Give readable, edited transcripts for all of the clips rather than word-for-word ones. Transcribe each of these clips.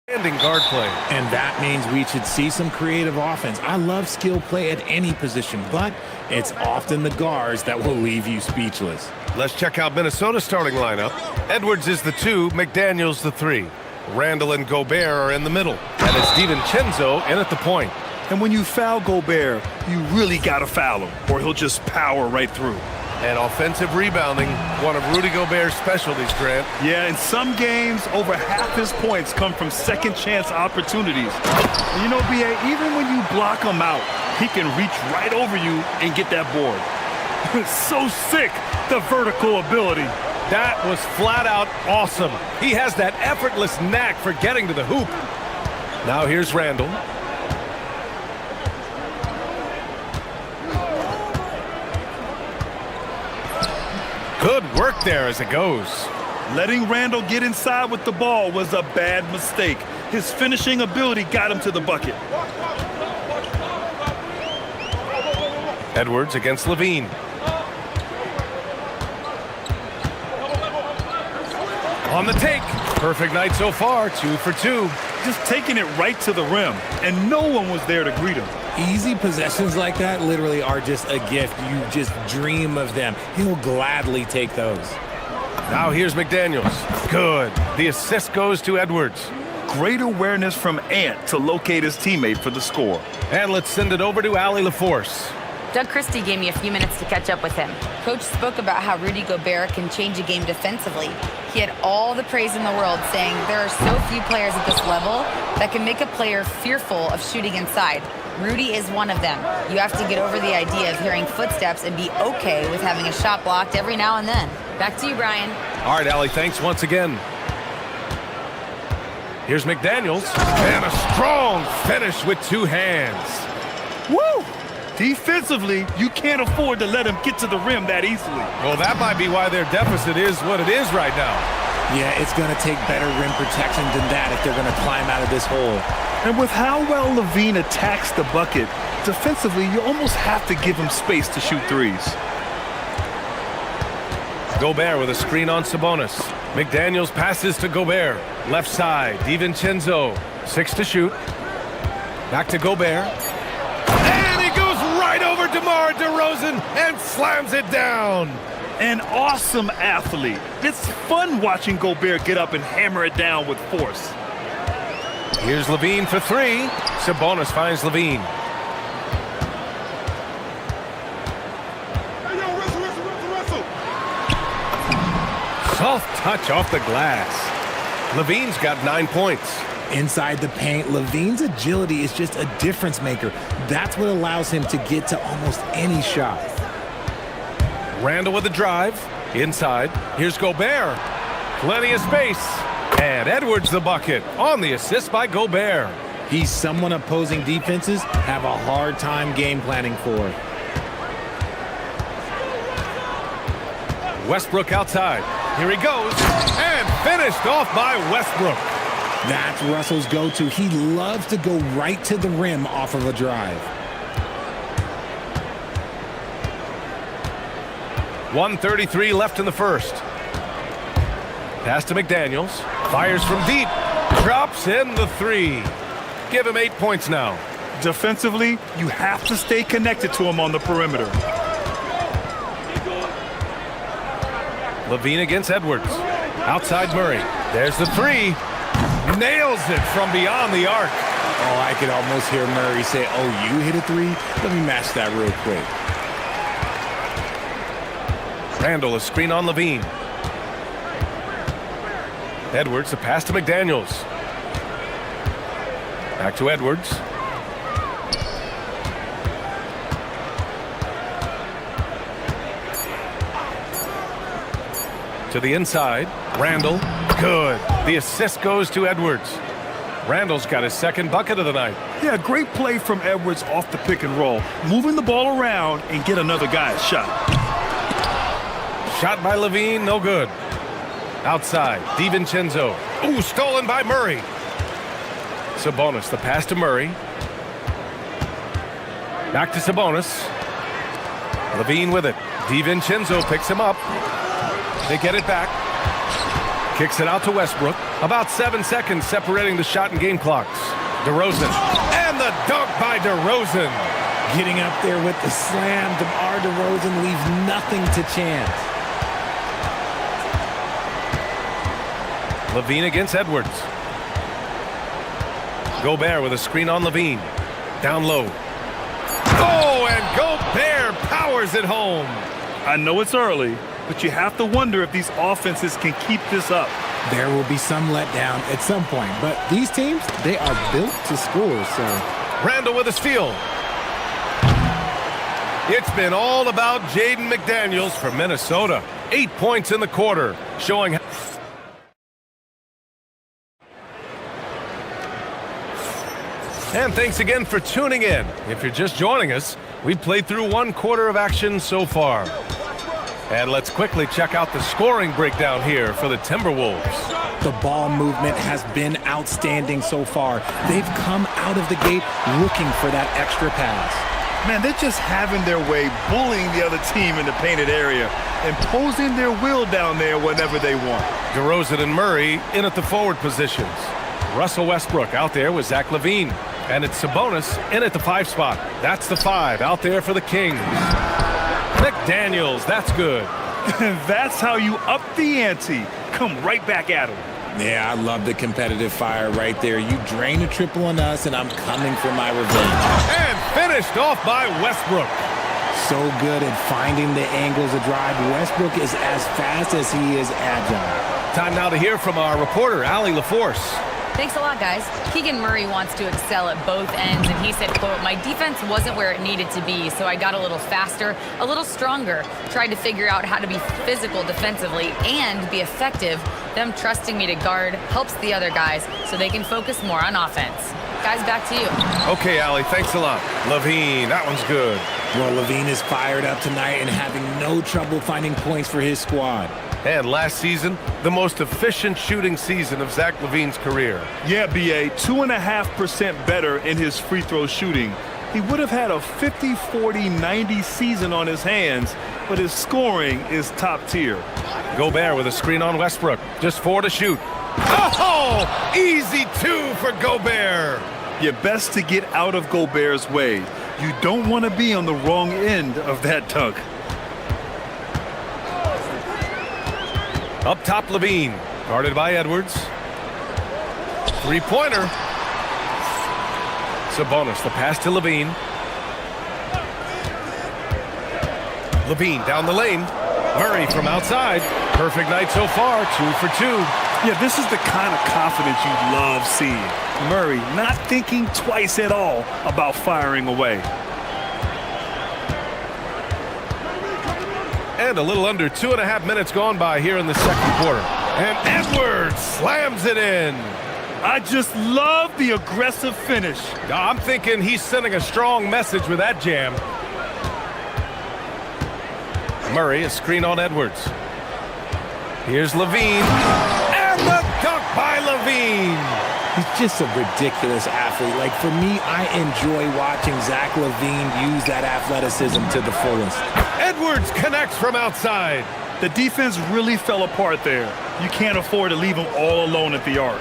Standing guard play. And that means we should see some creative offense. I love skill play at any position, but it's often the guards that will leave you speechless. Let's check out Minnesota's starting lineup. Edwards is the 2, McDaniels the 3. Randall and Gobert are in the middle. And it's DiVincenzo in at the point. And when you foul Gobert, you really got to foul him, or he'll just power right through. And offensive rebounding, one of Rudy Gobert's specialties, Grant. Yeah, in some games, over half his points come from second-chance opportunities. And you know, B.A., even when you block him out, he can reach right over you and get that board. So sick, the vertical ability. That was flat out awesome. He has that effortless knack for getting to the hoop. Now here's Randall. Good work there as it goes. Letting Randall get inside with the ball was a bad mistake. His finishing ability got him to the bucket. Edwards against Levine. On the take. Perfect night so far, 2 for 2. Just taking it right to the rim, and no one was there to greet him. Easy possessions like that literally are just a gift. You just dream of them. He'll gladly take those. Now here's McDaniels. Good. The assist goes to Edwards. Great awareness from Ant to locate his teammate for the score. And let's send it over to Allie LaForce. Doug Christie gave me a few minutes to catch up with him. Coach spoke about how Rudy Gobert can change a game defensively. He had all the praise in the world, saying there are so few players at this level that can make a player fearful of shooting inside. Rudy is one of them. You have to get over the idea of hearing footsteps and be okay with having a shot blocked every now and then. Back to you, Brian. All right, Allie, thanks once again. Here's McDaniels. And a strong finish with 2 hands. Woo! Defensively, you can't afford to let him get to the rim that easily. Well, that might be why their deficit is what it is right now. Yeah, it's going to take better rim protection than that if they're going to climb out of this hole. And with how well Levine attacks the bucket, defensively, you almost have to give him space to shoot threes. Gobert with a screen on Sabonis. McDaniels passes to Gobert. Left side, DiVincenzo. 6 to shoot. Back to Gobert. And he goes right over DeMar DeRozan and slams it down. An awesome athlete. It's fun watching Gobert get up and hammer it down with force. Here's Levine for 3. Sabonis finds Levine. Soft touch off the glass. Levine's got 9 points. Inside the paint, Levine's agility is just a difference maker. That's what allows him to get to almost any shot. Randall with the drive. Inside. Here's Gobert. Plenty of space. And Edwards the bucket on the assist by Gobert. He's someone opposing defenses have a hard time game planning for. Westbrook outside. Here he goes. And finished off by Westbrook. That's Russell's go-to. He loves to go right to the rim off of a drive. 1:33 left in the first. Pass to McDaniels. Fires from deep. Drops in the 3. Give him 8 points now. Defensively, you have to stay connected to him on the perimeter. Levine against Edwards. Outside Murray. There's the 3. Nails it from beyond the arc. Oh, I could almost hear Murray say, "Oh, you hit a 3? Let me match that real quick." Randall a screen on Levine. Edwards, a pass to McDaniels. Back to Edwards. To the inside. Randall. Good. The assist goes to Edwards. Randall's got his second bucket of the night. Yeah, great play from Edwards off the pick and roll. Moving the ball around and get another guy a shot. Shot by Levine, no good. Outside, DiVincenzo. Ooh, stolen by Murray. Sabonis, the pass to Murray. Back to Sabonis. Levine with it. DiVincenzo picks him up. They get it back. Kicks it out to Westbrook. About 7 seconds separating the shot and game clocks. DeRozan. And the dunk by DeRozan. Getting up there with the slam, DeMar DeRozan leaves nothing to chance. Levine against Edwards. Gobert with a screen on Levine. Down low. Oh, and Gobert powers it home. I know it's early, but you have to wonder if these offenses can keep this up. There will be some letdown at some point, but these teams, they are built to score, so. Randall with a steal. It's been all about Jaden McDaniels for Minnesota. 8 points in the quarter, showing. And thanks again for tuning in. If you're just joining us, we've played through 1 quarter of action so far. And let's quickly check out the scoring breakdown here for the Timberwolves. The ball movement has been outstanding so far. They've come out of the gate looking for that extra pass. Man, they're just having their way, bullying the other team in the painted area, imposing their will down there whenever they want. DeRozan and Murray in at the forward positions. Russell Westbrook out there with Zach LaVine. And it's Sabonis in at the 5 spot. That's the 5 out there for the Kings. McDaniels, that's good. That's how you up the ante. Come right back at him. Yeah, I love the competitive fire right there. You drain a triple on us, and I'm coming for my revenge. And finished off by Westbrook. So good at finding the angles of drive. Westbrook is as fast as he is agile. Time now to hear from our reporter, Allie LaForce. Thanks a lot, guys. Keegan Murray wants to excel at both ends, and he said, quote, "My defense wasn't where it needed to be, so I got a little faster, a little stronger, tried to figure out how to be physical defensively and be effective. Them trusting me to guard helps the other guys so they can focus more on offense." Guys, back to you. Okay, Allie, thanks a lot. Levine, that one's good. Well, Levine is fired up tonight and having no trouble finding points for his squad. And last season, the most efficient shooting season of Zach LaVine's career. Yeah, BA, 2.5% better in his free throw shooting. He would have had a 50, 40, 90 season on his hands, but his scoring is top tier. Gobert with a screen on Westbrook. Just 4 to shoot. Oh, easy 2 for Gobert. You're best to get out of Gobert's way. You don't want to be on the wrong end of that dunk. Up top, Levine, guarded by Edwards. 3-pointer. Sabonis, the pass to Levine. Levine down the lane. Murray from outside. Perfect night so far, 2 for 2. Yeah, this is the kind of confidence you love seeing. Murray not thinking twice at all about firing away. And a little under 2.5 minutes gone by here in the second quarter. And Edwards slams it in. I just love the aggressive finish. I'm thinking he's sending a strong message with that jam. Murray, a screen on Edwards. Here's Levine. And the dunk by Levine. He's just a ridiculous athlete. Like, for me, I enjoy watching Zach LaVine use that athleticism to the fullest. Edwards connects from outside. The defense really fell apart there. You can't afford to leave them all alone at the arc.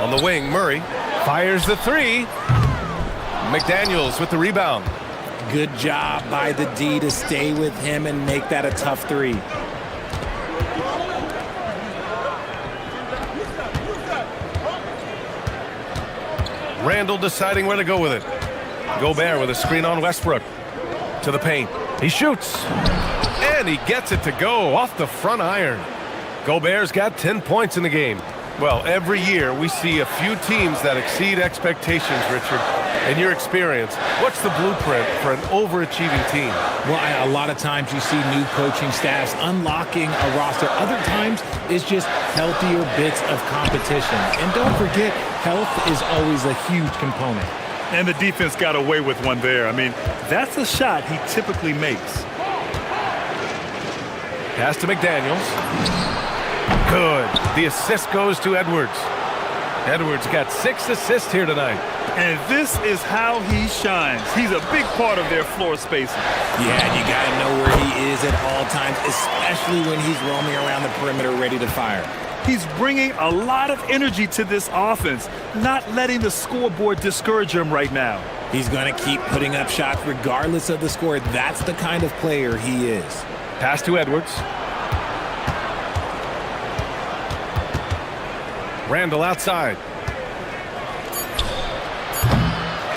On the wing, Murray fires the 3. McDaniels with the rebound. Good job by the D to stay with him and make that a tough 3. Randall deciding where to go with it. Gobert with a screen on Westbrook. To the paint. He shoots. And he gets it to go off the front iron. Gobert's got 10 points in the game. Well, every year we see a few teams that exceed expectations, Richard. In your experience, what's the blueprint for an overachieving team? Well, a lot of times you see new coaching staffs unlocking a roster. Other times it's just healthier bits of competition. And don't forget, health is always a huge component. And the defense got away with one there. I mean, that's a shot he typically makes. Pass to McDaniels. Good. The assist goes to Edwards. Edwards got 6 assists here tonight. And this is how he shines. He's a big part of their floor spacing. Yeah, you got to know where he is at all times, especially when he's roaming around the perimeter ready to fire. He's bringing a lot of energy to this offense, not letting the scoreboard discourage him right now. He's going to keep putting up shots regardless of the score. That's the kind of player he is. Pass to Edwards. Randall outside.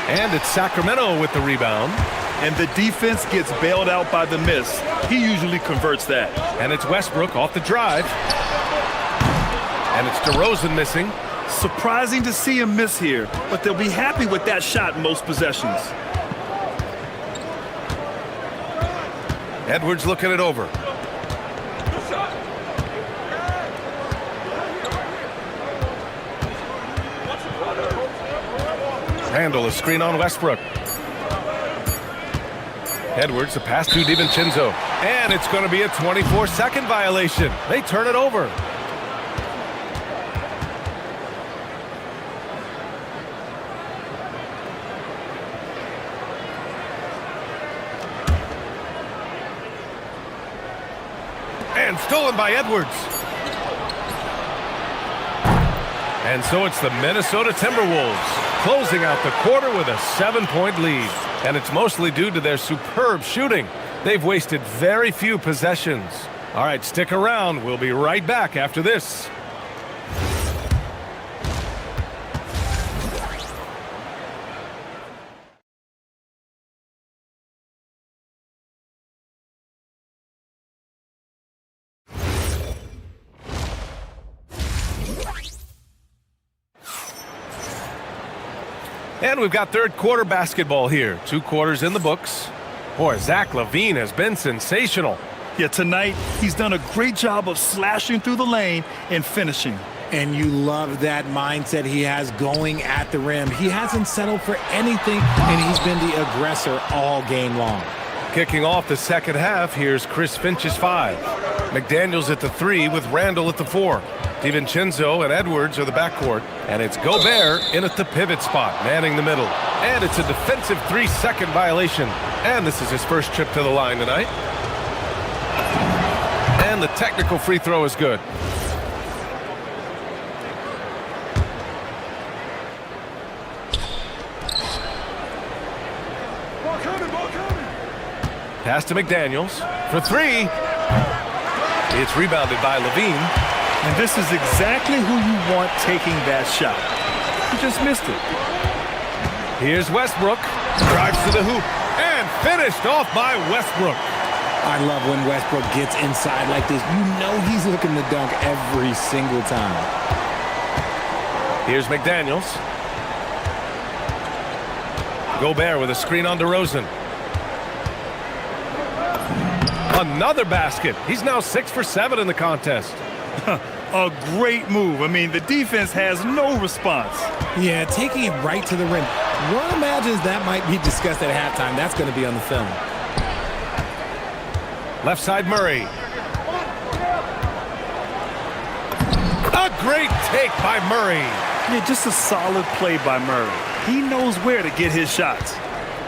And it's Sacramento with the rebound. And the defense gets bailed out by the miss. He usually converts that. And it's Westbrook off the drive. And it's DeRozan missing. Surprising to see him miss here, but they'll be happy with that shot in most possessions. Edwards looking it over. Randall, a screen on Westbrook. Edwards, a pass to DiVincenzo. And it's going to be a 24-second violation. They turn it over. And stolen by Edwards. And so it's the Minnesota Timberwolves closing out the quarter with a 7-point lead. And it's mostly due to their superb shooting. They've wasted very few possessions. All right, stick around. We'll be right back after this. And we've got third quarter basketball here. 2 quarters in the books. Boy, Zach LaVine has been sensational. Yeah, tonight he's done a great job of slashing through the lane and finishing. And you love that mindset he has going at the rim. He hasn't settled for anything, and he's been the aggressor all game long. Kicking off the second half, here's Chris Finch's 5. McDaniels at the 3 with Randall at the 4. DiVincenzo and Edwards are the backcourt. And it's Gobert in at the pivot spot, manning the middle. And it's a defensive 3-second violation. And this is his first trip to the line tonight. And the technical free throw is good. Pass to McDaniels for 3. It's rebounded by LaVine. And this is exactly who you want taking that shot. He just missed it. Here's Westbrook. Drives to the hoop. And finished off by Westbrook. I love when Westbrook gets inside like this. You know he's looking to dunk every single time. Here's McDaniels. Gobert with a screen on DeRozan. Another basket. He's now 6 for 7 in the contest. A great move. I mean, the defense has no response. Yeah, taking it right to the rim. One imagines that might be discussed at halftime. That's going to be on the film. Left side Murray. A great take by Murray. Yeah, just a solid play by Murray. He knows where to get his shots.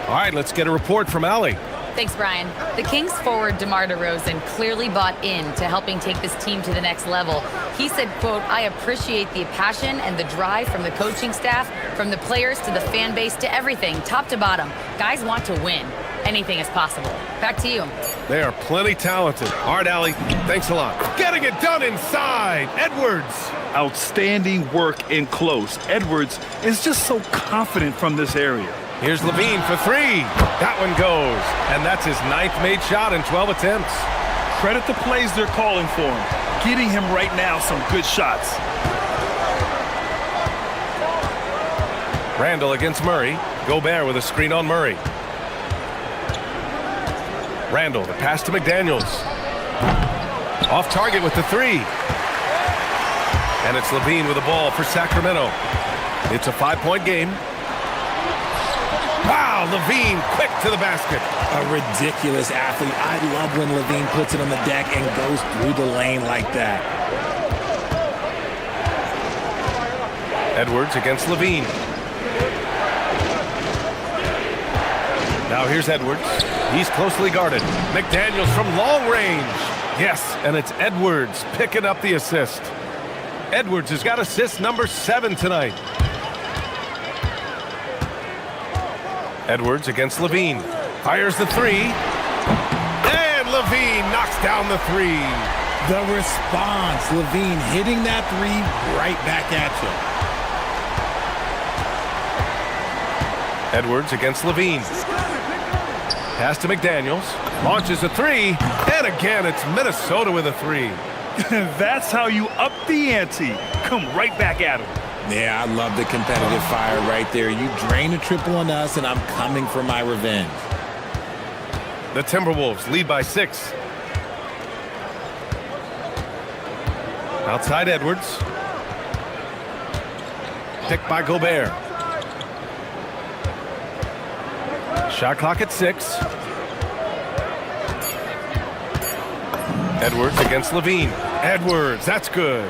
All right, let's get a report from Allie. Thanks, Brian. The Kings forward DeMar DeRozan clearly bought in to helping take this team to the next level. He said, quote, "I appreciate the passion and the drive from the coaching staff, from the players to the fan base to everything, top to bottom. Guys want to win. Anything is possible." Back to you. They are plenty talented. All right, Allie, thanks a lot. Getting it done inside. Edwards. Outstanding work in close. Edwards is just so confident from this area. Here's LaVine for 3. That one goes. And that's his 9th made shot in 12 attempts. Credit the plays they're calling for him. Getting him right now some good shots. Randall against Murray. Gobert with a screen on Murray. Randall, the pass to McDaniels. Off target with the 3. And it's LaVine with the ball for Sacramento. It's a 5-point game. Wow, LaVine quick to the basket. A ridiculous athlete. I love when LaVine puts it on the deck and goes through the lane like that. Edwards against LaVine. Now here's Edwards. He's closely guarded. McDaniels from long range. Yes, and it's Edwards picking up the assist. Edwards has got assist number 7 tonight. Edwards against Levine. Fires the 3. And Levine knocks down the 3. The response, Levine hitting that 3 right back at you. Edwards against Levine. Pass to McDaniels. Launches a 3. And again, it's Minnesota with a 3. That's how you up the ante. Come right back at him. Yeah, I love the competitive fire right there. You drain a triple on us, and I'm coming for my revenge. The Timberwolves lead by 6. Outside Edwards. Picked by Gobert. Shot clock at 6. Edwards against Levine. Edwards, that's good.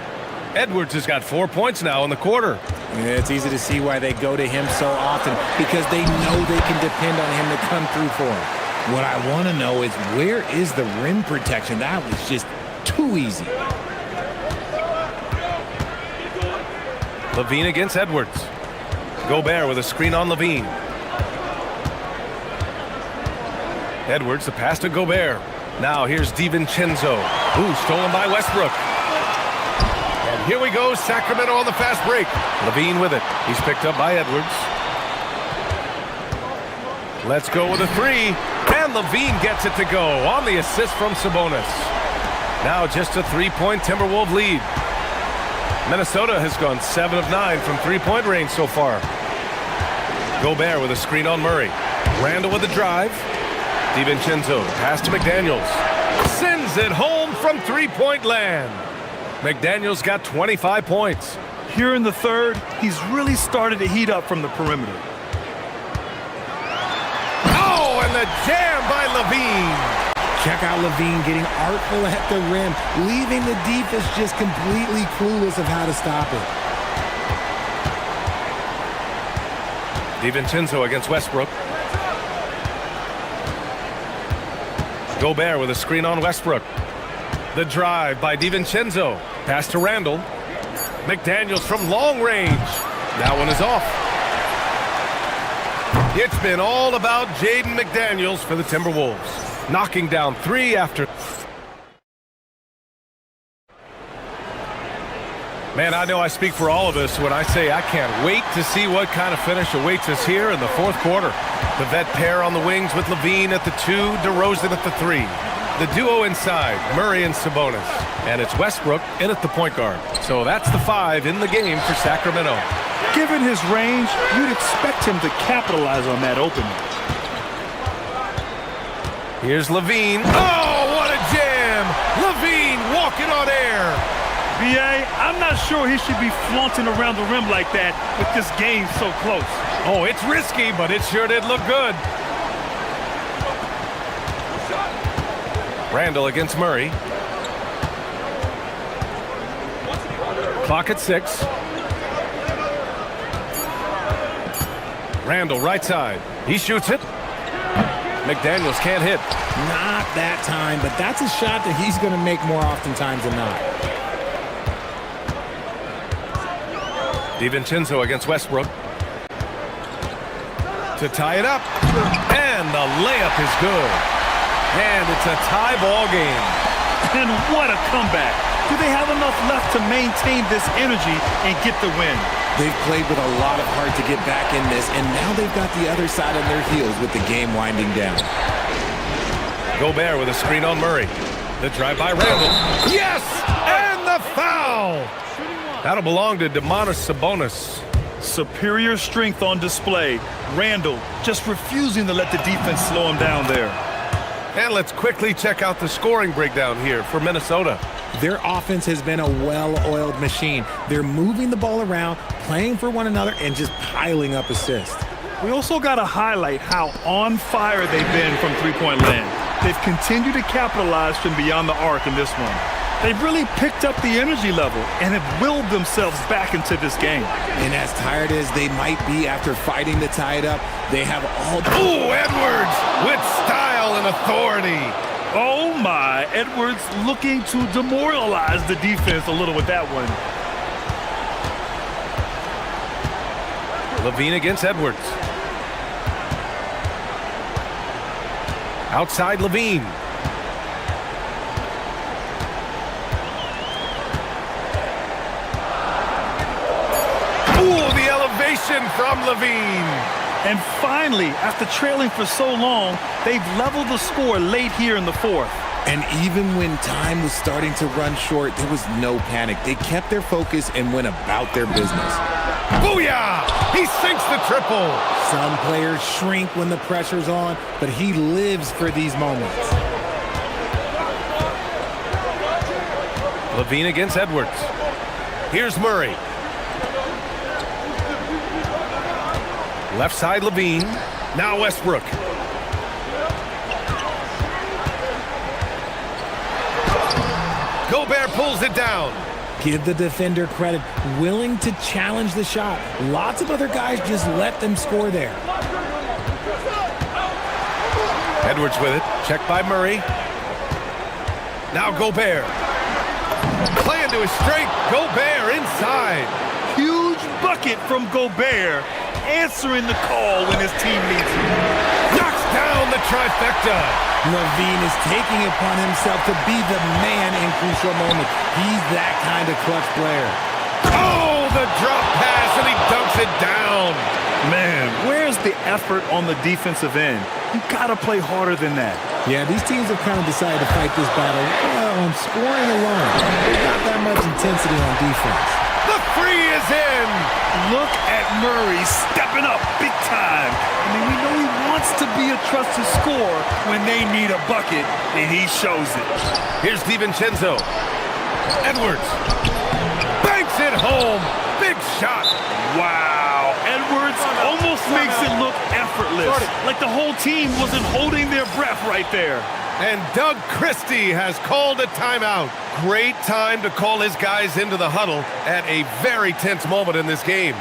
Edwards has got 4 points now in the quarter. Yeah, it's easy to see why they go to him so often, because they know they can depend on him to come through for him. What I want to know is, where is the rim protection? That was just too easy. Levine against Edwards. Gobert with a screen on Levine. Edwards, the pass to Gobert. Now here's DiVincenzo. Ooh, stolen by Westbrook. And here we go, Sacramento on the fast break. Levine with it. He's picked up by Edwards. Let's go with a 3. And Levine gets it to go on the assist from Sabonis. Now just a 3-point Timberwolves lead. Minnesota has gone 7 of 9 from 3-point range so far. Gobert with a screen on Murray. Randall with a drive. DiVincenzo, pass to McDaniels. Sends it home from 3-point land. McDaniels got 25 points. Here in the third, he's really started to heat up from the perimeter. Oh, and the jam by Levine. Check out Levine getting artful at the rim, leaving the defense just completely clueless of how to stop it. DiVincenzo against Westbrook. Gobert with a screen on Westbrook. The drive by DiVincenzo. Pass to Randall. McDaniels from long range. That one is off. It's been all about Jaden McDaniels for the Timberwolves. Knocking down 3 after... Man, I know I speak for all of us when I say I can't wait to see what kind of finish awaits us here in the fourth quarter. The vet pair on the wings with Levine at the 2, DeRozan at the 3. The duo inside, Murray and Sabonis. And it's Westbrook in at the point guard. So that's the 5 in the game for Sacramento. Given his range, you'd expect him to capitalize on that opening. Here's Levine. Oh, what a jam! Levine walking on air. B.A., I'm not sure he should be flaunting around the rim like that with this game so close. Oh, it's risky, but it sure did look good. Randall against Murray. Clock at 6. Randall right side. He shoots it. McDaniels can't hit. Not that time, but that's a shot that he's going to make more oftentimes than not. DiVincenzo against Westbrook. To tie it up. And the layup is good. And it's a tie ball game. And what a comeback. Do they have enough left to maintain this energy and get the win? They've played with a lot of heart to get back in this, and now they've got the other side on their heels with the game winding down. Gobert with a screen on Murray. The drive by Randall. Yes! And the foul! That'll belong to Domantas Sabonis. Superior strength on display. Randall just refusing to let the defense slow him down there. And let's quickly check out the scoring breakdown here for Minnesota. Their offense has been a well-oiled machine. They're moving the ball around, playing for one another, and just piling up assists. We also got to highlight how on fire they've been from three-point land. They've continued to capitalize from beyond the arc in this one. They've really picked up the energy level and have willed themselves back into this game. And as tired as they might be after fighting to tie it up, they have all... Ooh, Edwards with style and authority. Oh my, Edwards looking to demoralize the defense a little with that one. Levine against Edwards. Outside Levine. Ooh, the elevation from Levine. And finally, after trailing for so long, they've leveled the score late here in the fourth. And even when time was starting to run short, there was no panic. They kept their focus and went about their business. Booyah! He sinks the triple. Some players shrink when the pressure's on, but he lives for these moments. Levine against Edwards. Here's Murray. Left side Levine. Now Westbrook. Gobert pulls it down. Give the defender credit, willing to challenge the shot. Lots of other guys just let them score there. Edwards with it. Checked by Murray. Now Gobert. Playing to his strength. Gobert inside. Huge bucket from Gobert, answering the call when his team needs him. Knocks down the trifecta. Levine is taking it upon himself to be the man in crucial moments. He's that kind of clutch player. Oh, the drop pass, and he dunks it down. Man, where's the effort on the defensive end? You gotta play harder than that. Yeah, these teams have kind of decided to fight this battle on scoring alone. There's not that much intensity on defense. The three is in. Look at Murray stepping up big time. I mean, we know he wants to be a trusted scorer when they need a bucket, and he shows it. Here's DiVincenzo. Edwards. Banks it home. Big shot. Wow. Edwards almost makes it look effortless. Like the whole team wasn't holding their breath right there. And Doug Christie has called a timeout. Great time to call his guys into the huddle at a very tense moment in this game.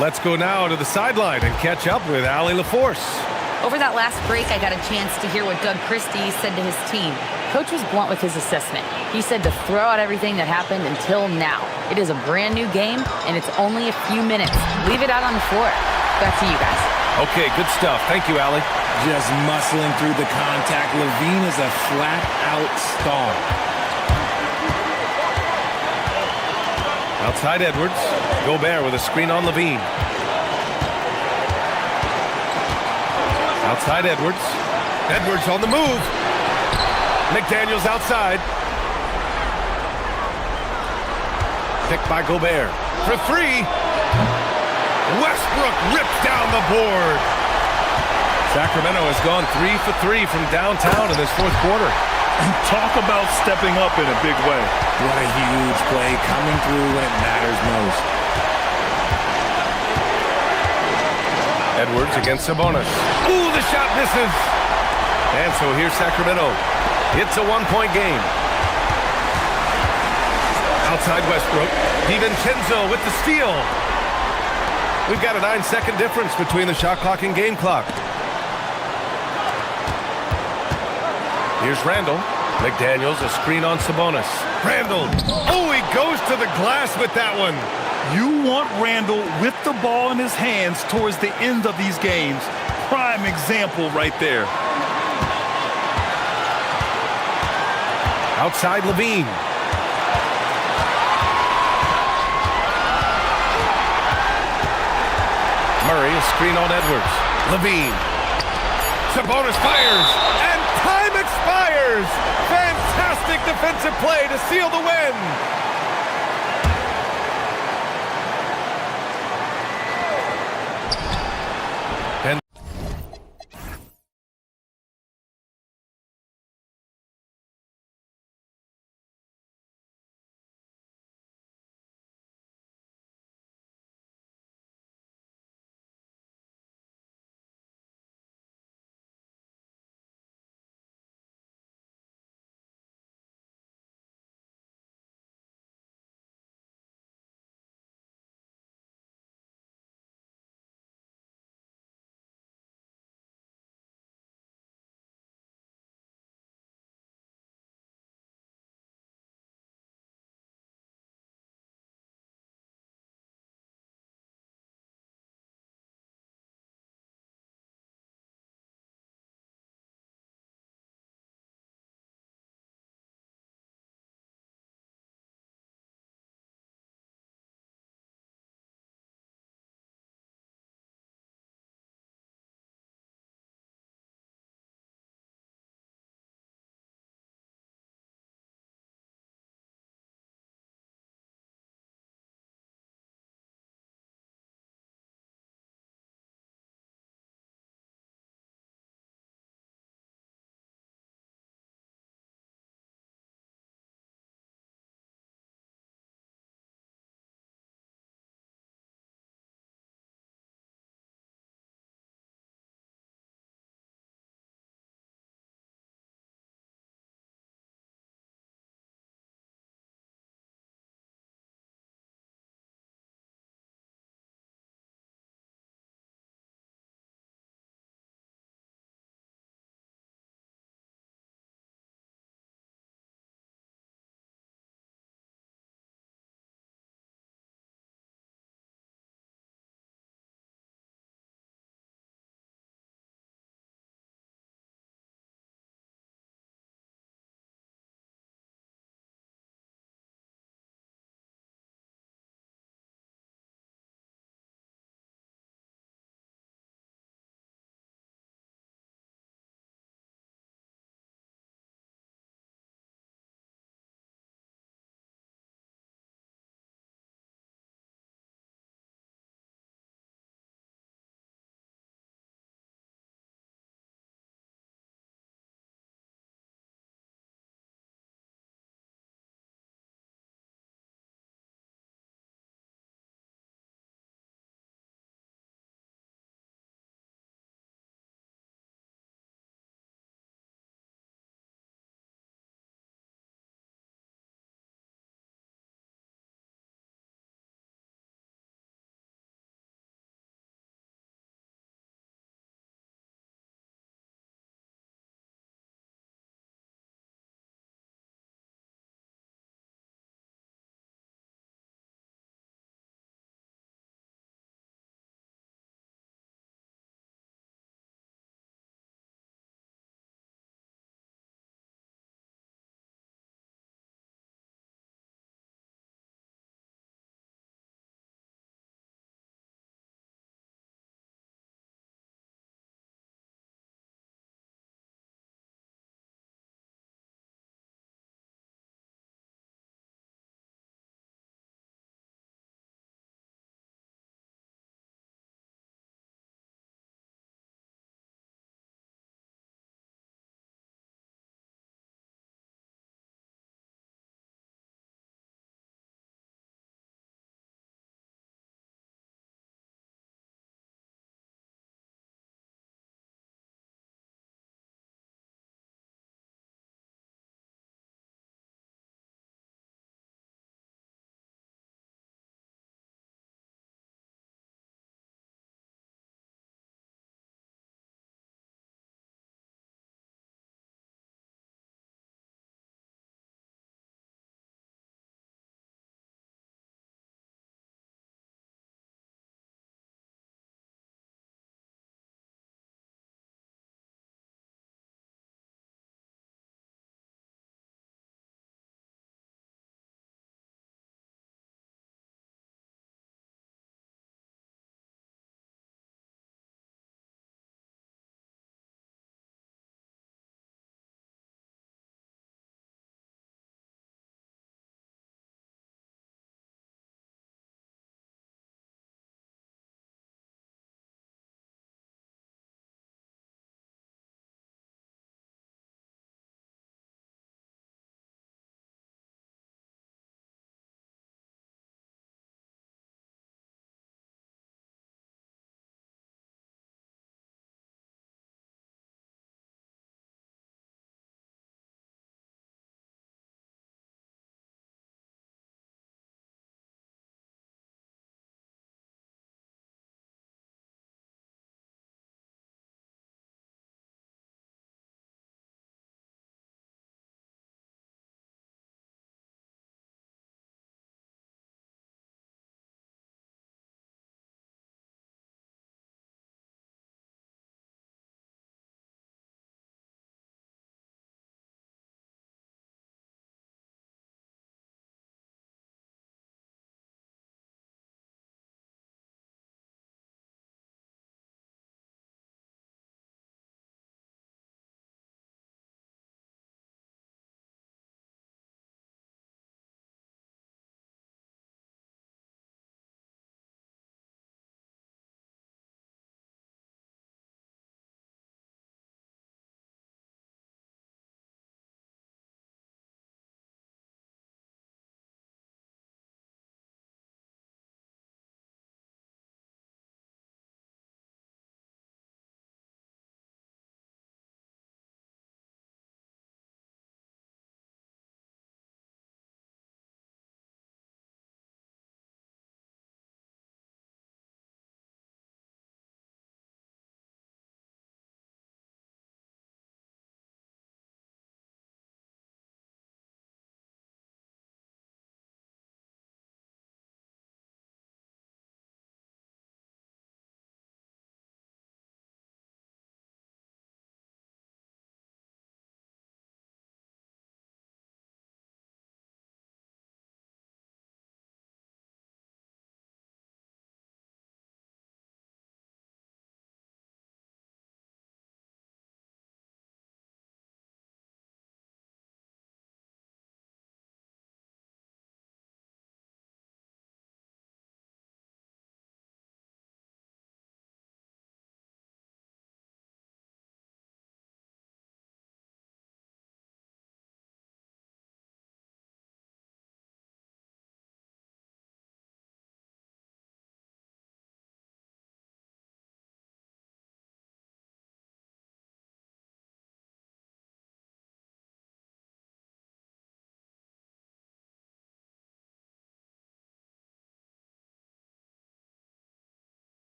Let's go now to the sideline and catch up with Allie LaForce. Over that last break, I got a chance to hear what Doug Christie said to his team. Coach was blunt with his assessment. He said to throw out everything that happened until now. It is a brand new game, and it's only a few minutes. Leave it out on the floor. Back to you guys. Okay, good stuff. Thank you, Allie. Just muscling through the contact. Levine is a flat-out star. Outside Edwards. Gobert with a screen on Levine. Outside Edwards. Edwards on the move. McDaniels outside. Picked by Gobert. For three. Westbrook rips down the board. Sacramento has gone 3 for 3 from downtown in this fourth quarter. Talk about stepping up in a big way. What a huge play, coming through when it matters most. Edwards against Sabonis. Ooh, the shot misses. And so here's Sacramento. It's a one-point game. Outside Westbrook. DiVincenzo with the steal. We've got a 9-second difference between the shot clock and game clock. Here's Randall. McDaniels, a screen on Sabonis. Randall. Oh, he goes to the glass with that one. You want Randall with the ball in his hands towards the end of these games. Prime example right there. Outside Levine. Murray, a screen on Edwards. Levine. Sabonis fires. And time expires. Fantastic defensive play to seal the win.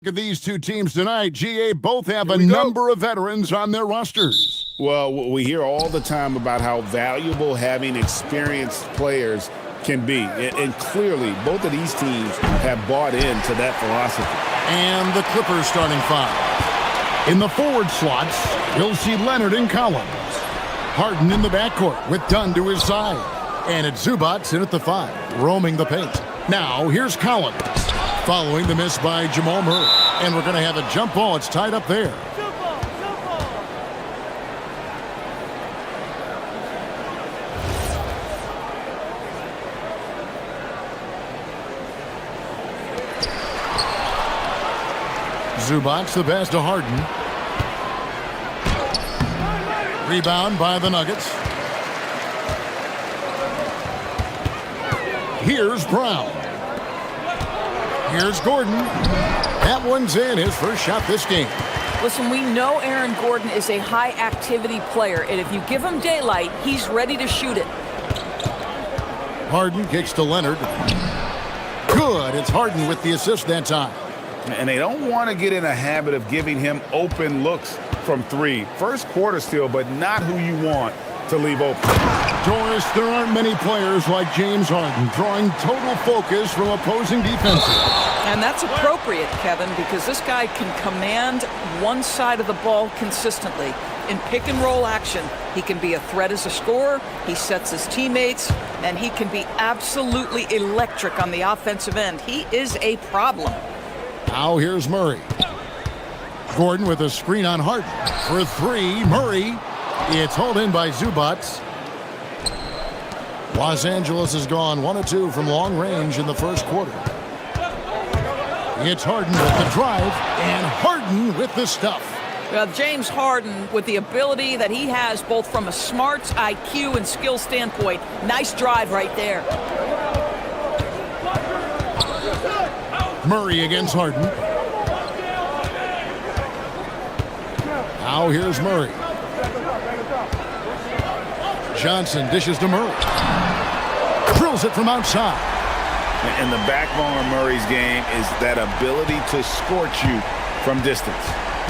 Of these two teams tonight, GA both have a number of veterans on their rosters. Well, we hear all the time about how valuable having experienced players can be. And clearly, both of these teams have bought into that philosophy. And the Clippers starting five. In the forward slots, you'll see Leonard and Collins. Harden in the backcourt with Dunn to his side. And it's Zubac in at the five, roaming the paint. Now, here's Collins, following the miss by Jamal Murray. And we're going to have a jump ball. It's tied up there. Zubac the pass to Harden. Rebound by the Nuggets. Here's Brown. Here's Gordon. That one's in, his first shot this game. Listen, we know Aaron Gordon is a high-activity player, and if you give him daylight, he's ready to shoot it. Harden kicks to Leonard. Good. It's Harden with the assist that time. And they don't want to get in a habit of giving him open looks from three. First quarter still, but not who you want to leave open. Doris, there aren't many players like James Harden drawing total focus from opposing defenses. And that's appropriate, Kevin, because this guy can command one side of the ball consistently. In pick-and-roll action, he can be a threat as a scorer, he sets his teammates, and he can be absolutely electric on the offensive end. He is a problem. Now here's Murray. Gordon with a screen on Harden. For three, Murray. It's hauled in by Zubac. Los Angeles has gone 1 of 2 from long range in the first quarter. It's Harden with the drive, and Harden with the stuff. Well, James Harden, with the ability that he has both from a smarts, IQ, and skill standpoint, nice drive right there. Murray against Harden. Now here's Murray. Johnson dishes to Murray. Drills it from outside. And the backbone of Murray's game is that ability to scorch you from distance.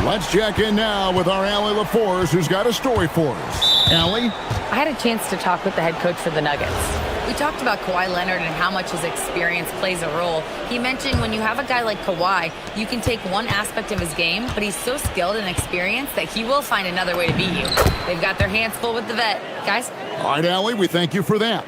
Let's check in now with our Allie LaForce, who's got a story for us. Allie? I had a chance to talk with the head coach for the Nuggets. We talked about Kawhi Leonard and how much his experience plays a role. He mentioned when you have a guy like Kawhi, you can take one aspect of his game, but he's so skilled and experienced that he will find another way to beat you. They've got their hands full with the vet. Guys? All right, Allie, we thank you for that.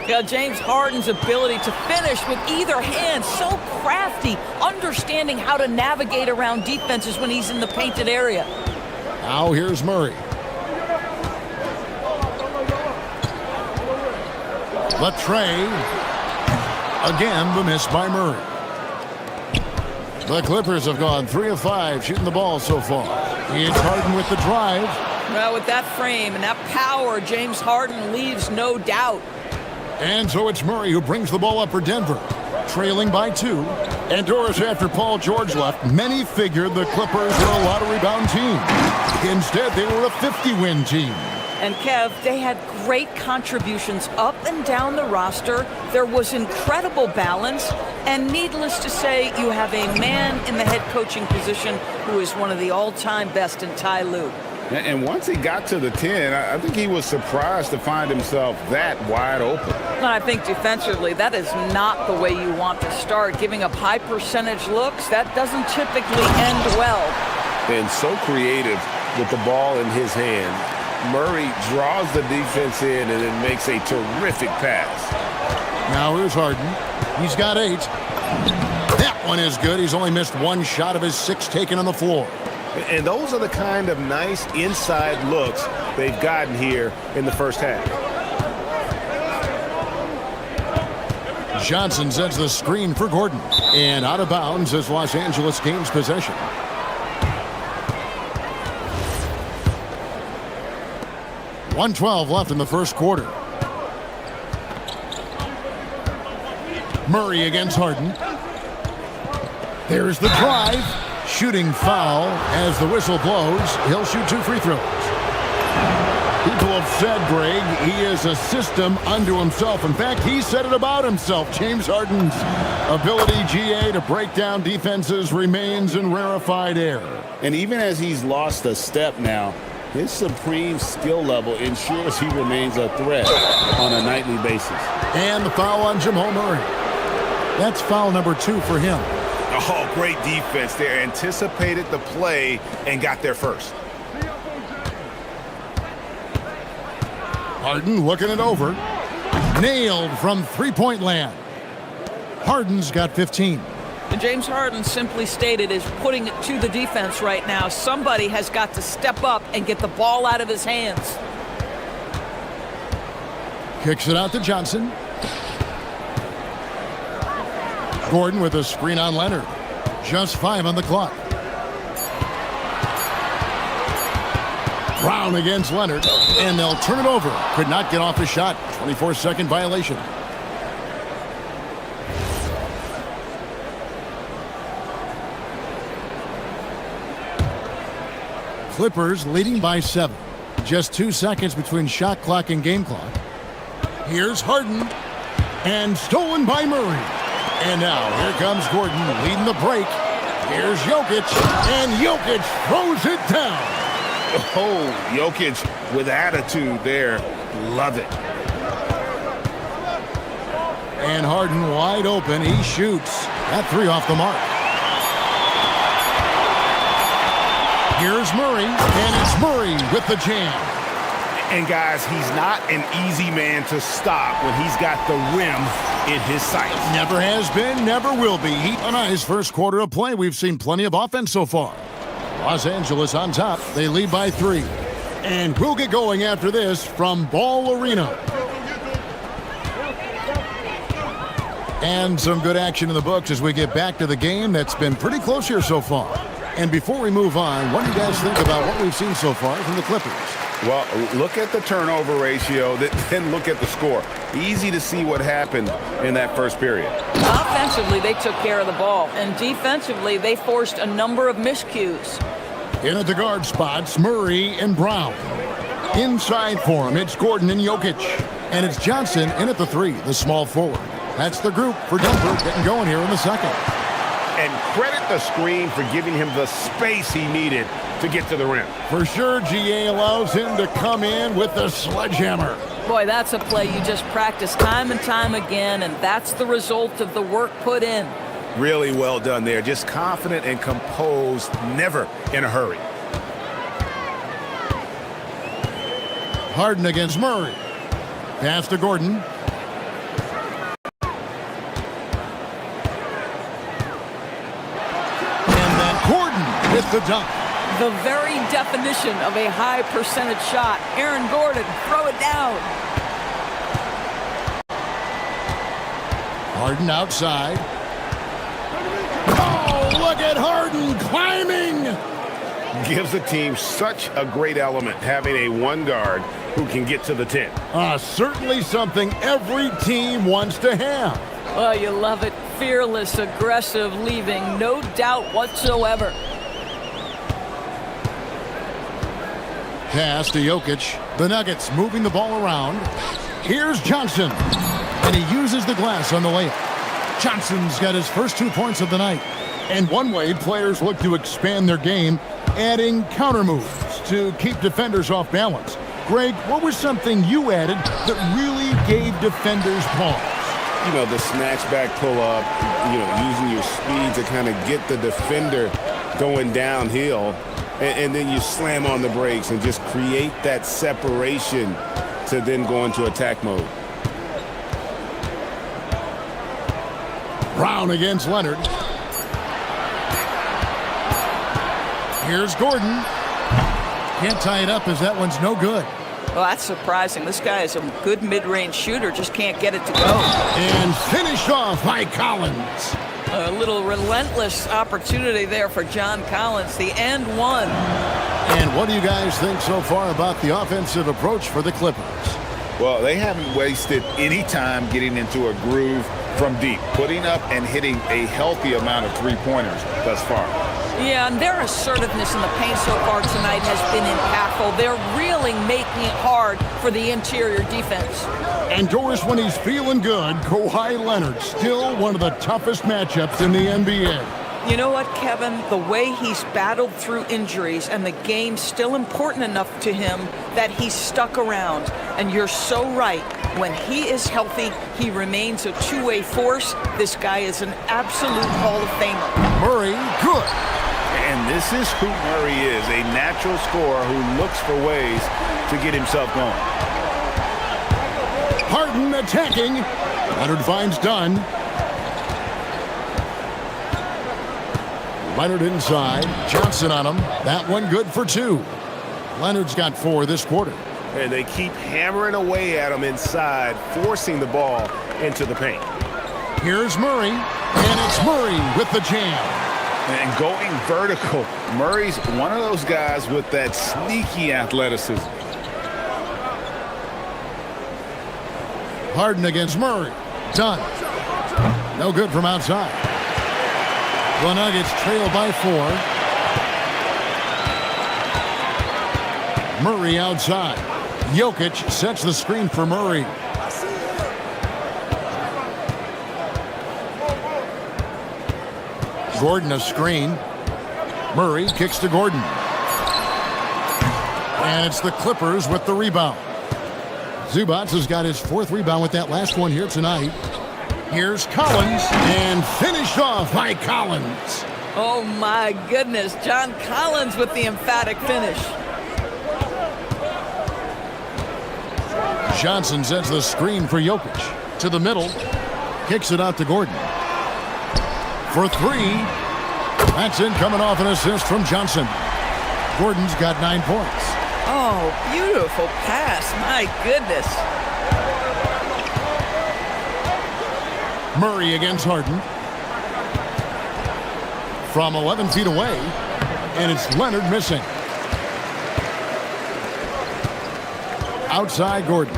Yeah, James Harden's ability to finish with either hand, so crafty, understanding how to navigate around defenses when he's in the painted area. Now here's Murray. Latrey. Again, the miss by Murray. The Clippers have gone 3 of 5 shooting the ball so far. It's Harden with the drive. Well, with that frame and that power, James Harden leaves no doubt. And so it's Murray who brings the ball up for Denver, trailing by 2. And Doris, after Paul George left, many figured the Clippers were a lottery bound team. Instead, they were a 50-win team. And Kev, they had great contributions up and down the roster. There was incredible balance. And needless to say, you have a man in the head coaching position who is one of the all-time best in Ty Lue. And once he got to the 10, I think he was surprised to find himself that wide open. And I think defensively, that is not the way you want to start. Giving up high percentage looks, that doesn't typically end well. And so creative with the ball in his hand. Murray draws the defense in and then makes a terrific pass. Now here's Harden. He's got 8. That one is good. He's only missed 1 shot of his 6 taken on the floor. And those are the kind of nice inside looks they've gotten here in the first half. Johnson sends the screen for Gordon. And out of bounds as Los Angeles gains possession. .112 left in the first quarter. Murray against Harden. There's the drive. Shooting foul as the whistle blows. He'll shoot 2 free throws. He people have said, Greg, he is a system unto himself. In fact, he said it about himself. James Harden's ability, GA, to break down defenses remains in rarefied air. And even as he's lost a step now, his supreme skill level ensures he remains a threat on a nightly basis. And the foul on Jamal Murray. That's foul number 2 for him. Oh, great defense there. Anticipated the play and got there first. Harden looking it over. Nailed from three-point land. Harden's got 15. And James Harden simply stated is putting it to the defense right now. Somebody has got to step up and get the ball out of his hands. Kicks it out to Johnson. Gordon with a screen on Leonard. Just 5 on the clock. Brown against Leonard, and they'll turn it over. Could not get off the shot. 24-second violation. Clippers leading by 7. Just 2 seconds between shot clock and game clock. Here's Harden, and stolen by Murray. And now here comes Gordon leading the break. Here's Jokic, and Jokic throws it down. Oh, Jokic with attitude there. Love it. And Harden wide open. He shoots. That 3 off the mark. Here's Murray, and it's Murray with the jam. And guys, he's not an easy man to stop when he's got the rim in his sights. Never has been, never will be. On his first quarter of play, we've seen plenty of offense so far. Los Angeles on top. They lead by 3. And we'll get going after this from Ball Arena. And some good action in the books as we get back to the game that's been pretty close here so far. And before we move on, what do you guys think about what we've seen so far from the Clippers? Well, look at the turnover ratio, then look at the score. Easy to see what happened in that first period. Offensively, they took care of the ball. And defensively, they forced a number of miscues. In at the guard spots, Murray and Brown. Inside for him, it's Gordon and Jokic. And it's Johnson in at the 3, the small forward. That's the group for Denver getting going here in the second. And credit the screen for giving him the space he needed to get to the rim. For sure, GA allows him to come in with the sledgehammer. Boy, that's a play you just practice time and time again, and that's the result of the work put in. Really well done there. Just confident and composed, never in a hurry. Harden against Murray. Pass to Gordon. And then Gordon with the dunk. The very definition of a high percentage shot. Aaron Gordon, throw it down. Harden outside. Oh, look at Harden climbing. Gives the team such a great element having a one guard who can get to the 10. Certainly something every team wants to have. Oh, you love it. Fearless, aggressive, leaving no doubt whatsoever. Pass to Jokic. The Nuggets moving the ball around. Here's Johnson. And he uses the glass on the layup. Johnson's got his first 2 points of the night. And one way players look to expand their game, adding counter moves to keep defenders off balance. Greg, what was something you added that really gave defenders pause? You know, the snatch back pull up, using your speed to kind of get the defender going downhill. And then you slam on the brakes and just create that separation to then go into attack mode. Brown against Leonard. Here's Gordon. Can't tie it up as that one's no good. Well, that's surprising. This guy is a good mid-range shooter, just can't get it to go. And finished off by Collins. A little relentless opportunity there for John Collins, the and one. And what do you guys think so far about the offensive approach for the Clippers? Well, they haven't wasted any time getting into a groove from deep, putting up and hitting a healthy amount of three-pointers thus far. Yeah, and their assertiveness in the paint so far tonight has been impactful. They're really making it hard for the interior defense. And Doris, when he's feeling good, Kawhi Leonard, still one of the toughest matchups in the NBA. You know what, Kevin? The way he's battled through injuries and the game's still important enough to him that he's stuck around. And you're so right. When he is healthy, he remains a two-way force. This guy is an absolute Hall of Famer. Murray, good. And this is who Murray is, a natural scorer who looks for ways to get himself going. Harden attacking. Leonard finds Dunn. Leonard inside. Johnson on him. That one good for 2. Leonard's got 4 this quarter. And they keep hammering away at him inside, forcing the ball into the paint. Here's Murray. And it's Murray with the jam. And going vertical. Murray's one of those guys with that sneaky athleticism. Harden against Murray. Done. No good from outside. The Nuggets trail by 4. Murray outside. Jokic sets the screen for Murray. Gordon a screen. Murray kicks to Gordon. And it's the Clippers with the rebound. Zubac has got his 4th rebound with that last one here tonight. Here's Collins, and finished off by Collins. Oh, my goodness. John Collins with the emphatic finish. Johnson sets the screen for Jokic. To the middle. Kicks it out to Gordon. For 3. That's in, coming off an assist from Johnson. Gordon's got 9 points. Oh, beautiful pass. My goodness. Murray against Harden. From 11 feet away. And it's Leonard missing. Outside Gordon.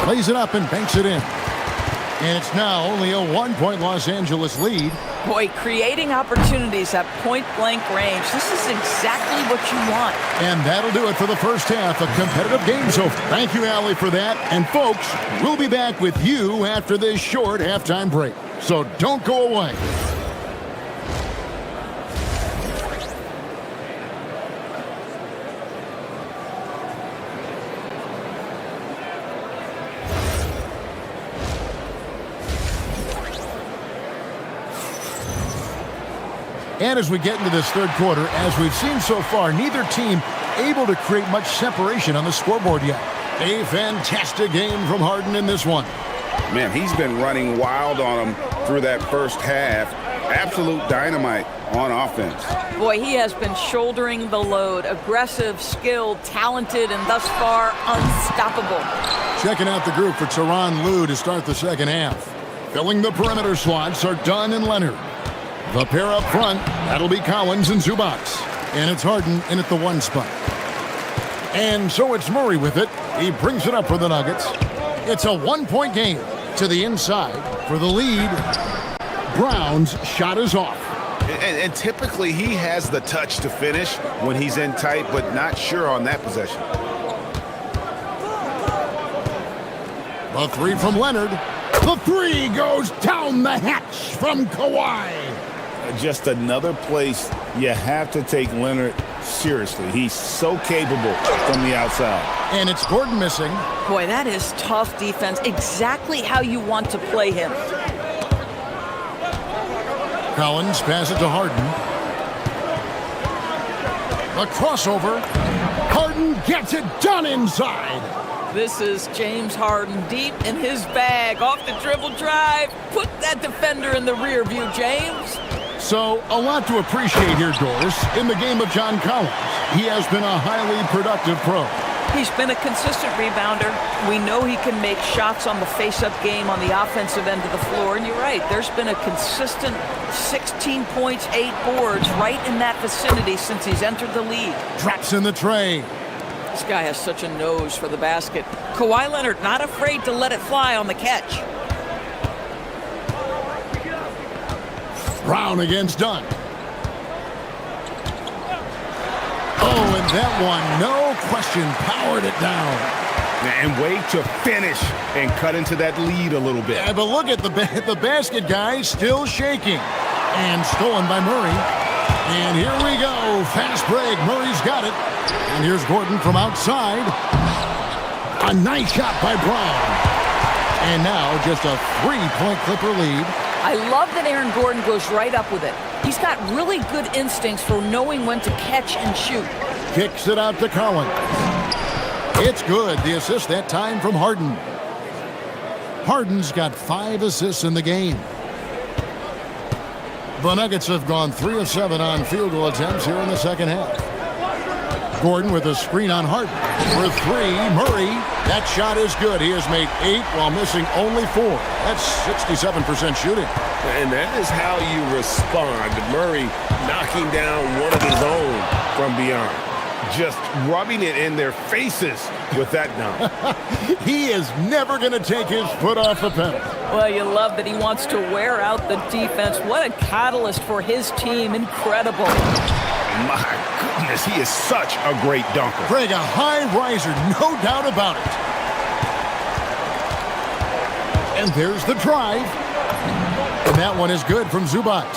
Lays it up and banks it in. And it's now only a 1-point Los Angeles lead. Boy, creating opportunities at point-blank range. This is exactly what you want. And that'll do it for the first half. A competitive game. So thank you, Allie, for that. And folks, we'll be back with you after this short halftime break. So don't go away. And as we get into this third quarter, as we've seen so far, neither team able to create much separation on the scoreboard yet. A fantastic game from Harden in this one. Man, he's been running wild on him through that first half. Absolute dynamite on offense. Boy, he has been shouldering the load. Aggressive, skilled, talented, and thus far unstoppable. Checking out the group for Tyronn Lue to start the second half. Filling the perimeter slots are Dunn and Leonard. The pair up front, that'll be Collins and Zubac. And it's Harden in at the 1 spot. And so it's Murray with it. He brings it up for the Nuggets. It's a 1-point game to the inside for the lead. Brown's shot is off. And typically he has the touch to finish when he's in tight, but not sure on that possession. The 3 from Leonard. The 3 goes down the hatch from Kawhi. Just another place you have to take Leonard seriously. He's so capable from the outside. And it's Gordon missing. Boy, that is tough defense. Exactly how you want to play him. Collins passes it to Harden. The crossover. Harden gets it done inside. This is James Harden deep in his bag. Off the dribble drive. Put that defender in the rear view, James. So, a lot to appreciate here, Doris, in the game of John Collins. He has been a highly productive pro. He's been a consistent rebounder. We know he can make shots on the face-up game on the offensive end of the floor. And you're right, there's been a consistent 16 points, 8 boards right in that vicinity since he's entered the league. Drops in the tray. This guy has such a nose for the basket. Kawhi Leonard not afraid to let it fly on the catch. Brown against Dunn. Oh, and that one, no question, powered it down. And wait to finish and cut into that lead a little bit. Yeah, but look at the basket guy still shaking. And stolen by Murray. And here we go. Fast break. Murray's got it. And here's Gordon from outside. A nice shot by Brown. And now just a 3-point Clipper lead. I love that Aaron Gordon goes right up with it. He's got really good instincts for knowing when to catch and shoot. Kicks it out to Collins. It's good. The assist that time from Harden. Harden's got 5 assists in the game. The Nuggets have gone 3 of 7 on field goal attempts here in the second half. Gordon with a screen on Harden. For 3, Murray. That shot is good. He has made 8 while missing only 4. That's 67% shooting. And that is how you respond. Murray knocking down one of his own from beyond. Just rubbing it in their faces with that dunk. He is never going to take his foot off the pedal. Well, you love that he wants to wear out the defense. What a catalyst for his team. Incredible. My goodness, he is such a great dunker. Greg, a high riser, no doubt about it. And there's the drive. And that one is good from Zubac.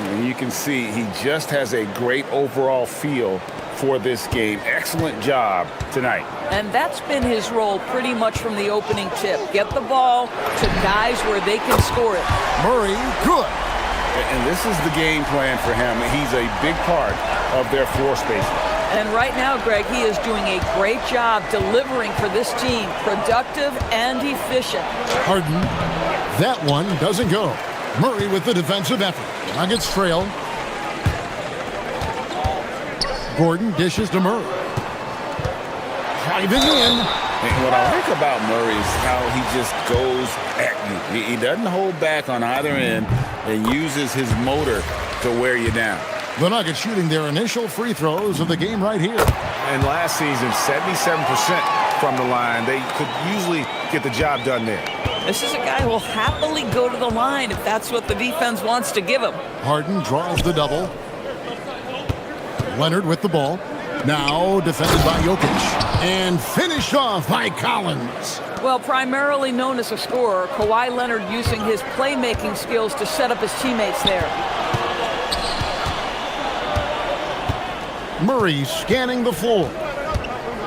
And you can see he just has a great overall feel for this game. Excellent job tonight. And that's been his role pretty much from the opening tip. Get the ball to guys where they can score it. Murray, good. And this is the game plan for him. He's a big part of their floor spacing. And right now, Greg, he is doing a great job delivering for this team. Productive and efficient. Harden, that one doesn't go. Murray with the defensive effort. Nuggets trail. Gordon dishes to Murray. Driving in. And what I like about Murray is how he just goes at you. He doesn't hold back on either end and uses his motor to wear you down. The Nuggets shooting their initial free throws of the game right here. And last season, 77% from the line. They could usually get the job done there. This is a guy who will happily go to the line if that's what the defense wants to give him. Harden draws the double. Leonard with the ball. Now defended by Jokic. And finished off by Collins. Well, primarily known as a scorer, Kawhi Leonard using his playmaking skills to set up his teammates there. Murray scanning the floor.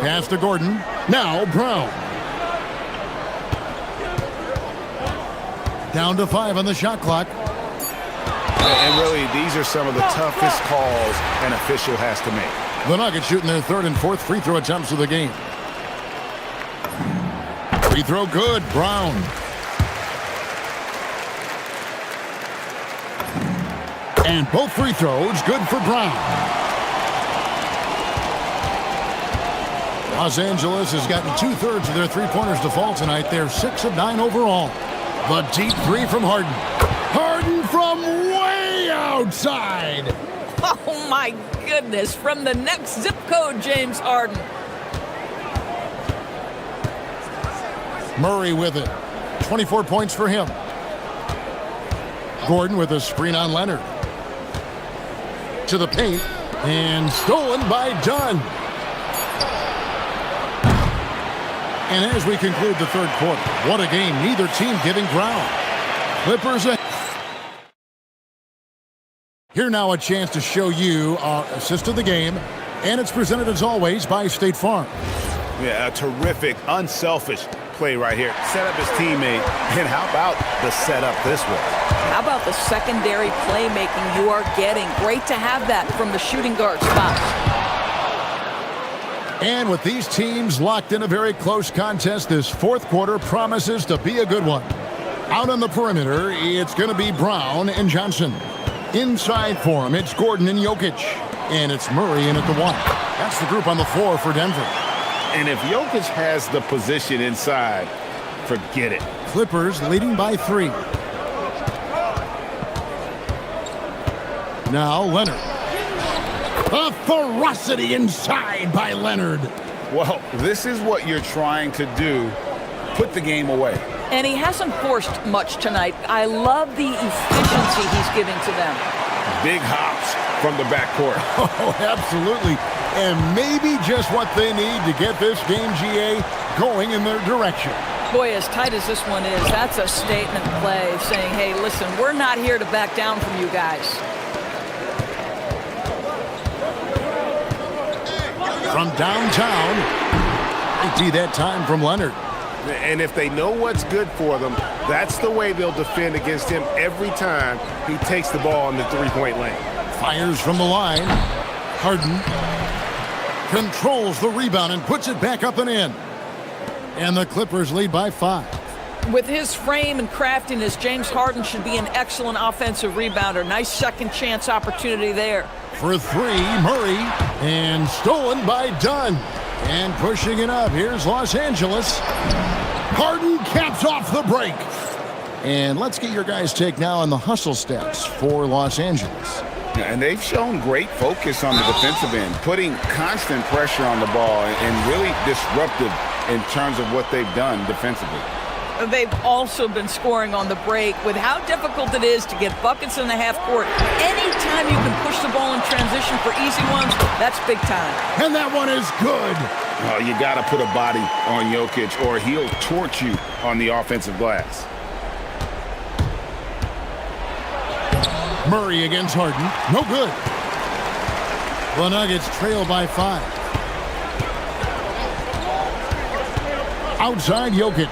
Pass to Gordon. Now Brown. Down to 5 on the shot clock. And really, these are some of the toughest calls an official has to make. The Nuggets shooting their 3rd and 4th free throw attempts of the game. Free throw good. Brown. And both free throws good for Brown. Los Angeles has gotten 2/3 of their three-pointers to fall tonight. They're 6 of 9 overall. The deep 3 from Harden. Harden from way outside. Oh, my goodness. From the next zip code, James Harden. Murray with it. 24 points for him. Gordon with a screen on Leonard. To the paint. And stolen by Dunn. And as we conclude the 3rd quarter, what a game. Neither team giving ground. Clippers ahead. Here now a chance to show you our assist of the game. And it's presented as always by State Farm. Yeah, a terrific, unselfish play right here. Set up his teammate. And how about the setup this way? How about the secondary playmaking you are getting? Great to have that from the shooting guard spot. And with these teams locked in a very close contest, this 4th quarter promises to be a good one. Out on the perimeter, it's going to be Brown and Johnson. Inside for him, it's Gordon and Jokic. And it's Murray in at the 1. That's the group on the floor for Denver. And if Jokic has the position inside, forget it. Clippers leading by 3. Now Leonard. A ferocity inside by Leonard. Well, this is what you're trying to do. Put the game away. And he hasn't forced much tonight. I love the efficiency he's giving to them. Big hops from the backcourt. Oh, absolutely. And maybe just what they need to get this game, GA, going in their direction. Boy, as tight as this one is, that's a statement play saying, hey, listen, we're not here to back down from you guys. From downtown, might be that time from Leonard. And if they know what's good for them, that's the way they'll defend against him every time he takes the ball in the three-point lane. Fires from the line. Harden controls the rebound and puts it back up and in. And the Clippers lead by 5. With his frame and craftiness, James Harden should be an excellent offensive rebounder. Nice second chance opportunity there. For 3, Murray. And stolen by Dunn. And pushing it up, here's Los Angeles. Harden caps off the break. And let's get your guys' take now on the hustle stats for Los Angeles. And they've shown great focus on the defensive end, putting constant pressure on the ball and really disruptive in terms of what they've done defensively. They've also been scoring on the break. With how difficult it is to get buckets in the half court, anytime you can push the ball in transition for easy ones, that's big time. And that one is good. Oh, you got to put a body on Jokic or he'll torch you on the offensive glass. Murray against Harden. No good. The Nuggets trail by 5. Outside Jokic.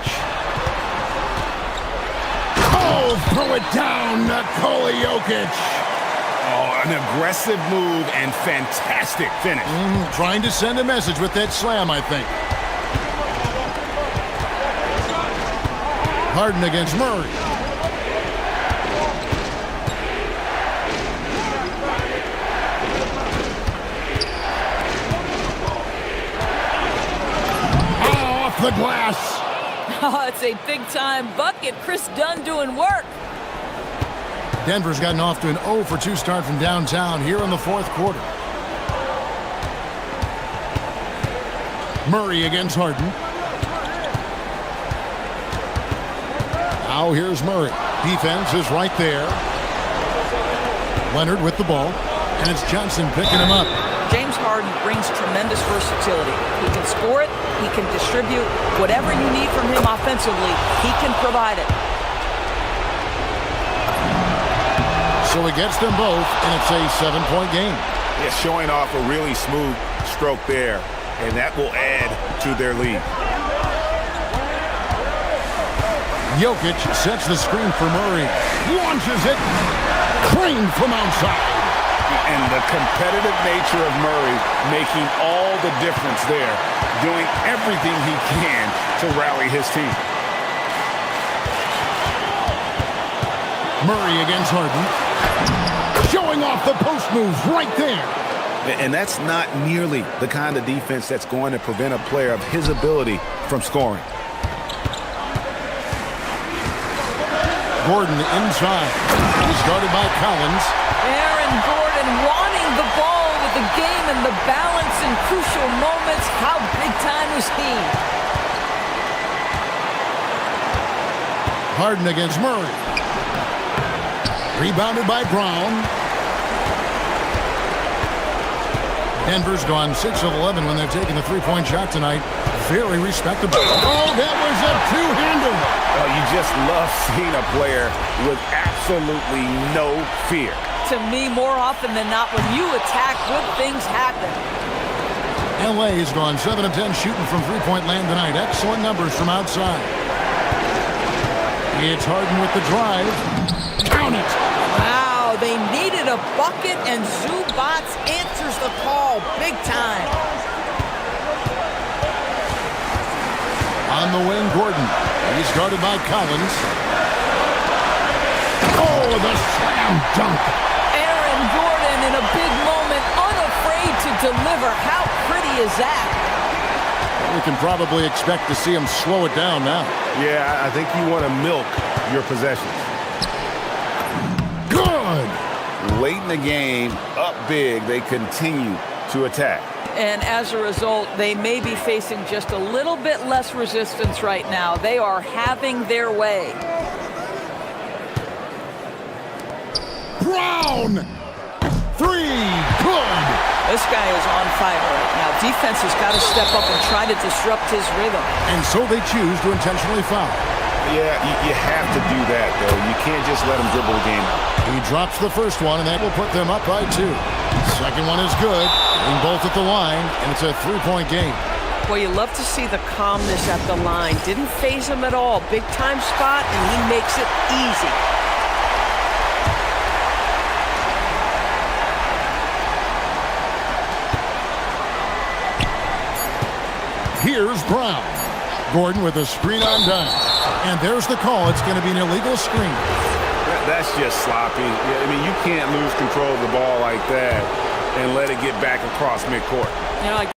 Oh, throw it down, Nikola Jokic. Oh, an aggressive move and fantastic finish. Trying to send a message with that slam, I think. Harden against Murray. Oh, off the glass. Oh, it's a big-time bucket. Chris Dunn doing work. Denver's gotten off to an 0-for-2 start from downtown here in the 4th quarter. Murray against Harden. Now here's Murray. Defense is right there. Leonard with the ball. And it's Johnson picking him up. James Harden brings tremendous versatility. He can score it, he can distribute. Whatever you need from him offensively, he can provide it. So he gets them both, and it's a 7-point game. Yeah, showing off a really smooth stroke there, and that will add to their lead. Jokic sets the screen for Murray. Launches it. Clean from outside. And the competitive nature of Murray making all the difference there, doing everything he can to rally his team. Murray against Harden. Showing off the post moves right there. And that's not nearly the kind of defense that's going to prevent a player of his ability from scoring. Gordon inside. He's guarded by Collins. Aaron Gordon wanting the ball with the game and the balance in crucial moments. How big time is he? Harden against Murray. Rebounded by Brown. Denver's gone 6 of 11 when they've taken the three-point shot tonight. Very respectable. Oh, that was a two-hander. Oh, you just love seeing a player with absolutely no fear. To me, more often than not, when you attack, good things happen. LA has gone 7 of 10 shooting from three-point land tonight. Excellent numbers from outside. It's Harden with the drive. Count it. Wow, they needed a bucket, and Zubac answers the call big time. On the wing, Gordon. He's guarded by Collins. Oh, the slam dunk. Aaron Gordon in a big moment, unafraid to deliver. How pretty is that? We can probably expect to see him slow it down now. Yeah, I think you want to milk your possessions. Good. Late in the game, up big, they continue to attack. And as a result, they may be facing just a little bit less resistance right now. They are having their way. Brown! Three! Good! This guy is on fire right now. Defense has got to step up and try to disrupt his rhythm. And so they choose to intentionally foul. Yeah, you have to do that, though. You can't just let him dribble the game out. He drops the first one, and that will put them up by 2. Second one is good. Hitting both at the line, and it's a 3-point game. Well, you love to see the calmness at the line. Didn't faze him at all. Big time spot, and he makes it easy. Here's Brown. Gordon with a screen on dime. And there's the call. It's going to be an illegal screen. That's just sloppy. I mean, you can't lose control of the ball like that and let it get back across midcourt. You know,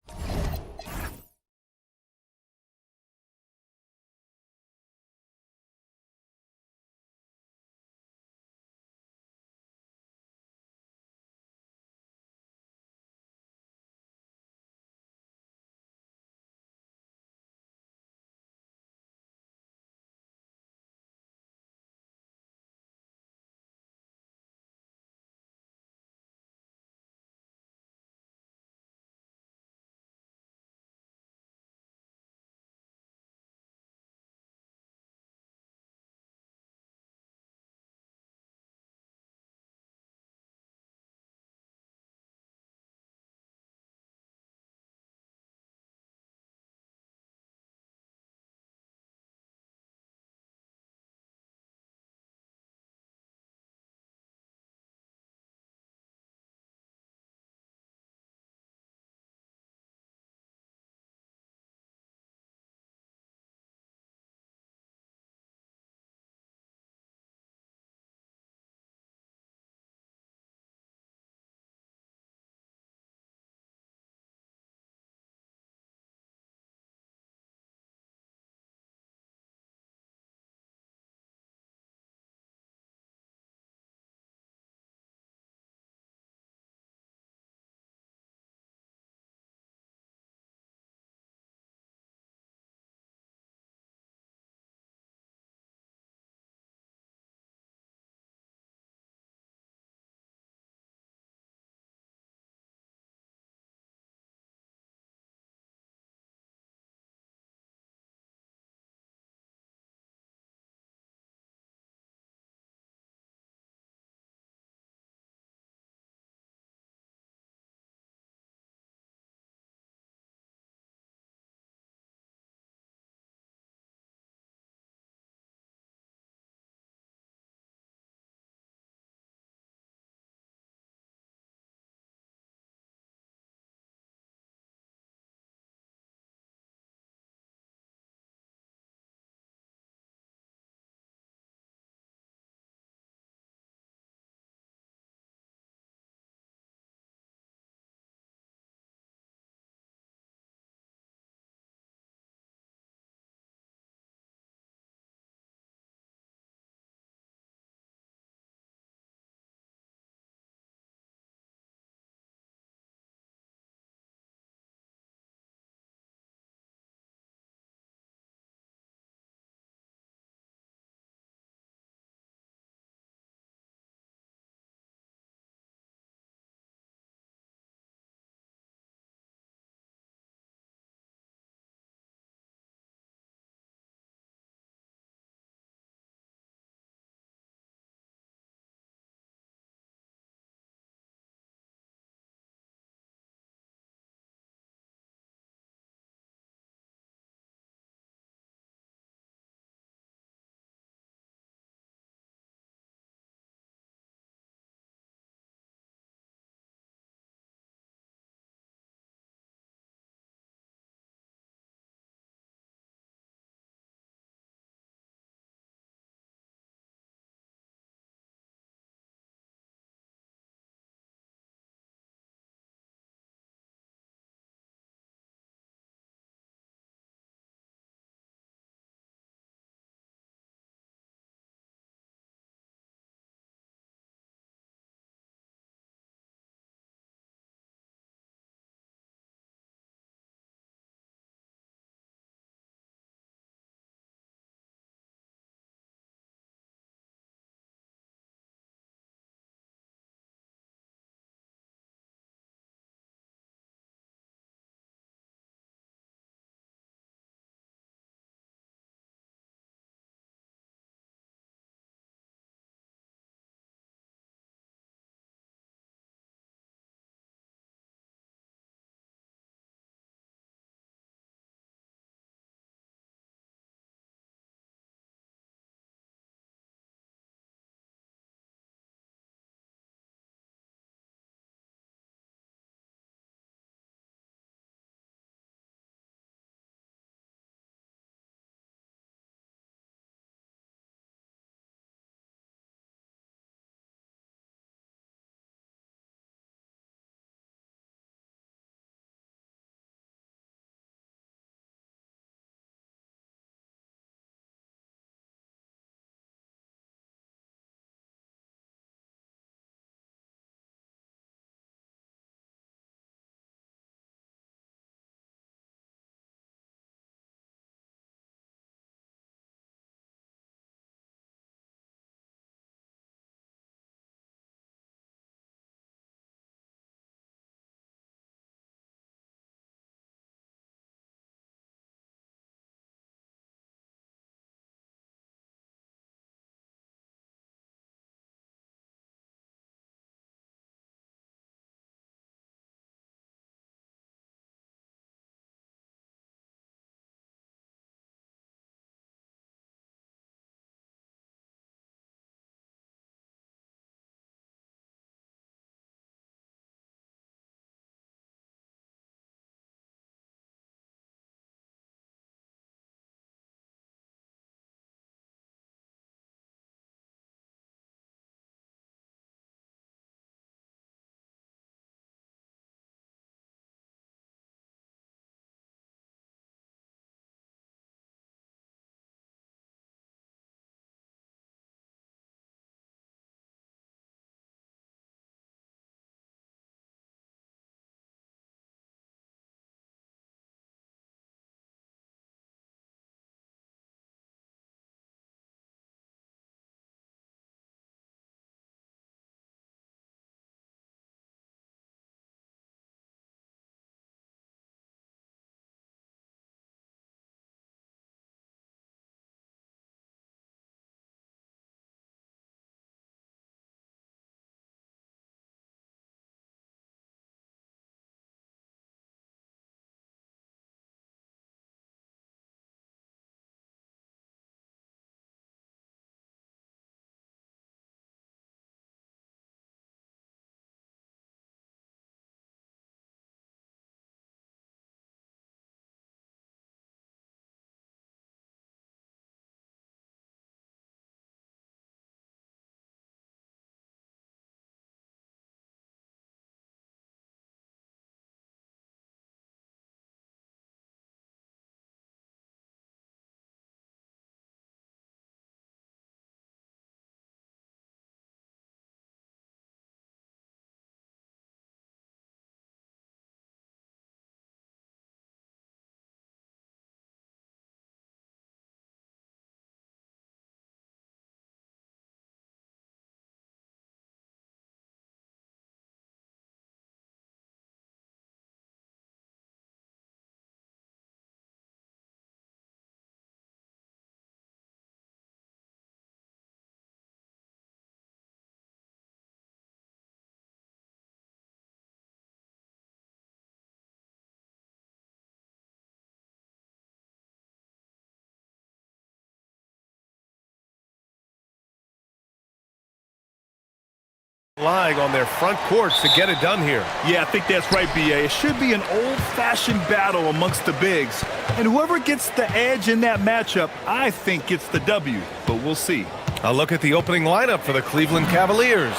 Relying on their front courts to get it done here. Yeah, I think that's right, B.A. It should be an old-fashioned battle amongst the bigs. And whoever gets the edge in that matchup, I think gets the W. But we'll see. A look at the opening lineup for the Cleveland Cavaliers.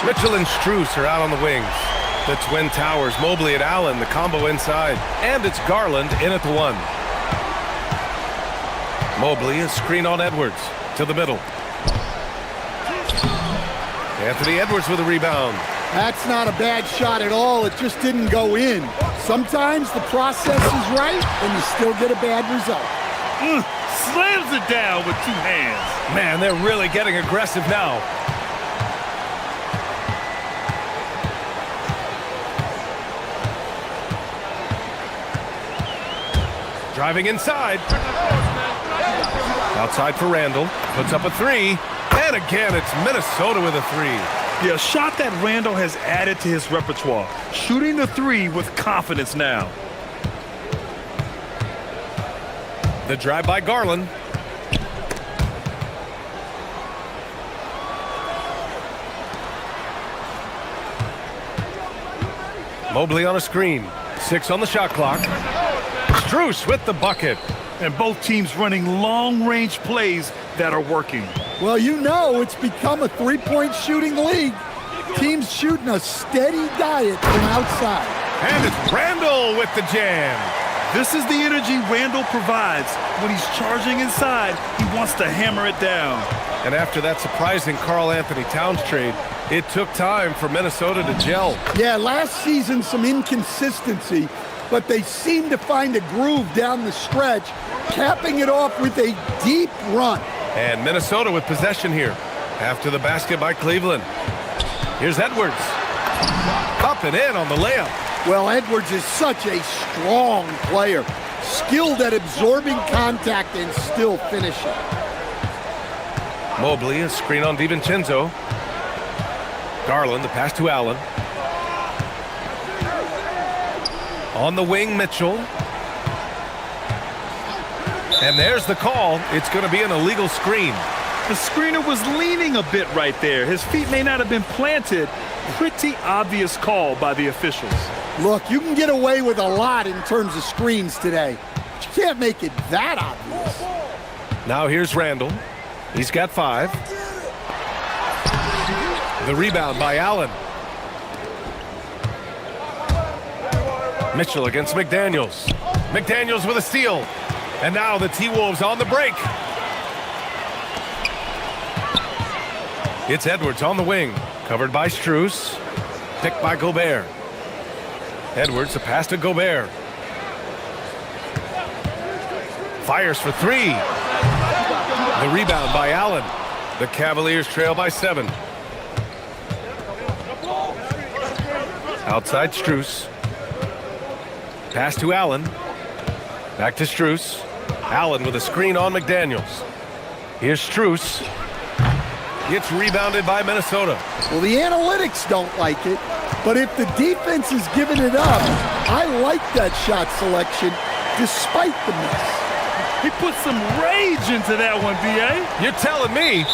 Mitchell and Strus are out on the wings. The Twin Towers, Mobley and Allen, the combo inside. And it's Garland in at the 1. Mobley is screen on Edwards to the middle. Anthony Edwards with a rebound. That's not a bad shot at all. It just didn't go in. Sometimes the process is right and you still get a bad result. Slams it down with 2 hands. Man, they're really getting aggressive now. Driving inside. Outside for Randall. Puts up a 3. And again, it's Minnesota with a 3. Yeah, a shot that Randall has added to his repertoire. Shooting the 3 with confidence now. The drive by Garland. Mobley on a screen. 6 on the shot clock. Strus with the bucket. And both teams running long-range plays that are working. Well, you know it's become a three-point shooting league. Teams shooting a steady diet from outside. And it's Randall with the jam. This is the energy Randall provides. When he's charging inside, he wants to hammer it down. And after that surprising Karl Anthony Towns trade, it took time for Minnesota to gel. Yeah, last season some inconsistency, but they seem to find a groove down the stretch, capping it off with a deep run. And Minnesota with possession here after the basket by Cleveland. Here's Edwards. Up and in on the layup. Well, Edwards is such a strong player, skilled at absorbing contact and still finishing. Mobley, a screen on DiVincenzo. Garland, the pass to Allen. On the wing, Mitchell. And there's the call. It's going to be an illegal screen. The screener was leaning a bit right there. His feet may not have been planted. Pretty obvious call by the officials. Look, you can get away with a lot in terms of screens today, but you can't make it that obvious. Now here's Randall. He's got 5. The rebound by Allen. Mitchell against McDaniels. McDaniels with a steal. And now the T-Wolves on the break. It's Edwards on the wing. Covered by Strus. Picked by Gobert. Edwards, the pass to Gobert. Fires for 3. The rebound by Allen. The Cavaliers trail by 7. Outside Strus. Pass to Allen. Back to Strus. Allen with a screen on McDaniels. Here's Strus. Gets rebounded by Minnesota. Well, the analytics don't like it, but if the defense is giving it up, I like that shot selection despite the miss. He put some rage into that one, B.A. You're telling me.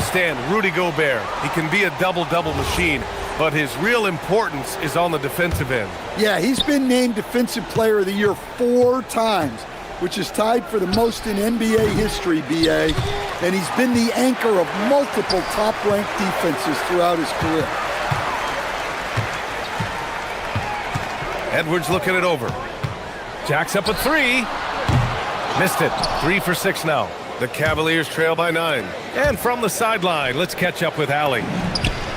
Stan, Rudy Gobert, he can be a double-double machine, but his real importance is on the defensive end. Yeah, he's been named Defensive Player of the Year 4 times, which is tied for the most in NBA history, B.A., and he's been the anchor of multiple top-ranked defenses throughout his career. Edwards looking it over. Jacks up a 3. Missed it. 3 for 6 now. The Cavaliers trail by 9. And from the sideline, let's catch up with Allie.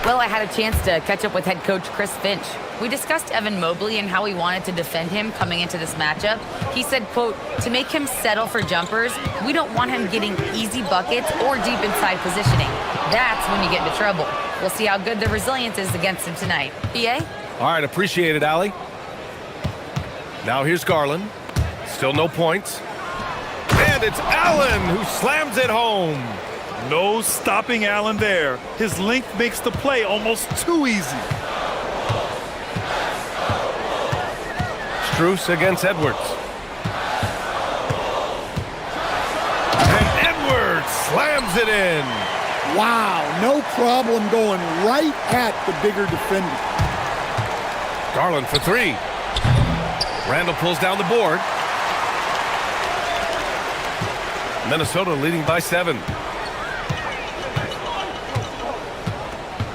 Well, I had a chance to catch up with head coach Chris Finch. We discussed Evan Mobley and how he wanted to defend him coming into this matchup. He said, quote, to make him settle for jumpers, we don't want him getting easy buckets or deep inside positioning. That's when you get into trouble. We'll see how good the resilience is against him tonight. B.A.? All right, appreciate it, Allie. Now here's Garland. Still no points. And it's Allen who slams it home. No stopping Allen there. His length makes the play almost too easy. Strus against Edwards. And Edwards slams it in. Wow, no problem going right at the bigger defender. Garland for three. Randall pulls down the board. Minnesota leading by 7.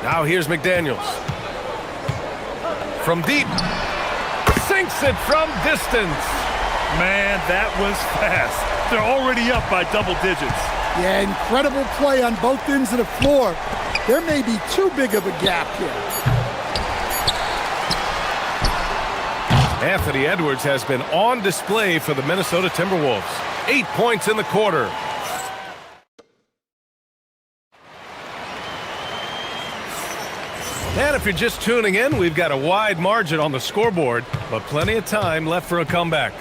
Now here's McDaniels. From deep. Sinks it from distance. Man, that was fast. They're already up by double digits. Yeah, incredible play on both ends of the floor. There may be too big of a gap here. Anthony Edwards has been on display for the Minnesota Timberwolves. 8 points in the quarter. And if you're just tuning in, we've got a wide margin on the scoreboard, but plenty of time left for a comeback.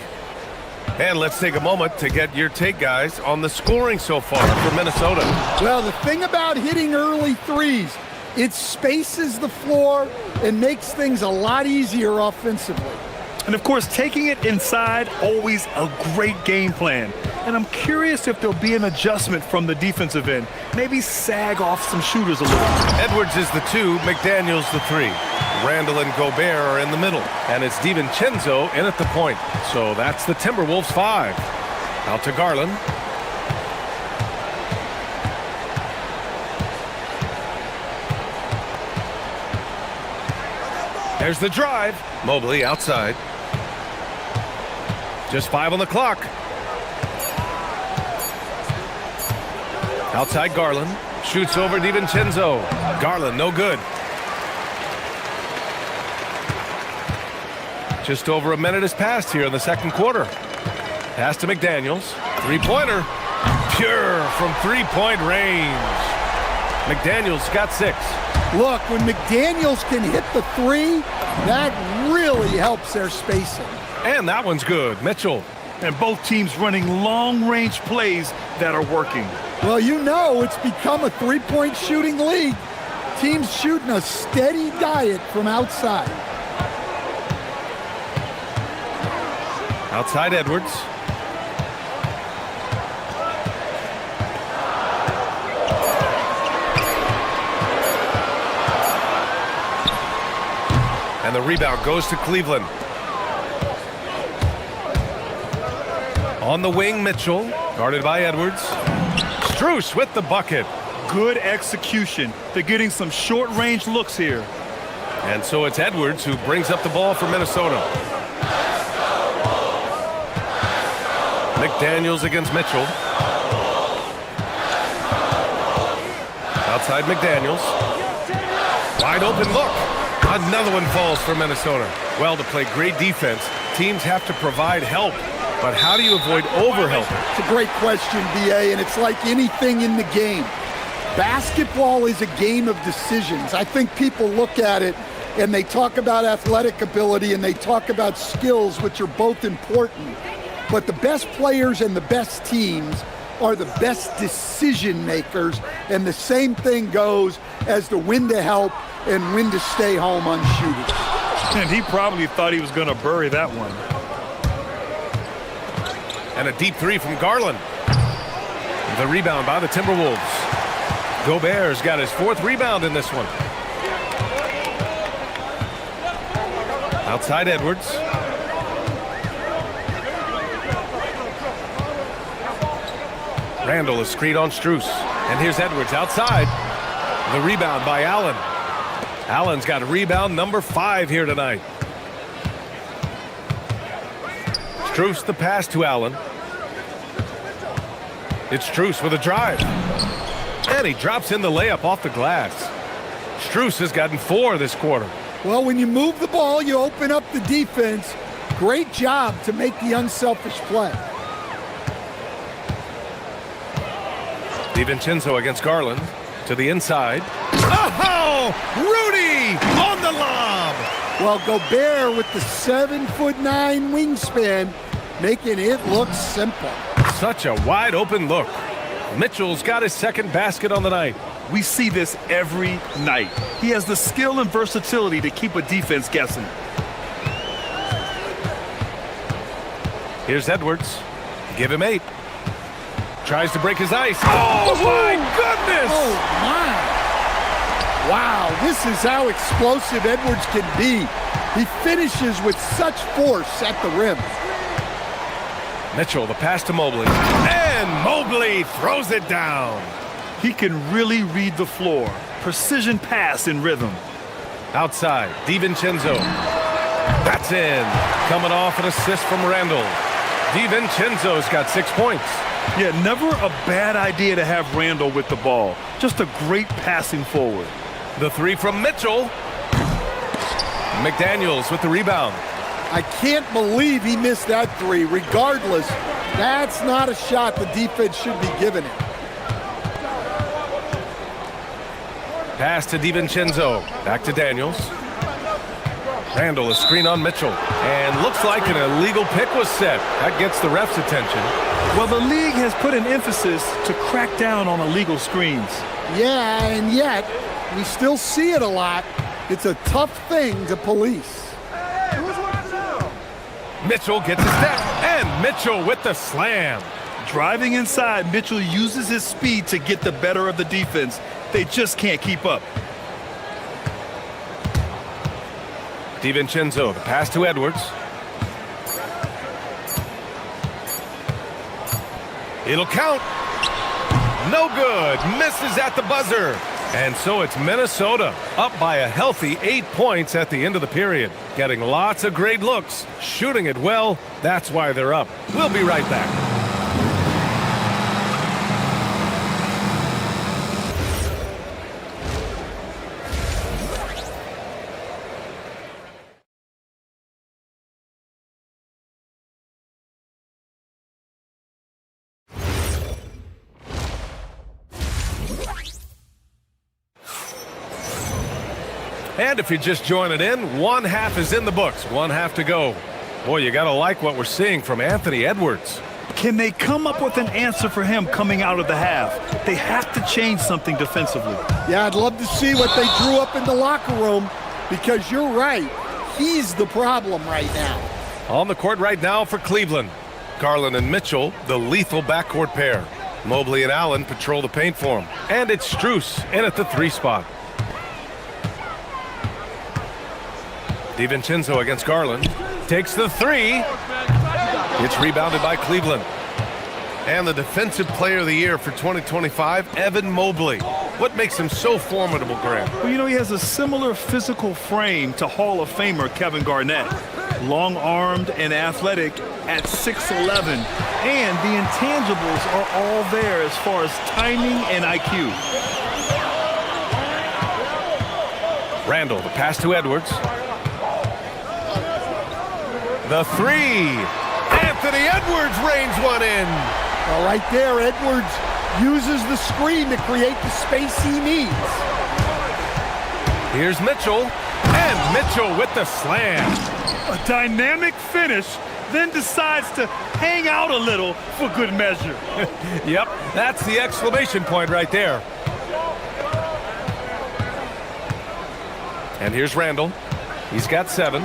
And let's take a moment to get your take, guys, on the scoring so far for Minnesota. Well, the thing about hitting early threes, it spaces the floor and makes things a lot easier offensively. And of course, taking it inside, always a great game plan. And I'm curious if there'll be an adjustment from the defensive end. Maybe sag off some shooters a little. Edwards is the 2, McDaniels the 3. Randall and Gobert are in the middle. And it's DiVincenzo in at the point. So that's the Timberwolves 5. Out to Garland. There's the drive. Mobley outside. Just 5 on the clock. Outside Garland. Shoots over DiVincenzo. Garland, no good. Just over a minute has passed here in the second quarter. Pass to McDaniels. Three-pointer. Pure from three-point range. McDaniels got 6. Look, when McDaniels can hit the 3, that really helps their spacing. And that one's good. Mitchell. And both teams running long-range plays that are working. Well, you know it's become a three-point shooting league. Teams shooting a steady diet from outside. Outside Edwards. And the rebound goes to Cleveland. On the wing, Mitchell, guarded by Edwards. Strus with the bucket. Good execution. They're getting some short-range looks here. And so it's Edwards who brings up the ball for Minnesota. McDaniels against Mitchell. Outside McDaniels. Wide open look. Another one falls for Minnesota. Well, to play great defense, teams have to provide help. But how do you avoid overhelping? It's a great question, B.A., and it's like anything in the game. Basketball is a game of decisions. I think people look at it and they talk about athletic ability and they talk about skills, which are both important. But the best players and the best teams are the best decision makers, and the same thing goes as to when to help and when to stay home on shooters. And he probably thought he was going to bury that one. And a deep 3 from Garland. The rebound by the Timberwolves. Gobert's got his 4th rebound in this one. Outside Edwards. Randall is screened on Strus. And here's Edwards outside. The rebound by Allen. Allen's got a rebound number 5 here tonight. Strus the pass to Allen. It's Strus with a drive. And he drops in the layup off the glass. Strus has gotten 4 this quarter. Well, when you move the ball, you open up the defense. Great job to make the unselfish play. DiVincenzo against Garland. To the inside. Oh! Rudy on the lob! Well, Gobert with the 7'9" wingspan, making it look simple. Such a wide open look. Mitchell's got his 2nd basket on the night. We see this every night. He has the skill and versatility to keep a defense guessing. Here's Edwards. Give him 8. Tries to break his ice. Oh, my goodness! Oh, my Wow, this is how explosive Edwards can be. He finishes with such force at the rim. Mitchell, the pass to Mobley. And Mobley throws it down. He can really read the floor. Precision pass in rhythm. Outside, DiVincenzo. That's in. Coming off an assist from Randall. DiVincenzo's got 6 points. Yeah, never a bad idea to have Randall with the ball. Just a great passing forward. The three from Mitchell. McDaniels with the rebound. I can't believe he missed that three. Regardless, that's not a shot the defense should be giving him. Pass to DiVincenzo. Back to Daniels. Randall, a screen on Mitchell. And looks like an illegal pick was set. That gets the ref's attention. Well, the league has put an emphasis to crack down on illegal screens. Yeah, and yet, we still see it a lot. It's a tough thing to police. Mitchell gets a step. And Mitchell with the slam. Driving inside, Mitchell uses his speed to get the better of the defense. They just can't keep up. DiVincenzo, the pass to Edwards. It'll count. No good. Misses at the buzzer. And so it's Minnesota up by a healthy 8 points at the end of the period. Getting lots of great looks, shooting it well. That's why they're up. We'll be right back. And if you're just joining in, one half is in the books, one half to go. Boy, you gotta like what we're seeing from Anthony Edwards. Can they come up with an answer for him coming out of the half? They have to change something defensively. Yeah, I'd love to see what they drew up in the locker room, because you're right. He's the problem right now. On the court right now for Cleveland. Garland and Mitchell, the lethal backcourt pair. Mobley and Allen patrol the paint for him. And it's Strus in at the 3 spot. DiVincenzo against Garland. Takes the 3. It's rebounded by Cleveland. And the defensive player of the year for 2025, Evan Mobley. What makes him so formidable, Grant? Well, you know, he has a similar physical frame to Hall of Famer Kevin Garnett. Long-armed and athletic at 6'11". And the intangibles are all there as far as timing and IQ. Randall, the pass to Edwards. The 3. Anthony Edwards rains one in. Well, right there, Edwards uses the screen to create the space he needs. Here's Mitchell. And Mitchell with the slam. A dynamic finish, then decides to hang out a little for good measure. Yep, that's the exclamation point right there. And here's Randall. He's got 7.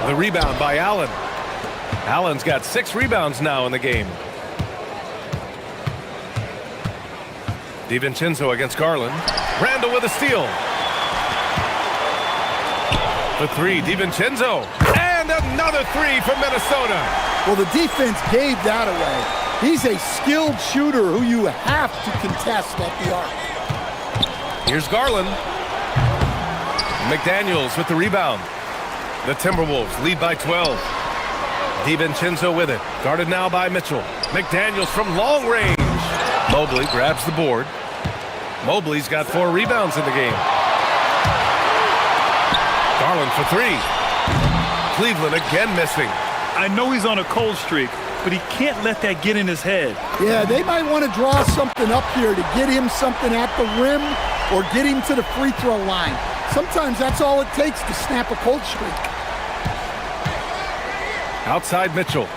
The rebound by Allen. Allen's got 6 rebounds now in the game. DiVincenzo against Garland. Randall with a steal. The 3, DiVincenzo. And another 3 from Minnesota. Well, the defense gave that away. He's a skilled shooter who you have to contest at the arc. Here's Garland. McDaniels with the rebound. The Timberwolves lead by 12. DiVincenzo with it. Guarded now by Mitchell. McDaniels from long range. Mobley grabs the board. Mobley's got 4 rebounds in the game. Garland for 3. Cleveland again missing. I know he's on a cold streak, but he can't let that get in his head. Yeah, they might want to draw something up here to get him something at the rim or get him to the free throw line. Sometimes that's all it takes to snap a cold streak. Outside Mitchell.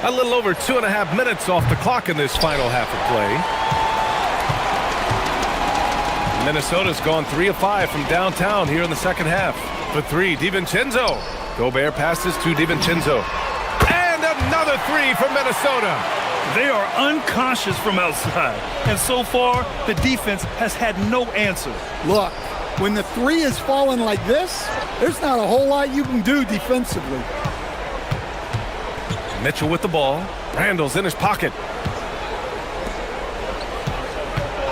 A little over 2.5 minutes off the clock in this final half of play. Minnesota's gone 3 of 5 from downtown here in the second half. For 3, DiVincenzo. Gobert passes to DiVincenzo. And another 3 from Minnesota. They are unconscious from outside. And so far, the defense has had no answer. Look, when the three is falling like this, there's not a whole lot you can do defensively. Mitchell with the ball. Randall's in his pocket.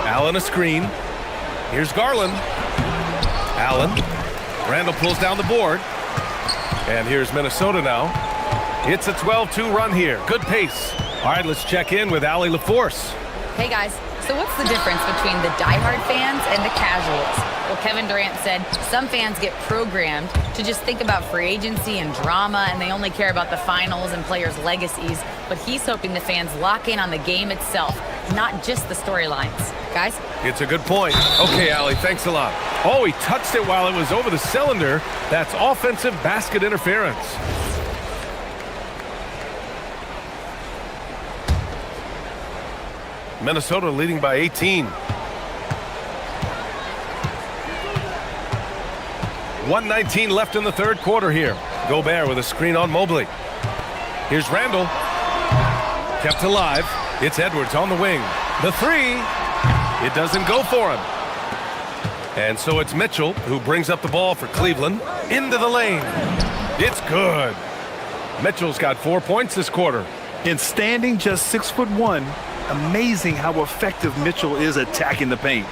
Allen a screen. Here's Garland. Allen. Randall pulls down the board. And here's Minnesota now. It's a 12-2 run here. Good pace. All right, let's check in with Allie LaForce. Hey guys, so what's the difference between the diehard fans and the casuals? Well, Kevin Durant said some fans get programmed to just think about free agency and drama, and they only care about the finals and players' legacies. But he's hoping the fans lock in on the game itself, not just the storylines. Guys? It's a good point. Okay, Allie, thanks a lot. Oh, he touched it while it was over the cylinder. That's offensive basket interference. Minnesota leading by 18. 1:19 left in the third quarter here. Gobert with a screen on Mobley. Here's Randall. Kept alive. It's Edwards on the wing. The 3. It doesn't go for him. And so it's Mitchell who brings up the ball for Cleveland. Into the lane. It's good. Mitchell's got 4 points this quarter. In standing just 6'1", amazing how effective Mitchell is attacking the paint.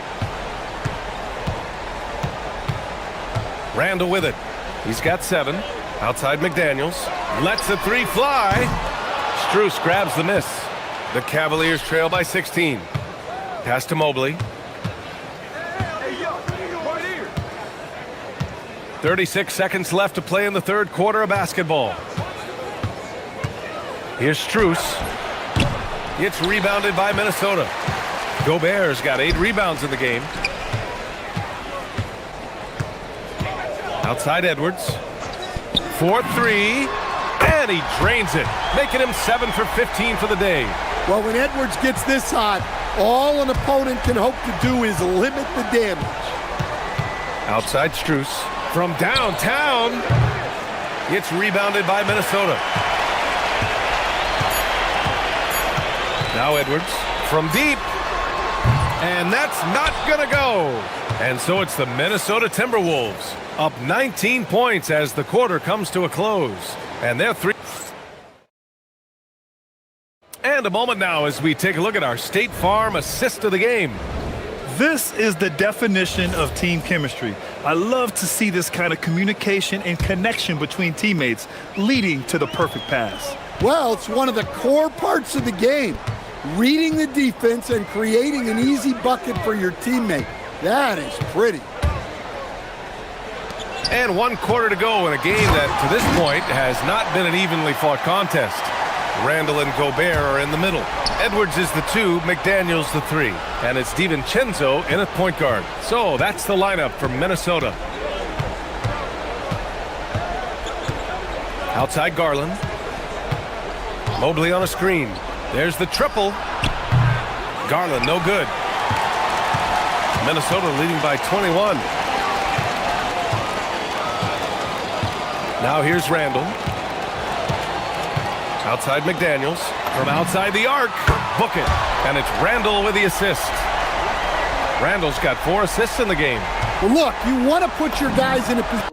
Randall with it. He's got 7. Outside McDaniels. Lets the 3 fly. Strus grabs the miss. The Cavaliers trail by 16. Pass to Mobley. 36 seconds left to play in the third quarter of basketball. Here's Strus. It's rebounded by Minnesota. Gobert's got 8 rebounds in the game. Outside Edwards. 4-3. And he drains it, making him 7 for 15 for the day. Well, when Edwards gets this hot, all an opponent can hope to do is limit the damage. Outside Strus. From downtown. It's rebounded by Minnesota. Now Edwards from deep. And that's not going to go. And so it's the Minnesota Timberwolves up 19 points as the quarter comes to a close. And they're 3. And a moment now as we take a look at our State Farm assist of the game. This is the definition of team chemistry. I love to see this kind of communication and connection between teammates leading to the perfect pass. Well, it's one of the core parts of the game. Reading the defense and creating an easy bucket for your teammate. That is pretty. And 1 quarter to go in a game that, to this point, has not been an evenly fought contest. Randall and Gobert are in the middle. Edwards is the 2, McDaniels the 3. And it's DiVincenzo in at point guard. So that's the lineup for Minnesota. Outside Garland. Mobley on a screen. There's the triple. Garland, no good. Minnesota leading by 21. Now here's Randall. Outside McDaniels. From outside the arc. Book it. And it's Randall with the assist. Randall's got 4 assists in the game. Well, look, you want to put your guys in a position.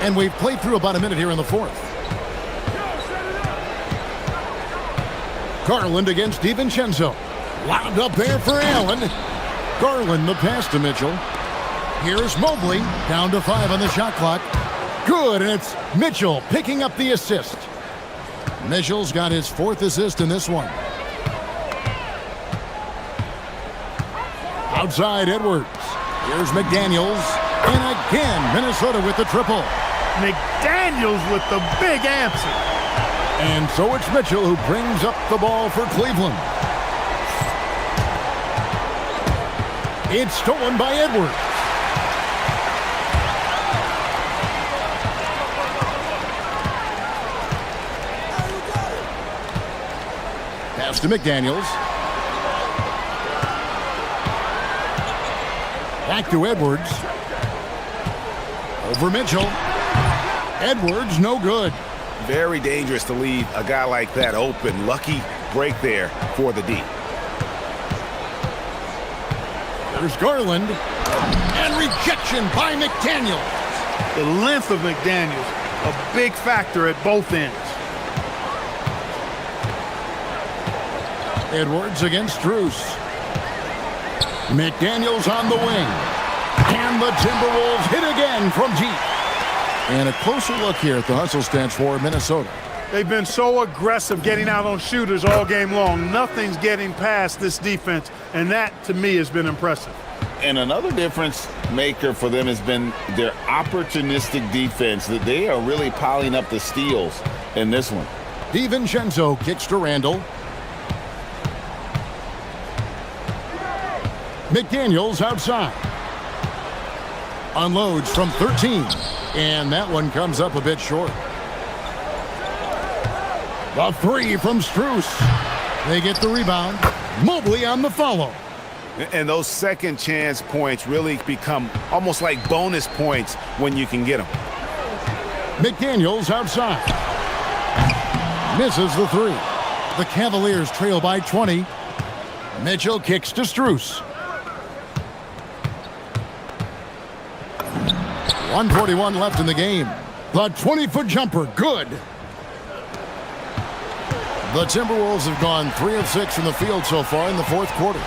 And we've played through about a minute here in the fourth. Garland against DiVincenzo. Lobbed up there for Allen. Garland the pass to Mitchell. Here's Mobley, down to 5 on the shot clock. Good, and it's Mitchell picking up the assist. Mitchell's got his 4th assist in this one. Outside Edwards. Here's McDaniels. And again, Minnesota with the triple. McDaniels with the big answer. And so it's Mitchell who brings up the ball for Cleveland. It's stolen by Edwards. Pass to McDaniels. Back to Edwards. Over Mitchell. Edwards, no good. Very dangerous to leave a guy like that open. Lucky break there for the D. There's Garland. And rejection by McDaniels. The length of McDaniels, a big factor at both ends. Edwards against Strus. McDaniels on the wing. And the Timberwolves hit again from deep. And a closer look here at the hustle stance for Minnesota. They've been so aggressive getting out on shooters all game long. Nothing's getting past this defense, and that, to me, has been impressive. And another difference maker for them has been their opportunistic defense, that they are really piling up the steals in this one. DiVincenzo kicks to Randall. McDaniels outside. Unloads from 13. And that one comes up a bit short. The 3 from Strus. They get the rebound. Mobley on the follow. And those second chance points really become almost like bonus points when you can get them. McDaniels outside. Misses the 3. The Cavaliers trail by 20. Mitchell kicks to Strus. 1:41 left in the game. The 20-foot jumper, good. The Timberwolves have gone 3 of 6 from the field so far in the fourth quarter.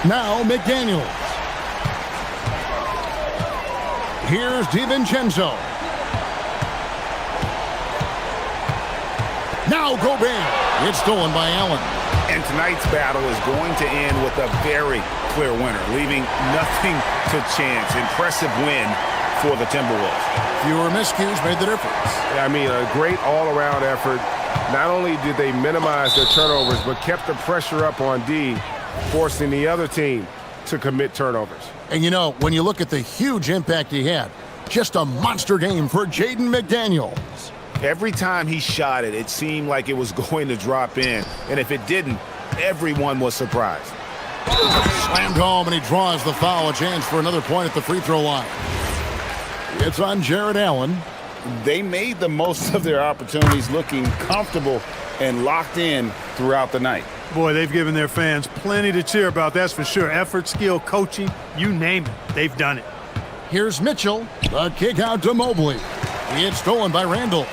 Now McDaniels. Here's DiVincenzo. Now Gobert. It's stolen by Allen. And tonight's battle is going to end with a very clear winner, leaving nothing to chance. Impressive win for the Timberwolves. Fewer miscues made the difference. I mean, a great all-around effort. Not only did they minimize their turnovers, but kept the pressure up on D, forcing the other team to commit turnovers. And you know, when you look at the huge impact he had, just a monster game for Jaden McDaniels. Every time he shot it, it seemed like it was going to drop in. And if it didn't, everyone was surprised. Slammed home, and he draws the foul. A chance for another point at the free throw line. It's on Jared Allen. They made the most of their opportunities, looking comfortable and locked in throughout the night. Boy, they've given their fans plenty to cheer about, that's for sure. Effort, skill, coaching, you name it, they've done it. Here's Mitchell. The kick out to Mobley. It's stolen by Randall.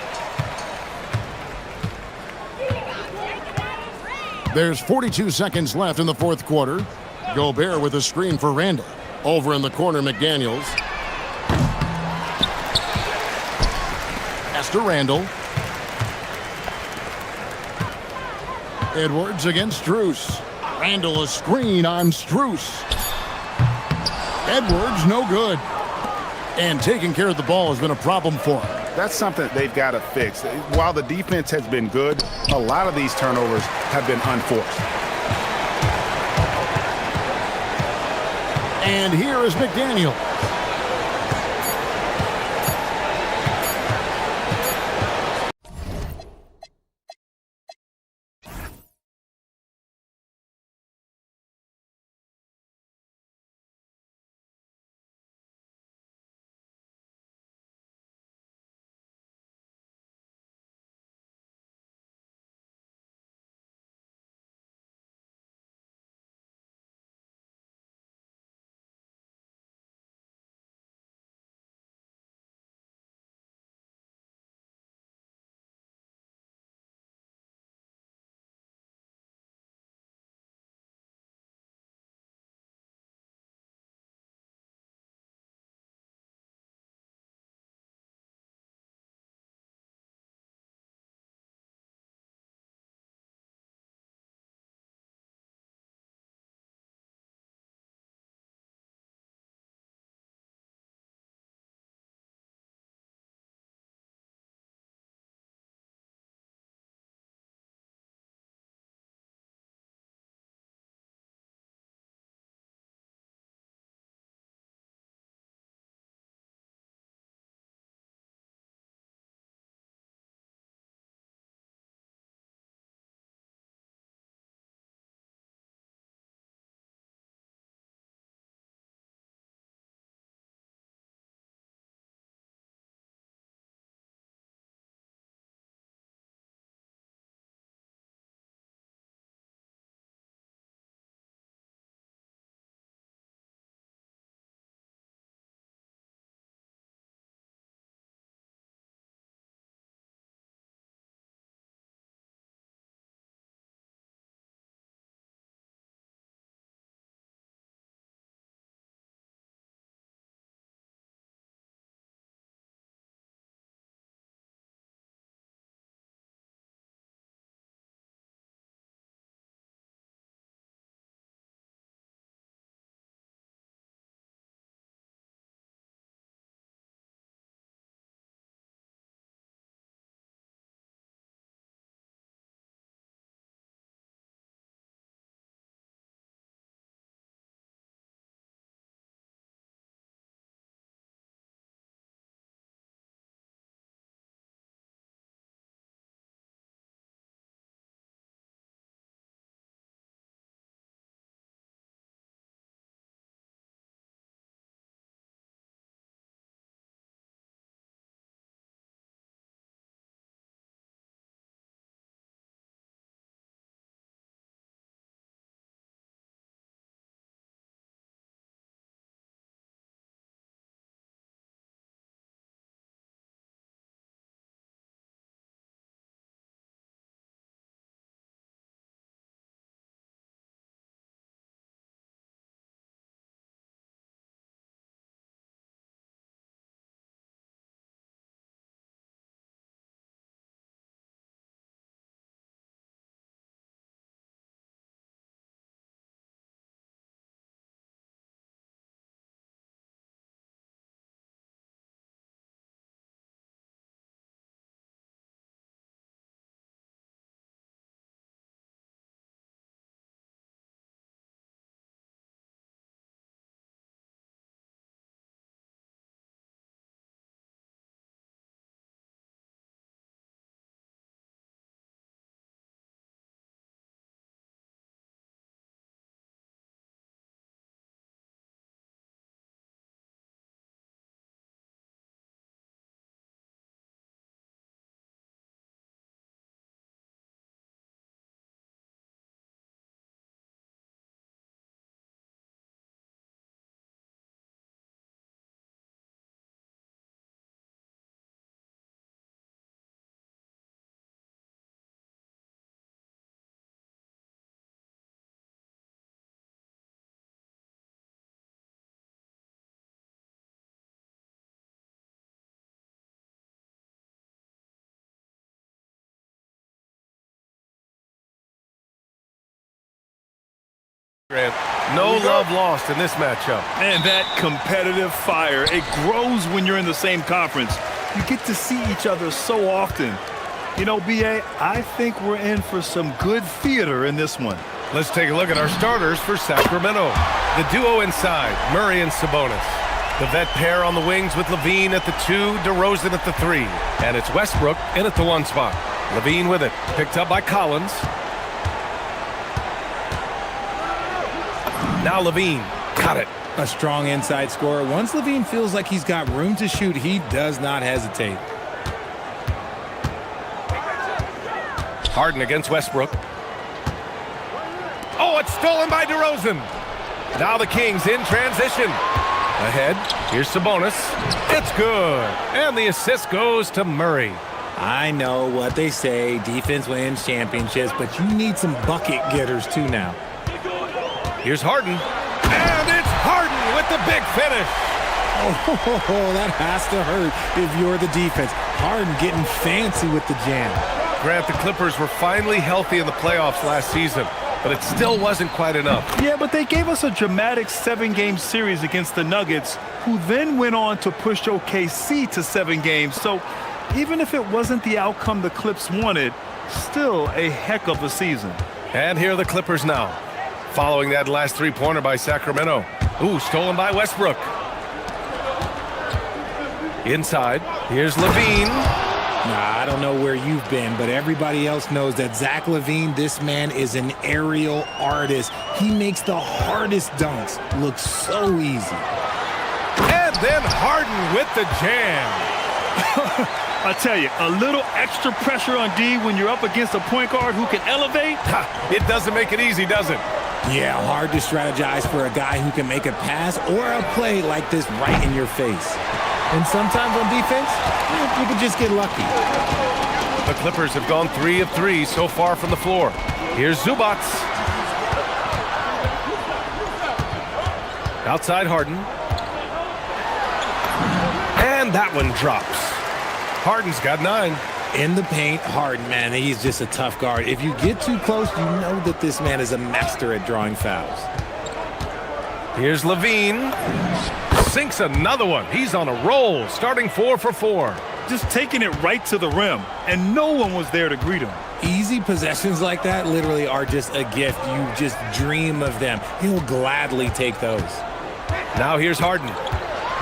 There's 42 seconds left in the fourth quarter. Gobert with a screen for Randall. Over in the corner, McDaniels. Pass to Randall. Edwards against Strus. Randall a screen on Strus. Edwards no good. And taking care of the ball has been a problem for him. That's something they've got to fix. While the defense has been good, a lot of these turnovers have been unforced. And here is McDaniel. Grant. No love lost in this matchup. And that competitive fire, it grows when you're in the same conference. You get to see each other so often. You know, B.A., I think we're in for some good theater in this one. Let's take a look at our starters for Sacramento. The duo inside, Murray and Sabonis. The vet pair on the wings with Levine at the 2, DeRozan at the 3. And it's Westbrook in at the 1 spot. Levine with it, picked up by Collins. Now Levine, got it. A strong inside scorer. Once Levine feels like he's got room to shoot, he does not hesitate. Harden against Westbrook. Oh, it's stolen by DeRozan. Now the Kings in transition. Ahead, here's Sabonis. It's good. And the assist goes to Murray. I know what they say, defense wins championships, but you need some bucket getters too now. Here's Harden. And it's Harden with the big finish. Oh, that has to hurt if you're the defense. Harden getting fancy with the jam. Grant, the Clippers were finally healthy in the playoffs last season, but it still wasn't quite enough. Yeah, but they gave us a dramatic 7-game series against the Nuggets, who then went on to push OKC to 7 games. So even if it wasn't the outcome the Clips wanted, still a heck of a season. And here are the Clippers now, following that last three-pointer by Sacramento. Ooh, stolen by Westbrook. Inside, here's Levine. Nah, I don't know where you've been, but everybody else knows that Zach LaVine, this man is an aerial artist. He makes the hardest dunks look so easy. And then Harden with the jam. I tell you, a little extra pressure on D when you're up against a point guard who can elevate. It doesn't make it easy, does it? Yeah, hard to strategize for a guy who can make a pass or a play like this right in your face. And sometimes on defense, you can just get lucky. The Clippers have gone 3 of 3 so far from the floor. Here's Zubac. Outside Harden. And that one drops. Harden's got 9. In the paint, Harden, man, he's just a tough guard. If you get too close, you know that this man is a master at drawing fouls. Here's Levine. Sinks another one. He's on a roll, starting 4 for 4. Just taking it right to the rim, and no one was there to greet him. Easy possessions like that literally are just a gift. You just dream of them. He'll gladly take those. Now here's Harden.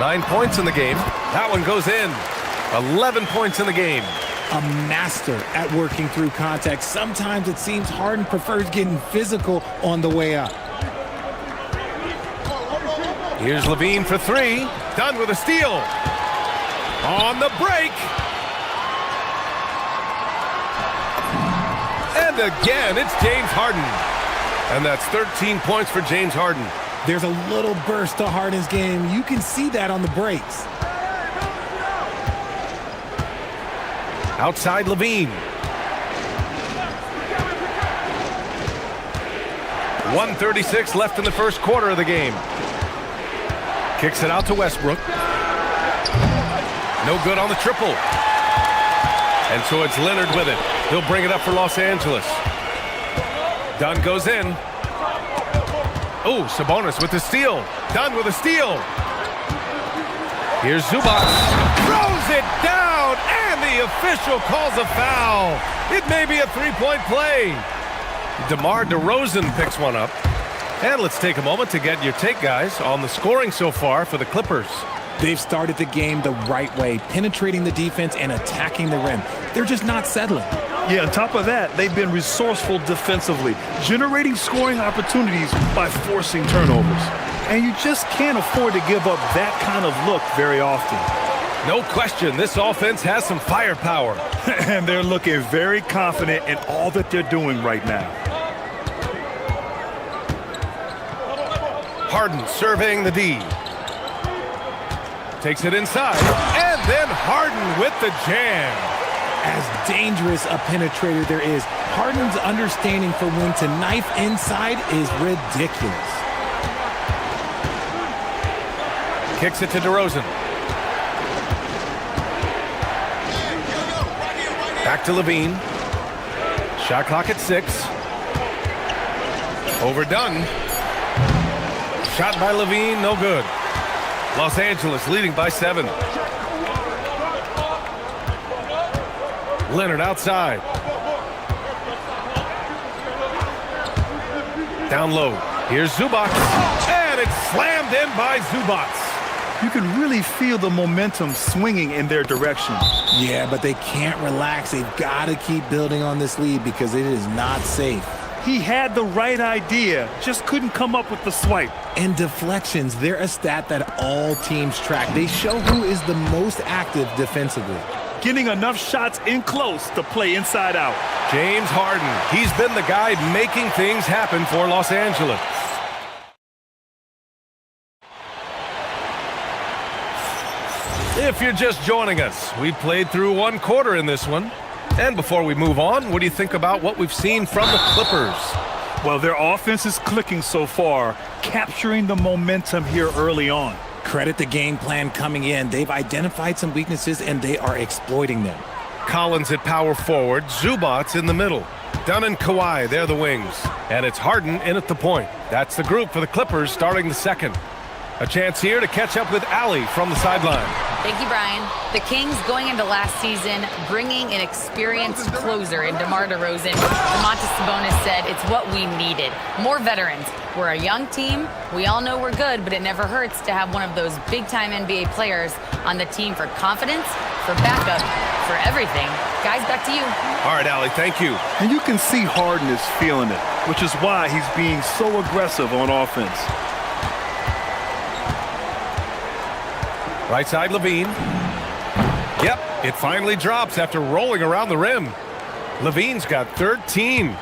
9 points in the game. That one goes in. 11 points in the game. A master at working through contact. Sometimes it seems Harden prefers getting physical on the way up. Here's Levine for 3. Done with a steal. On the break. And again, it's James Harden. And that's 13 points for James Harden. There's a little burst to Harden's game. You can see that on the breaks. Outside Levine. 1:36 left in the first quarter of the game. Kicks it out to Westbrook. No good on the triple. And so it's Leonard with it. He'll bring it up for Los Angeles. Dunn goes in. Oh, Sabonis with the steal. Dunn with a steal. Here's Zubac. Throws it down, and the official calls a foul. It may be a three-point play. DeMar DeRozan picks one up. And let's take a moment to get your take, guys, on the scoring so far for the Clippers. They've started the game the right way, penetrating the defense and attacking the rim. They're just not settling. Yeah, on top of that, they've been resourceful defensively, generating scoring opportunities by forcing turnovers. And you just can't afford to give up that kind of look very often. No question, this offense has some firepower. And they're looking very confident in all that they're doing right now. Harden surveying the D. Takes it inside. And then Harden with the jam. As dangerous a penetrator there is, Harden's understanding for when to knife inside is ridiculous. Kicks it to DeRozan. Back to Levine. Shot clock at 6. Overdone. Shot by Levine, no good. Los Angeles leading by 7. Leonard outside. Down low. Here's Zubac. And it's slammed in by Zubac. You can really feel the momentum swinging in their direction. Yeah, but they can't relax. They've got to keep building on this lead because it is not safe. He had the right idea, just couldn't come up with the swipe. And deflections, they're a stat that all teams track. They show who is the most active defensively. Getting enough shots in close to play inside out. James Harden, he's been the guy making things happen for Los Angeles. If you're just joining us, we played through 1 quarter in this one. And before we move on, what do you think about what we've seen from the Clippers? Well, their offense is clicking so far, capturing the momentum here early on. Credit the game plan coming in. They've identified some weaknesses, and they are exploiting them. Collins at power forward, Zubac in the middle. Dunn and Kawhi, they're the wings. And it's Harden in at the point. That's the group for the Clippers starting the second. A chance here to catch up with Allie from the sideline. Thank you, Brian. The Kings going into last season, bringing an experienced closer in DeMar DeRozan. Domantas Sabonis said it's what we needed. More veterans. We're a young team. We all know we're good, but it never hurts to have one of those big-time NBA players on the team for confidence, for backup, for everything. Guys, back to you. All right, Allie, thank you. And you can see Harden is feeling it, which is why he's being so aggressive on offense. Right side, Levine. Yep, it finally drops after rolling around the rim. Levine's got 13.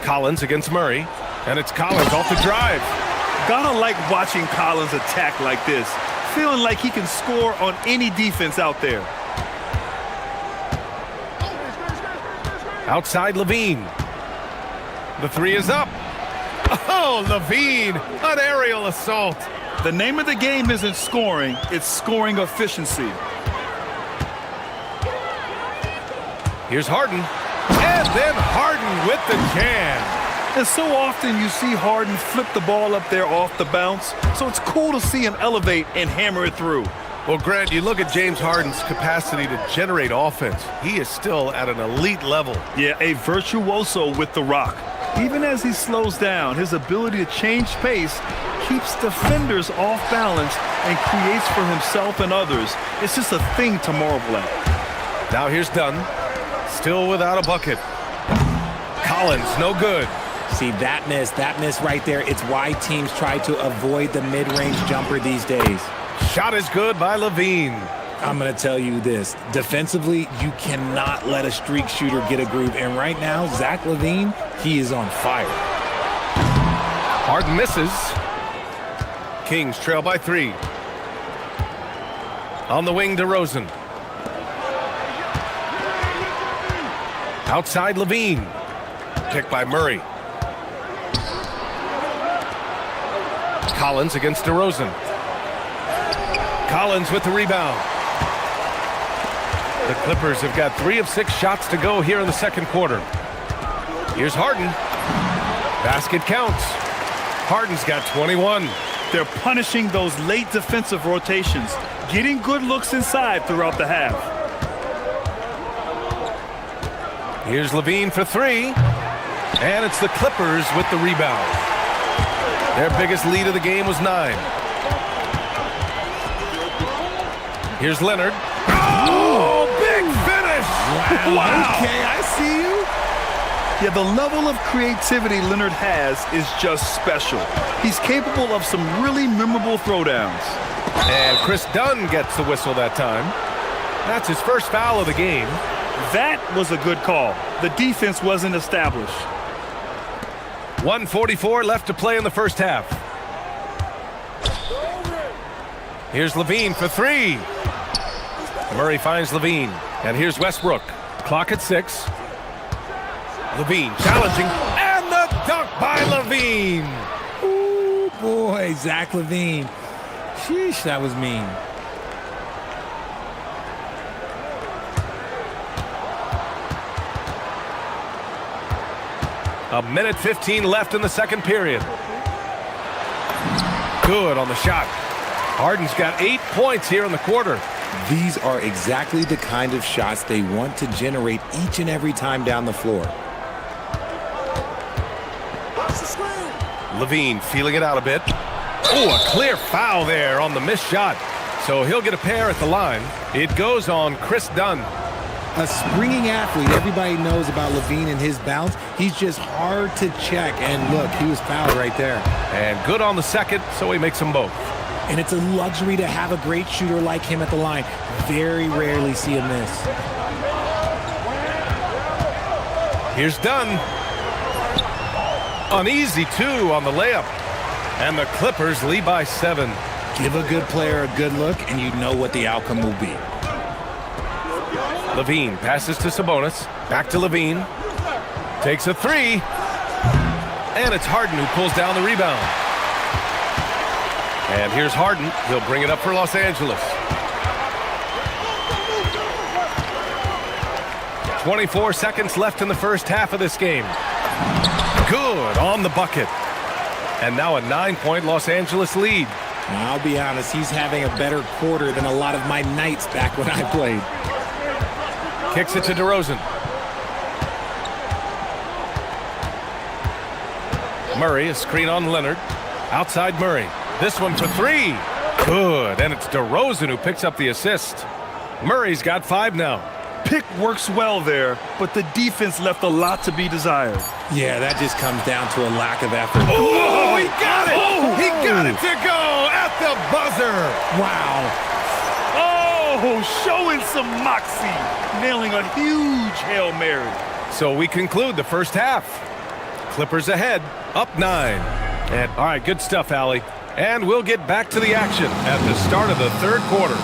Collins against Murray, and it's Collins off the drive. Gotta like watching Collins attack like this, feeling like he can score on any defense out there. Outside, Levine. The 3 is up. Oh, Levine, an aerial assault. The name of the game isn't scoring, it's scoring efficiency. Here's Harden. And then Harden with the jam. And so often you see Harden flip the ball up there off the bounce, so it's cool to see him elevate and hammer it through. Well, Grant, you look at James Harden's capacity to generate offense. He is still at an elite level. Yeah, a virtuoso with the rock. Even as he slows down, his ability to change pace keeps defenders off balance and creates for himself and others. It's just a thing to marvel at. Now here's Dunn, still without a bucket. Collins, no good. See, that miss right there, it's why teams try to avoid the mid-range jumper these days. Shot is good by Levine. I'm going to tell you this. Defensively, you cannot let a streak shooter get a groove. And right now, Zach LaVine, he is on fire. Harden misses. Kings trail by 3. On the wing, DeRozan. Outside, Levine. Picked by Murray. Collins against DeRozan. Collins with the rebound. The Clippers have got 3 of 6 shots to go here in the second quarter. Here's Harden. Basket counts. Harden's got 21. They're punishing those late defensive rotations, getting good looks inside throughout the half. Here's Levine for 3. And it's the Clippers with the rebound. Their biggest lead of the game was 9. Here's Leonard. Oh, big finish! Wow. Okay, I see you. Yeah, the level of creativity Leonard has is just special. He's capable of some really memorable throwdowns. And Chris Dunn gets the whistle that time. That's his first foul of the game. That was a good call. The defense wasn't established. 1:44 left to play in the first half. Here's Levine for 3. Murray finds Levine. And here's Westbrook. Clock at 6. Levine challenging. And the dunk by Levine. Ooh, boy, Zach LaVine. Sheesh, that was mean. A minute 15 left in the second period. Good on the shot. Harden's got 8 points here in the quarter. These are exactly the kind of shots they want to generate each and every time down the floor. Levine feeling it out a bit. Oh, a clear foul there on the missed shot. So he'll get a pair at the line. It goes on Chris Dunn. A springing athlete, everybody knows about Levine and his bounce. He's just hard to check. And look, he was fouled right there. And good on the second, so he makes them both. And it's a luxury to have a great shooter like him at the line. Very rarely see a miss. Here's Dunn. An easy 2 on the layup. And the Clippers lead by 7. Give a good player a good look, and you know what the outcome will be. Levine passes to Sabonis. Back to Levine. Takes a 3. And it's Harden who pulls down the rebound. And here's Harden. He'll bring it up for Los Angeles. 24 seconds left in the first half of this game. Good on the bucket. And now a 9-point Los Angeles lead. Now, I'll be honest, he's having a better quarter than a lot of my nights back when I played. Kicks it to DeRozan. Murray, a screen on Leonard. Outside Murray. This one for 3. Good. And it's DeRozan who picks up the assist. Murray's got 5 now. Pick works well there, but the defense left a lot to be desired. Yeah, that just comes down to a lack of effort. Oh, he got it! He got it to go at the buzzer! Wow. Oh, showing some moxie, nailing a huge Hail Mary. So we conclude the first half. Clippers ahead, up 9. And all right, good stuff, Allie. And we'll get back to the action at the start of the third quarter.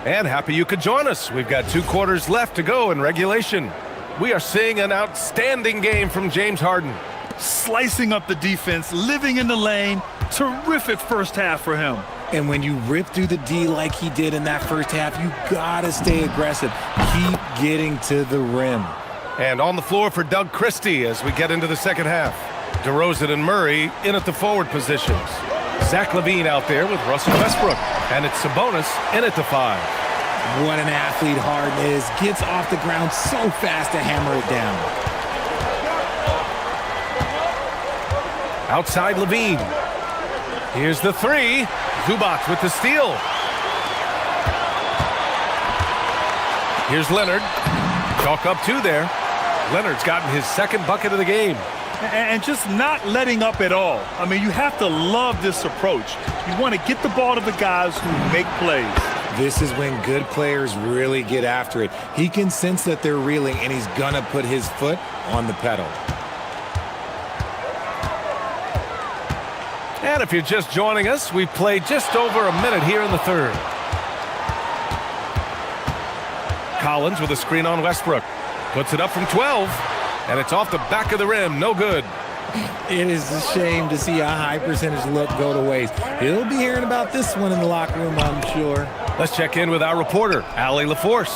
And happy you could join us. We've got 2 quarters left to go in regulation. We are seeing an outstanding game from James Harden. Slicing up the defense, living in the lane. Terrific first half for him. And when you rip through the D like he did in that first half, you gotta stay aggressive. Keep getting to the rim. And on the floor for Doug Christie as we get into the second half. DeRozan and Murray in at the forward positions. Zach LaVine out there with Russell Westbrook. And it's Sabonis in at the 5. What an athlete Harden is. Gets off the ground so fast to hammer it down. Outside LaVine. Here's the 3. Zubac with the steal. Here's Leonard. Chalk up 2 there. Leonard's gotten his second bucket of the game. And just not letting up at all. I mean, you have to love this approach. You want to get the ball to the guys who make plays. This is when good players really get after it. He can sense that they're reeling, and he's gonna put his foot on the pedal. And if you're just joining us, we've played just over a minute here in the third. Collins with a screen on Westbrook. Puts it up from 12. And it's off the back of the rim. No good. It is a shame to see a high percentage look go to waste. He'll be hearing about this one in the locker room, I'm sure. Let's check in with our reporter, Allie LaForce.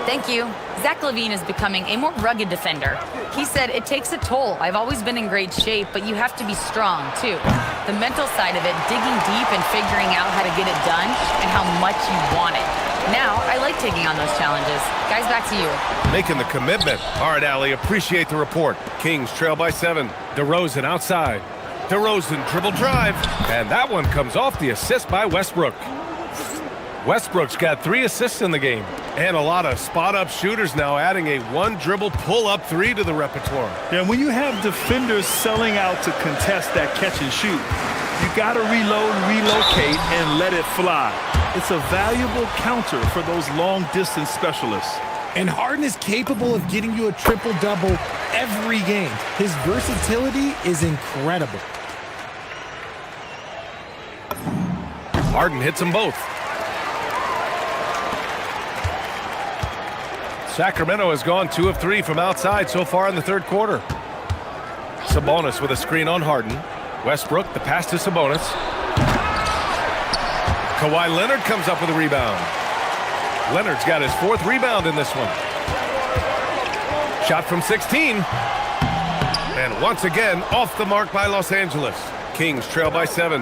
Thank you. Zach LaVine is becoming a more rugged defender. He said, it takes a toll. I've always been in great shape, but you have to be strong, too. The mental side of it, digging deep and figuring out how to get it done and how much you want it. Now, I like taking on those challenges. Guys, back to you. Making the commitment. All right, Allie, appreciate the report. Kings trail by 7. DeRozan outside. DeRozan dribble drive. And that one comes off the assist by Westbrook. Westbrook's got 3 assists in the game. And a lot of spot-up shooters now adding a 1-dribble pull-up 3 to the repertoire. Yeah, when you have defenders selling out to contest that catch and shoot, you got to reload, relocate, and let it fly. It's a valuable counter for those long-distance specialists. And Harden is capable of getting you a triple-double every game. His versatility is incredible. Harden hits them both. Sacramento has gone 2 of 3 from outside so far in the third quarter. Sabonis with a screen on Harden. Westbrook, the pass to Sabonis. Kawhi Leonard comes up with a rebound. Leonard's got his 4th rebound in this one. Shot from 16. And once again, off the mark by Los Angeles. Kings trail by 7.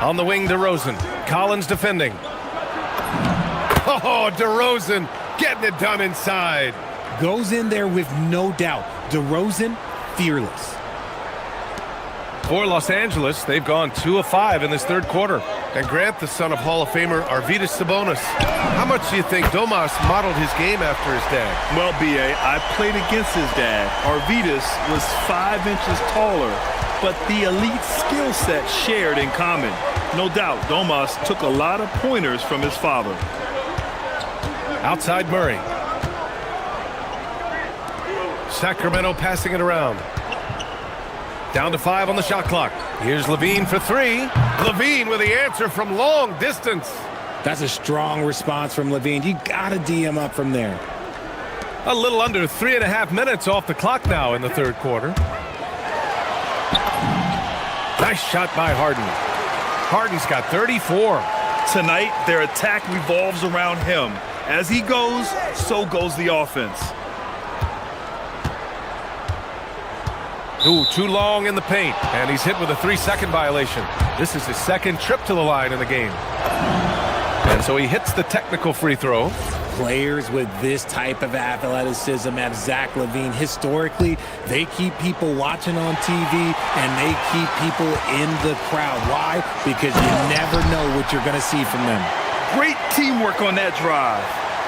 On the wing, DeRozan. Collins defending. Oh, DeRozan getting it done inside. Goes in there with no doubt. DeRozan, fearless. For Los Angeles, they've gone 2 of 5 in this third quarter. And Grant, the son of Hall of Famer Arvydas Sabonis. How much do you think Domas modeled his game after his dad? Well, B.A., I played against his dad. Arvydas was 5 inches taller, but the elite skill set shared in common. No doubt, Domas took a lot of pointers from his father. Outside Murray. Sacramento passing it around. Down to 5 on the shot clock. Here's Levine for 3. Levine with the answer from long distance. That's a strong response from Levine. You got to D him up from there. A little under 3.5 minutes off the clock now in the third quarter. Nice shot by Harden. Harden's got 34. Tonight, their attack revolves around him. As he goes, so goes the offense. Ooh, too long in the paint. And he's hit with a 3-second violation. This is his 2nd trip to the line in the game. And so he hits the technical free throw. Players with this type of athleticism have Zach LaVine. Historically, they keep people watching on TV and they keep people in the crowd. Why? Because you never know what you're going to see from them. Great teamwork on that drive,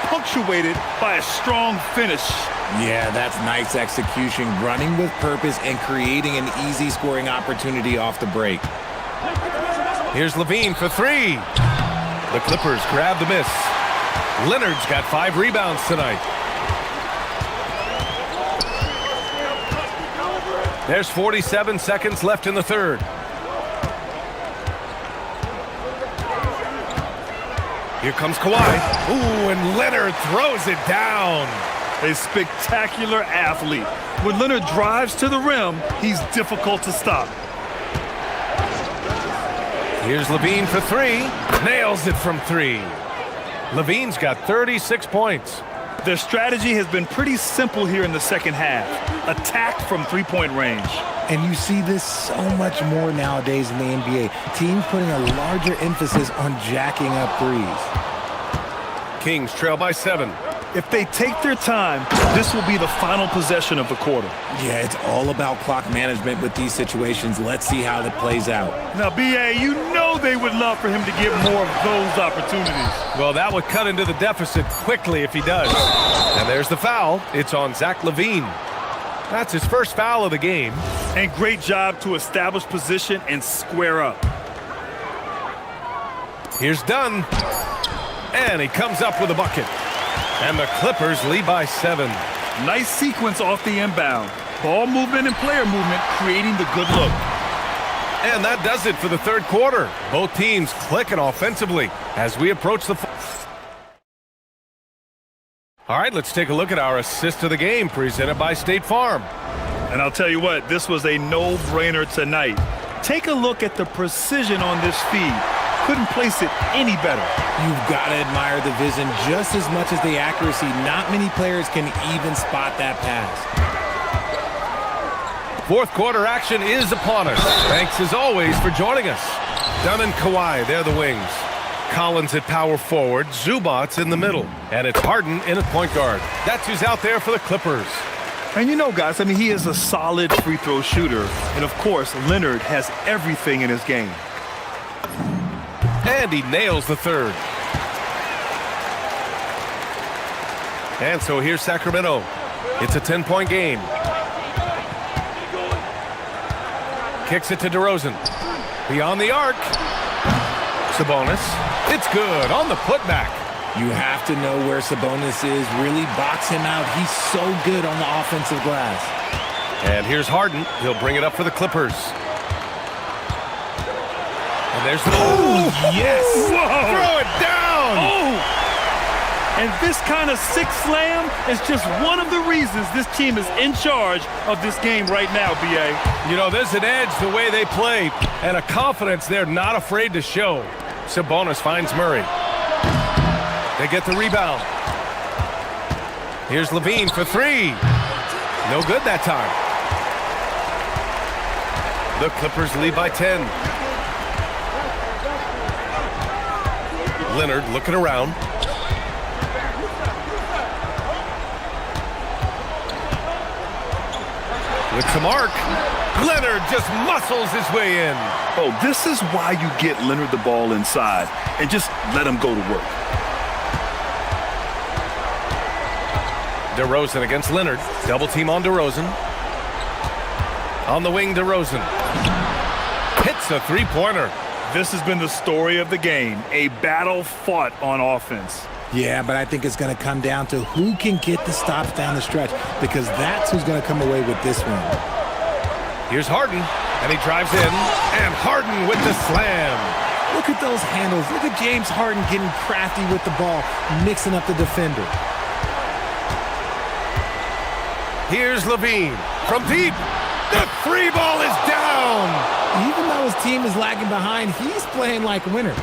punctuated by a strong finish. Yeah, that's nice execution, running with purpose and creating an easy scoring opportunity off the break. Here's Levine for 3. The Clippers grab the miss. Leonard's got 5 rebounds tonight. There's 47 seconds left in the third. Here comes Kawhi. Ooh, and Leonard throws it down. A spectacular athlete. When Leonard drives to the rim, he's difficult to stop. Here's Levine for 3. Nails it from 3. Levine's got 36 points. Their strategy has been pretty simple here in the second half. Attack from 3-point range. And you see this so much more nowadays in the NBA. Teams putting a larger emphasis on jacking up threes. Kings trail by 7. If they take their time, this will be the final possession of the quarter. Yeah, it's all about clock management with these situations. Let's see how that plays out. Now, B.A., you know they would love for him to get more of those opportunities. Well, that would cut into the deficit quickly if he does. And there's the foul. It's on Zach LaVine. That's his first foul of the game. And great job to establish position and square up. Here's Dunn. And he comes up with a bucket. And the Clippers lead by 7. Nice sequence off the inbound. Ball movement and player movement creating the good look. And that does it for the third quarter. Both teams clicking offensively as we approach the... All right, let's take a look at our assist of the game presented by State Farm. And I'll tell you what, this was a no-brainer tonight. Take a look at the precision on this feed. Couldn't place it any better. You've got to admire the vision just as much as the accuracy. Not many players can even spot that pass. Fourth quarter action is upon us. Thanks as always for joining us. Dunn and Kawhi, they're the wings. Collins at power forward, Zubac's in the middle, and it's Harden in at point guard. That's who's out there for the Clippers. And you know, guys, I mean, he is a solid free throw shooter. And of course, Leonard has everything in his game. And he nails the third. And so here's Sacramento. It's a 10-point game. Kicks it to DeRozan. Beyond the arc. Sabonis. It's good on the putback. You have to know where Sabonis is. Really box him out. He's so good on the offensive glass. And here's Harden. He'll bring it up for the Clippers. And there's the... Oh, yes! Whoa! Throw it down! Oh! And this kind of sick slam is just one of the reasons this team is in charge of this game right now, B.A. You know, there's an edge the way they play and a confidence they're not afraid to show. Sabonis finds Murray. They get the rebound. Here's Levine for three. No good that time. The Clippers lead by 10. Leonard looking around. With some arc. Leonard just muscles his way in. Oh, this is why you get Leonard the ball inside and just let him go to work. DeRozan against Leonard. Double team on DeRozan. On the wing, DeRozan. Hits a three-pointer. This has been the story of the game, a battle fought on offense. Yeah, but I think it's going to come down to who can get the stops down the stretch, because that's who's going to come away with this one. Here's Harden, and he drives in, and Harden with the slam. Look at those handles. Look at James Harden getting crafty with the ball, mixing up the defender. Here's Levine from deep. The three ball is down. Even though his team is lagging behind, he's playing like a winner.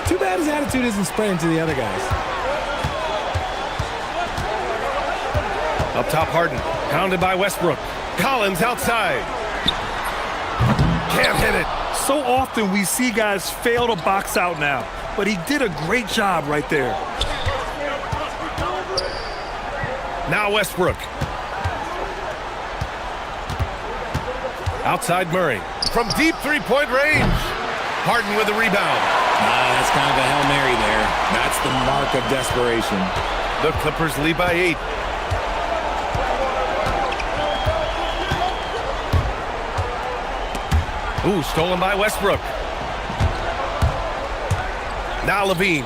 Too bad his attitude isn't spreading to the other guys. Up top, Harden, pounded by Westbrook. Collins outside. Can't hit it. So often we see guys fail to box out now, but he did a great job right there. Now Westbrook. Outside Murray. From deep three-point range. Harden with the rebound. That's kind of a Hail Mary there. That's the mark of desperation. The Clippers lead by 8. Ooh, stolen by Westbrook. Now Levine.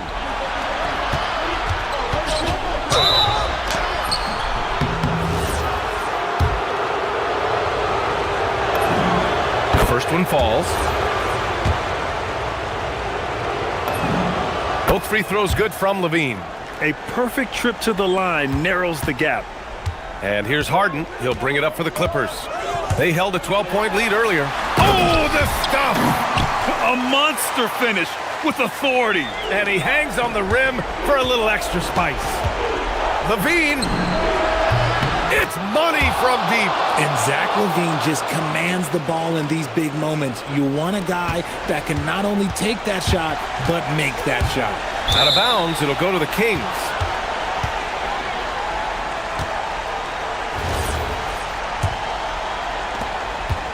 First one falls. Both free throws good from Levine. A perfect trip to the line narrows the gap. And here's Harden. He'll bring it up for the Clippers. They held a 12-point lead earlier. Oh, the stuff! A monster finish with authority. And he hangs on the rim for a little extra spice. Levine. It's money from deep. And Zach LaVine just commands the ball in these big moments. You want a guy that can not only take that shot, but make that shot. Out of bounds, it'll go to the Kings.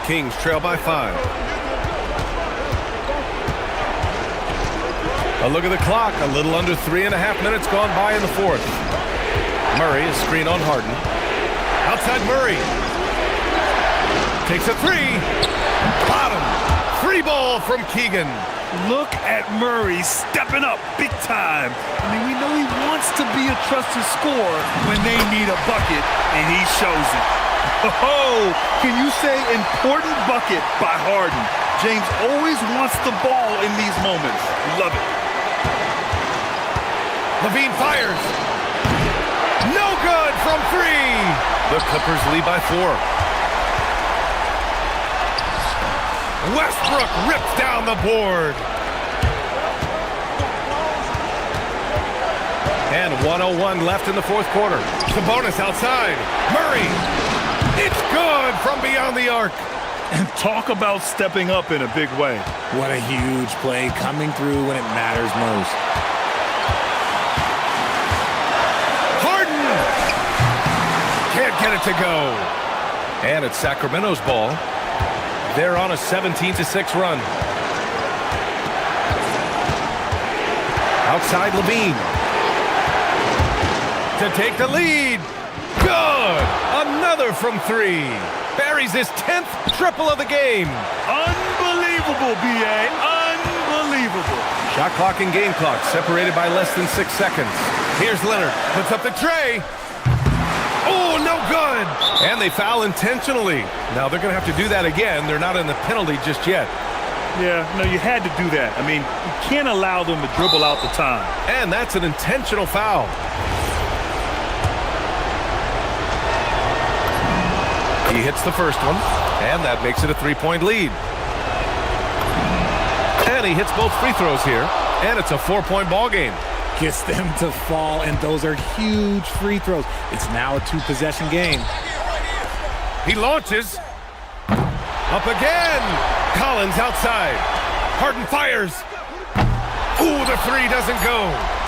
Kings trail by 5. A look at the clock. A little under 3.5 minutes gone by in the fourth. Murray is screen on Harden. Outside Murray. Takes a three. Bottom. Free ball from Keegan. Look at Murray stepping up big time. I mean, we know he wants to be a trusted scorer when they need a bucket, and he shows it. Oh, can you say important bucket by Harden? James always wants the ball in these moments. Love it. Levine fires. No good from 3. The Clippers lead by 4. Westbrook rips down the board. And 1:01 left in the fourth quarter. Sabonis outside. Murray. It's good from beyond the arc. And talk about stepping up in a big way. What a huge play, coming through when it matters most. Harden. Can't get it to go. And it's Sacramento's ball. They're on a 17-6 run. Outside Levine. To take the lead. Good. Another from 3. Buries his 10th triple of the game. Unbelievable, B.A. Unbelievable. Shot clock and game clock separated by less than 6 seconds. Here's Leonard. Puts up the tray. Oh, no good. And they foul intentionally. Now they're going to have to do that again. They're not in the penalty just yet. Yeah, no, you had to do that. I mean, you can't allow them to dribble out the time. And that's an intentional foul. He hits the first one, and that makes it a 3-point lead. And he hits both free throws here, and it's a 4-point ball game. Gets them to fall, and those are huge free throws. It's now a 2-possession game. He launches. Up again. Collins outside. Harden fires. Ooh, the three doesn't go.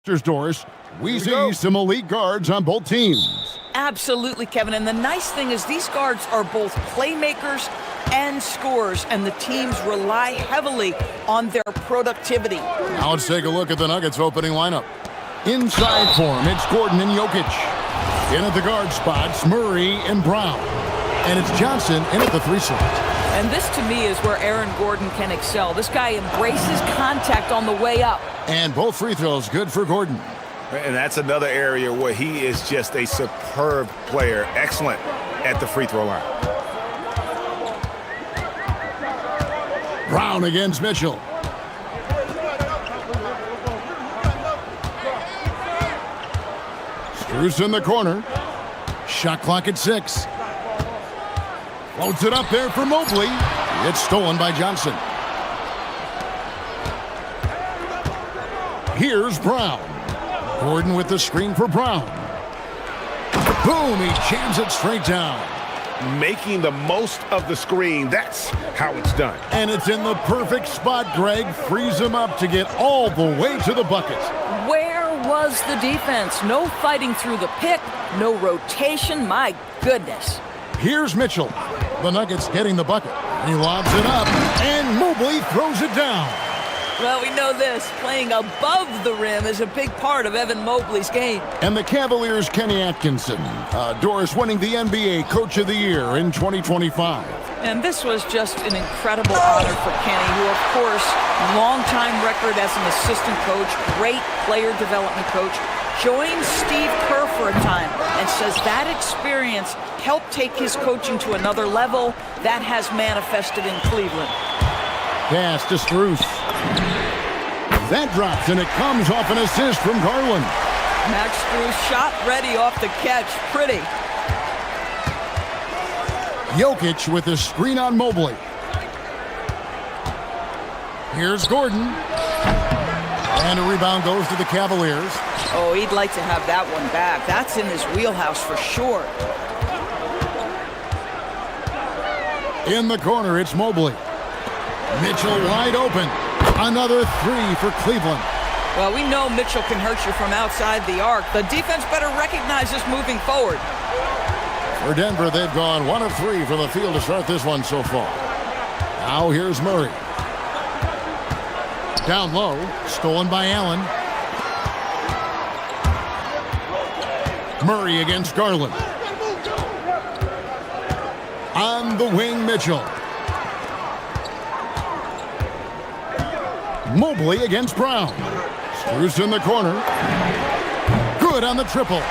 Doris, we see some elite guards on both teams. Absolutely, Kevin. And the nice thing is these guards are both playmakers and scorers, and the teams rely heavily on their productivity. Now let's take a look at the Nuggets opening lineup. Inside form, it's Gordon and Jokic. In at the guard spots, Murray and Brown. And it's Johnson in at the 3 slot. And this, to me, is where Aaron Gordon can excel. This guy embraces contact on the way up. And both free throws good for Gordon. And that's another area where he is just a superb player. Excellent at the free throw line. Brown against Mitchell. Strus in the corner. Shot clock at 6. Floats it up there for Mobley. It's stolen by Johnson. Here's Brown. Gordon with the screen for Brown. Boom, he jams it straight down. Making the most of the screen, that's how it's done. And it's in the perfect spot, Greg. Frees him up to get all the way to the bucket. Where was the defense? No fighting through the pick, no rotation. My goodness. Here's Mitchell. The Nuggets getting the bucket. He lobs it up, and Mobley throws it down. Well, we know this. Playing above the rim is a big part of Evan Mobley's game. And the Cavaliers' Kenny Atkinson. Doris winning the NBA Coach of the Year in 2025. And this was just an incredible honor for Kenny, who, of course, long-time record as an assistant coach, great player development coach, joined Steve Kerr for a time and says that experience helped take his coaching to another level. That has manifested in Cleveland. Pass to Strus. That drops, and it comes off an assist from Garland. Max Strus shot ready off the catch. Pretty. Jokic with a screen on Mobley. Here's Gordon. And a rebound goes to the Cavaliers. Oh, he'd like to have that one back. That's in his wheelhouse for sure. In the corner, it's Mobley. Mitchell wide open. Another 3 for Cleveland. Well, we know Mitchell can hurt you from outside the arc. The defense better recognize this moving forward. For Denver, they've gone 1 of 3 from the field to start this one so far. Now here's Murray. Down low, stolen by Allen. Murray against Garland. On the wing, Mitchell. Mobley against Brown. Strus in the corner. Good on the triple.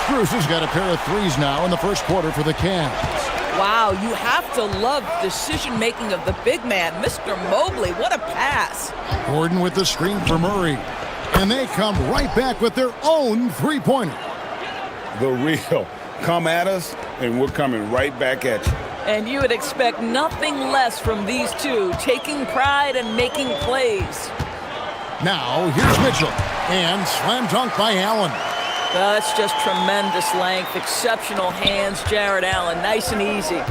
Strus has got a pair of 3s now in the first quarter for the Cavs. Wow, you have to love decision-making of the big man. Mr. Mobley, what a pass. Gordon with the screen for Murray. And they come right back with their own 3-pointer. The real. Come at us, and we're coming right back at you. And you would expect nothing less from these two, taking pride and making plays. Now, here's Mitchell. And slam dunk by Allen. That's just tremendous length, exceptional hands, Jared Allen, nice and easy.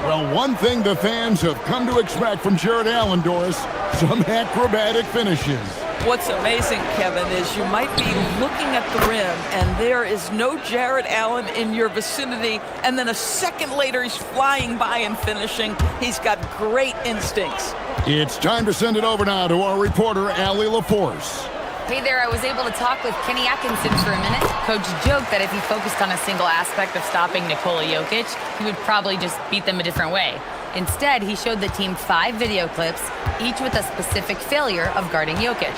Well, one thing the fans have come to expect from Jared Allen, Doris, some acrobatic finishes. What's amazing, Kevin, is you might be looking at the rim and there is no Jared Allen in your vicinity, and then a second later he's flying by and finishing. He's got great instincts. It's time to send it over now to our reporter, Allie LaForce. Hey there, I was able to talk with Kenny Atkinson for a minute. Coach joked that if he focused on a single aspect of stopping Nikola Jokic, he would probably just beat them a different way. Instead, he showed the team 5 video clips, each with a specific failure of guarding Jokic.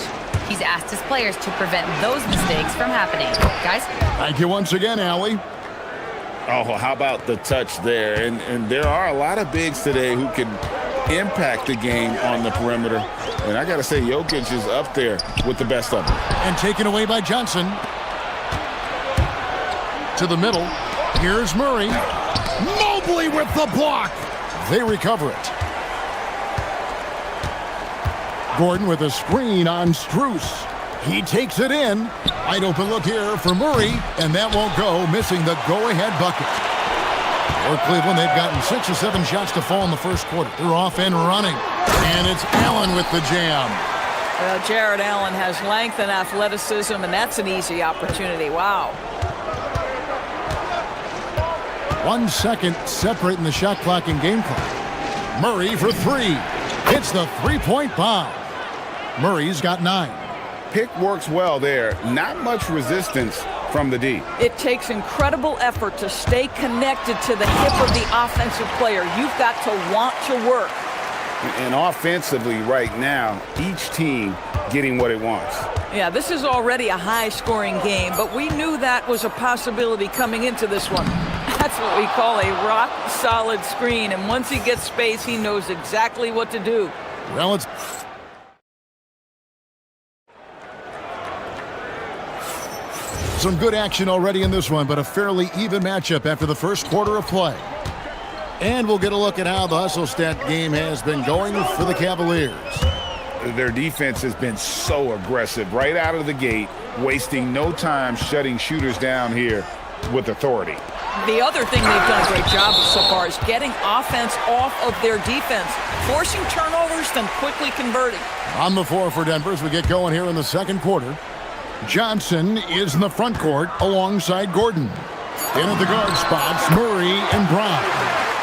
He's asked his players to prevent those mistakes from happening. Guys? Thank you once again, Allie. Oh, how about the touch there? And there are a lot of bigs today who can impact the game on the perimeter. And I got to say, Jokic is up there with the best of them. And taken away by Johnson. To the middle. Here's Murray. Mobley with the block. They recover it. Gordon with a screen on Strus. He takes it in. Wide open look here for Murray, and that won't go, missing the go-ahead bucket. For Cleveland, they've gotten 6 or 7 shots to fall in the first quarter. They're off and running. And it's Allen with the jam. Well, Jared Allen has length and athleticism, and that's an easy opportunity. Wow. 1 second separating the shot clock and game clock. Murray for three. Hits the three-point bomb. Murray's got 9. Pick works well there. Not much resistance from the D. It takes incredible effort to stay connected to the hip of the offensive player. You've got to want to work. And offensively right now, each team getting what it wants. Yeah, this is already a high-scoring game, but we knew that was a possibility coming into this one. That's what we call a rock-solid screen, and once he gets space, he knows exactly what to do. Well, it's... Some good action already in this one, but a fairly even matchup after the first quarter of play. And we'll get a look at how the hustle stat game has been going for the Cavaliers. Their defense has been so aggressive right out of the gate, wasting no time shutting shooters down here with authority. The other thing they've done a great job of so far is getting offense off of their defense, forcing turnovers, then quickly converting. On the floor for Denver as we get going here in the second quarter. Johnson is in the front court alongside Gordon. In at the guard spots, Murray and Brown.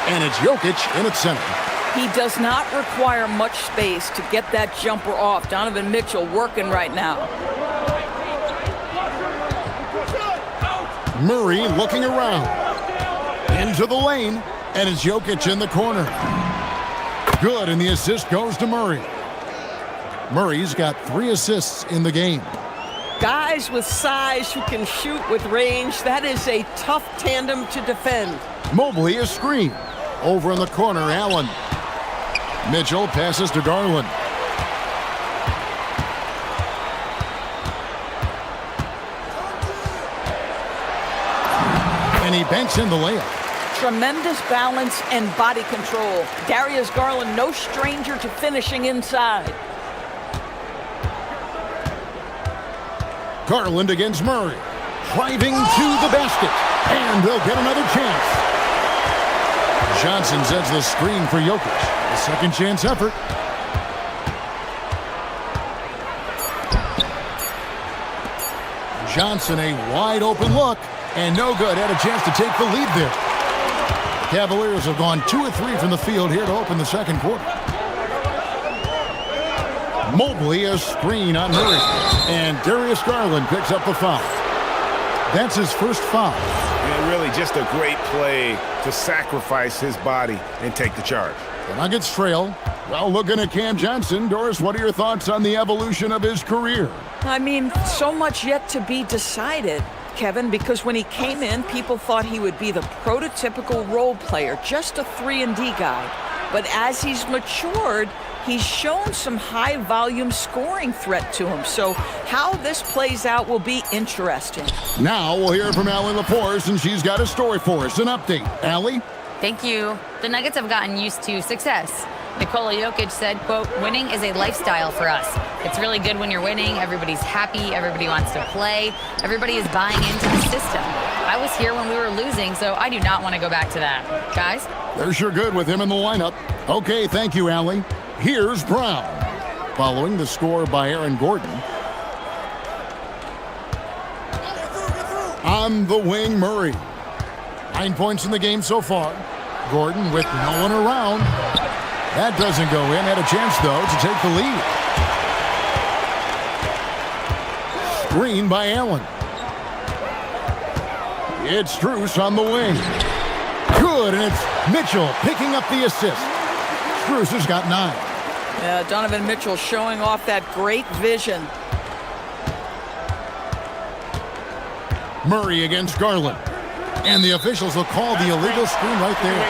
And it's Jokic in at center. He does not require much space to get that jumper off. Donovan Mitchell working right now. Murray looking around. Into the lane. And it's Jokic in the corner. Good, and the assist goes to Murray. Murray's got 3 assists in the game. Guys with size who can shoot with range, that is a tough tandem to defend. Mobley a screen. Over in the corner, Allen. Mitchell passes to Garland. And he banks in the layup. Tremendous balance and body control. Darius Garland, no stranger to finishing inside. Garland against Murray. Driving to the basket. And they'll get another chance. Johnson sets the screen for Jokic. A second chance effort. Johnson a wide open look. And no good. Had a chance to take the lead there. Cavaliers have gone 2 of 3 from the field here to open the second quarter. Mobley a screen on Murray. And Darius Garland picks up the foul. That's his first foul. And really just a great play to sacrifice his body and take the charge. The Nuggets trail. Well, looking at Cam Johnson, Doris, what are your thoughts on the evolution of his career? I mean, so much yet to be decided, Kevin, because when he came in, people thought he would be the prototypical role player, just a 3-and-D guy. But as he's matured, he's shown some high-volume scoring threat to him. So how this plays out will be interesting. Now we'll hear from Allie LaForce, and she's got a story for us. An update. Allie? Thank you. The Nuggets have gotten used to success. Nikola Jokic said, quote, "Winning is a lifestyle for us. It's really good when you're winning. Everybody's happy. Everybody wants to play. Everybody is buying into the system. I was here when we were losing, so I do not want to go back to that." Guys? They're sure good with him in the lineup. Okay, thank you, Allie. Here's Brown. Following the score by Aaron Gordon. On the wing, Murray. 9 points in the game so far. Gordon with no one around. That doesn't go in. Had a chance, though, to take the lead. Screen by Allen. It's Strus on the wing. Good, and it's Mitchell picking up the assist. Strus has got 9. Yeah, Donovan Mitchell showing off that great vision. Murray against Garland. And the officials will call the illegal screen right there.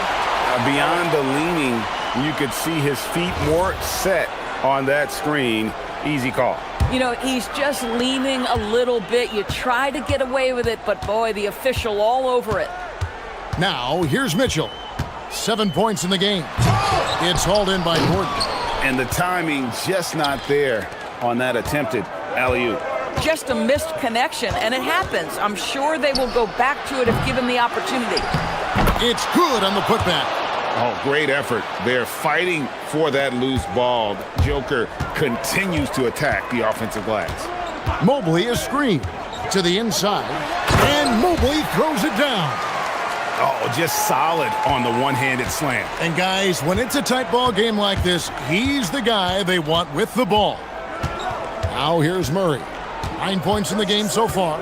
Beyond the leaning, you could see his feet more set on that screen. Easy call. You know, he's just leaning a little bit. You try to get away with it, but boy, the official all over it. Now, here's Mitchell. 7 points in the game. It's hauled in by Gordon. And the timing just not there on that attempted alley-oop. Just a missed connection, and it happens. I'm sure they will go back to it if given the opportunity. It's good on the putback. Oh, great effort. They're fighting for that loose ball. Joker continues to attack the offensive glass. Mobley is screened to the inside, and Mobley throws it down. Oh, just solid on the one-handed slam. And guys, when it's a tight ball game like this, he's the guy they want with the ball. Now here's Murray. 9 points in the game so far.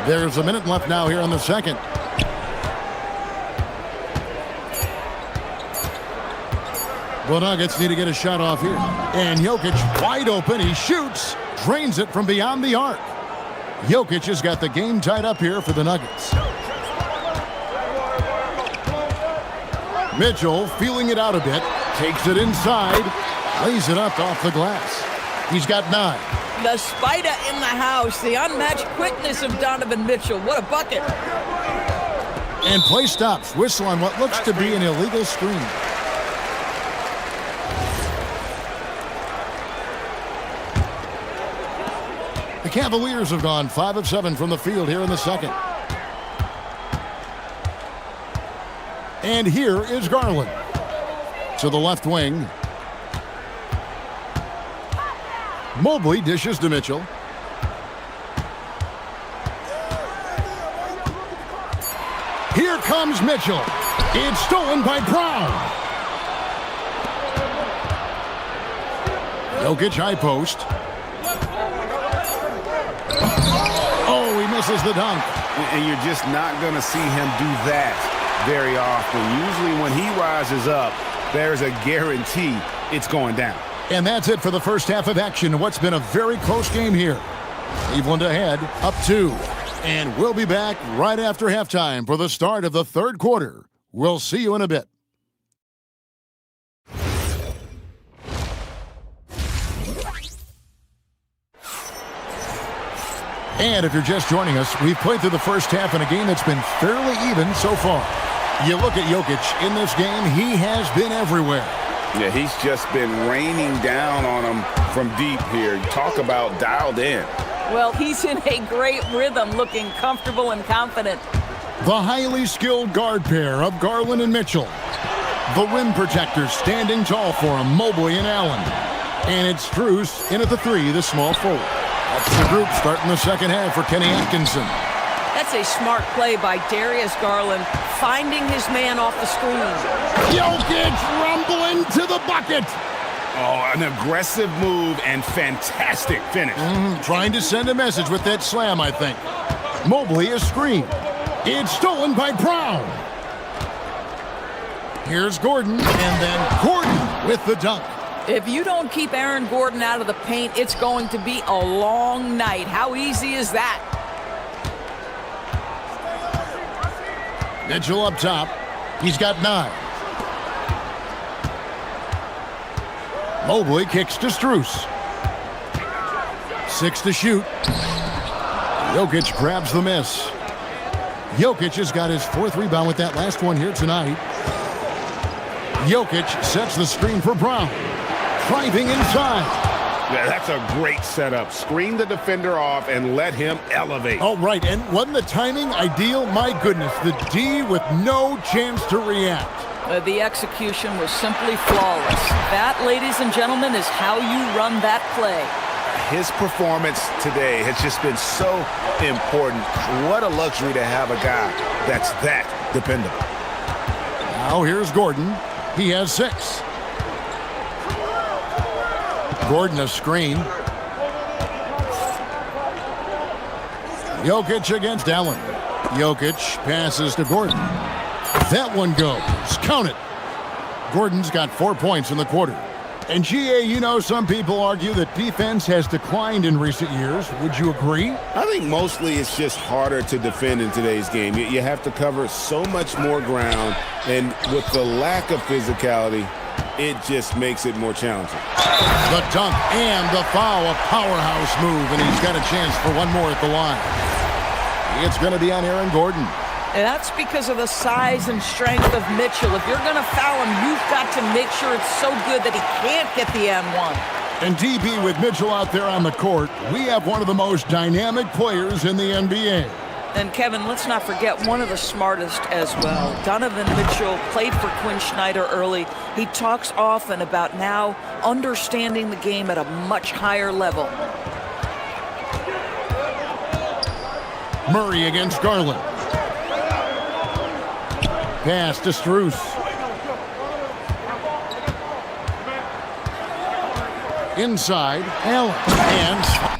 There's a minute left now here in the second. The Nuggets need to get a shot off here. And Jokic wide open. He shoots, drains it from beyond the arc. Jokic has got the game tied up here for the Nuggets. Mitchell feeling it out a bit. Takes it inside. Lays it up off the glass. He's got 9. The spider in the house, the unmatched quickness of Donovan Mitchell. What a bucket. And play stops. Whistle on what looks to be an illegal screen. The Cavaliers have gone 5 of 7 from the field here in the second. And here is Garland. To the left wing. Mobley dishes to Mitchell. Here comes Mitchell. It's stolen by Brown. Jokic high post. Oh, he misses the dunk. And you're just not going to see him do that very often. Usually when he rises up, there's a guarantee it's going down. And that's it for the first half of action. What's been a very close game here. Cleveland ahead, up 2. And we'll be back right after halftime for the start of the third quarter. We'll see you in a bit. And if you're just joining us, we've played through the first half in a game that's been fairly even so far. You look at Jokic in this game, he has been everywhere. Yeah, he's just been raining down on him from deep here. Talk about dialed in. Well, he's in a great rhythm, looking comfortable and confident. The highly skilled guard pair of Garland and Mitchell. The rim protectors standing tall for him, Mobley and Allen. And it's Strus in at the 3, the small forward. That's the group starting the second half for Kenny Atkinson. That's a smart play by Darius Garland, finding his man off the screen. Jokic rumbling to the bucket. Oh, an aggressive move and fantastic finish. Trying to send a message with that slam, I think. Mobley is screened. It's stolen by Brown. Here's Gordon, and then Gordon with the dunk. If you don't keep Aaron Gordon out of the paint, it's going to be a long night. How easy is that? Mitchell up top. He's got 9. Mobley kicks to Strus. 6 to shoot. Jokic grabs the miss. Jokic has got his 4th rebound with that last one here tonight. Jokic sets the screen for Brown. Driving inside. Yeah, that's a great setup. Screen the defender off and let him elevate. Oh, right. And wasn't the timing ideal? My goodness, the D with no chance to react. The execution was simply flawless. That, ladies and gentlemen, is how you run that play. His performance today has just been so important. What a luxury to have a guy that's that dependable. Now here's Gordon. He has 6. Gordon a screen. Jokic against Allen. Jokic passes to Gordon. That one goes. Count it. Gordon's got 4 points in the quarter. And GA, you know, some people argue that defense has declined in recent years. Would you agree? I think mostly it's just harder to defend in today's game. You have to cover so much more ground, and with the lack of physicality, it just makes it more challenging. The dunk and the foul, a powerhouse move, and he's got a chance for one more at the line. It's going to be on Aaron Gordon. And that's because of the size and strength of Mitchell. If you're going to foul him, you've got to make sure it's so good that he can't get the N1. And DB, with Mitchell out there on the court, we have one of the most dynamic players in the NBA. And Kevin, let's not forget one of the smartest as well. Donovan Mitchell played for Quinn Snyder early. He talks often about now understanding the game at a much higher level. Murray against Garland. Pass to Strus. Inside, Allen. And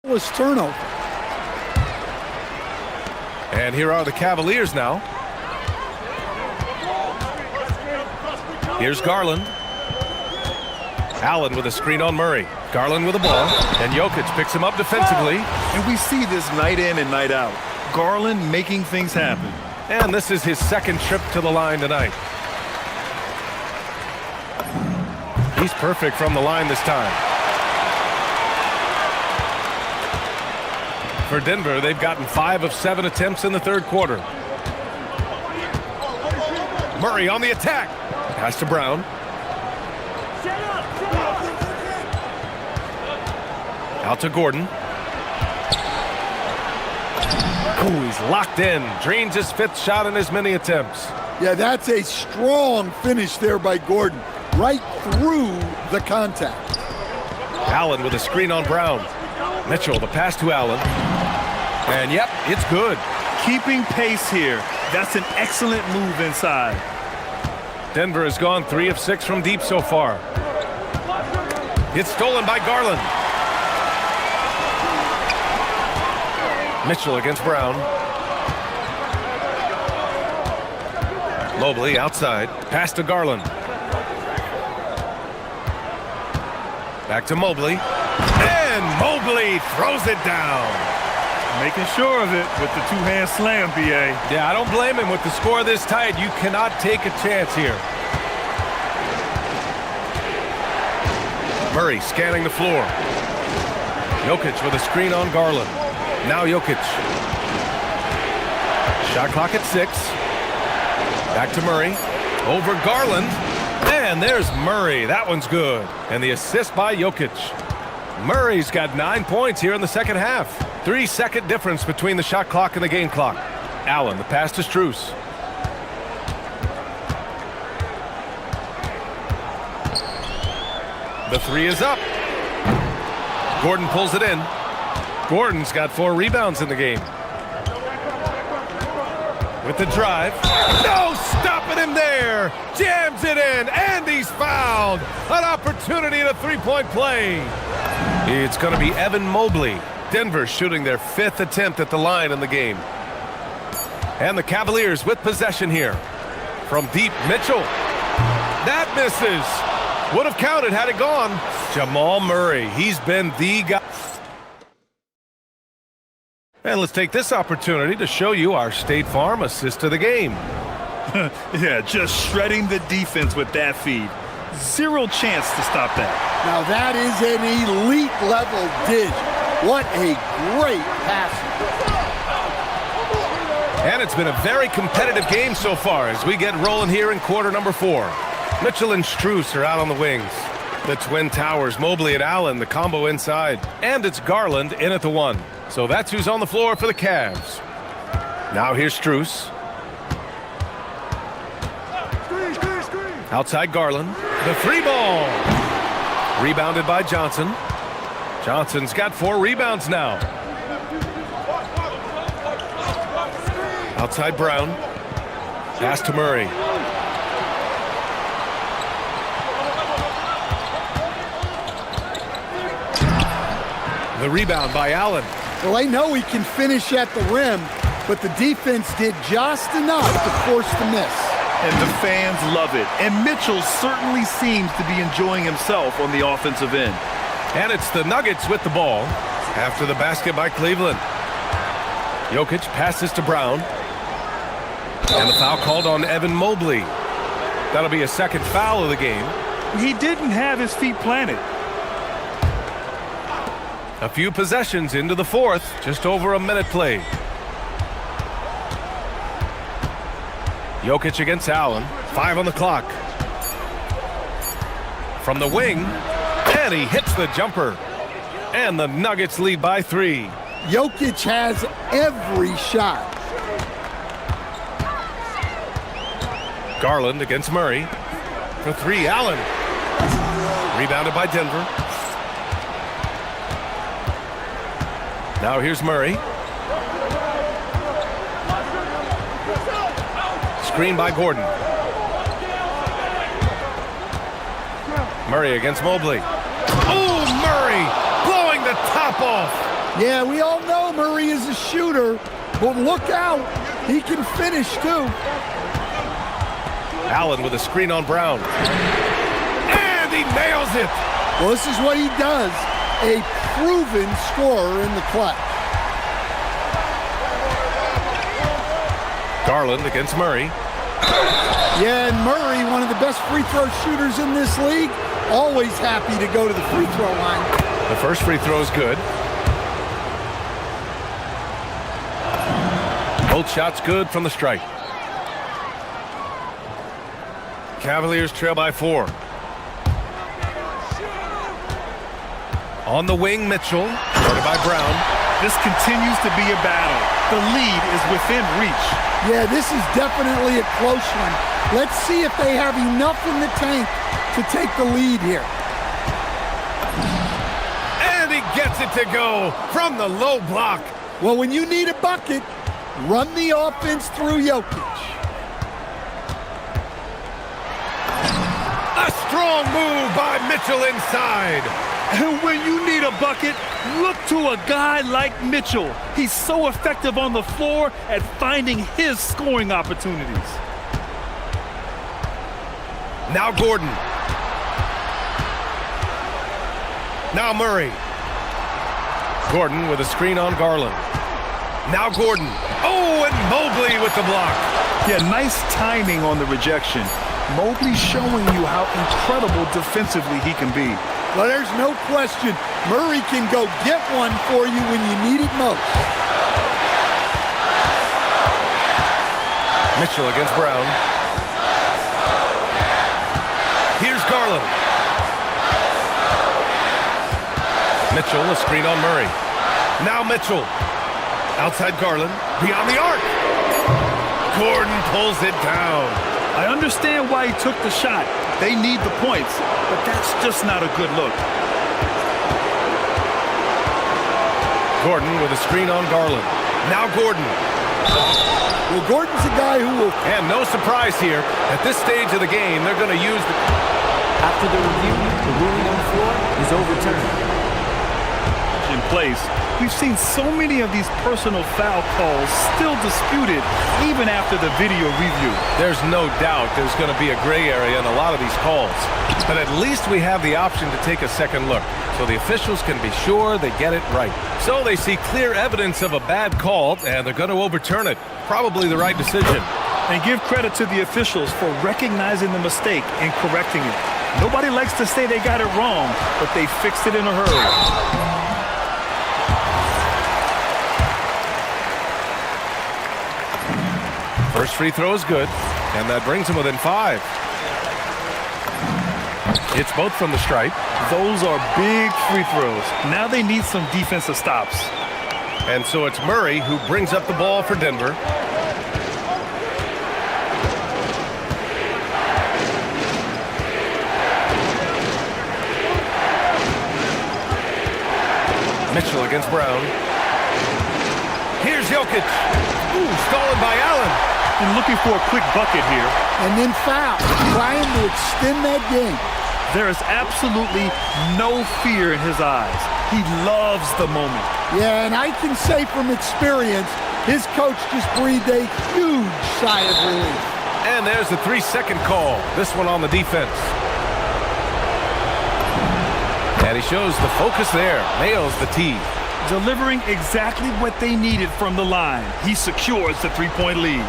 Turnover. And here are the Cavaliers now. Here's Garland. Allen with a screen on Murray. Garland with the ball. And Jokic picks him up defensively. And we see this night in and night out. Garland making things happen. And this is his second trip to the line tonight. He's perfect from the line this time. For Denver, they've gotten 5 of 7 attempts in the third quarter. Murray on the attack. Pass to Brown. Out to Gordon. Ooh, he's locked in. Drains his 5th shot in as many attempts. Yeah, that's a strong finish there by Gordon. Right through the contact. Allen with a screen on Brown. Mitchell, the pass to Allen. And yep, it's good. Keeping pace here. That's an excellent move inside. Denver has gone 3 of 6 from deep so far. It's stolen by Garland. Mitchell against Brown. Mobley outside. Pass to Garland. Back to Mobley. And Mobley throws it down. Making sure of it with the two-hand slam, B.A. Yeah, I don't blame him. With the score this tight, you cannot take a chance here. Murray scanning the floor. Jokic with a screen on Garland. Now Jokic. Shot clock at 6. Back to Murray. Over Garland. And there's Murray. That one's good. And the assist by Jokic. Murray's got 9 points here in the second half. 3-second difference between the shot clock and the game clock. Allen, the pass to Strus. The 3 is up. Gordon pulls it in. Gordon's got 4 rebounds in the game. With the drive. No stopping him there. Jams it in, and he's fouled. An opportunity at a three-point play. It's going to be Evan Mobley. Denver shooting their 5th attempt at the line in the game. And the Cavaliers with possession here. From deep, Mitchell. That misses. Would have counted had it gone. Jamal Murray. He's been the guy. And let's take this opportunity to show you our State Farm assist of the game. Yeah, just shredding the defense with that feed. 0 chance to stop that. Now that is an elite level dish. What a great pass. And it's been a very competitive game so far as we get rolling here in quarter number 4. Mitchell and Strus are out on the wings. The Twin Towers, Mobley and Allen, the combo inside. And it's Garland in at the 1. So that's who's on the floor for the Cavs. Now here's Strus. Outside Garland. The 3 ball. Rebounded by Johnson. Johnson's got 4 rebounds now. Outside Brown. Pass to Murray. The rebound by Allen. Well, they know he can finish at the rim, but the defense did just enough to force the miss. And the fans love it. And Mitchell certainly seems to be enjoying himself on the offensive end. And it's the Nuggets with the ball after the basket by Cleveland. Jokic passes to Brown. And the foul called on Evan Mobley. That'll be a second foul of the game. He didn't have his feet planted. A few possessions into the 4th, just over a minute played. Jokic against Allen, 5 on the clock. From the wing, and he hits the jumper. And the Nuggets lead by 3. Jokic has every shot. Garland against Murray. For 3, Allen. Rebounded by Denver. Now here's Murray. Screen by Gordon. Murray against Mobley. Oh, Murray blowing the top off. Yeah, we all know Murray is a shooter, but look out. He can finish, too. Allen with a screen on Brown. And he nails it. Well, this is what he does. A proven scorer in the clutch. Garland against Murray. Yeah, and Murray, one of the best free throw shooters in this league, always happy to go to the free throw line. The first free throw is good. Both shots good from the stripe. Cavaliers trail by 4. On the wing, Mitchell, guarded by Brown. This continues to be a battle. The lead is within reach. Yeah, this is definitely a close one. Let's see if they have enough in the tank to take the lead here. And he gets it to go from the low block. Well, when you need a bucket, run the offense through Jokic. A strong move by Mitchell inside. And when you need a bucket, look to a guy like Mitchell. He's so effective on the floor at finding his scoring opportunities. Now Gordon. Now Murray. Gordon with a screen on Garland. Now Gordon. Oh, and Mobley with the block. Yeah, nice timing on the rejection. Mobley showing you how incredible defensively he can be. Well, there's no question. Murray can go get one for you when you need it most. Mitchell against Brown. Here's Garland. Mitchell, a screen on Murray. Now Mitchell. Outside Garland. Beyond the arc. Gordon pulls it down. I understand why he took the shot. They need the points, but that's just not a good look. Gordon with a screen on Garland. Now Gordon. Well, Gordon's a guy who will... And no surprise here. At this stage of the game, they're going to use the... After the review, the ruling on the floor is overturned. In place, we've seen so many of these personal foul calls still disputed even after the video review. There's no doubt there's going to be a gray area in a lot of these calls. But at least we have the option to take a second look, so the officials can be sure they get it right. So they see clear evidence of a bad call, and they're going to overturn it. Probably the right decision. And give credit to the officials for recognizing the mistake and correcting it. Nobody likes to say they got it wrong, but they fixed it in a hurry. First free throw is good, and that brings him within 5. It's both from the stripe. Those are big free throws. Now they need some defensive stops. And so it's Murray who brings up the ball for Denver. Mitchell against Brown. Here's Jokic. Ooh, stolen by Allen. And looking for a quick bucket here. And then foul, trying to extend that game. There is absolutely no fear in his eyes. He loves the moment. Yeah, and I can say from experience, his coach just breathed a huge sigh of relief. And there's the 3-second call. This one on the defense. And he shows the focus there. Nails the tee. Delivering exactly what they needed from the line. He secures the three-point lead.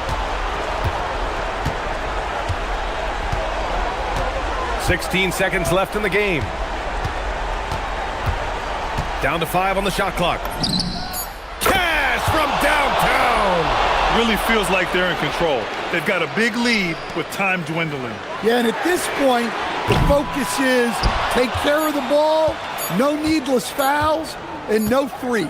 16 seconds left in the game. Down to 5 on the shot clock. Cash from downtown. Really feels like they're in control. They've got a big lead with time dwindling. Yeah, and at this point, the focus is take care of the ball, no needless fouls, and no threes.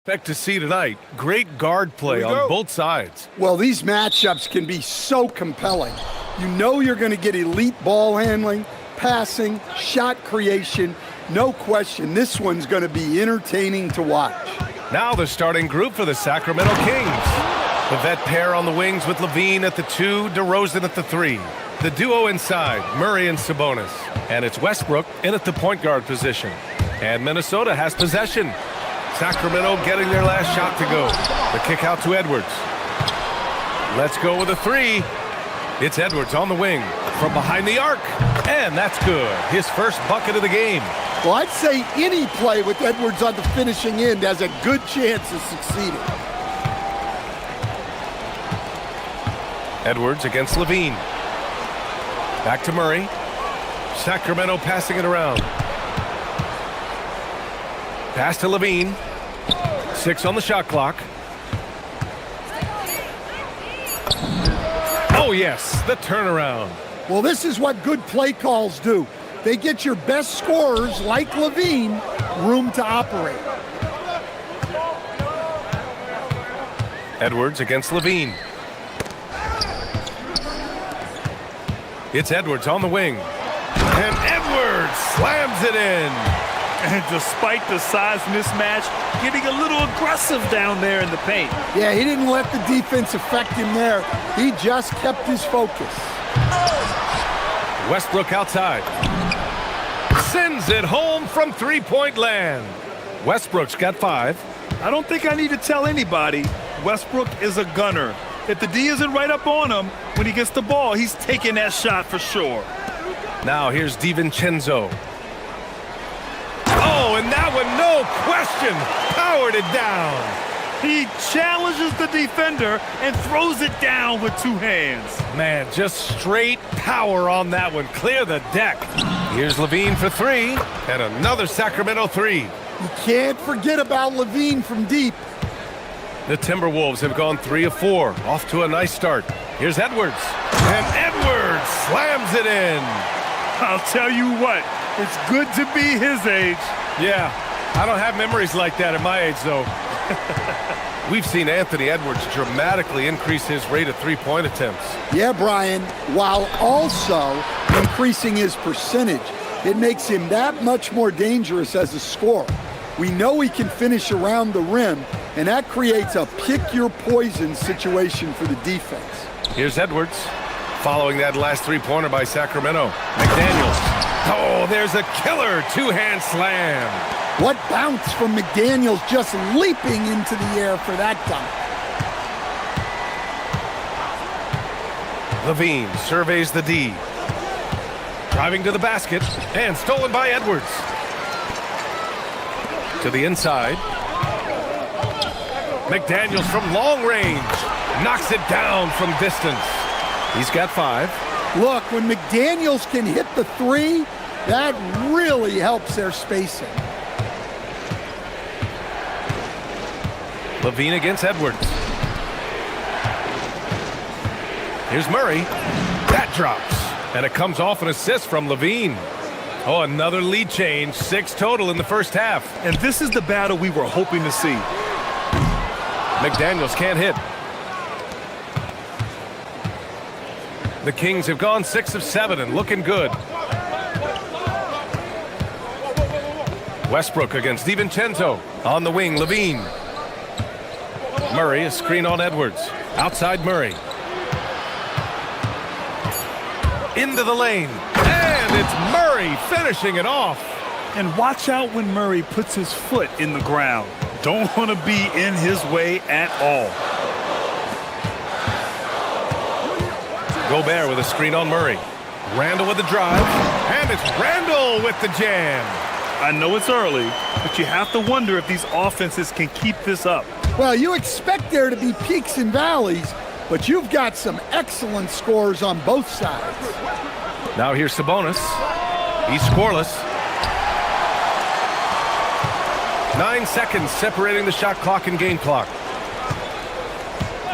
Expect to see tonight. Great guard play on both sides. Well, these matchups can be so compelling. You know you're going to get elite ball handling, passing, shot creation. No question, this one's going to be entertaining to watch. Now the starting group for the Sacramento Kings. The vet pair on the wings with Levine at the 2, DeRozan at the 3. The duo inside, Murray and Sabonis. And it's Westbrook in at the point guard position. And Minnesota has possession. Sacramento getting their last shot to go. The kick out to Edwards. Let's go with a 3. It's Edwards on the wing from behind the arc. And that's good. His first bucket of the game. Well, I'd say any play with Edwards on the finishing end has a good chance of succeeding. Edwards against Levine. Back to Murray. Sacramento passing it around. Pass to Levine. 6 on the shot clock. Oh, yes, the turnaround. Well, this is what good play calls do. They get your best scorers, like Levine, room to operate. Edwards against Levine. It's Edwards on the wing. And Edwards slams it in. And despite the size mismatch, getting a little aggressive down there in the paint. Yeah, he didn't let the defense affect him there. He just kept his focus. Westbrook outside. Sends it home from three-point land. Westbrook's got 5. I don't think I need to tell anybody, Westbrook is a gunner. If the D isn't right up on him, when he gets the ball, he's taking that shot for sure. Now here's DiVincenzo. Oh, and that one, no question, powered it down. He challenges the defender and throws it down with 2 hands. Man, just straight power on that one. Clear the deck. Here's Levine for 3, and another Sacramento 3. You can't forget about Levine from deep. The Timberwolves have gone 3 of 4, off to a nice start. Here's Edwards, and Edwards slams it in. I'll tell you what, it's good to be his age. Yeah, I don't have memories like that at my age, though. We've seen Anthony Edwards dramatically increase his rate of three-point attempts. Yeah, Brian, while also increasing his percentage. It makes him that much more dangerous as a scorer. We know he can finish around the rim, and that creates a pick-your-poison situation for the defense. Here's Edwards, following that last three-pointer by Sacramento. McDaniels. Oh, there's a killer two-hand slam. What bounce from McDaniels, just leaping into the air for that dunk. Levine surveys the D. Driving to the basket, and stolen by Edwards. To the inside. McDaniels from long range. Knocks it down from distance. He's got 5. Look, when McDaniels can hit the 3, that really helps their spacing. Levine against Edwards. Here's Murray. That drops. And it comes off an assist from Levine. Oh, another lead change. 6 total in the first half. And this is the battle we were hoping to see. McDaniels can't hit. The Kings have gone 6 of 7 and looking good. Westbrook against DiVincenzo. On the wing, Levine. Murray, a screen on Edwards. Outside Murray. Into the lane. And it's Murray finishing it off. And watch out when Murray puts his foot in the ground. Don't want to be in his way at all. Gobert with a screen on Murray. Randall with the drive. And it's Randall with the jam. I know it's early, but you have to wonder if these offenses can keep this up. Well, you expect there to be peaks and valleys, but you've got some excellent scores on both sides. Now here's Sabonis. He's scoreless. 9 seconds separating the shot clock and game clock.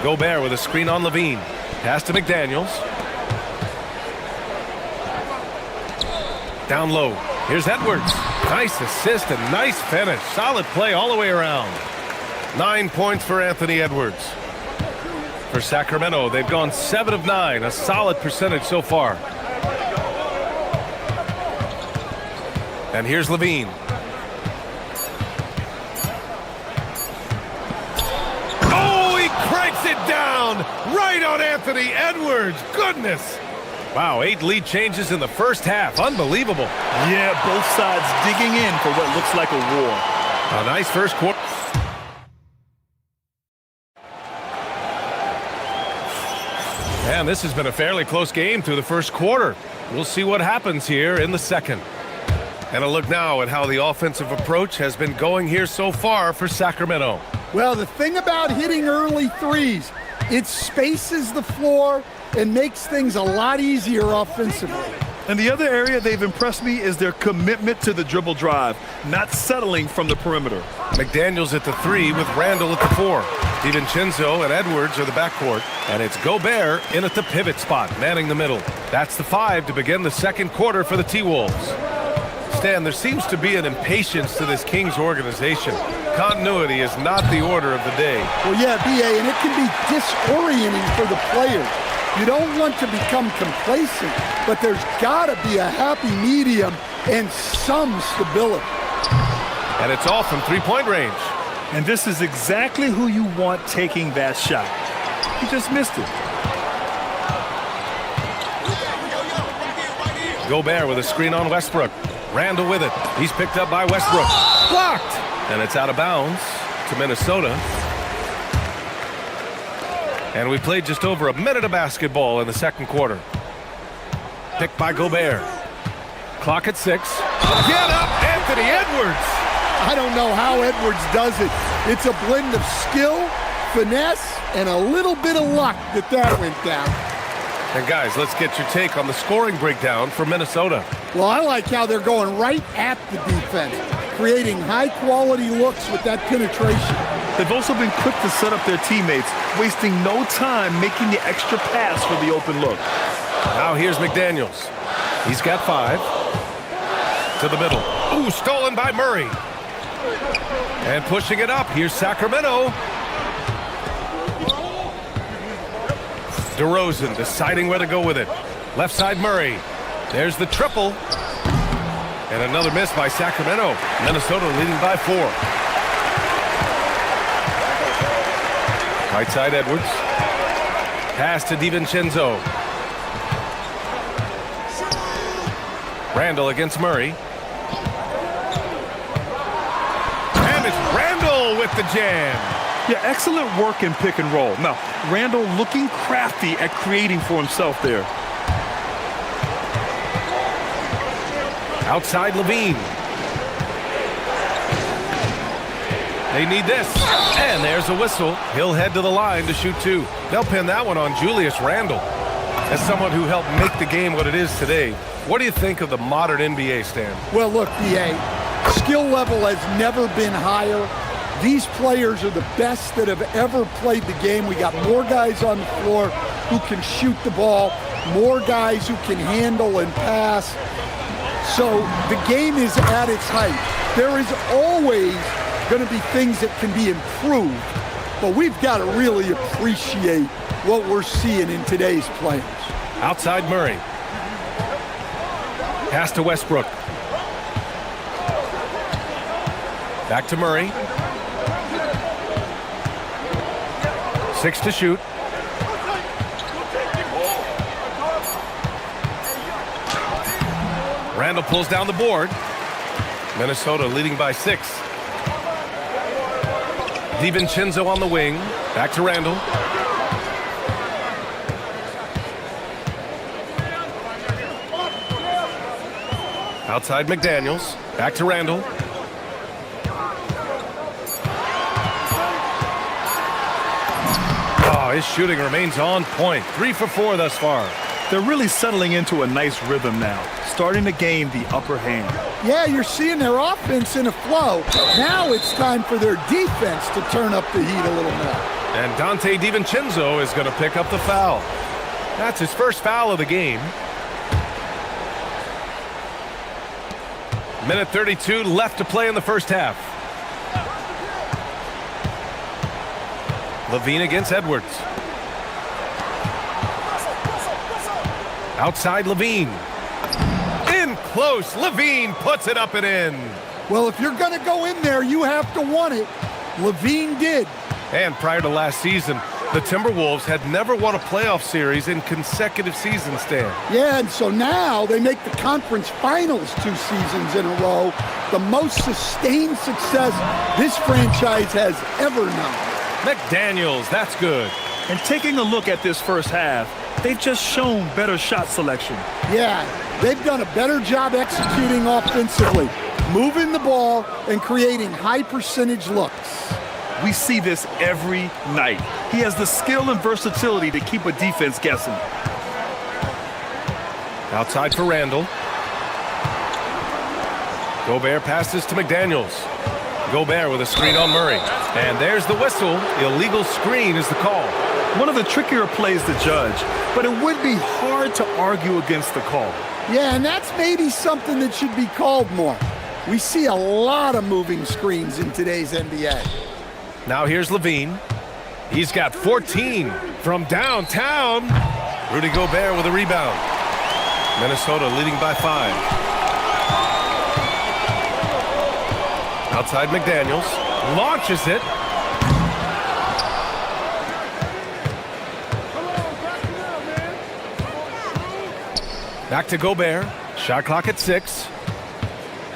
Gobert with a screen on Levine. Pass to McDaniels. Down low. Here's Edwards. Nice assist and nice finish. Solid play all the way around. 9 points for Anthony Edwards. For Sacramento, they've gone 7 of 9, a solid percentage so far. And here's Levine. Oh, he cranks it down right on Anthony Edwards. Goodness. Wow, 8 lead changes in the first half. Unbelievable. Yeah, both sides digging in for what looks like a war. A nice first quarter. And this has been a fairly close game through the first quarter. We'll see what happens here in the second. And a look now at how the offensive approach has been going here so far for Sacramento. Well, the thing about hitting early threes, it spaces the floor and makes things a lot easier offensively. And the other area they've impressed me is their commitment to the dribble drive, not settling from the perimeter. McDaniels at the 3 with Randall at the 4. DiVincenzo and Edwards are the backcourt. And it's Gobert in at the pivot spot, manning the middle. That's the 5 to begin the second quarter for the T-Wolves. Stan, there seems to be an impatience to this Kings organization. Continuity is not the order of the day. Well, yeah, B.A., and it can be disorienting for the players. You don't want to become complacent, but there's got to be a happy medium and some stability. And it's all from three-point range. And this is exactly who you want taking that shot. He just missed it. Gobert with a screen on Westbrook. Randall with it. He's picked up by Westbrook. Blocked! And it's out of bounds to Minnesota. And we played just over a minute of basketball in the second quarter. Picked by Gobert. Clock at 6. Get up, Anthony Edwards! I don't know how Edwards does it. It's a blend of skill, finesse, and a little bit of luck that went down. And guys, let's get your take on the scoring breakdown for Minnesota. Well, I like how they're going right at the defense, creating high-quality looks with that penetration. They've also been quick to set up their teammates, wasting no time making the extra pass for the open look. Now here's McDaniels. He's got 5. To the middle. Ooh, stolen by Murray. And pushing it up, here's Sacramento. DeRozan deciding where to go with it. Left side Murray. There's the triple. And another miss by Sacramento. Minnesota leading by 4. Right side Edwards. Pass to DiVincenzo. Randall against Murray. And it's Randall with the jam. Yeah, excellent work in pick and roll. Now, Randall looking crafty at creating for himself there. Outside Levine. They need this. And there's a whistle. He'll head to the line to shoot 2. They'll pin that one on Julius Randle. As someone who helped make the game what it is today, what do you think of the modern NBA, Stan? Well, look, B.A., skill level has never been higher. These players are the best that have ever played the game. We got more guys on the floor who can shoot the ball, more guys who can handle and pass. So the game is at its height. There is always going to be things that can be improved, but we've got to really appreciate what we're seeing in today's players. Outside Murray. Pass to Westbrook. Back to Murray. 6 to shoot. Randall pulls down the board. Minnesota leading by 6. DiVincenzo on the wing. Back to Randall. Outside McDaniels. Back to Randall. Oh, his shooting remains on point. 3 for 4 thus far. They're really settling into a nice rhythm now, starting to gain the upper hand. Yeah, you're seeing their offense in a flow. Now it's time for their defense to turn up the heat a little more. And Dante DiVincenzo is going to pick up the foul. That's his first foul of the game. Minute 32 left to play in the first half. Levine against Edwards. Outside Levine. In close. Levine puts it up and in. Well, if you're going to go in there, you have to want it. Levine did. And prior to last season, the Timberwolves had never won a playoff series in consecutive seasons, Stan. Yeah, and so now they make the conference finals 2 seasons in a row. The most sustained success this franchise has ever known. McDaniels, that's good. And taking a look at this first half, they've just shown better shot selection. Yeah, they've done a better job executing offensively, moving the ball and creating high percentage looks. We see this every night. He has the skill and versatility to keep a defense guessing. Outside for Randall. Gobert passes to McDaniels. Gobert with a screen on Murray. And there's the whistle. Illegal screen is the call. One of the trickier plays to judge, but it would be hard to argue against the call. Yeah, and that's maybe something that should be called more. We see a lot of moving screens in today's NBA. Now here's Levine. He's got 14 from downtown. Rudy Gobert with a rebound. Minnesota leading by 5. Outside McDaniels. Launches it. Back to Gobert. Shot clock at 6.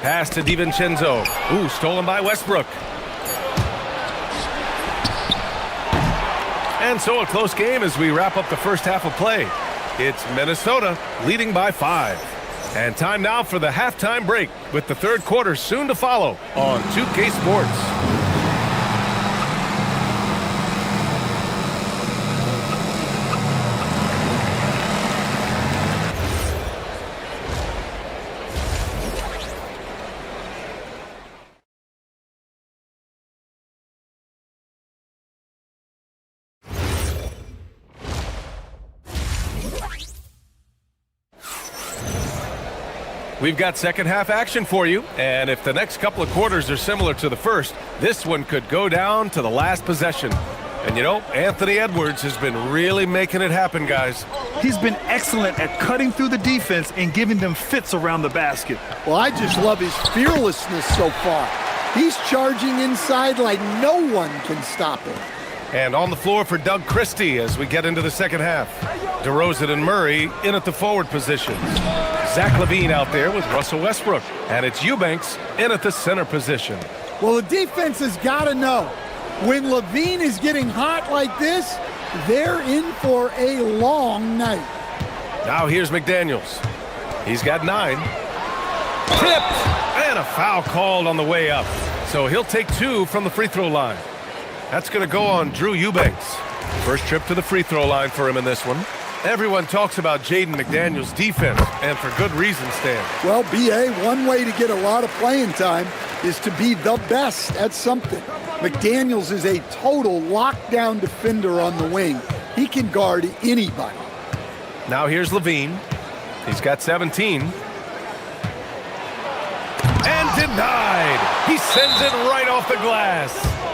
Pass to DiVincenzo. Ooh, stolen by Westbrook. And so a close game as we wrap up the first half of play. It's Minnesota leading by 5. And time now for the halftime break with the third quarter soon to follow on 2K Sports. We've got second half action for you, and if the next couple of quarters are similar to the first, this one could go down to the last possession. And you know, Anthony Edwards has been really making it happen, guys. He's been excellent at cutting through the defense and giving them fits around the basket. Well, I just love his fearlessness so far. He's charging inside like no one can stop him. And on the floor for Doug Christie as we get into the second half. DeRozan and Murray in at the forward positions. Zach LaVine out there with Russell Westbrook. And it's Eubanks in at the center position. Well, the defense has got to know, when LaVine is getting hot like this, they're in for a long night. Now here's McDaniels. He's got 9. Tipped! And a foul called on the way up. So he'll take 2 from the free throw line. That's going to go on Drew Eubanks. First trip to the free throw line for him in this one. Everyone talks about Jaden McDaniels' defense, and for good reason, Stan. Well, B.A., one way to get a lot of playing time is to be the best at something. McDaniels is a total lockdown defender on the wing. He can guard anybody. Now here's LaVine. He's got 17. And denied! He sends it right off the glass.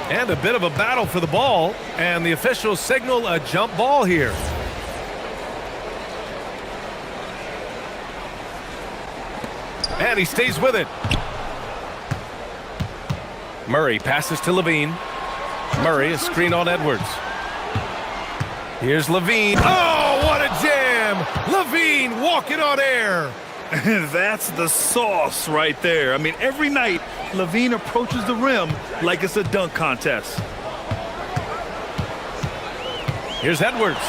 And a bit of a battle for the ball, and the officials signal a jump ball here. And he stays with it. Murray passes to LaVine. Murray, a screen on Edwards. Here's LaVine. Oh, what a jam! LaVine walking on air. That's the sauce right there. I mean, every night, LaVine approaches the rim like it's a dunk contest. Here's Edwards.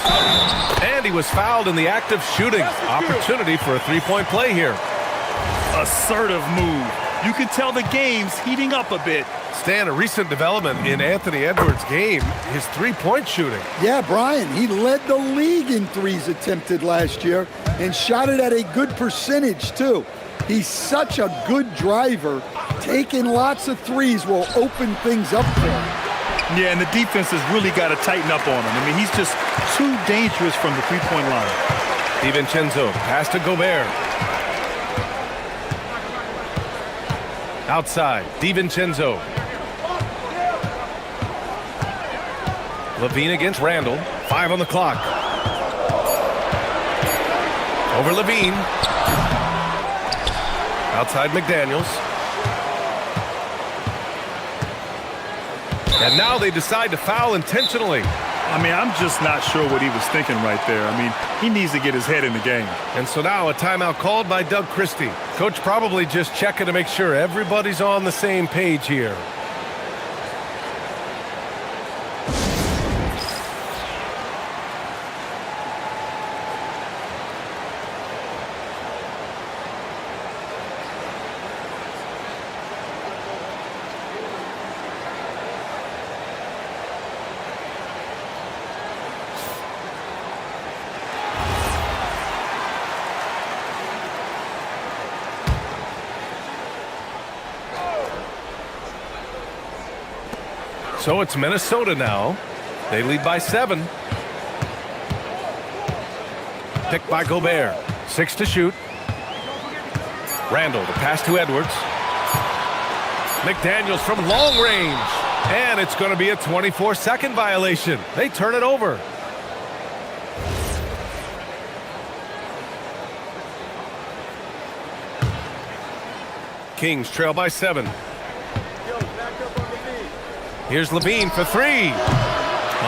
And he was fouled in the act of shooting. Opportunity for a three-point play here. Assertive move. You can tell the game's heating up a bit. Stan, a recent development in Anthony Edwards' game, his three-point shooting. Yeah, Brian, he led the league in threes attempted last year and shot it at a good percentage, too. He's such a good driver. Taking lots of threes will open things up for him. Yeah, and the defense has really got to tighten up on him. I mean, he's just too dangerous from the three-point line. DiVincenzo, pass to Gobert. Outside, DiVincenzo. Levine against Randall. 5 on the clock. Over Levine. Outside McDaniels. And now they decide to foul intentionally. I mean, I'm just not sure what he was thinking right there. I mean, he needs to get his head in the game. And so now a timeout called by Doug Christie. Coach probably just checking to make sure everybody's on the same page here. So it's Minnesota now. They lead by 7. Picked by Gobert. 6 to shoot. Randall, the pass to Edwards. McDaniels from long range. And it's going to be a 24-second violation. They turn it over. Kings trail by 7. Here's Levine for 3.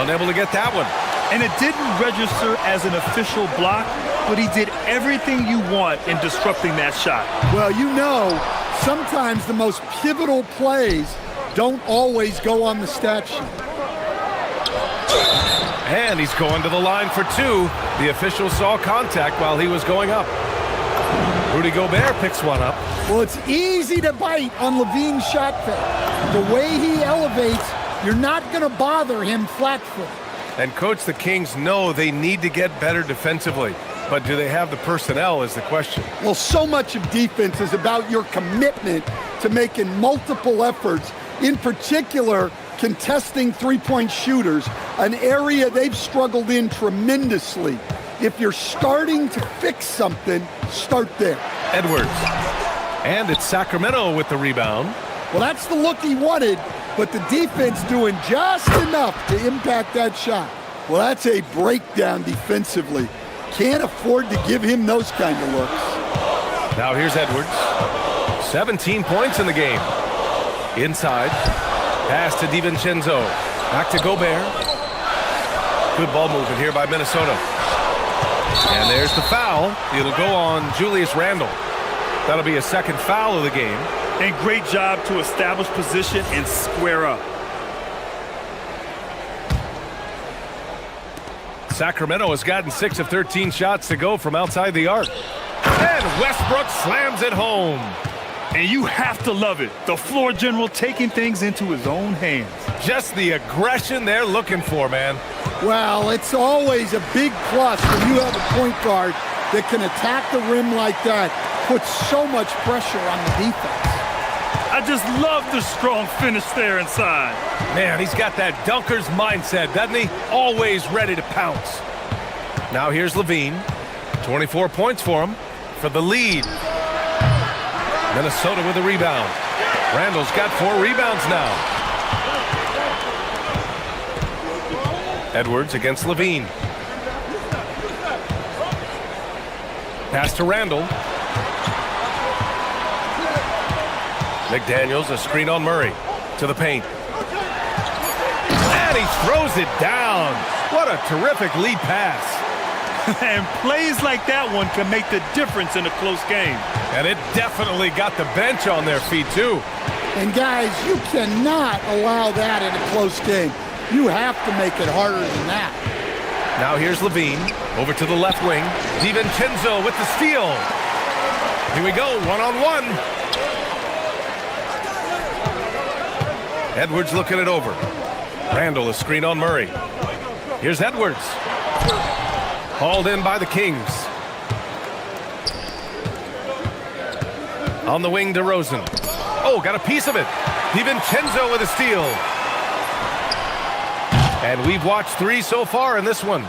Unable to get that one. And it didn't register as an official block, but he did everything you want in disrupting that shot. Well, you know, sometimes the most pivotal plays don't always go on the stat sheet. And he's going to the line for 2. The official saw contact while he was going up. Rudy Gobert picks one up. Well, it's easy to bite on Levine's shot fake. The way he elevates, you're not going to bother him flat-footed. And, Coach, the Kings know they need to get better defensively. But do they have the personnel is the question. Well, so much of defense is about your commitment to making multiple efforts, in particular, contesting three-point shooters, an area they've struggled in tremendously. If you're starting to fix something, start there. Edwards. And it's Sacramento with the rebound. Well, that's the look he wanted, but the defense doing just enough to impact that shot. Well, that's a breakdown defensively. Can't afford to give him those kind of looks. Now here's Edwards. 17 points in the game. Inside. Pass to DiVincenzo. Back to Gobert. Good ball movement here by Minnesota. And there's the foul. It'll go on Julius Randle. That'll be a second foul of the game. And great job to establish position and square up. Sacramento has gotten 6 of 13 shots to go from outside the arc. And Westbrook slams it home. And you have to love it. The floor general taking things into his own hands. Just the aggression they're looking for, man. Well, it's always a big plus when you have a point guard that can attack the rim like that, puts so much pressure on the defense. I just love the strong finish there inside. Man, he's got that dunker's mindset, doesn't he? Always ready to pounce. Now here's Levine. 24 points for him for the lead. Minnesota with a rebound. Randall's got 4 rebounds now. Edwards against Levine. Pass to Randall. McDaniels, a screen on Murray. To the paint. And he throws it down. What a terrific lead pass. And plays like that one can make the difference in a close game. And it definitely got the bench on their feet, too. And, guys, you cannot allow that in a close game. You have to make it harder than that. Now here's Levine. Over to the left wing. DiVincenzo with the steal. Here we go, one-on-one. Edwards looking it over. Randall, a screen on Murray. Here's Edwards. Hauled in by the Kings. On the wing, DeRozan. Oh, got a piece of it. DiVincenzo with a steal. And we've watched 3 so far in this one.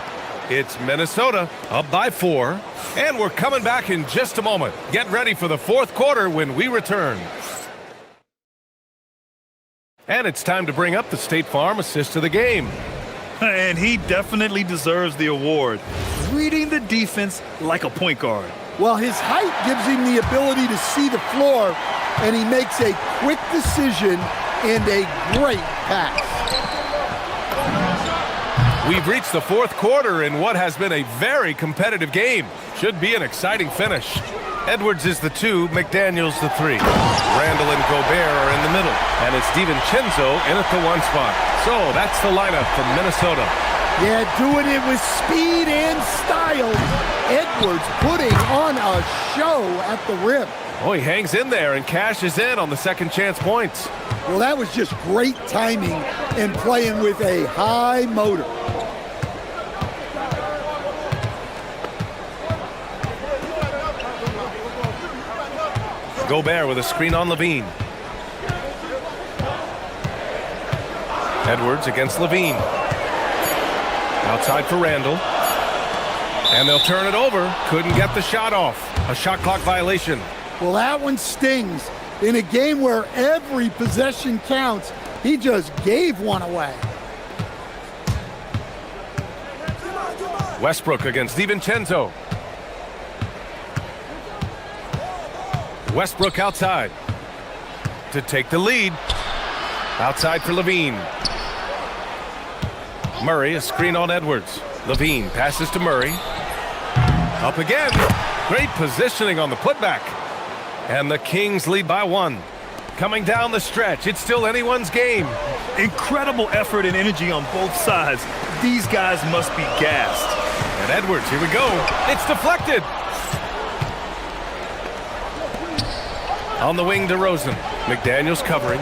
It's Minnesota up by 4. And we're coming back in just a moment. Get ready for the 4th quarter when we return. And it's time to bring up the State Farm assist of the game. And he definitely deserves the award. Reading the defense like a point guard. Well, his height gives him the ability to see the floor, and he makes a quick decision and a great pass. We've reached the fourth quarter in what has been a very competitive game. Should be an exciting finish. Edwards is the 2, McDaniels the 3. Randall and Gobert are in the middle, and it's DiVincenzo in at the 1 spot. So that's the lineup from Minnesota. Yeah, doing it with speed and style. Edwards putting on a show at the rim. Oh, he hangs in there and cashes in on the second chance points. Well, that was just great timing and playing with a high motor. Gobert with a screen on Levine. Edwards against Levine. Outside for Randall. And they'll turn it over. Couldn't get the shot off. A shot clock violation. Well, that one stings. In a game where every possession counts, he just gave one away. Westbrook against DiVincenzo. Westbrook outside to take the lead. Outside for Levine. Murray, a screen on Edwards. Levine passes to Murray. Up again. Great positioning on the putback. And the Kings lead by 1. Coming down the stretch, it's still anyone's game. Incredible effort and energy on both sides. These guys must be gassed. And Edwards, here we go. It's deflected. On the wing, DeRozan. McDaniels covering.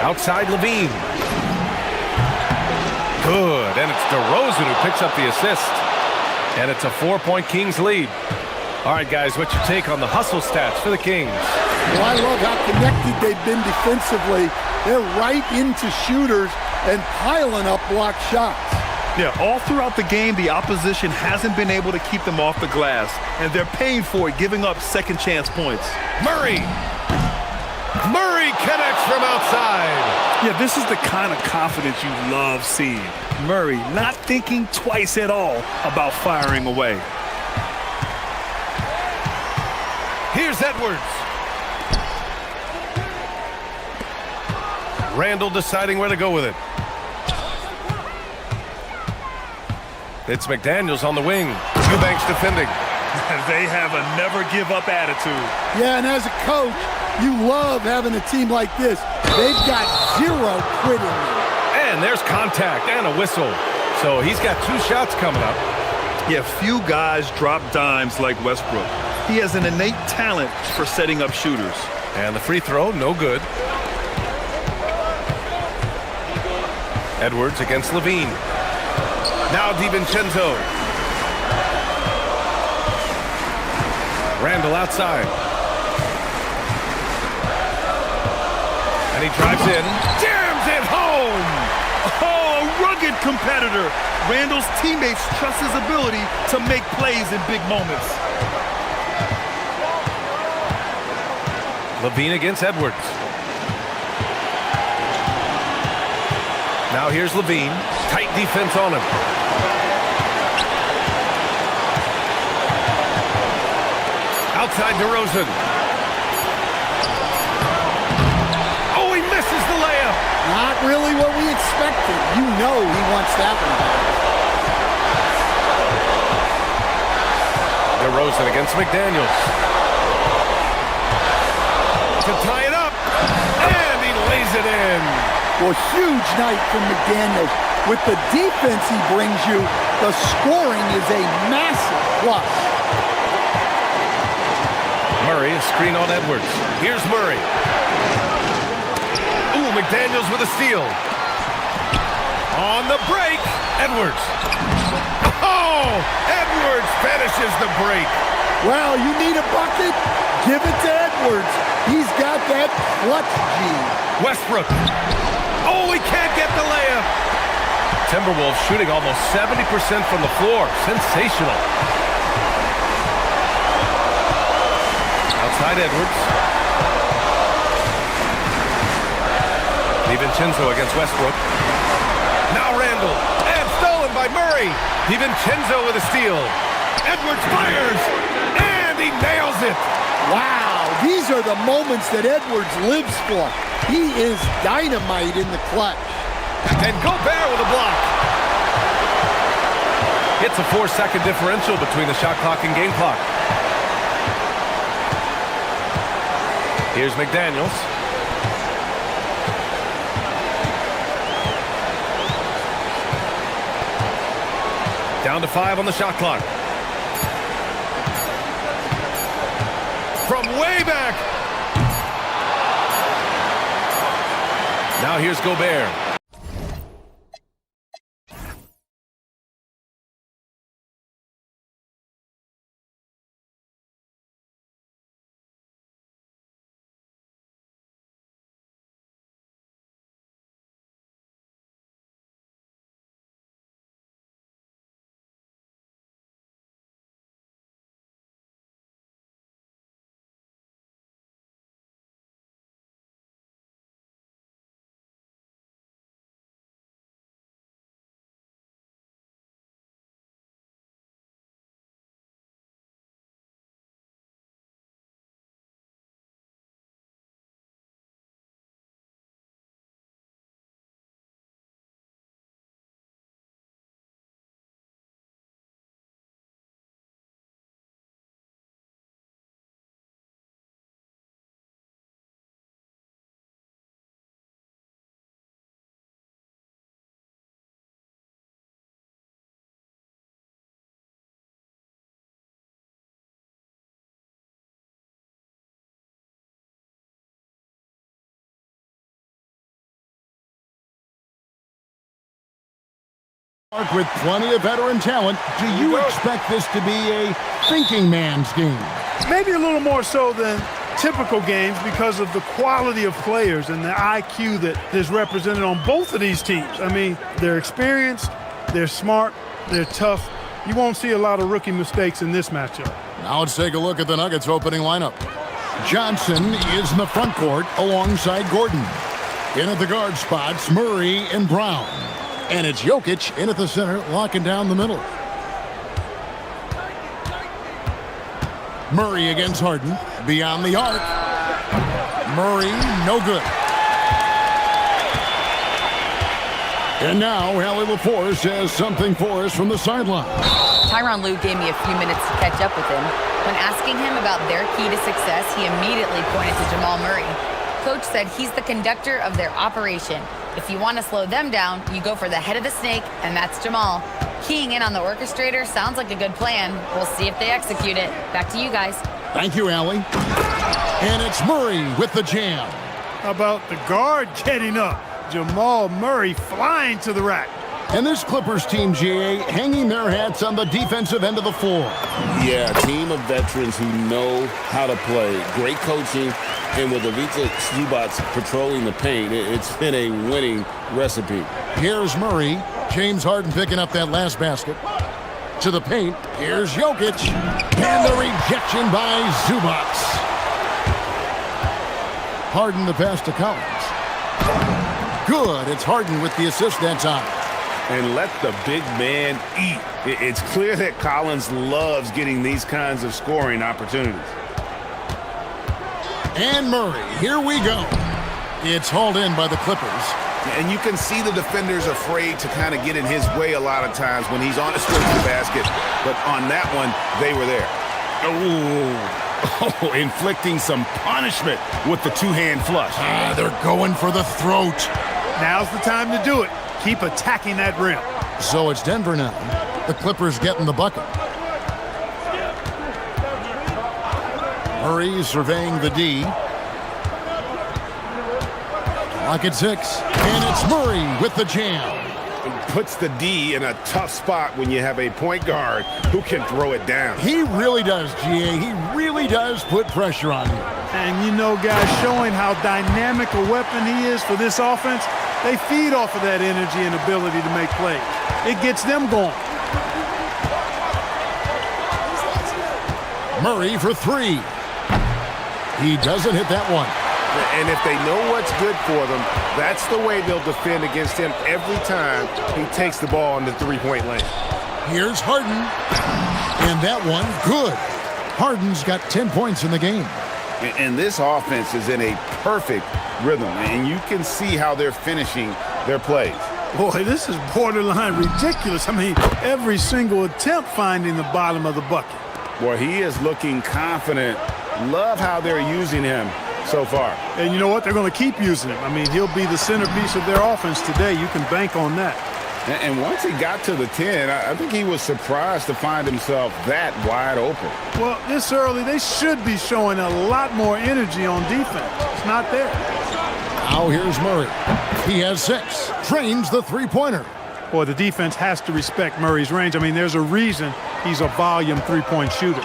Outside Levine. Good, and it's DeRozan who picks up the assist. And it's a 4-point Kings lead. All right, guys, what's your take on the hustle stats for the Kings? Well, I love how connected they've been defensively. They're right into shooters and piling up blocked shots. Yeah, all throughout the game, the opposition hasn't been able to keep them off the glass, and they're paying for it, giving up second chance points. Murray connects from outside. Yeah, this is the kind of confidence you love seeing. Murray not thinking twice at all about firing away. Here's Edwards. Randall deciding where to go with it. It's McDaniels on the wing. Eubanks defending. They have a never-give-up attitude. Yeah, and as a coach, you love having a team like this. They've got zero quit in them. And there's contact and a whistle. So he's got 2 shots coming up. Yeah, few guys drop dimes like Westbrook. He has an innate talent for setting up shooters. And the free throw, no good. Edwards against Levine. Now DiVincenzo. Randall outside. And he drives in. Jams it home! Oh, a rugged competitor. Randall's teammates trust his ability to make plays in big moments. Levine against Edwards. Now here's Levine. Tight defense on him. Outside DeRozan. Oh, he misses the layup. Not really what we expected. You know he wants that one back. DeRozan against McDaniels. To tie it up. And he lays it in. Well, huge night from McDaniels. With the defense he brings you, the scoring is a massive plus. Murray, a screen on Edwards. Here's Murray. Ooh, McDaniels with a steal. On the break, Edwards. Oh, Edwards finishes the break. Well, you need a bucket? Give it to Edwards. He's got that clutch gene. Westbrook. Oh, he can't get the layup. Timberwolves shooting almost 70% from the floor. Sensational. Outside Edwards. DiVincenzo against Westbrook. Now Randall, and stolen by Murray. DiVincenzo with a steal. Edwards fires, and he nails it. Wow, these are the moments that Edwards lives for. He is dynamite in the clutch. And Gobert with a block. It's a 4-second differential between the shot clock and game clock. Here's McDaniels. Down to 5 on the shot clock. From way back. Now here's Gobert. With plenty of veteran talent, do you expect this to be a thinking man's game? Maybe a little more so than typical games because of the quality of players and the IQ that is represented on both of these teams. I mean, they're experienced, they're smart, they're tough. You won't see a lot of rookie mistakes in this matchup. Now let's take a look at the Nuggets opening lineup. Johnson is in the front court alongside Gordon. In at the guard spots, Murray and Brown. And it's Jokic in at the center, locking down the middle. Murray against Harden, beyond the arc. Murray, no good. And now, Allie LaForce has something for us from the sideline. Tyronn Lue gave me a few minutes to catch up with him. When asking him about their key to success, he immediately pointed to Jamal Murray. Coach said he's the conductor of their operation. If you want to slow them down, you go for the head of the snake, and that's Jamal. Keying in on the orchestrator sounds like a good plan. We'll see if they execute it. Back to you guys. Thank you, Allie. And it's Murray with the jam. How about the guard getting up? Jamal Murray flying to the rack. And this Clippers team, GA, hanging their hats on the defensive end of the floor. Yeah, a team of veterans who know how to play. Great coaching, and with Ivica Zubac patrolling the paint, it's been a winning recipe. Here's Murray. James Harden picking up that last basket. To the paint. Here's Jokic. And the rejection by Zubac. Harden the pass to Collins. Good. It's Harden with the assist that time. And let the big man eat. It's clear that Collins loves getting these kinds of scoring opportunities. And Murray, here we go. It's hauled in by the Clippers. And you can see the defenders afraid to kind of get in his way a lot of times when he's on his way to the basket. But on that one, they were there. Oh, inflicting some punishment with the two-hand flush. They're going for the throat. Now's the time to do it. Keep attacking that rim. So it's Denver now. The Clippers getting the bucket. Murray surveying the D. Lock at 6. And it's Murray with the jam. Puts the D in a tough spot when you have a point guard who can throw it down. He really does, GA. He really does put pressure on you. And you know, guys, showing how dynamic a weapon he is for this offense, they feed off of that energy and ability to make plays. It gets them going. Murray for 3. He doesn't hit that one. And if they know what's good for them, that's the way they'll defend against him every time he takes the ball in the three-point lane. Here's Harden. And that one, good. Harden's got 10 points in the game. And this offense is in a perfect rhythm, and you can see how they're finishing their plays. Boy, this is borderline ridiculous. I mean, every single attempt finding the bottom of the bucket. Boy, he is looking confident. Love how they're using him so far. And you know what? They're going to keep using him. I mean, he'll be the centerpiece of their offense today. You can bank on that. And once he got to the 10, I think he was surprised to find himself that wide open. Well, this early, they should be showing a lot more energy on defense. It's not there. Now here's Murray. He has 6. Drains the three-pointer. Boy, the defense has to respect Murray's range. I mean, there's a reason he's a volume three-point shooter.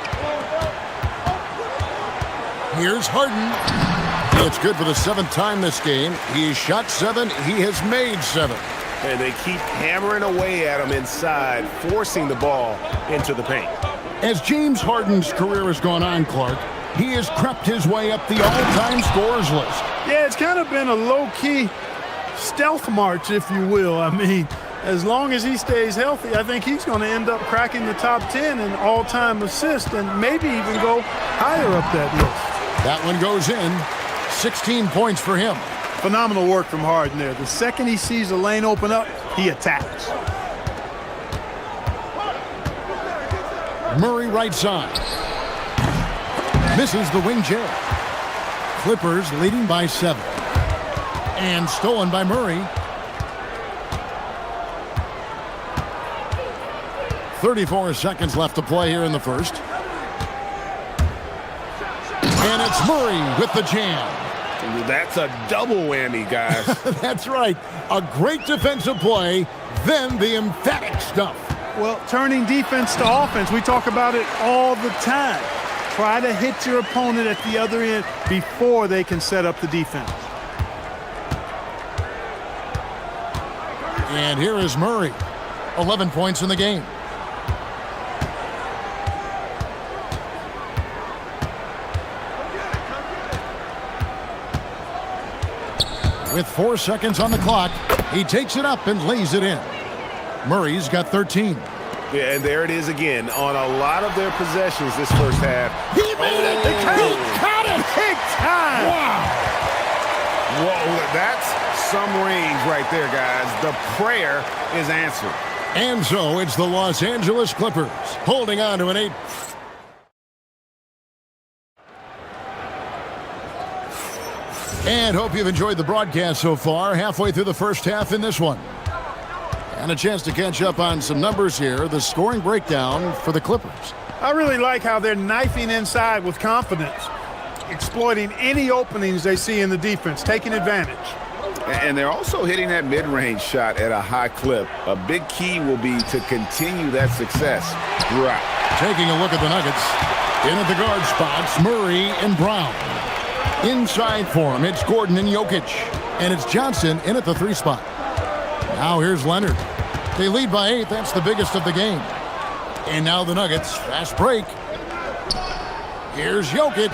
Here's Harden. It's good for the 7th time this game. He shot 7. He has made 7. And they keep hammering away at him inside, forcing the ball into the paint. As James Harden's career has gone on, Clark, he has crept his way up the all-time scorers list. Yeah, it's kind of been a low-key stealth march, if you will. I mean, as long as he stays healthy, I think he's going to end up cracking the top 10 in all-time assists and maybe even go higher up that list. That one goes in. 16 points for him. Phenomenal work from Harden there. The second he sees a lane open up, he attacks. Murray right side. Misses the wing jab. Clippers leading by 7. And stolen by Murray. 34 seconds left to play here in the first. And it's Murray with the jam. That's a double whammy, guys. That's right. A great defensive play, then the emphatic stuff. Well, turning defense to offense, we talk about it all the time. Try to hit your opponent at the other end before they can set up the defense. And here is Murray. 11 points in the game. With 4 seconds on the clock, he takes it up and lays it in. Murray's got 13. Yeah, and there it is again on a lot of their possessions this first half. He made it! He caught it! Big time! Wow! Whoa, that's some range right there, guys. The prayer is answered. And so it's the Los Angeles Clippers holding on to an 8. And hope you've enjoyed the broadcast so far. Halfway through the first half in this one. And a chance to catch up on some numbers here. The scoring breakdown for the Clippers. I really like how they're knifing inside with confidence, exploiting any openings they see in the defense, taking advantage. And they're also hitting that mid-range shot at a high clip. A big key will be to continue that success throughout. Taking a look at the Nuggets. In at the guard spots, Murray and Brown. Inside for him, it's Gordon and Jokic. And it's Johnson in at the 3 spot. Now here's Leonard. They lead by 8. That's the biggest of the game. And now the Nuggets. Fast break. Here's Jokic.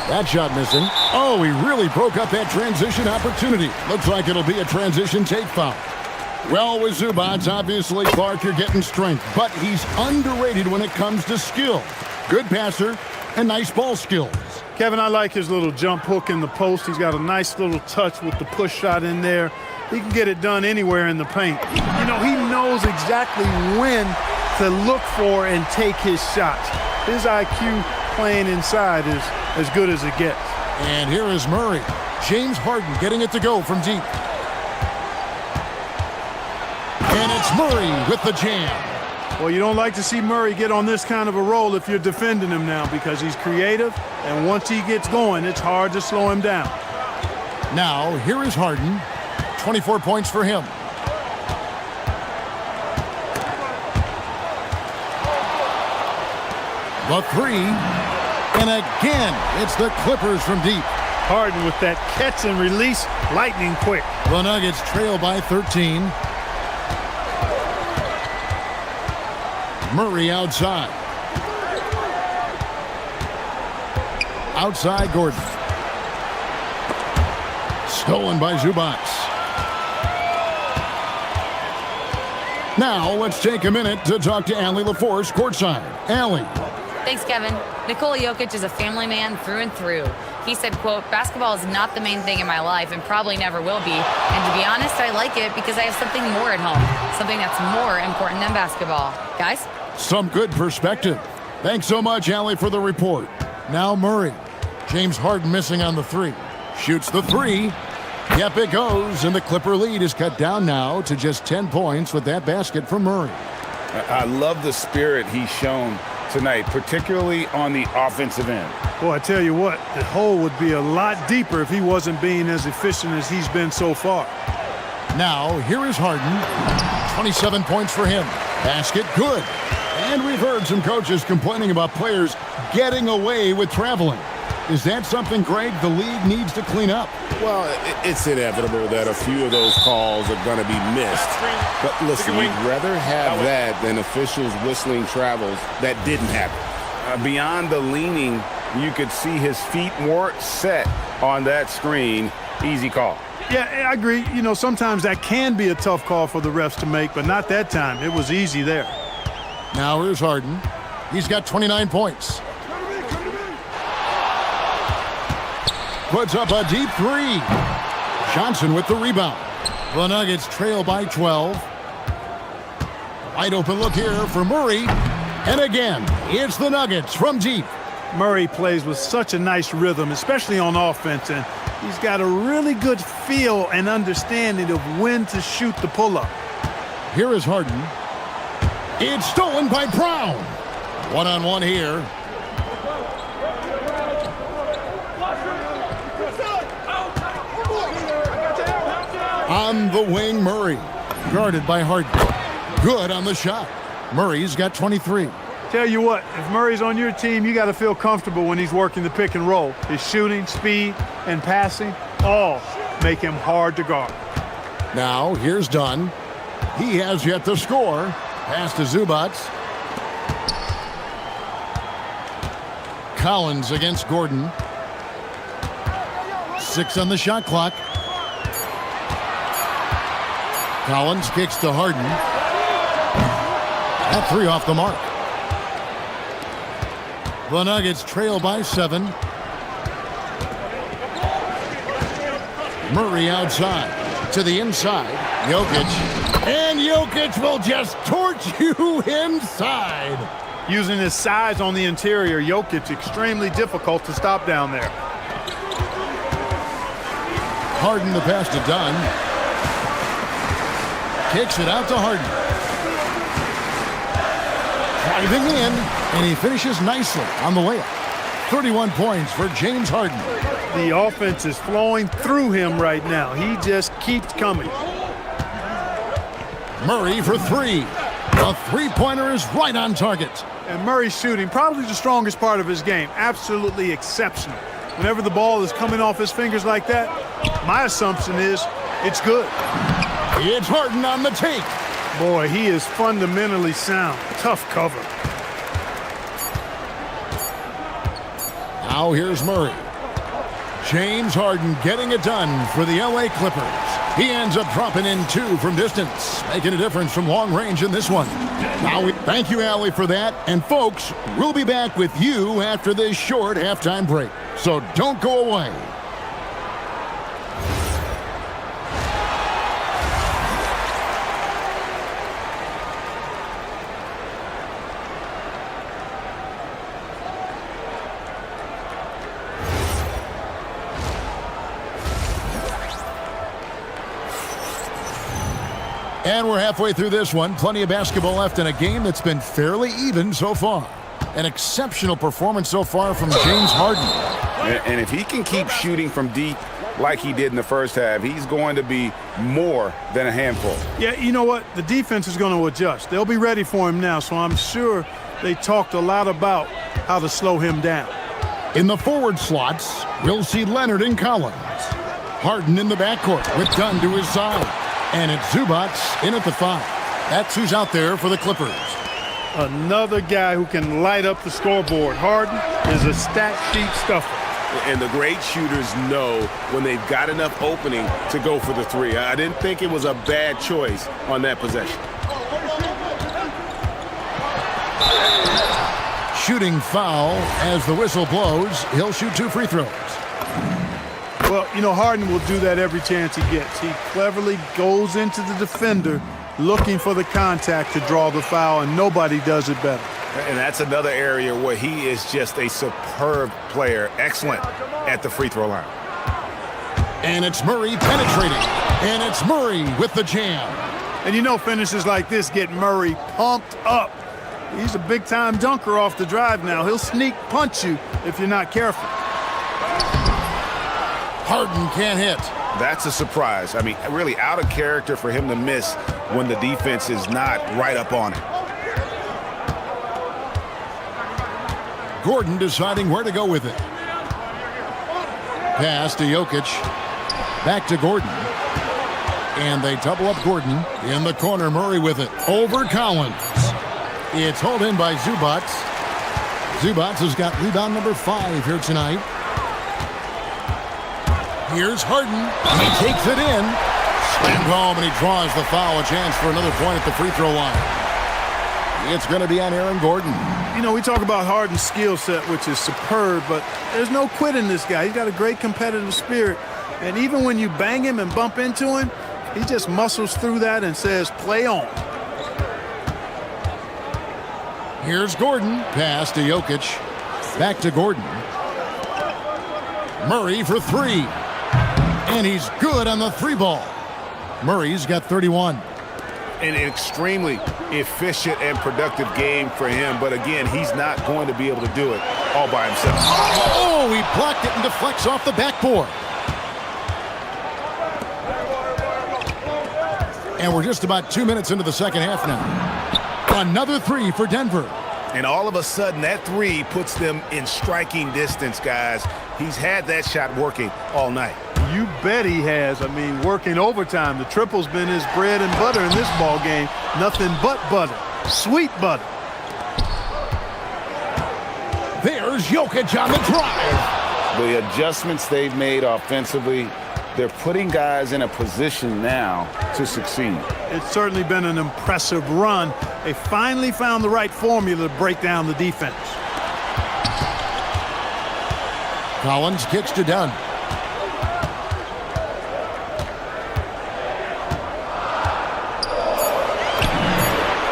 That shot missing. Oh, he really broke up that transition opportunity. Looks like it'll be a transition take foul. Well, with Zubats, obviously, Clark, you're getting strength. But he's underrated when it comes to skill. Good passer and nice ball skills. Kevin, I like his little jump hook in the post. He's got a nice little touch with the push shot in there. He can get it done anywhere in the paint. You know, he knows exactly when to look for and take his shots. His IQ playing inside is as good as it gets. And here is Murray. James Harden getting it to go from deep. And it's Murray with the jam. Well, you don't like to see Murray get on this kind of a roll if you're defending him now because he's creative, and once he gets going, it's hard to slow him down. Now, here is Harden. 24 points for him. The 3. And again, it's the Clippers from deep. Harden with that catch and release, lightning quick. The Nuggets trail by 13. Murray outside. Outside Gordon. Stolen by Zubac. Now let's take a minute to talk to Allie LaForce courtside. Allie. Thanks, Kevin. Nikola Jokic is a family man through and through. He said, quote, "Basketball is not the main thing in my life and probably never will be. And to be honest, I like it because I have something more at home, something that's more important than basketball." Guys? Some good perspective. Thanks so much, Allie, for the report. Now Murray. James Harden missing on the three. Shoots the three. Yep, it goes, and the Clipper lead is cut down now to just 10 points with that basket from Murray. I love the spirit he's shown tonight, particularly on the offensive end. Boy, I tell you what, the hole would be a lot deeper if he wasn't being as efficient as he's been so far. Now, here is Harden. 27 points for him. Basket good. And we've heard some coaches complaining about players getting away with traveling. Is that something, Greg, the league needs to clean up? Well, it's inevitable that a few of those calls are going to be missed. But listen, we'd rather have that than officials whistling travels that didn't happen. Beyond the leaning, you could see his feet more set on that screen. Easy call. Yeah, I agree. You know, sometimes that can be a tough call for the refs to make, but not that time. It was easy there. Now here's Harden. He's got 29 points. Puts up a deep three. Johnson with the rebound. The Nuggets trail by 12. Wide open look here for Murray. And again, it's the Nuggets from deep. Murray plays with such a nice rhythm, especially on offense, and he's got a really good feel and understanding of when to shoot the pull-up. Here is Harden. It's stolen by Brown. One-on-one here. On the wing, Murray. Guarded by Harden. Good on the shot. Murray's got 23. Tell you what, if Murray's on your team, you got to feel comfortable when he's working the pick and roll. His shooting, speed, and passing all make him hard to guard. Now, here's Dunn. He has yet to score. Pass to Zubac. Collins against Gordon. 6 on the shot clock. Collins kicks to Harden. That three off the mark. The Nuggets trail by 7. Murray outside to the inside. Jokic. And Jokic will just torch you inside. Using his size on the interior, Jokic extremely difficult to stop down there. Harden the pass to Dunn. Kicks it out to Harden. Driving in, and he finishes nicely on the layup. 31 points for James Harden. The offense is flowing through him right now. He just keeps coming. Murray for three. The three-pointer is right on target. And Murray's shooting, probably the strongest part of his game. Absolutely exceptional. Whenever the ball is coming off his fingers like that, my assumption is it's good. It's Harden on the take. Boy, he is fundamentally sound. Tough cover. Now here's Murray. James Harden getting it done for the LA Clippers. He ends up dropping in 2 from distance, making a difference from long range in this one. Now, thank you, Allie, for that. And folks, we'll be back with you after this short halftime break. So don't go away. And we're halfway through this one. Plenty of basketball left in a game that's been fairly even so far. An exceptional performance so far from James Harden. And if he can keep shooting from deep like he did in the first half, he's going to be more than a handful. Yeah, you know what? The defense is going to adjust. They'll be ready for him now, so I'm sure they talked a lot about how to slow him down. In the forward slots, we'll see Leonard and Collins. Harden in the backcourt with Dunn to his side. And it's Zubac in at the 5. That's who's out there for the Clippers. Another guy who can light up the scoreboard. Harden is a stat sheet stuffer. And the great shooters know when they've got enough opening to go for the three. I didn't think it was a bad choice on that possession. Shooting foul as the whistle blows. He'll shoot 2 free throws. Well, you know, Harden will do that every chance he gets. He cleverly goes into the defender looking for the contact to draw the foul, and nobody does it better. And that's another area where he is just a superb player. Excellent at the free throw line. And it's Murray penetrating. And it's Murray with the jam. And you know finishes like this get Murray pumped up. He's a big-time dunker off the drive now. He'll sneak punch you if you're not careful. Harden can't hit. That's a surprise. I mean, really out of character for him to miss when the defense is not right up on it. Gordon deciding where to go with it. Pass to Jokic. Back to Gordon. And they double up Gordon. In the corner, Murray with it. Over Collins. It's hauled in by Zubac. Zubac has got rebound number 5 here tonight. Here's Harden. He takes it in. Slammed home, and he draws the foul. A chance for another point at the free throw line. It's going to be on Aaron Gordon. You know, we talk about Harden's skill set, which is superb, but there's no quitting this guy. He's got a great competitive spirit. And even when you bang him and bump into him, he just muscles through that and says, play on. Here's Gordon. Pass to Jokic. Back to Gordon. Murray for 3. And he's good on the 3 ball. Murray's got 31. An extremely efficient and productive game for him. But again, he's not going to be able to do it all by himself. Oh, he blocked it and deflects off the backboard. And we're just about 2 minutes into the second half now. Another 3 for Denver. And all of a sudden, that 3 puts them in striking distance, guys. He's had that shot working all night. You bet he has. I mean, working overtime. The triple's been his bread and butter in this ball game. Nothing but butter. Sweet butter. There's Jokic on the drive. The adjustments they've made offensively, they're putting guys in a position now to succeed. It's certainly been an impressive run. They finally found the right formula to break down the defense. Collins kicks to Dunn.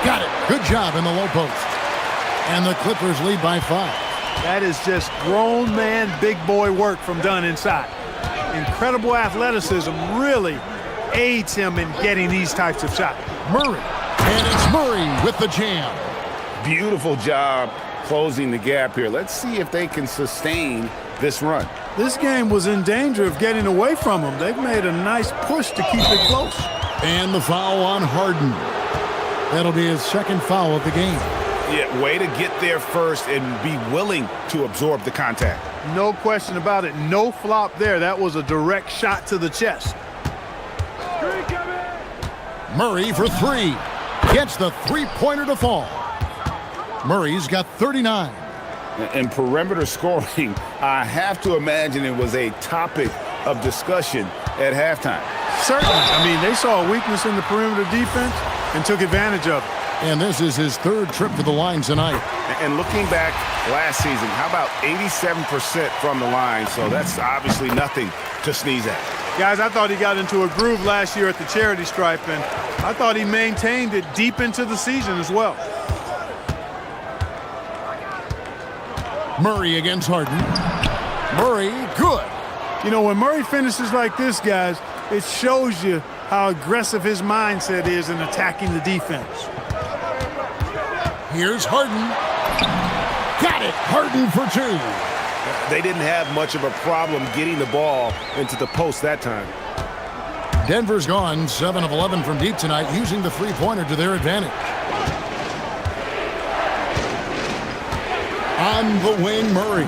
Got it. Good job in the low post. And the Clippers lead by 5. That is just grown man, big boy work from Dunn inside. Incredible athleticism really aids him in getting these types of shots. Murray. And it's Murray with the jam. Beautiful job closing the gap here. Let's see if they can sustain this run. This game was in danger of getting away from them. They've made a nice push to keep it close. And the foul on Harden. That'll be his second foul of the game. Yeah, way to get there first and be willing to absorb the contact. No question about it. No flop there. That was a direct shot to the chest. Murray for 3. Gets the 3-pointer to fall. Murray's got 39. In perimeter scoring, I have to imagine it was a topic of discussion at halftime. Certainly. I mean, they saw a weakness in the perimeter defense and took advantage of it. And this is his 3rd trip to the line tonight. And looking back last season, how about 87% from the line? So that's obviously nothing to sneeze at. Guys, I thought he got into a groove last year at the charity stripe, and I thought he maintained it deep into the season as well. Murray against Harden. Murray, good. You know, when Murray finishes like this, guys, it shows you how aggressive his mindset is in attacking the defense. Here's Harden. Got it. Harden for 2. They didn't have much of a problem getting the ball into the post that time. Denver's gone 7 of 11 from deep tonight, using the 3-pointer to their advantage. On the wing, Murray.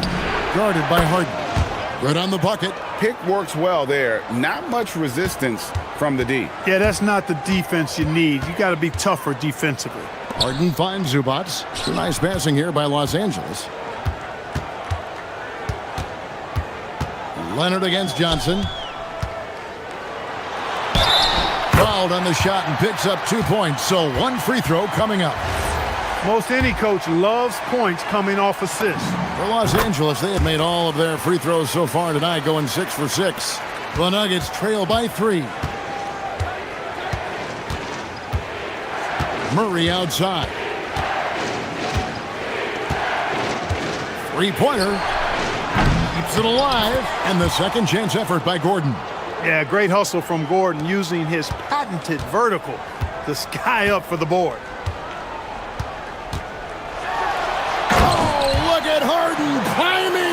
Guarded by Harden. Good on the bucket. Pick works well there. Not much resistance from the D. Yeah, that's not the defense you need. You got to be tougher defensively. Harden finds Zubac. Nice passing here by Los Angeles. Leonard against Johnson. Fouled on the shot and picks up 2 points. So 1 free throw coming up. Most any coach loves points coming off assists. For Los Angeles, they have made all of their free throws so far tonight, going 6 for 6. The Nuggets trail by 3. Murray outside. Three-pointer. Keeps it alive. And the second chance effort by Gordon. Yeah, great hustle from Gordon using his patented vertical to sky up for the board. Oh, look at Harden climbing.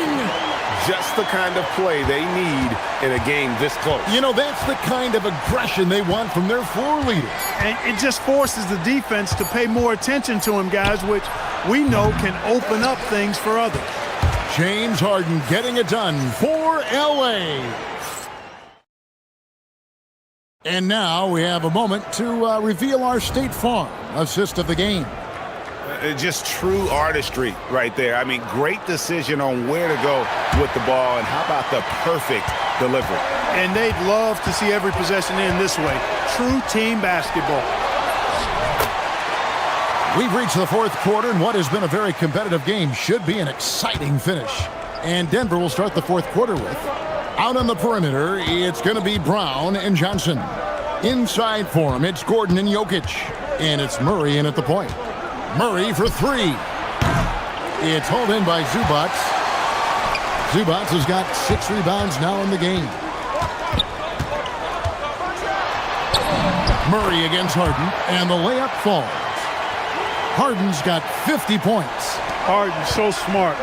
Just the kind of play they need in a game this close. You know, that's the kind of aggression they want from their floor leaders. And it just forces the defense to pay more attention to him, guys, which we know can open up things for others. James Harden getting it done for L.A. And now we have a moment to reveal our State Farm assist of the game. Just true artistry right there. I mean, great decision on where to go with the ball, and how about the perfect delivery. And they'd love to see every possession end this way. True team basketball. We've reached the fourth quarter, and what has been a very competitive game should be an exciting finish. And Denver will start the fourth quarter with, out on the perimeter, it's going to be Brown and Johnson. Inside for him, it's Gordon and Jokic. And it's Murray in at the point. Murray for 3. It's hauled in by Zubac. Zubac has got 6 rebounds now in the game. Murray against Harden, and the layup falls. Harden's got 50 points. Harden's so smart.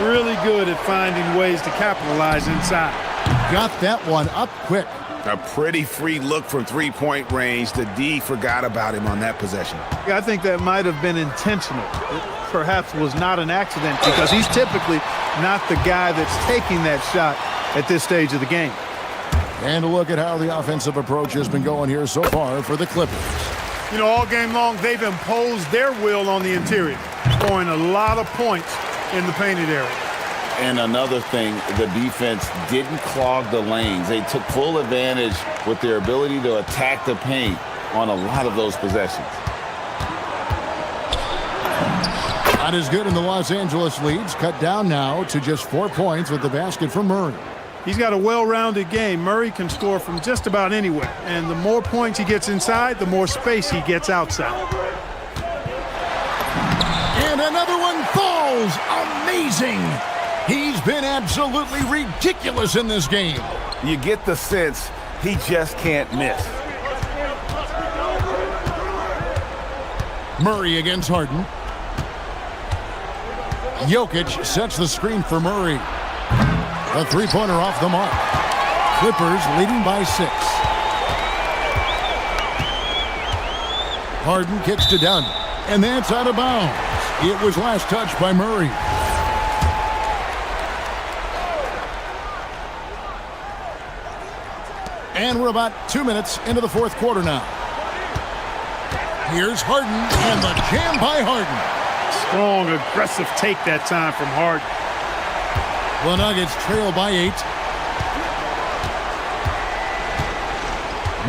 Really good at finding ways to capitalize inside. Got that one up quick. A pretty free look from three-point range. The D forgot about him on that possession. I think that might have been intentional. It perhaps was not an accident, because he's typically not the guy that's taking that shot at this stage of the game. And a look at how the offensive approach has been going here so far for the Clippers. You know, all game long, they've imposed their will on the interior, scoring a lot of points in the painted area. And another thing, the defense didn't clog the lanes. They took full advantage with their ability to attack the paint on a lot of those possessions. Not as good in the Los Angeles leads. Cut down now to just 4 points with the basket from Murray. He's got a well-rounded game. Murray can score from just about anywhere. And the more points he gets inside, the more space he gets outside. And another one falls. Amazing. He's been absolutely ridiculous in this game. You get the sense he just can't miss. Murray against Harden. Jokic sets the screen for Murray. A three-pointer off the mark. Clippers leading by 6. Harden kicks to Dunn, and that's out of bounds. It was last touched by Murray. And we're about 2 minutes into the fourth quarter now. Here's Harden, and the jam by Harden. Strong, aggressive take that time from Harden. The Nuggets trail by 8.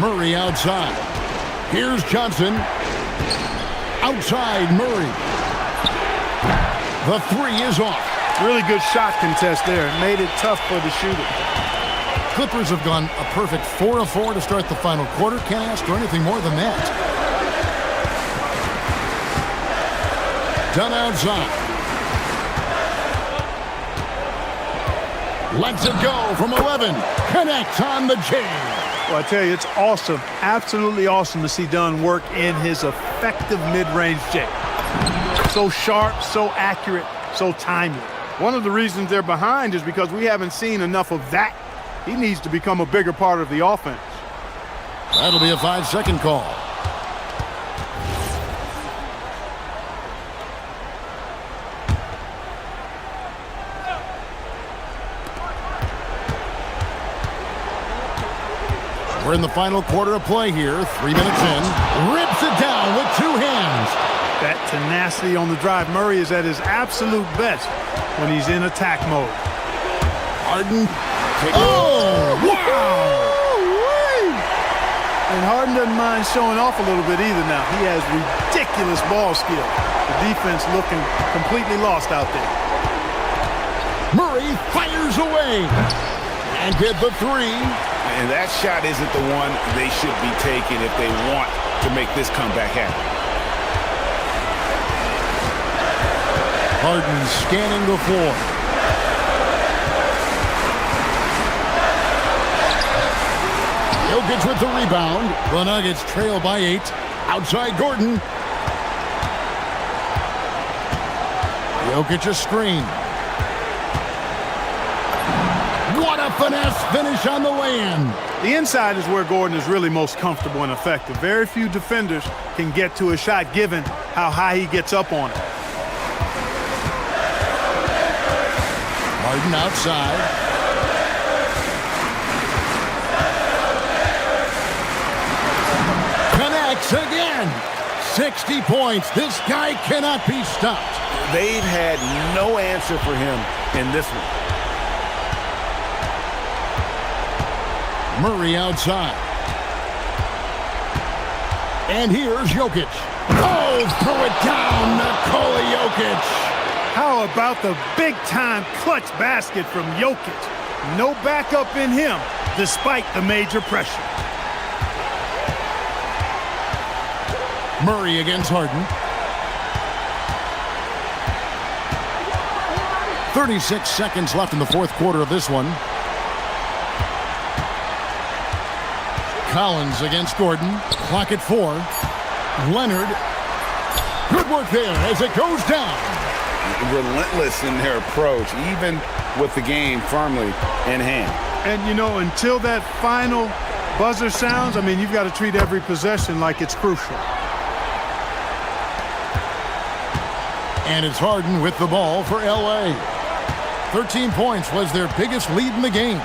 Murray outside. Here's Johnson. Outside Murray. The 3 is off. Really good shot contest there. Made it tough for the shooter. Clippers have gone a perfect 4 of 4 to start the final quarter. Can't ask for anything more than that. Done outside. Lets it go from 11. Connects on the J. Well, I tell you, it's awesome. Absolutely awesome to see Dunn work in his effective mid-range J. So sharp, so accurate, so timely. One of the reasons they're behind is because we haven't seen enough of that. He needs to become a bigger part of the offense. That'll be a 5-second call. We're in the final quarter of play here. 3 minutes in. Rips it down with 2 hands. That tenacity on the drive. Murray is at his absolute best when he's in attack mode. Harden Oh, wow! And Harden doesn't mind showing off a little bit either now. He has ridiculous ball skill. The defense looking completely lost out there. Murray fires away and get the three. And that shot isn't the one they should be taking if they want to make this comeback happen. Harden scanning the floor. Jokic with the rebound. The Nuggets trail by 8. Outside Gordon. Jokic a screen. What a finesse finish on the lay-in. The inside is where Gordon is really most comfortable and effective. Very few defenders can get to a shot given how high he gets up on it. Harden outside. Connects again. 60 points. This guy cannot be stopped. They've had no answer for him in this one. Murray outside. And here's Jokic. Oh, throw it down, Nikola Jokic. How about the big-time clutch basket from Jokic? No backup in him, despite the major pressure. Murray against Harden. 36 seconds left in the fourth quarter of this one. Collins against Gordon. Clock at 4. Leonard. Good work there as it goes down. Relentless in their approach, even with the game firmly in hand. And, you know, until that final buzzer sounds, I mean, you've got to treat every possession like it's crucial. And it's Harden with the ball for L.A. 13 points was their biggest lead in the game.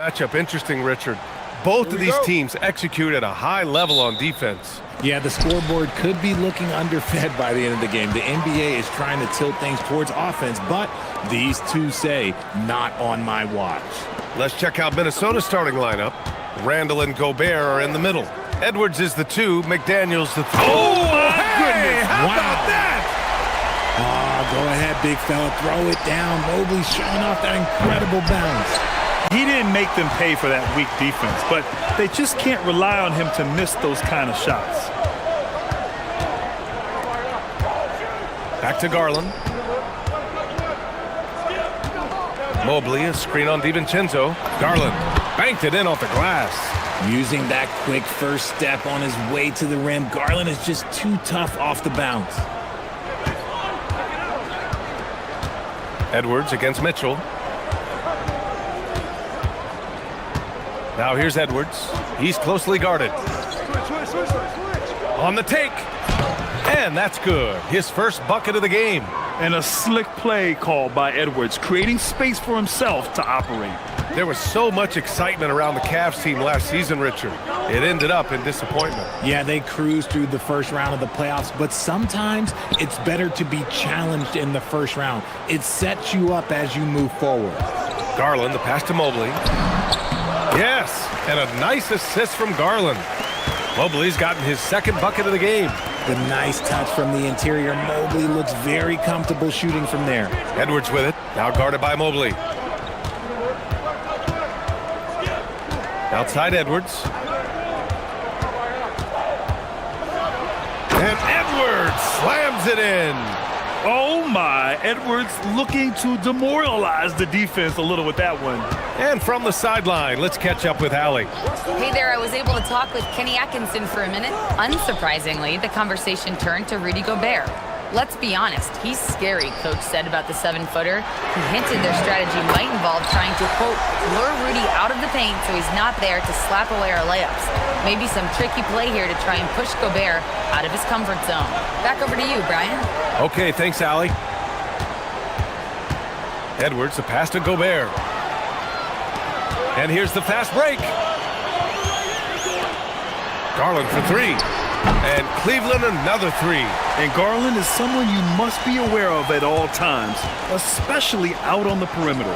Matchup interesting, Richard. Both of these teams execute at a high level on defense. Yeah, the scoreboard could be looking underfed by the end of the game. The NBA is trying to tilt things towards offense, but these two say, not on my watch. Let's check out Minnesota's starting lineup. Randall and Gobert are in the middle. Edwards is the 2, McDaniels the 3. Oh, my goodness. How about that? Oh, go ahead, big fella. Throw it down. Mobley showing off that incredible bounce. He didn't make them pay for that weak defense, but they just can't rely on him to miss those kind of shots. Back to Garland. Mobley, a screen on DiVincenzo. Garland banked it in off the glass. Using that quick first step on his way to the rim, Garland is just too tough off the bounce. Edwards against Mitchell. Now here's Edwards. He's closely guarded. On the take. And that's good. His first bucket of the game. And a slick play called by Edwards, creating space for himself to operate. There was so much excitement around the Cavs team last season, Richard. It ended up in disappointment. Yeah, they cruised through the first round of the playoffs, but sometimes it's better to be challenged in the first round. It sets you up as you move forward. Garland, the pass to Mobley. Yes, and a nice assist from Garland. Mobley's gotten his second bucket of the game. The nice touch from the interior. Mobley looks very comfortable shooting from there. Edwards with it, now guarded by Mobley. Outside Edwards. And Edwards slams it in. Oh my, Edwards looking to demoralize the defense a little with that one. And from the sideline, let's catch up with Allie. Hey there, I was able to talk with Kenny Atkinson for a minute. Unsurprisingly, the conversation turned to Rudy Gobert. Let's be honest, he's scary, Coach said about the 7-footer. He hinted their strategy might involve trying to, quote, lure Rudy out of the paint so he's not there to slap away our layups. Maybe some tricky play here to try and push Gobert out of his comfort zone. Back over to you, Brian. Okay, thanks, Allie. Edwards, the pass to Gobert. And here's the fast break. Garland for 3. And Cleveland another 3. And Garland is someone you must be aware of at all times, especially out on the perimeter.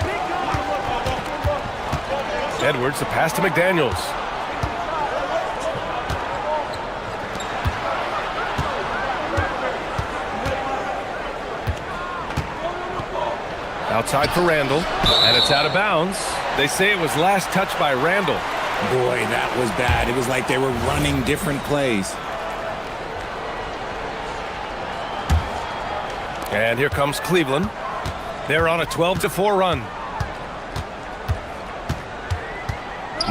Edwards, the pass to McDaniels. Outside for Randall, and it's out of bounds. They say it was last touched by Randall. Boy, that was bad. It was like they were running different plays. And here comes Cleveland. They're on a 12-4 run.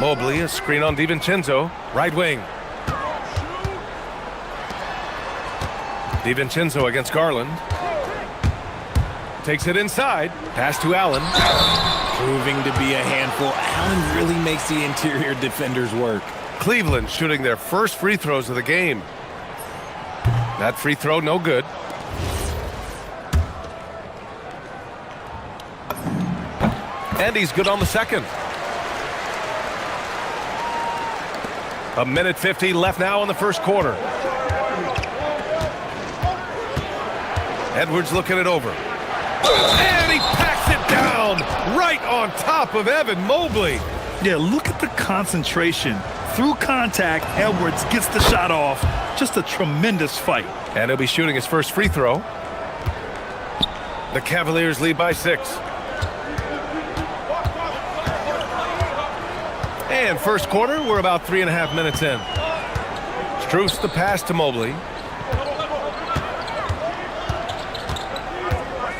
Mobley, a screen on DiVincenzo, right wing. DiVincenzo against Garland. Takes it inside. Pass to Allen. Proving to be a handful. Allen really makes the interior defenders work. Cleveland shooting their first free throws of the game. That free throw, no good. And he's good on the second. A minute 50 left now in the first quarter. Edwards looking it over. And he packs it down right on top of Evan Mobley. Yeah, look at the concentration. Through contact, Edwards gets the shot off. Just a tremendous fight. And he'll be shooting his first free throw. The Cavaliers lead by 6. And first quarter, we're about 3.5 minutes in. Strus the pass to Mobley.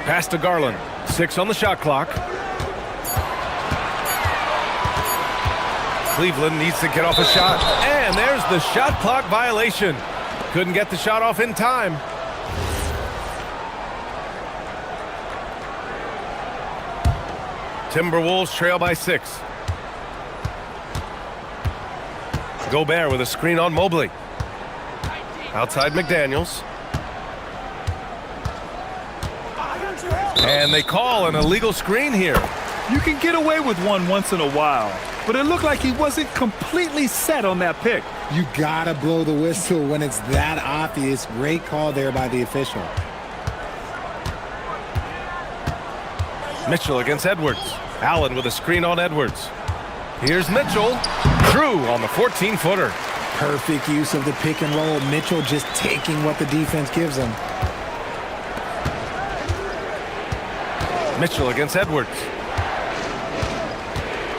Pass to Garland. 6 on the shot clock. Cleveland needs to get off a shot. And there's the shot clock violation. Couldn't get the shot off in time. Timberwolves trail by 6. Gobert with a screen on Mobley. Outside McDaniels. And they call an illegal screen here. You can get away with one once in a while, but it looked like he wasn't completely set on that pick. You gotta blow the whistle when it's that obvious. Great call there by the official. Mitchell against Edwards. Allen with a screen on Edwards. Here's Mitchell. Drew on the 14-footer. Perfect use of the pick and roll. Mitchell just taking what the defense gives him. Mitchell against Edwards.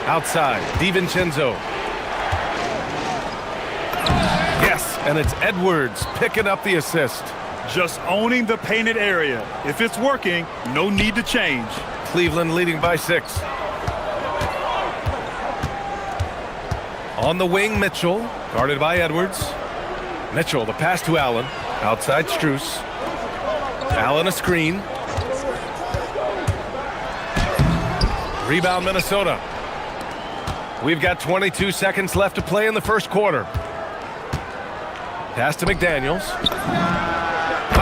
Outside, DiVincenzo. Yes, and it's Edwards picking up the assist. Just owning the painted area. If it's working, no need to change. Cleveland leading by 6. On the wing, Mitchell, guarded by Edwards. Mitchell, the pass to Allen. Outside, Strus. Allen a screen. Rebound, Minnesota. We've got 22 seconds left to play in the first quarter. Pass to McDaniels.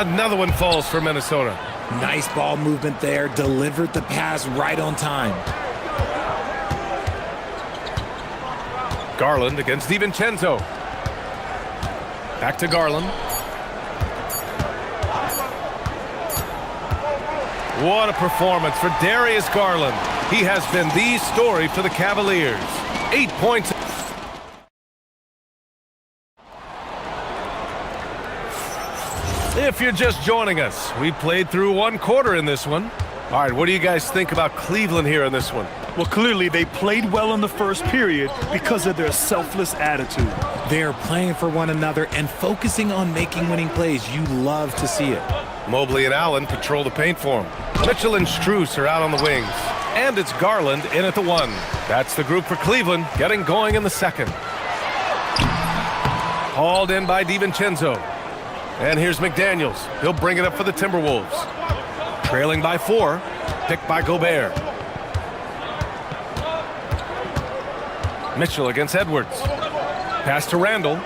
Another one falls for Minnesota. Nice ball movement there. Delivered the pass right on time. Garland against DiVincenzo. Back to Garland. What a performance for Darius Garland. He has been the story for the Cavaliers. 8 points. If you're just joining us, we played through one quarter in this one. All right, what do you guys think about Cleveland here in this one? Well, clearly they played well in the first period because of their selfless attitude. They're playing for one another and focusing on making winning plays. You love to see it. Mobley and Allen patrol the paint for him. Mitchell and Strus are out on the wings. And it's Garland in at the 1. That's the group for Cleveland, getting going in the second. Hauled in by DiVincenzo. And here's McDaniels. He'll bring it up for the Timberwolves. Trailing by 4. Picked by Gobert. Mitchell against Edwards. Pass to Randall.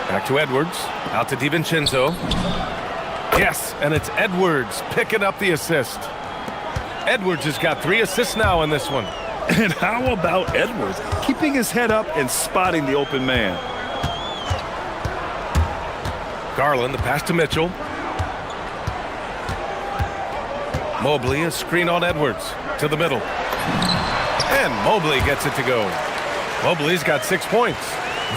Back to Edwards. Out to DiVincenzo. Yes, and it's Edwards picking up the assist. Edwards has got 3 assists now in this one. And how about Edwards keeping his head up and spotting the open man? Garland, the pass to Mitchell. Mobley, a screen on Edwards to the middle. And Mobley gets it to go. Mobley's got 6 points.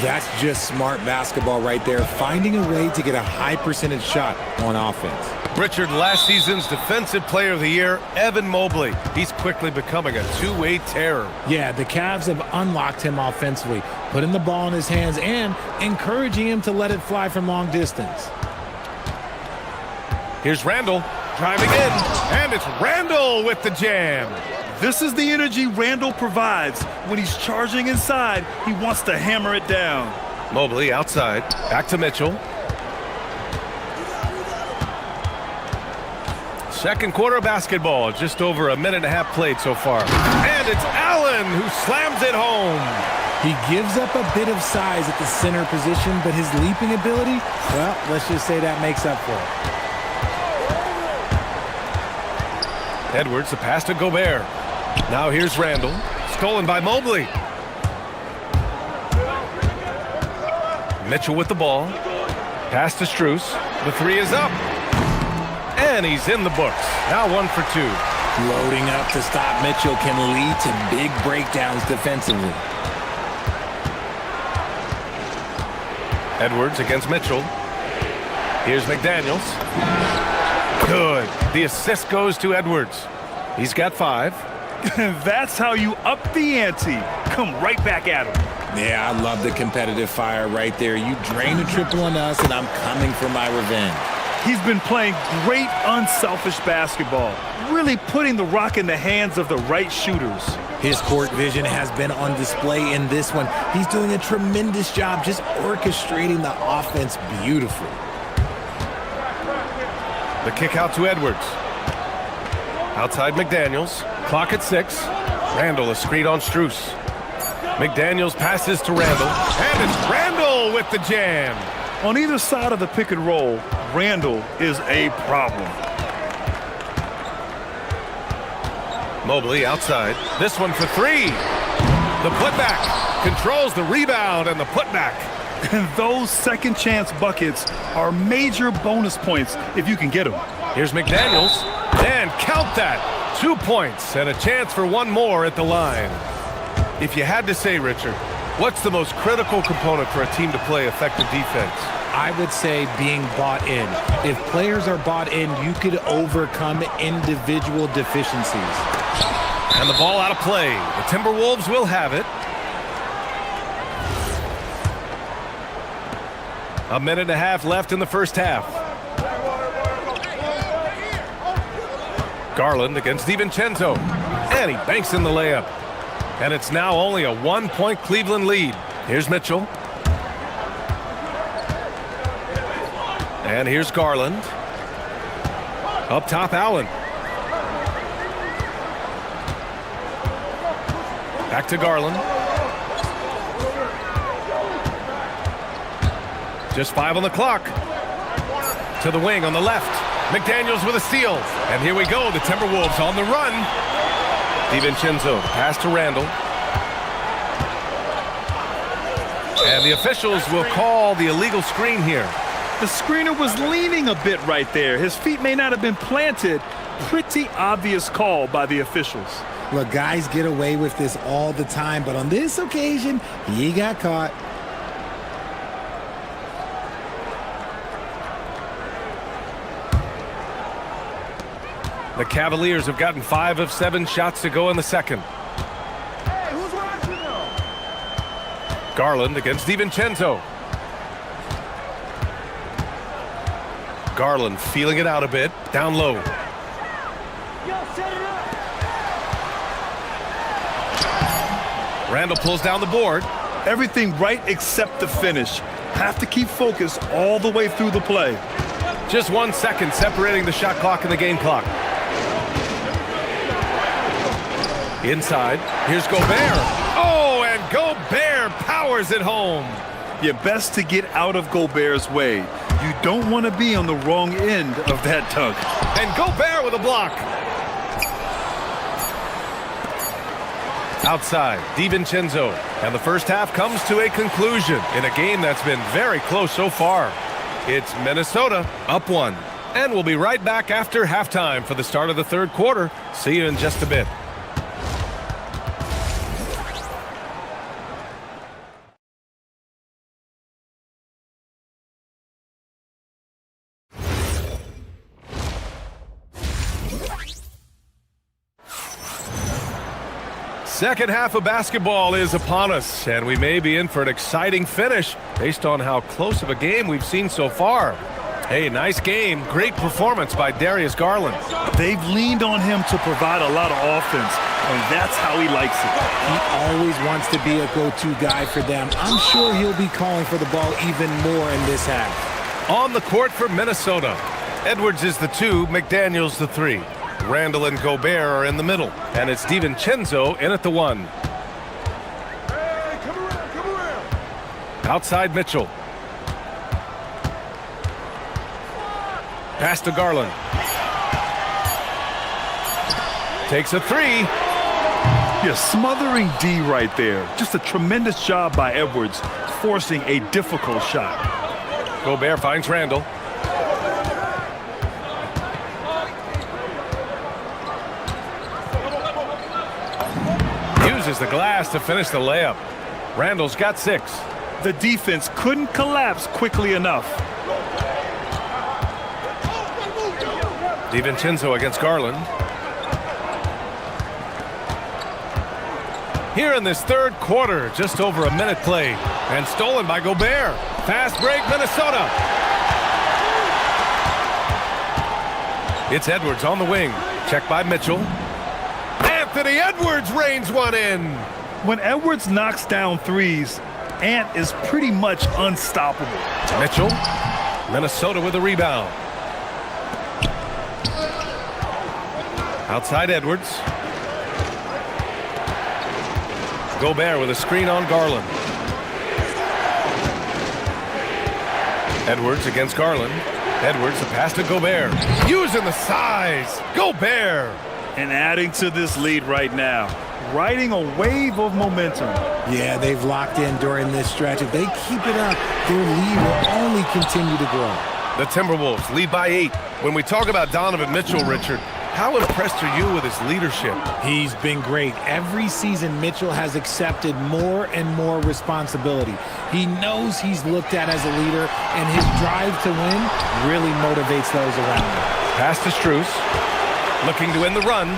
That's just smart basketball right there, finding a way to get a high percentage shot on offense. Richard, last season's Defensive Player of the Year, Evan Mobley. He's quickly becoming a two-way terror. Yeah, the Cavs have unlocked him offensively, putting the ball in his hands and encouraging him to let it fly from long distance. Here's Randall driving in, and it's Randall with the jam. This is the energy Randall provides. When he's charging inside, he wants to hammer it down. Mobley outside, back to Mitchell. Second quarter of basketball, just over a minute and a half played so far. And it's Allen who slams it home. He gives up a bit of size at the center position, but his leaping ability, well, let's just say that makes up for it. Edwards, the pass to Gobert. Now here's Randall, stolen by Mobley. Mitchell with the ball. Pass to Strus. The 3 is up. And he's in the books. Now 1 for 2. Loading up to stop Mitchell can lead to big breakdowns defensively. Edwards against Mitchell. Here's McDaniels. Good. The assist goes to Edwards. He's got 5. That's how you up the ante. Come right back at him. Yeah, I love the competitive fire right there. You drain a triple on us, and I'm coming for my revenge. He's been playing great unselfish basketball, really putting the rock in the hands of the right shooters. His court vision has been on display in this one. He's doing a tremendous job just orchestrating the offense beautifully. The kick out to Edwards. Outside McDaniels. Clock at 6. Randall a screen on Strus. McDaniels passes to Randall. And it's Randall with the jam. On either side of the pick and roll, Randall is a problem. Mobley outside. This one for 3. The putback. Controls the rebound and the putback. And those second chance buckets are major bonus points if you can get them. Here's McDaniels. And count that. 2 points and a chance for one more at the line. If you had to say, Richard, what's the most critical component for a team to play effective defense? I would say being bought in. If players are bought in, you could overcome individual deficiencies. And the ball out of play. The Timberwolves will have it. A minute and a half left in the first half. Garland against DiVincenzo. And he banks in the layup. And it's now only a 1-point Cleveland lead. Here's Mitchell. And here's Garland. Up top, Allen. Back to Garland. Just 5 on the clock. To the wing on the left. McDaniels with a steal. And here we go, the Timberwolves on the run. DiVincenzo, pass to Randall. And the officials will call the illegal screen here. The screener was leaning a bit right there. His feet may not have been planted. Pretty obvious call by the officials. Look, guys get away with this all the time, but on this occasion, he got caught. The Cavaliers have gotten 5 of 7 shots to go in the second. Hey, who's watching now? Garland against DiVincenzo. Garland feeling it out a bit. Down low. Yo, set it up. Randall pulls down the board. Everything right except the finish. Have to keep focused all the way through the play. Just 1 second separating the shot clock and the game clock. Inside, here's Gobert. Oh, and Gobert powers it home. You're best to get out of Gobert's way. You don't want to be on the wrong end of that dunk. And Gobert with a block. Outside, DiVincenzo. And the first half comes to a conclusion in a game that's been very close so far. It's Minnesota up 1. And we'll be right back after halftime for the start of the third quarter. See you in just a bit. Second half of basketball is upon us, and we may be in for an exciting finish based on how close of a game we've seen so far. Hey, nice game. Great performance by Darius Garland. They've leaned on him to provide a lot of offense, and that's how he likes it. He always wants to be a go-to guy for them. I'm sure he'll be calling for the ball even more in this half. On the court for Minnesota. Edwards is the 2, McDaniels the 3. Randall and Gobert are in the middle, and it's DiVincenzo in at the 1. Hey, come around. Outside Mitchell. Pass to Garland. Takes a 3. You're smothering D right there. Just a tremendous job by Edwards, forcing a difficult shot. Gobert finds Randall. Uses the glass to finish the layup. Randall's got 6. The defense couldn't collapse quickly enough. DiVincenzo against Garland. Here in this third quarter, just over a minute play. And stolen by Gobert. Fast break, Minnesota. It's Edwards on the wing. Checked by Mitchell. Anthony Edwards rains one in. When Edwards knocks down threes, Ant is pretty much unstoppable. Mitchell. Minnesota with a rebound. Outside Edwards. Gobert with a screen on Garland. Edwards against Garland. Edwards, a pass to Gobert. Using the size. Gobert. And adding to this lead right now, riding a wave of momentum. Yeah, they've locked in during this stretch. If they keep it up, their lead will only continue to grow. The Timberwolves lead by 8. When we talk about Donovan Mitchell, Richard, how impressed are you with his leadership? He's been great. Every season, Mitchell has accepted more and more responsibility. He knows he's looked at as a leader, and his drive to win really motivates those around him. Pass to Strus. Looking to end the run.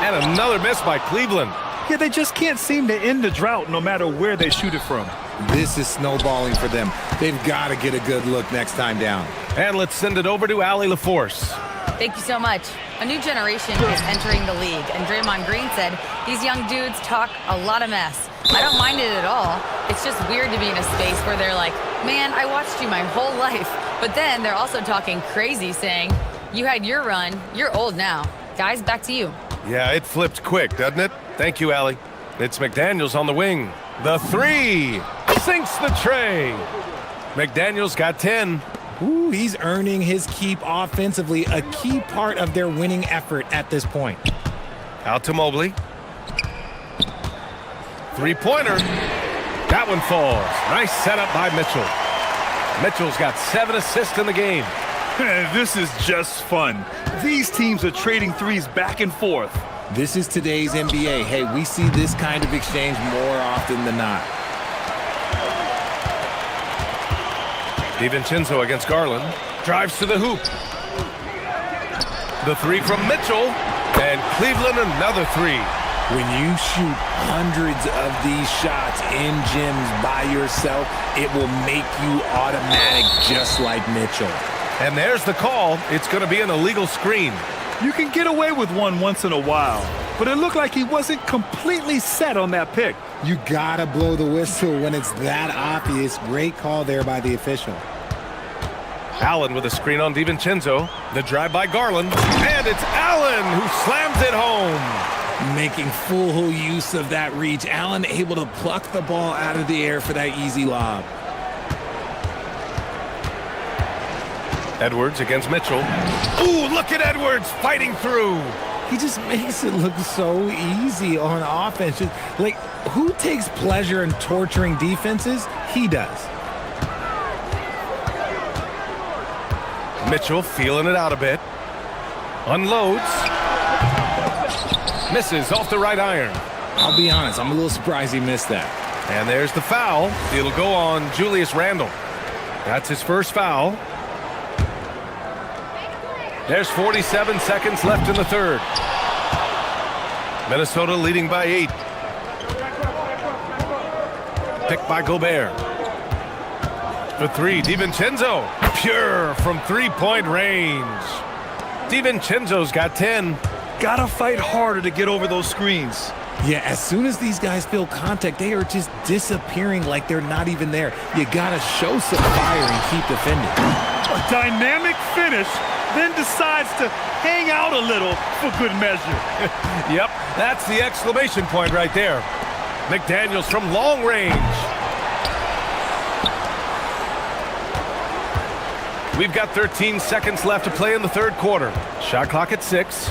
And another miss by Cleveland. Yeah, they just can't seem to end the drought no matter where they shoot it from. This is snowballing for them. They've got to get a good look next time down. And let's send it over to Allie LaForce. Thank you so much. A new generation is entering the league, and Draymond Green said these young dudes talk a lot of mess. I don't mind it at all. It's just weird to be in a space where they're like, man, I watched you my whole life. But then they're also talking crazy, saying, you had your run, you're old now. Guys, back to you. Yeah, it flipped quick, doesn't it? Thank you, Allie. It's McDaniels on the wing. The three sinks the tray. McDaniels got 10. Ooh, he's earning his keep offensively, a key part of their winning effort at this point. Out to Mobley. Three-pointer. That one falls. Nice setup by Mitchell. Mitchell's got 7 assists in the game. This is just fun. These teams are trading threes back and forth. This is today's NBA. Hey, we see this kind of exchange more often than not. DiVincenzo against Garland. Drives to the hoop. The three from Mitchell. And Cleveland another three. When you shoot hundreds of these shots in gyms by yourself, it will make you automatic just like Mitchell. And there's the call. It's going to be an illegal screen. You can get away with one once in a while, but it looked like he wasn't completely set on that pick. You gotta blow the whistle when it's that obvious. Great call there by the official. Allen with a screen on DiVincenzo. The drive by Garland. And it's Allen who slams it home. Making full use of that reach. Allen able to pluck the ball out of the air for that easy lob. Edwards against Mitchell. Ooh, look at Edwards fighting through. He just makes it look so easy on offense. Like, who takes pleasure in torturing defenses? He does. Mitchell feeling it out a bit. Unloads. Misses off the right iron. I'll be honest, I'm a little surprised he missed that. And there's the foul. It'll go on Julius Randle. That's his first foul. There's 47 seconds left in the third. Minnesota leading by 8. Picked by Gobert. For three, DiVincenzo. Pure from three-point range. DiVincenzo's got 10. Gotta fight harder to get over those screens. Yeah, as soon as these guys feel contact, they are just disappearing like they're not even there. You gotta show some fire and keep defending. A dynamic finish, then decides to hang out a little for good measure. Yep, that's the exclamation point right there. McDaniels from long range. We've got 13 seconds left to play in the third quarter. Shot clock at 6.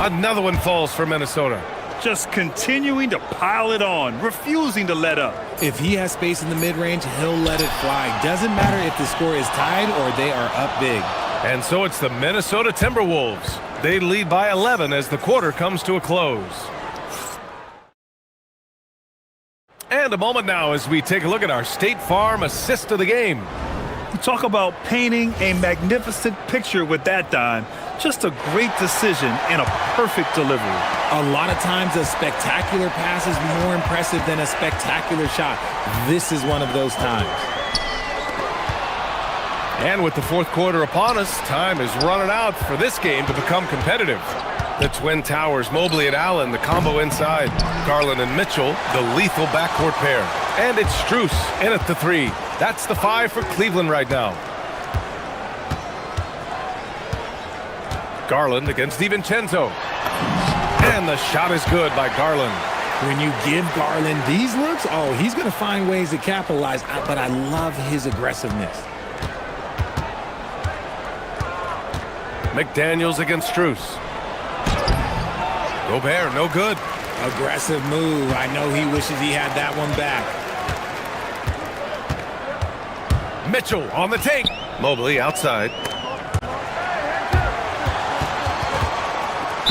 Another one falls for Minnesota. Just continuing to pile it on, refusing to let up. If he has space in the mid-range, he'll let it fly. Doesn't matter if the score is tied or they are up big. And so it's the Minnesota Timberwolves. They lead by 11 as the quarter comes to a close. And a moment now as we take a look at our State Farm assist of the game. You talk about painting a magnificent picture with that, Don. Just a great decision and a perfect delivery. A lot of times a spectacular pass is more impressive than a spectacular shot. This is one of those times. And with the fourth quarter upon us, time is running out for this game to become competitive. The Twin Towers, Mobley and Allen, the combo inside. Garland and Mitchell, the lethal backcourt pair. And it's Strus in at the three. That's the 5 for Cleveland right now. Garland against DiVincenzo. And the shot is good by Garland. When you give Garland these looks, oh, he's going to find ways to capitalize. But I love his aggressiveness. McDaniels against Strus. Gobert, no good. Aggressive move. I know he wishes he had that one back. Mitchell on the take. Mobley outside.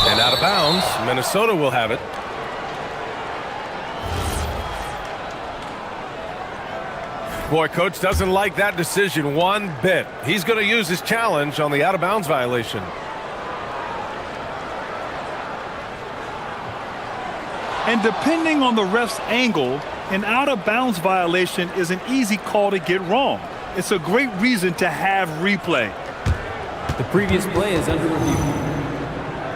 And out of bounds. Minnesota will have it. Boy, coach doesn't like that decision one bit. He's going to use his challenge on the out-of-bounds violation. And depending on the ref's angle, an out-of-bounds violation is an easy call to get wrong. It's a great reason to have replay. The previous play is under review.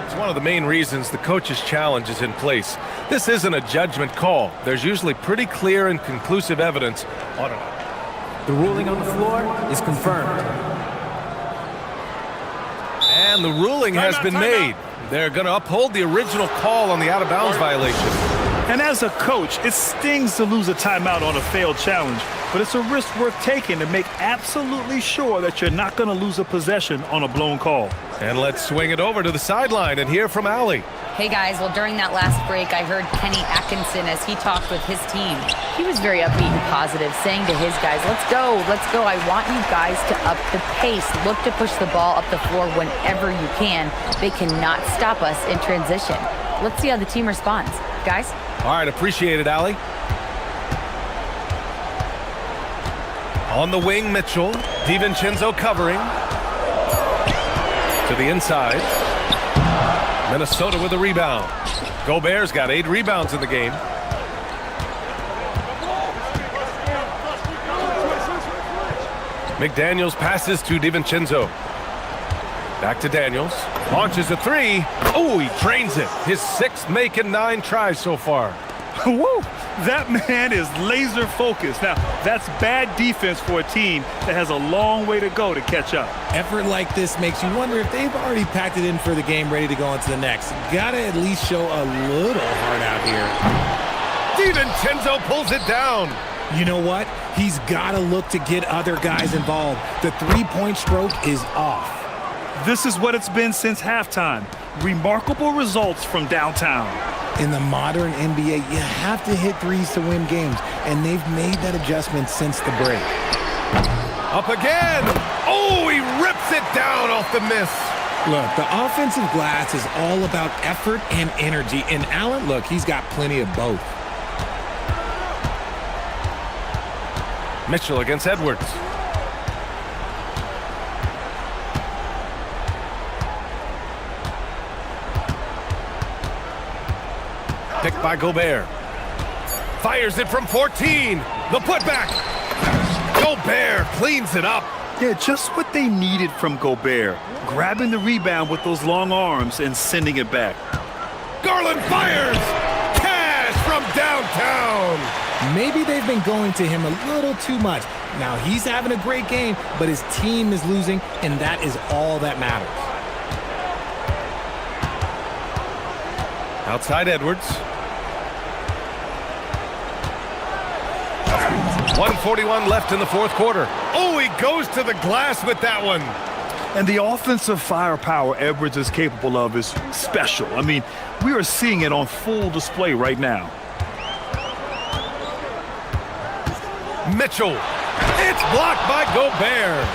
It's one of the main reasons the coach's challenge is in place. This isn't a judgment call. There's usually pretty clear and conclusive evidence on it. The ruling on the floor is confirmed. And the ruling has been made. They're going to uphold the original call on the out-of-bounds violation. And as a coach, it stings to lose a timeout on a failed challenge, but it's a risk worth taking to make absolutely sure that you're not going to lose a possession on a blown call. And let's swing it over to the sideline and hear from Allie. Hey guys, well during that last break I heard Kenny Atkinson as he talked with his team. He was very upbeat and positive, saying to his guys, let's go, I want you guys to up the pace. Look to push the ball up the floor whenever you can. They cannot stop us in transition. Let's see how the team responds. Guys? All right, appreciate it, Allie. On the wing, Mitchell. DiVincenzo covering. To the inside. Minnesota with a rebound. Gobert's got 8 rebounds in the game. McDaniels passes to DiVincenzo. Back to Daniels. Launches a 3. Oh, he drains it. His 6th make in 9 tries so far. Woo! That man is laser focused. Now, that's bad defense for a team that has a long way to go to catch up. Effort like this makes you wonder if they've already packed it in for the game, ready to go into the next. Gotta at least show a little heart out here. DiVincenzo pulls it down. You know what? He's gotta look to get other guys involved. The three-point stroke is off. This is what it's been since halftime. Remarkable results from downtown. In the modern NBA, you have to hit threes to win games, and they've made that adjustment since the break. Up again. Oh, he rips it down off the miss. Look, the offensive glass is all about effort and energy, and Allen, look, he's got plenty of both. Mitchell against Edwards. Picked by Gobert. Fires it from 14. The putback. Gobert cleans it up. Yeah, just what they needed from Gobert. Grabbing the rebound with those long arms and sending it back. Garland fires. Cash from downtown. Maybe they've been going to him a little too much. Now he's having a great game, but his team is losing, and that is all that matters. Outside Edwards. 1:41 left in the 4th quarter. Oh, he goes to the glass with that one. And the offensive firepower Edwards is capable of is special. I mean, we are seeing it on full display right now. Mitchell. It's blocked by Gobert.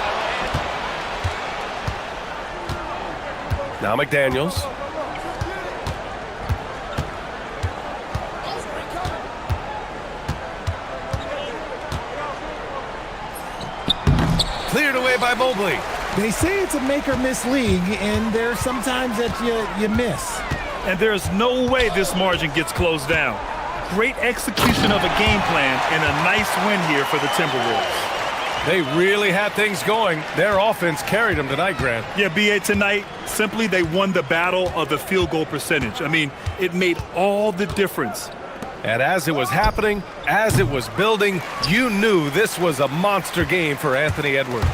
Now McDaniels. Cleared away by Mobley. They say it's a make-or-miss league, and there's sometimes that you miss. And there's no way this margin gets closed down. Great execution of a game plan and a nice win here for the Timberwolves. They really had things going. Their offense carried them tonight, Grant. Yeah, B.A., tonight, simply they won the battle of the field goal percentage. I mean, it made all the difference. And as it was happening, as it was building, you knew this was a monster game for Anthony Edwards.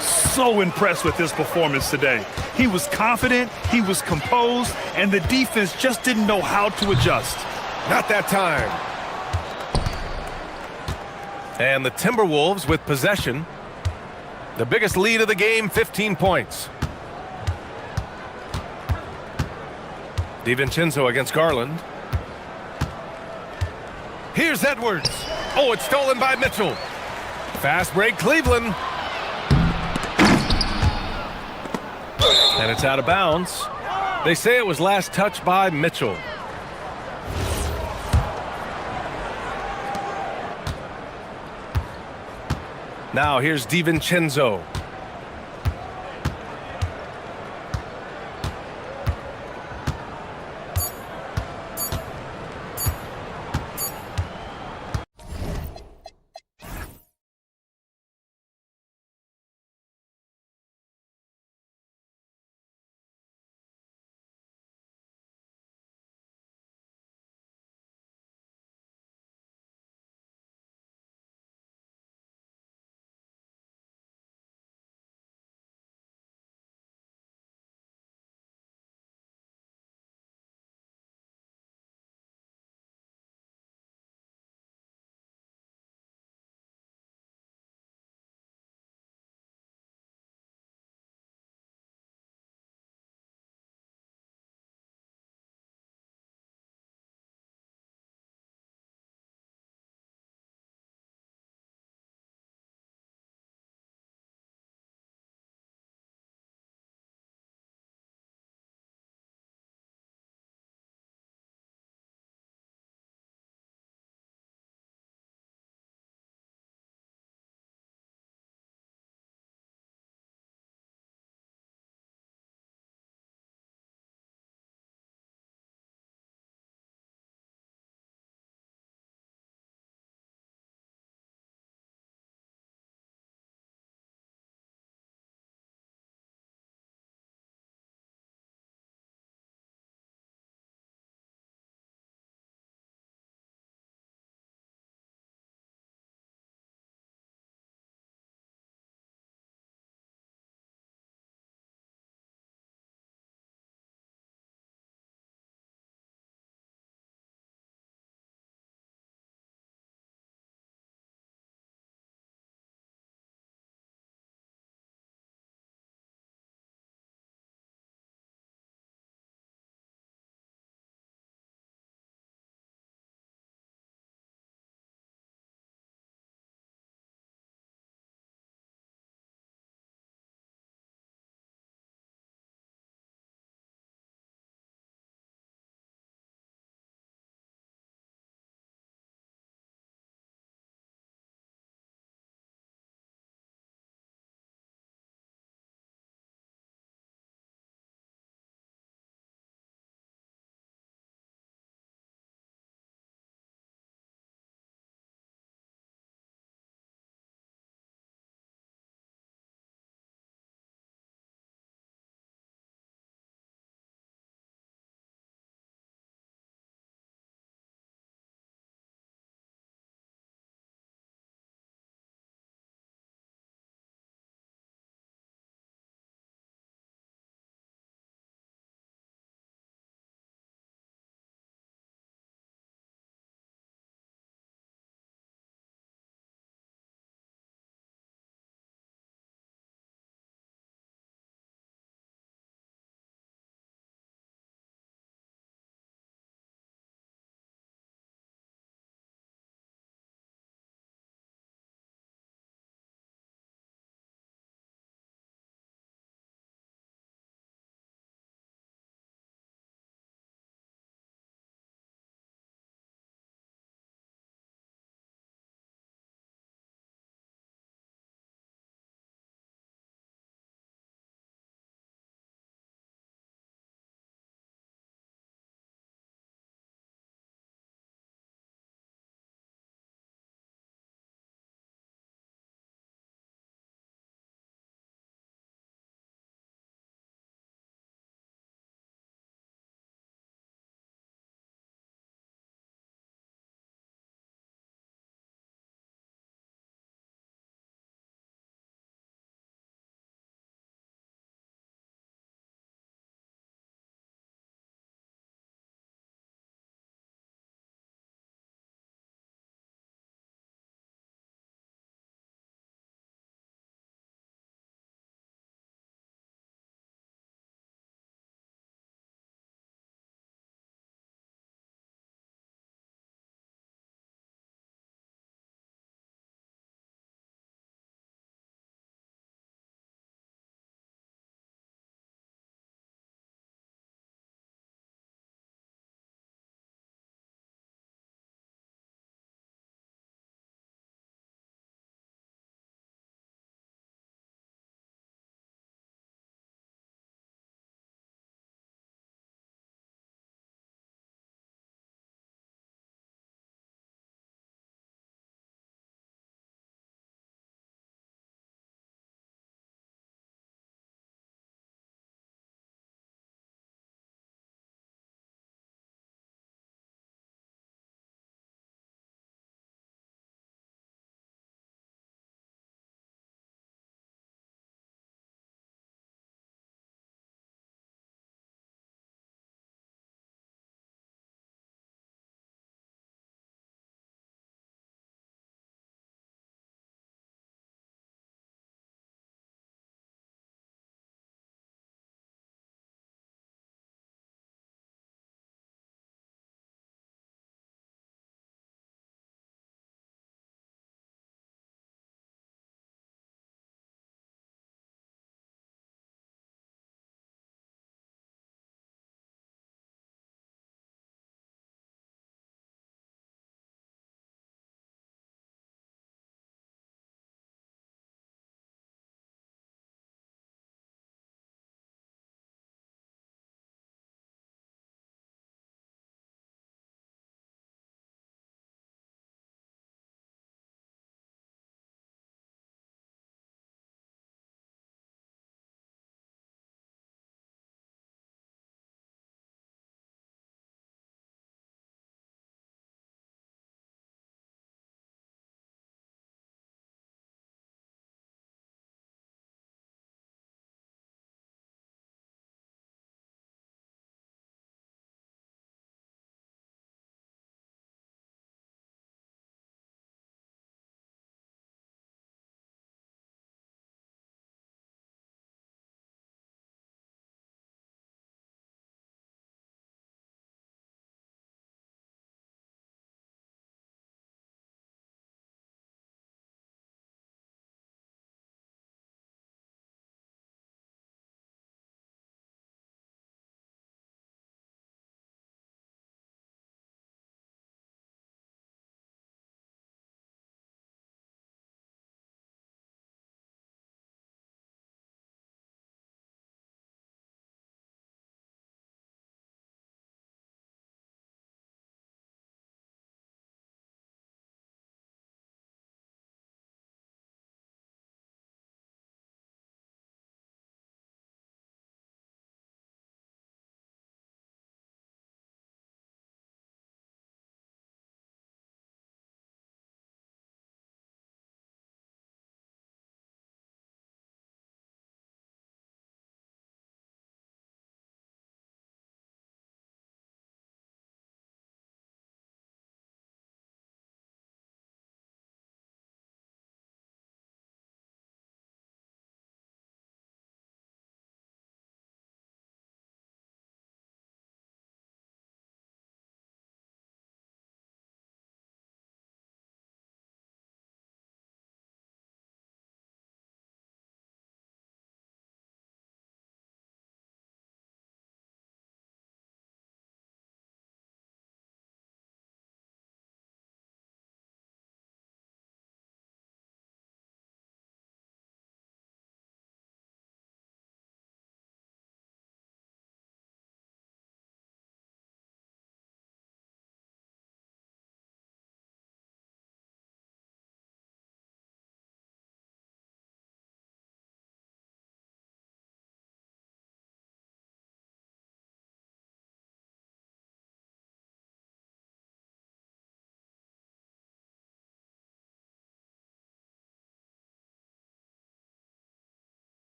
So impressed with his performance today. He was confident, he was composed, and the defense just didn't know how to adjust. Not that time. And the Timberwolves with possession. The biggest lead of the game, 15 points. DiVincenzo against Garland. Here's Edwards. Oh, it's stolen by Mitchell. Fast break, Cleveland. And it's out of bounds. They say it was last touched by Mitchell. Now here's DiVincenzo.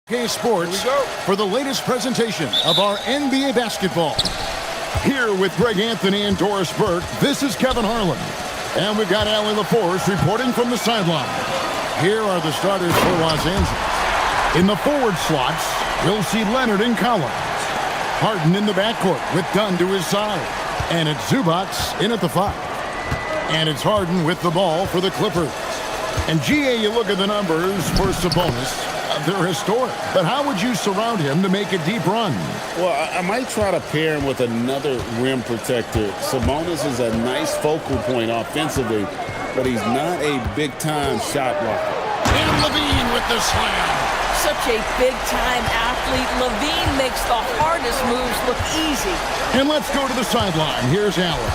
Sports for the latest presentation of our NBA basketball. Here with Greg Anthony and Doris Burke, this is Kevin Harlan. And we've got Allie LaForce reporting from the sideline. Here are the starters for Los Angeles. In the forward slots, you'll see Leonard and Collins. Harden in the backcourt with Dunn to his side. And it's Zubac in at the 5. And it's Harden with the ball for the Clippers. And GA, you look at the numbers for Sabonis. They're historic. But how would you surround him to make a deep run? Well, I might try to pair him with another rim protector. Sabonis is a nice focal point offensively, but he's not a big-time shot blocker. And LaVine with the slam. Such a big-time athlete. LaVine makes the hardest moves look easy. And let's go to the sideline. Here's Allen.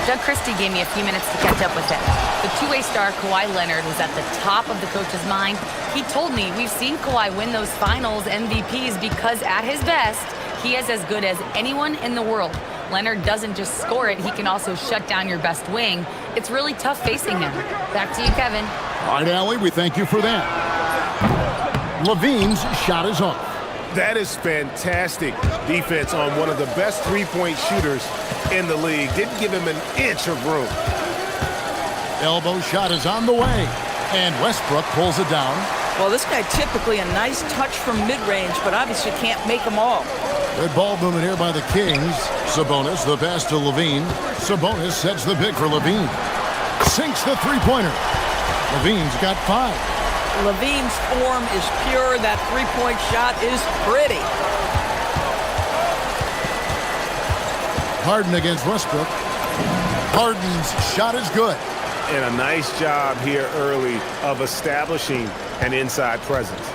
Doug Christie gave me a few minutes to catch up with him. The two-way star Kawhi Leonard was at the top of the coach's mind. He told me we've seen Kawhi win those finals MVPs because at his best, he is as good as anyone in the world. Leonard doesn't just score it, he can also shut down your best wing. It's really tough facing him. Back to you, Kevin. All right, Allie, we thank you for that. LaVine's shot is off. That is fantastic defense on one of the best three-point shooters in the league. Didn't give him an inch of room. Elbow shot is on the way. And Westbrook pulls it down. Well, this guy typically a nice touch from mid-range, but obviously can't make them all. Good ball movement here by the Kings. Sabonis, the pass to LaVine. Sabonis sets the pick for LaVine. Sinks the three-pointer. LaVine's got 5. LaVine's form is pure. That three-point shot is pretty. Harden against Westbrook. Harden's shot is good. And a nice job here early of establishing an inside presence.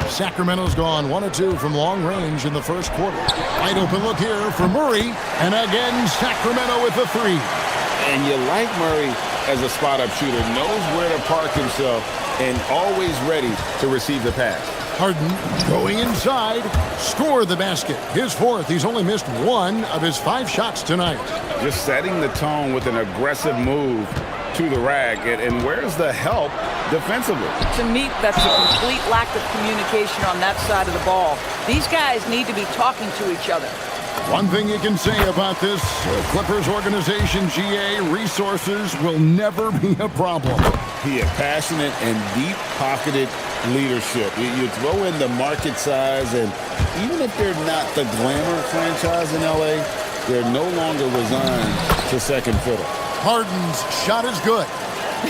Sacramento's gone 1 of 2 from long range in the first quarter. Wide open look here for Murray. And again, Sacramento with the 3. And you like Murray as a spot-up shooter. Knows where to park himself and always ready to receive the pass. Harden going inside. Score the basket. His 4th. He's only missed 1 of his 5 shots tonight. Just setting the tone with an aggressive move to the rack. And where's the help defensively? To me, that's a complete lack of communication on that side of the ball. These guys need to be talking to each other. One thing you can say about this Clippers organization, GA, resources will never be a problem. He has passionate and deep-pocketed leadership. You throw in the market size, and even if they're not the glamour franchise in LA, they're no longer resigned to second fiddle. Harden's shot is good.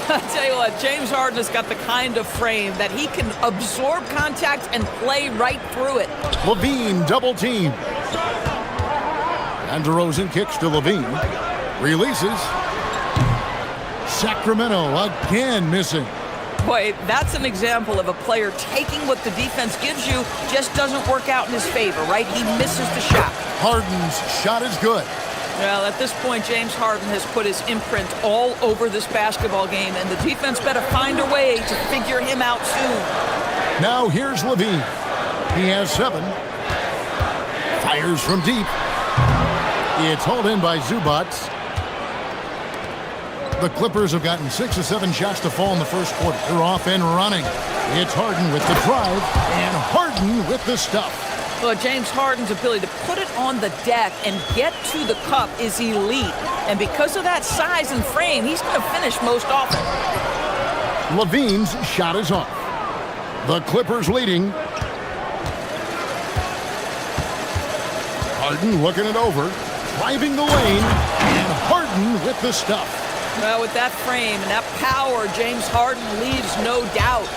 I'll tell you what, James Harden has got the kind of frame that he can absorb contact and play right through it. LaVine double team. And DeRozan kicks to LaVine. Releases. Sacramento again missing. Boy, that's an example of a player taking what the defense gives you, just doesn't work out in his favor, right? He misses the shot. Harden's shot is good. Well, at this point, James Harden has put his imprint all over this basketball game, and the defense better find a way to figure him out soon. Now here's LaVine. He has 7. Fires from deep. It's hauled in by Zubac. The Clippers have gotten 6 of 7 shots to fall in the first quarter. They're off and running. It's Harden with the drive and Harden with the stuff. Well, James Harden's ability to put it on the deck and get to the cup is elite. And because of that size and frame, he's going to finish most often. LaVine's shot is off. The Clippers leading. Harden looking it over. Driving the lane. And Harden with the stuff. Well, with that frame and that power, James Harden leaves no doubt.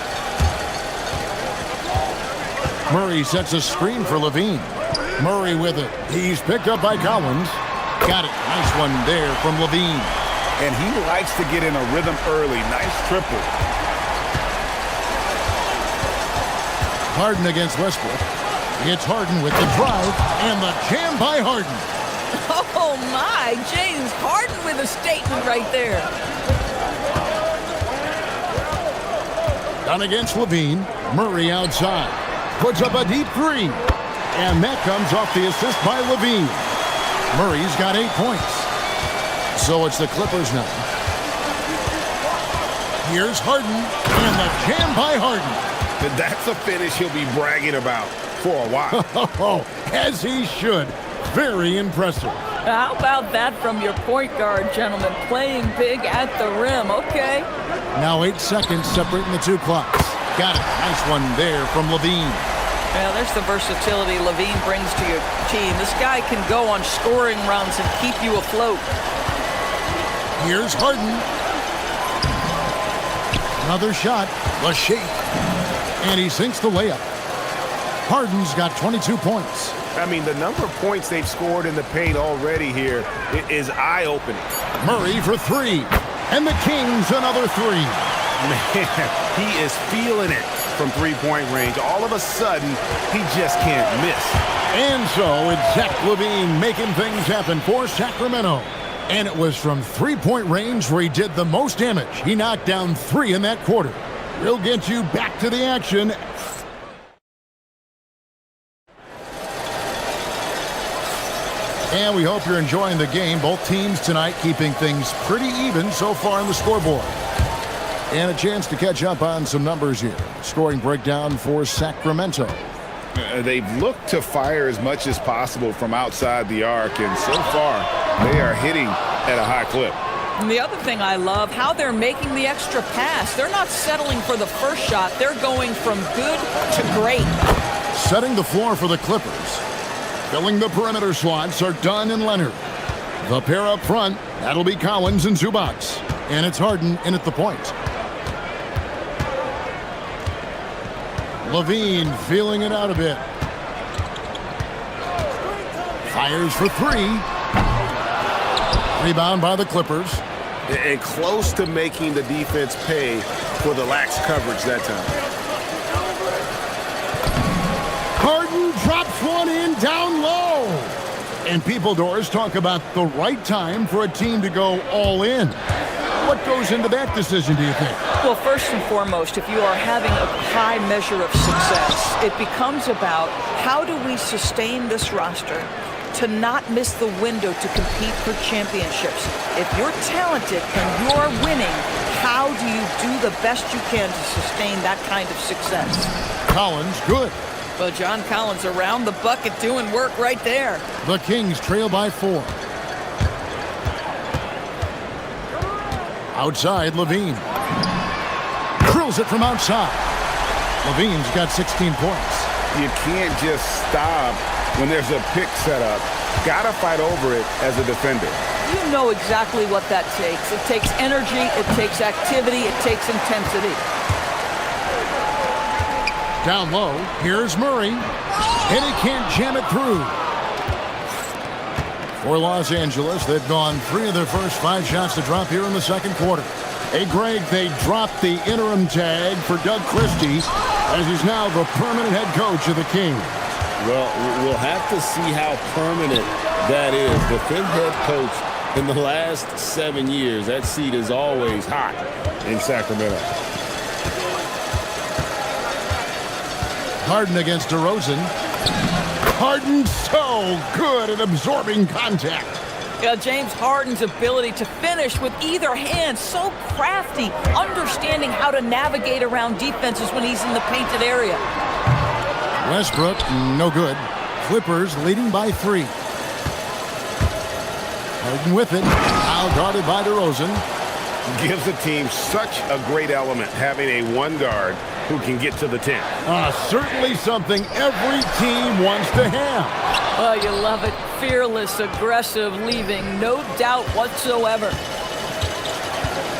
Murray sets a screen for LaVine. Murray with it. He's picked up by Collins. Got it. Nice one there from LaVine. And he likes to get in a rhythm early. Nice triple. Harden against Westbrook. It's Harden with the drive and the jam by Harden. Oh, my. James Harden with a statement right there. Done against LaVine. Murray outside. Puts up a deep 3. And that comes off the assist by LaVine. Murray's got 8 points. So it's the Clippers now. Here's Harden. And the jam by Harden. That's a finish he'll be bragging about for a while. As he should. Very impressive. How about that from your point guard, gentlemen? Playing big at the rim. Okay. Now 8 seconds separating the two clocks. Got it. Nice one there from Levine. Yeah, there's the versatility Levine brings to your team. This guy can go on scoring runs and keep you afloat. Here's Harden. Another shot. The shake. And he sinks the layup. Harden's got 22 points. I mean, the number of points they've scored in the paint already here is eye-opening. Murray for 3. And the Kings another 3. Man, he is feeling it from three-point range. All of a sudden, he just can't miss. And so it's Zach LaVine making things happen for Sacramento. And it was from three-point range where he did the most damage. He knocked down 3 in that quarter. We'll get you back to the action. And we hope you're enjoying the game. Both teams tonight keeping things pretty even so far on the scoreboard. And a chance to catch up on some numbers here. Scoring breakdown for Sacramento. They've looked to fire as much as possible from outside the arc, and so far they are hitting at a high clip. And the other thing I love, how they're making the extra pass. They're not settling for the first shot. They're going from good to great. Setting the floor for the Clippers. Filling the perimeter slots are Dunn and Leonard. The pair up front, that'll be Collins and Zubac. And it's Harden in at the point. Levine feeling it out a bit. Fires for 3. Rebound by the Clippers. And close to making the defense pay for the lax coverage that time. Harden drops one in down low. And people doors talk about the right time for a team to go all in. What goes into that decision, do you think? Well, first and foremost, if you are having a high measure of success, it becomes about how do we sustain this roster to not miss the window to compete for championships. If you're talented and you're winning, how do you do the best you can to sustain that kind of success? Collins, good. Well, John Collins around the bucket doing work right there. The Kings trail by 4. Outside, Levine. Drills it from outside. Levine's got 16 points. You can't just stop when there's a pick set up. Gotta fight over it as a defender. You know exactly what that takes. It takes energy, it takes activity, it takes intensity. Down low, here's Murray. And he can't jam it through. For Los Angeles, they've gone 3 of their first 5 shots to drop here in the second quarter. Hey, Greg, they dropped the interim tag for Doug Christie as he's now the permanent head coach of the Kings. Well, we'll have to see how permanent that is. The 5th head coach in the last 7 years. That seat is always hot in Sacramento. Harden against DeRozan. Harden so good at absorbing contact. Yeah, James Harden's ability to finish with either hand, so crafty, understanding how to navigate around defenses when he's in the painted area. Westbrook, no good. Clippers leading by 3. Harden with it. Now guarded by DeRozan. Gives the team such a great element having a one guard who can get to the 10. Certainly something every team wants to have. Oh, you love it. Fearless, aggressive, leaving no doubt whatsoever.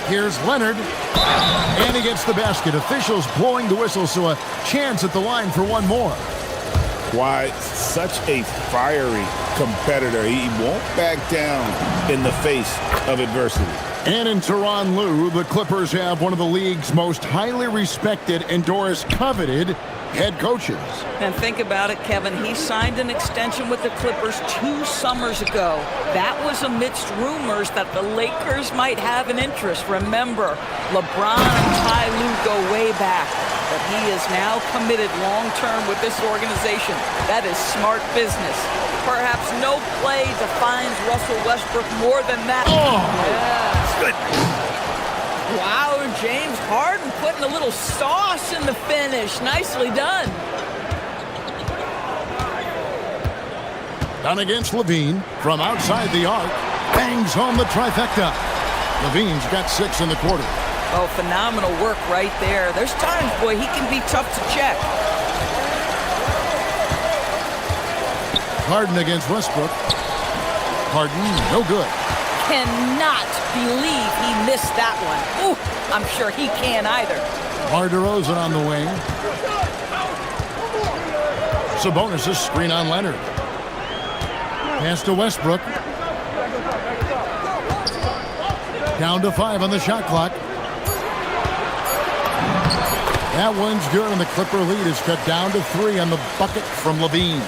Here's Leonard. And he gets the basket. Officials blowing the whistle, so a chance at the line for one more. Why, such a fiery competitor. He won't back down in the face of adversity. And in Tyronn Lue, the Clippers have one of the league's most highly respected and Doris coveted head coaches. And think about it, Kevin. He signed an extension with the Clippers 2 summers ago. That was amidst rumors that the Lakers might have an interest. Remember, LeBron and Ty Lue go way back. But he is now committed long-term with this organization. That is smart business. Perhaps no play defines Russell Westbrook more than that. Oh! Yeah. Good. Wow, James Harden putting a little sauce in the finish. Nicely done. Done against Levine from outside the arc. Bangs home the trifecta. Levine's got 6 in the quarter. Oh, phenomenal work right there. There's times, boy, he can be tough to check. Harden against Westbrook. Harden, no good. Cannot believe he missed that one. Ooh, I'm sure he can't either. DeRozan on the wing. Sabonis' screen on Leonard. Pass to Westbrook. Down to 5 on the shot clock. That one's good, and the Clipper lead is cut down to 3 on the bucket from Levine.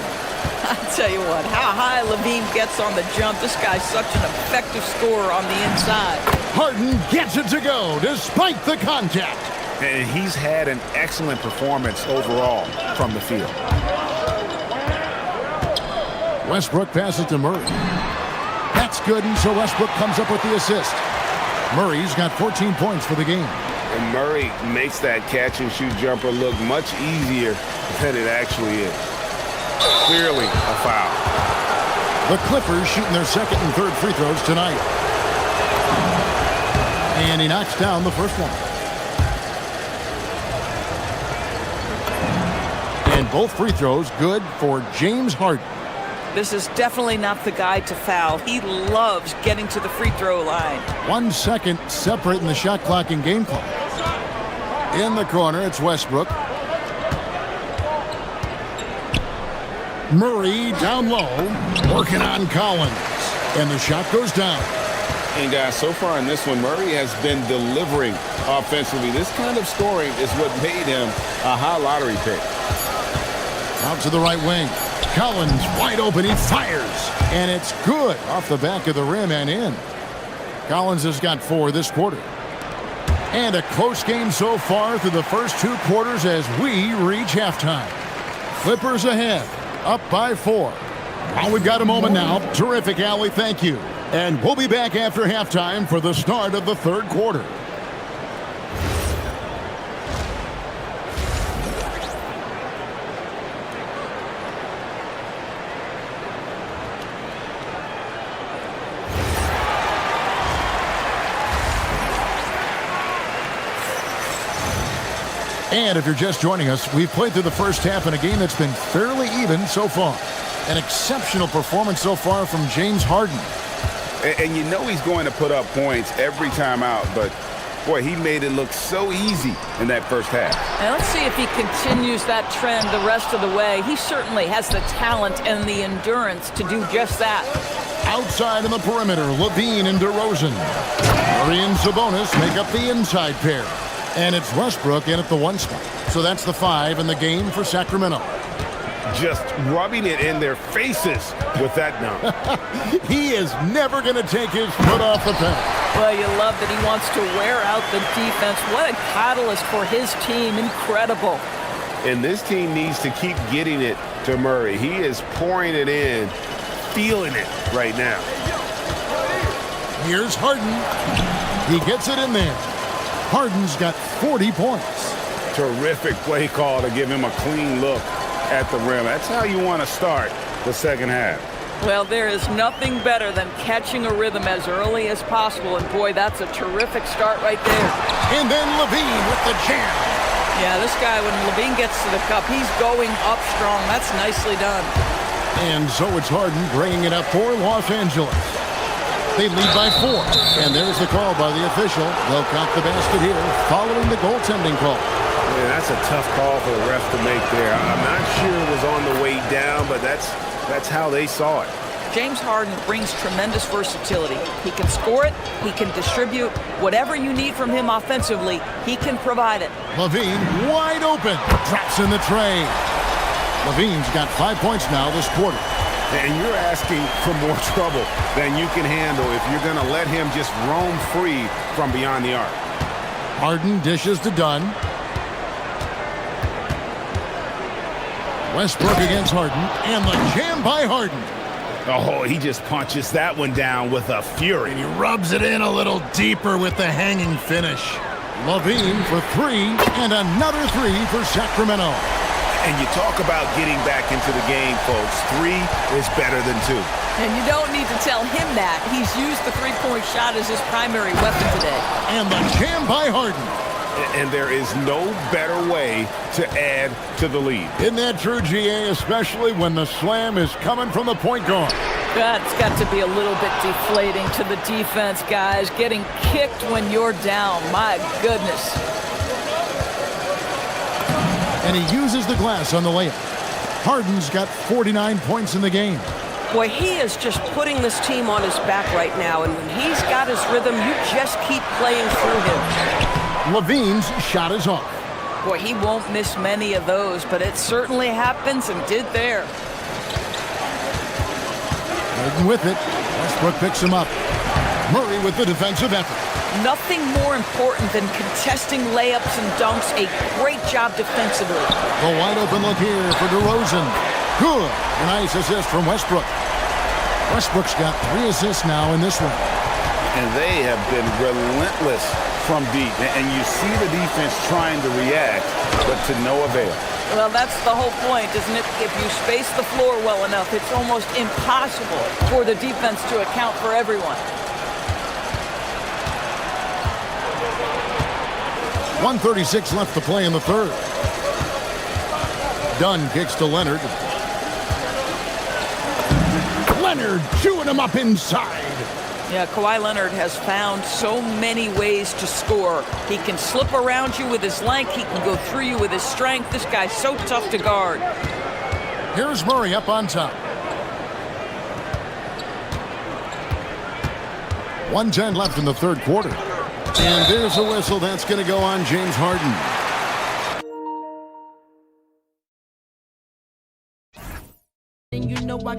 I'll tell you what, how high Levine gets on the jump. This guy's such an effective scorer on the inside. Harden gets it to go despite the contact. And he's had an excellent performance overall from the field. Westbrook passes to Murray. That's good, and so Westbrook comes up with the assist. Murray's got 14 points for the game. And Murray makes that catch-and-shoot jumper look much easier than it actually is. Clearly a foul. The Clippers shooting their second and third free throws tonight. And he knocks down the first one. And both free throws good for James Harden. This is definitely not the guy to foul. He loves getting to the free throw line. 1 second separating the shot clock and game clock. In the corner, it's Westbrook. Murray down low, working on Collins. And the shot goes down. And guys, so far in this one, Murray has been delivering offensively. This kind of scoring is what made him a high lottery pick. Out to the right wing. Collins wide open, he fires. And it's good off the back of the rim and in. Collins has got 4 this quarter. And a close game so far through the first 2 quarters as we reach halftime. Clippers ahead, up by 4. Well, we've got a moment now. Terrific, Allie, thank you. And we'll be back after halftime for the start of the third quarter. And if you're just joining us, we've played through the first half in a game that's been fairly even so far. An exceptional performance so far from James Harden. And you know he's going to put up points every time out, but boy, he made it look so easy in that first half. Now let's see if he continues that trend the rest of the way. He certainly has the talent and the endurance to do just that. Outside on the perimeter, Levine and DeRozan. Murray and Sabonis make up the inside pair. And it's Westbrook in at the 1 spot. So that's the 5 in the game for Sacramento. Just rubbing it in their faces with that dunk. He is never going to take his foot off the pedal. Well, you love that he wants to wear out the defense. What a catalyst for his team. Incredible. And this team needs to keep getting it to Murray. He is pouring it in, feeling it right now. Here's Harden. He gets it in there. Harden's got 40 points. Terrific play call to give him a clean look at the rim. That's how you want to start the second half. Well, there is nothing better than catching a rhythm as early as possible. And boy, that's a terrific start right there. And then Levine with the jam. Yeah, this guy, when Levine gets to the cup, he's going up strong. That's nicely done. And so it's Harden bringing it up for Los Angeles. They lead by 4. And there's the call by the official. They'll count the basket here following the goaltending call. Yeah, that's a tough call for the ref to make there. I'm not sure it was on the way down, but that's how they saw it. James Harden brings tremendous versatility. He can score it, he can distribute. Whatever you need from him offensively, he can provide it. Levine wide open. Drops in the tray. Levine's got 5 points now this quarter. And you're asking for more trouble than you can handle if you're going to let him just roam free from beyond the arc. Harden dishes to Dunn. Westbrook against Harden, and the jam by Harden. Oh, he just punches that one down with a fury. And he rubs it in a little deeper with the hanging finish. Levine for three, and another three for Sacramento. And you talk about getting back into the game, folks. 3 is better than 2. And you don't need to tell him that. He's used the three-point shot as his primary weapon today. And the jam by Harden. And there is no better way to add to the lead. Isn't that true, GA, especially when the slam is coming from the point guard? That's got to be a little bit deflating to the defense, guys. Getting kicked when you're down. My goodness. And he uses the glass on the layup. Harden's got 49 points in the game. Boy, he is just putting this team on his back right now, and when he's got his rhythm, you just keep playing through him. Levine's shot is off. Boy, he won't miss many of those, but it certainly happens and did there. Harden with it. Westbrook picks him up. Murray with the defensive effort. Nothing more important than contesting layups and dunks. A great job defensively. The wide open look here for DeRozan. Good. A nice assist from Westbrook. Westbrook's got 3 assists now in this one. And they have been relentless from deep. And you see the defense trying to react, but to no avail. Well, that's the whole point, isn't it? If you space the floor well enough, it's almost impossible for the defense to account for everyone. 1:36 left to play in the third. Dunn kicks to Leonard. Leonard chewing him up inside. Yeah, Kawhi Leonard has found so many ways to score. He can slip around you with his length. He can go through you with his strength. This guy's so tough to guard. Here's Murray up on top. 1:10 left in the third quarter. And there's a whistle that's going to go on James Harden. And you know I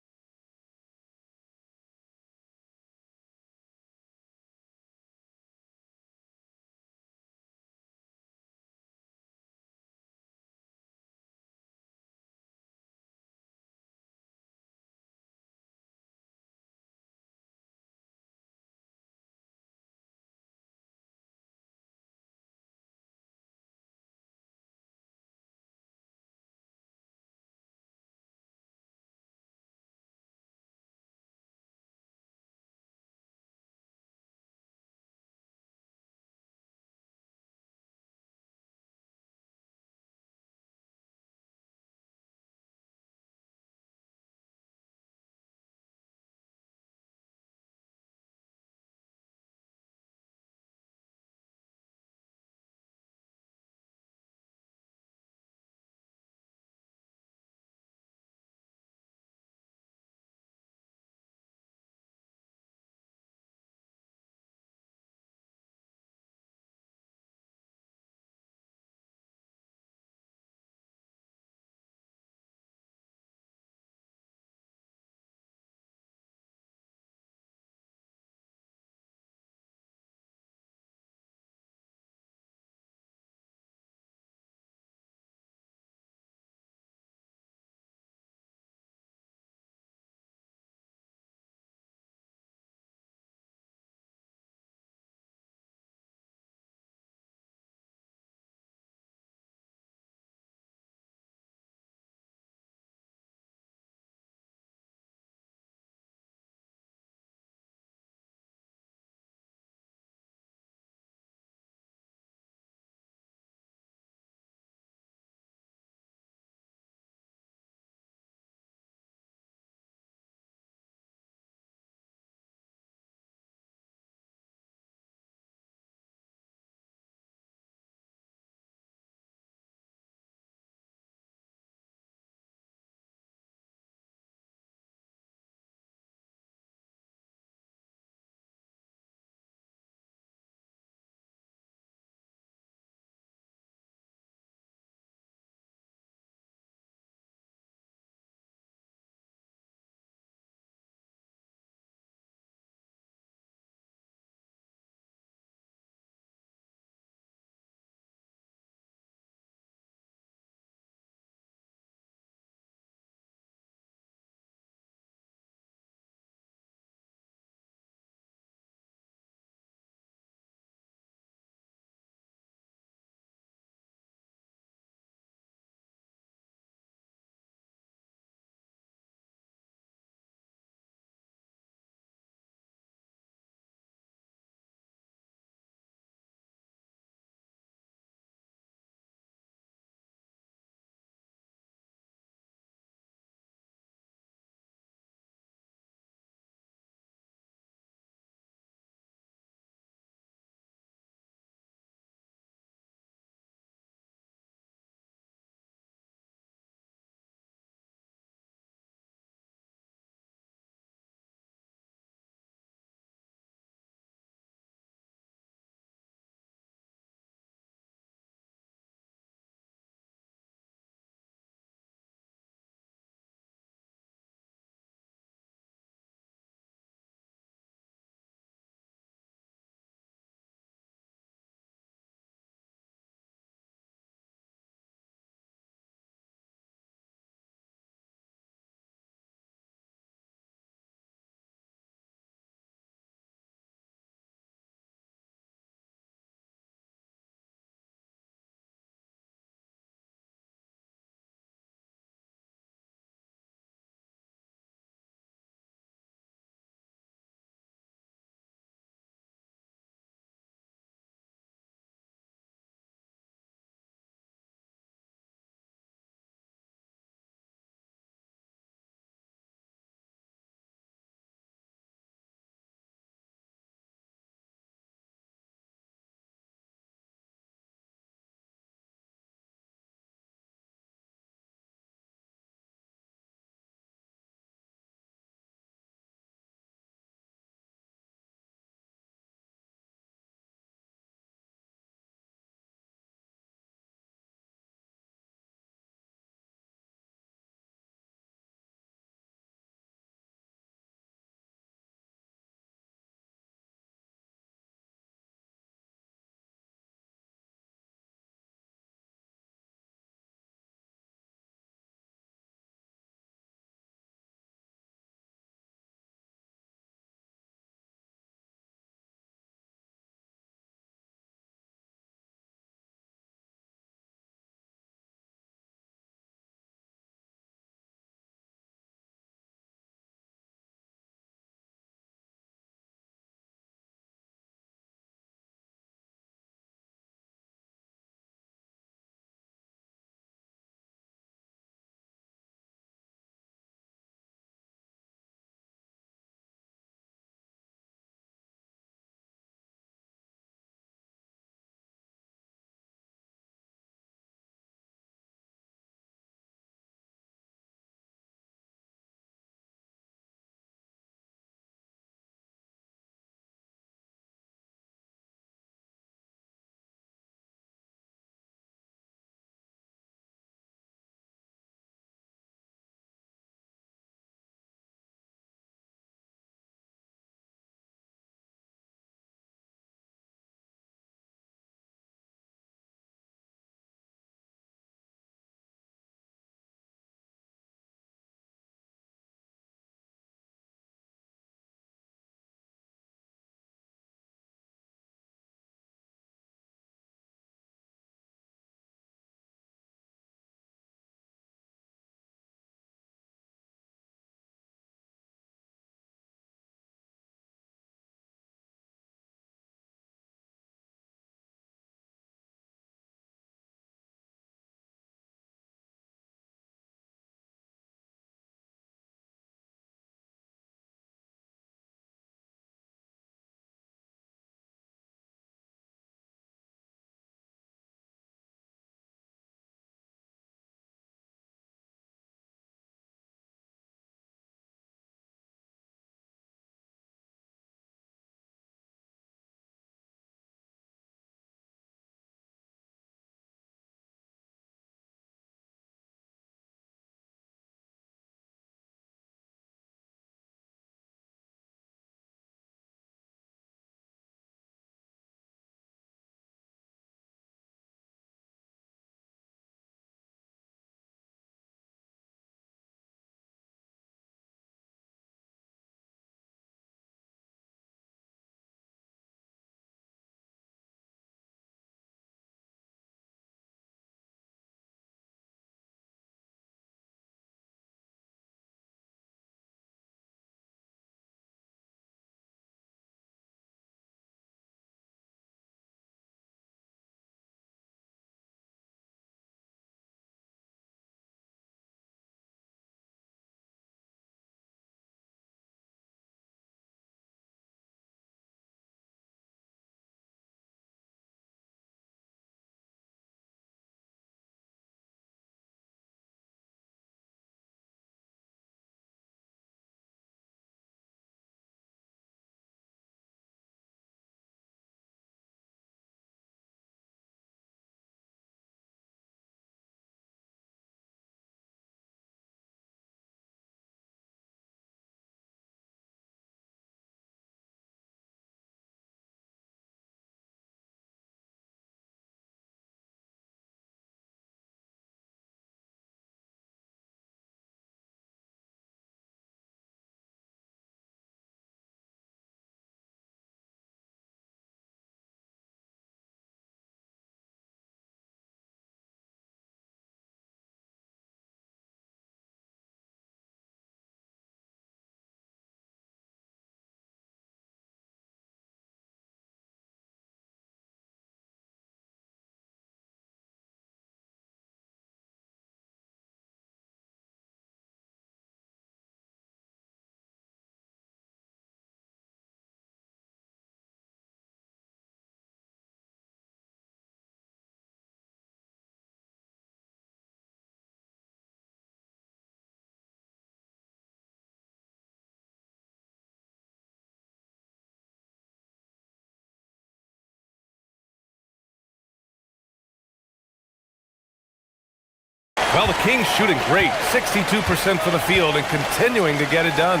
Well, the Kings shooting great. 62% from the field and continuing to get it done.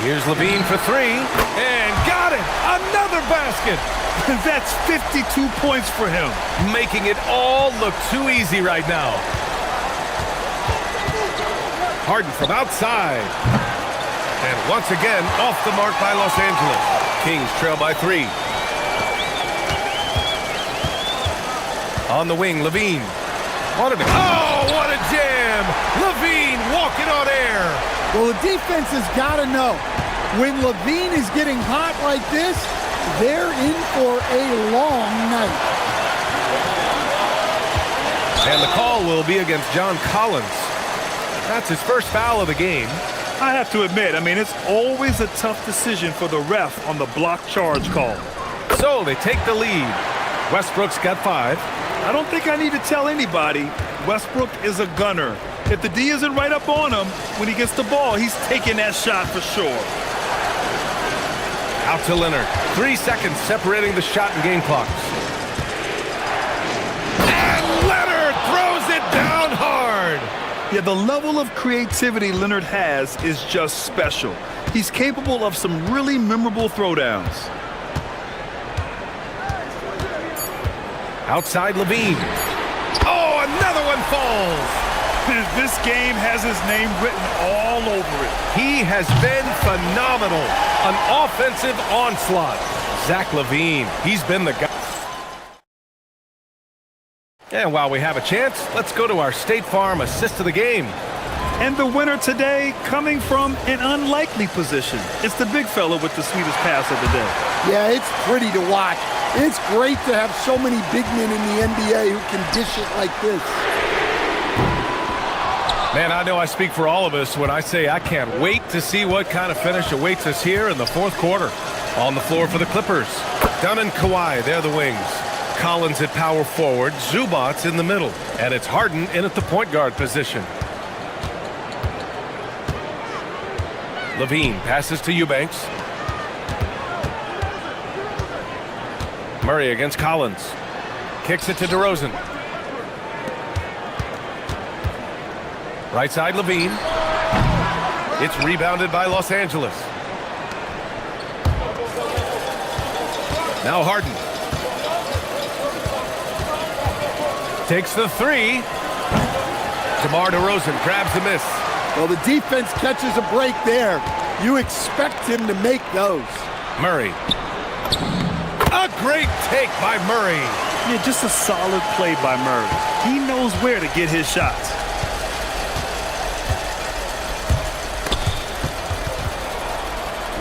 Here's Levine for three. And got it! Another basket! That's 52 points for him. Making it all look too easy right now. Harden from outside. And once again, off the mark by Los Angeles. Kings trail by three. On the wing, Levine. Oh, what a jam! Levine walking on air. Well, the defense has got to know, when Levine is getting hot like this, they're in for a long night. And the call will be against John Collins. That's his first foul of the game. I have to admit, it's always a tough decision for the ref on the block charge call. So they take the lead. Westbrook's got 5. I don't think I need to tell anybody, Westbrook is a gunner. If the D isn't right up on him, when he gets the ball, he's taking that shot for sure. Out to Leonard. 3 seconds separating the shot and game clocks. And Leonard throws it down hard. Yeah, the level of creativity Leonard has is just special. He's capable of some really memorable throwdowns. Outside Levine. Oh, another one falls. This game has his name written all over it. He has been phenomenal. An offensive onslaught. Zach Levine, he's been the guy. And while we have a chance, let's go to our State Farm assist of the game. And the winner today coming from an unlikely position. It's the big fella with the sweetest pass of the day. Yeah, it's pretty to watch. It's great to have so many big men in the NBA who can dish it like this. Man, I know I speak for all of us when I say I can't wait to see what kind of finish awaits us here in the fourth quarter. On the floor for the Clippers. Dunn and Kawhi, they're the wings. Collins at power forward, Zubac's in the middle. And it's Harden in at the point guard position. Levine passes to Eubanks. Murray against Collins. Kicks it to DeRozan. Right side Levine. It's rebounded by Los Angeles. Now Harden. Takes the three. DeMar DeRozan grabs the miss. Well, the defense catches a break there. You expect him to make those. Murray. A great take by Murray. Yeah, just a solid play by Murray. He knows where to get his shots.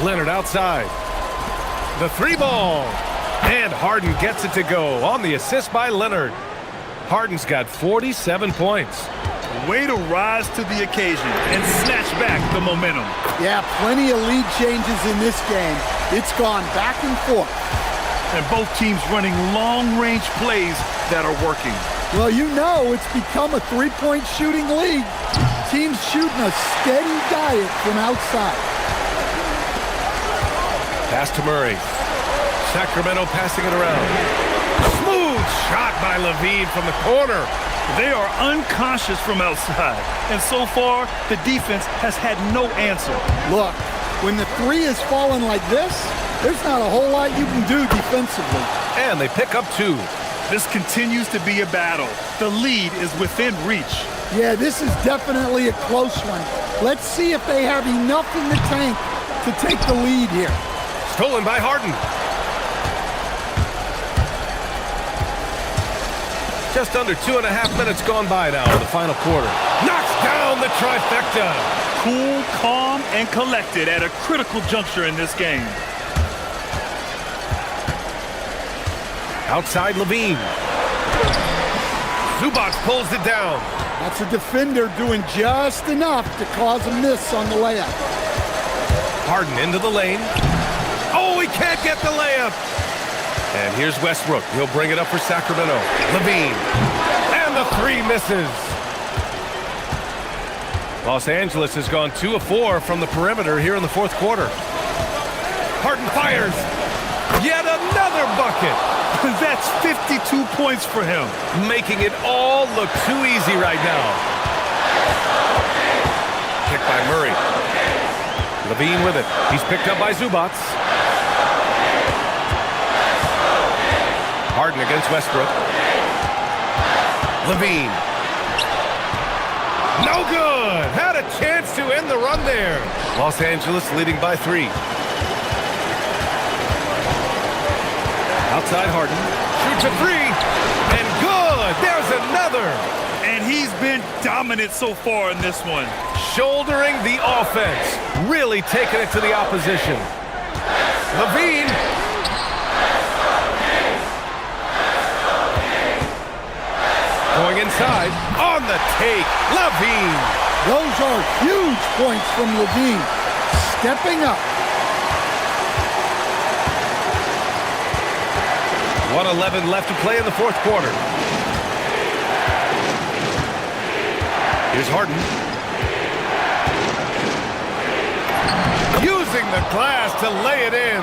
Leonard outside. The three ball. And Harden gets it to go on the assist by Leonard. Harden's got 47 points. Way to rise to the occasion and snatch back the momentum. Yeah, plenty of lead changes in this game. It's gone back and forth. And both teams running long-range plays that are working. Well, you know it's become a three-point shooting league. Teams shooting a steady diet from outside. Pass to Murray. Sacramento passing it around. Smooth shot by Levine from the corner. They are unconscious from outside. And so far, the defense has had no answer. Look, when the three is falling like this, there's not a whole lot you can do defensively. And they pick up 2. This continues to be a battle. The lead is within reach. Yeah, this is definitely a close one. Let's see if they have enough in the tank to take the lead here. Stolen by Harden. Just under 2.5 minutes gone by now in the final quarter. Knocks down the trifecta. Cool, calm, and collected at a critical juncture in this game. Outside Levine. Zubac pulls it down. That's a defender doing just enough to cause a miss on the layup. Harden into the lane. Oh, he can't get the layup. And here's Westbrook. He'll bring it up for Sacramento. Levine. And the three misses. Los Angeles has gone 2 of 4 from the perimeter here in the fourth quarter. Harden fires. Yet another bucket. That's 52 points for him. Making it all look too easy right now. Kick by Murray. Levine with it. He's picked up by Zubats. Harden against Westbrook. Levine. No good! Had a chance to end the run there. Los Angeles leading by 3. Outside Harden. Shoots a 3. And good! There's another! And he's been dominant so far in this one. Shouldering the offense. Really taking it to the opposition. Levine. Going inside. On the take. Levine. Those are huge points from Levine. Stepping up. 1:11 left to play in the fourth quarter. Here's Harden. Using the glass to lay it in.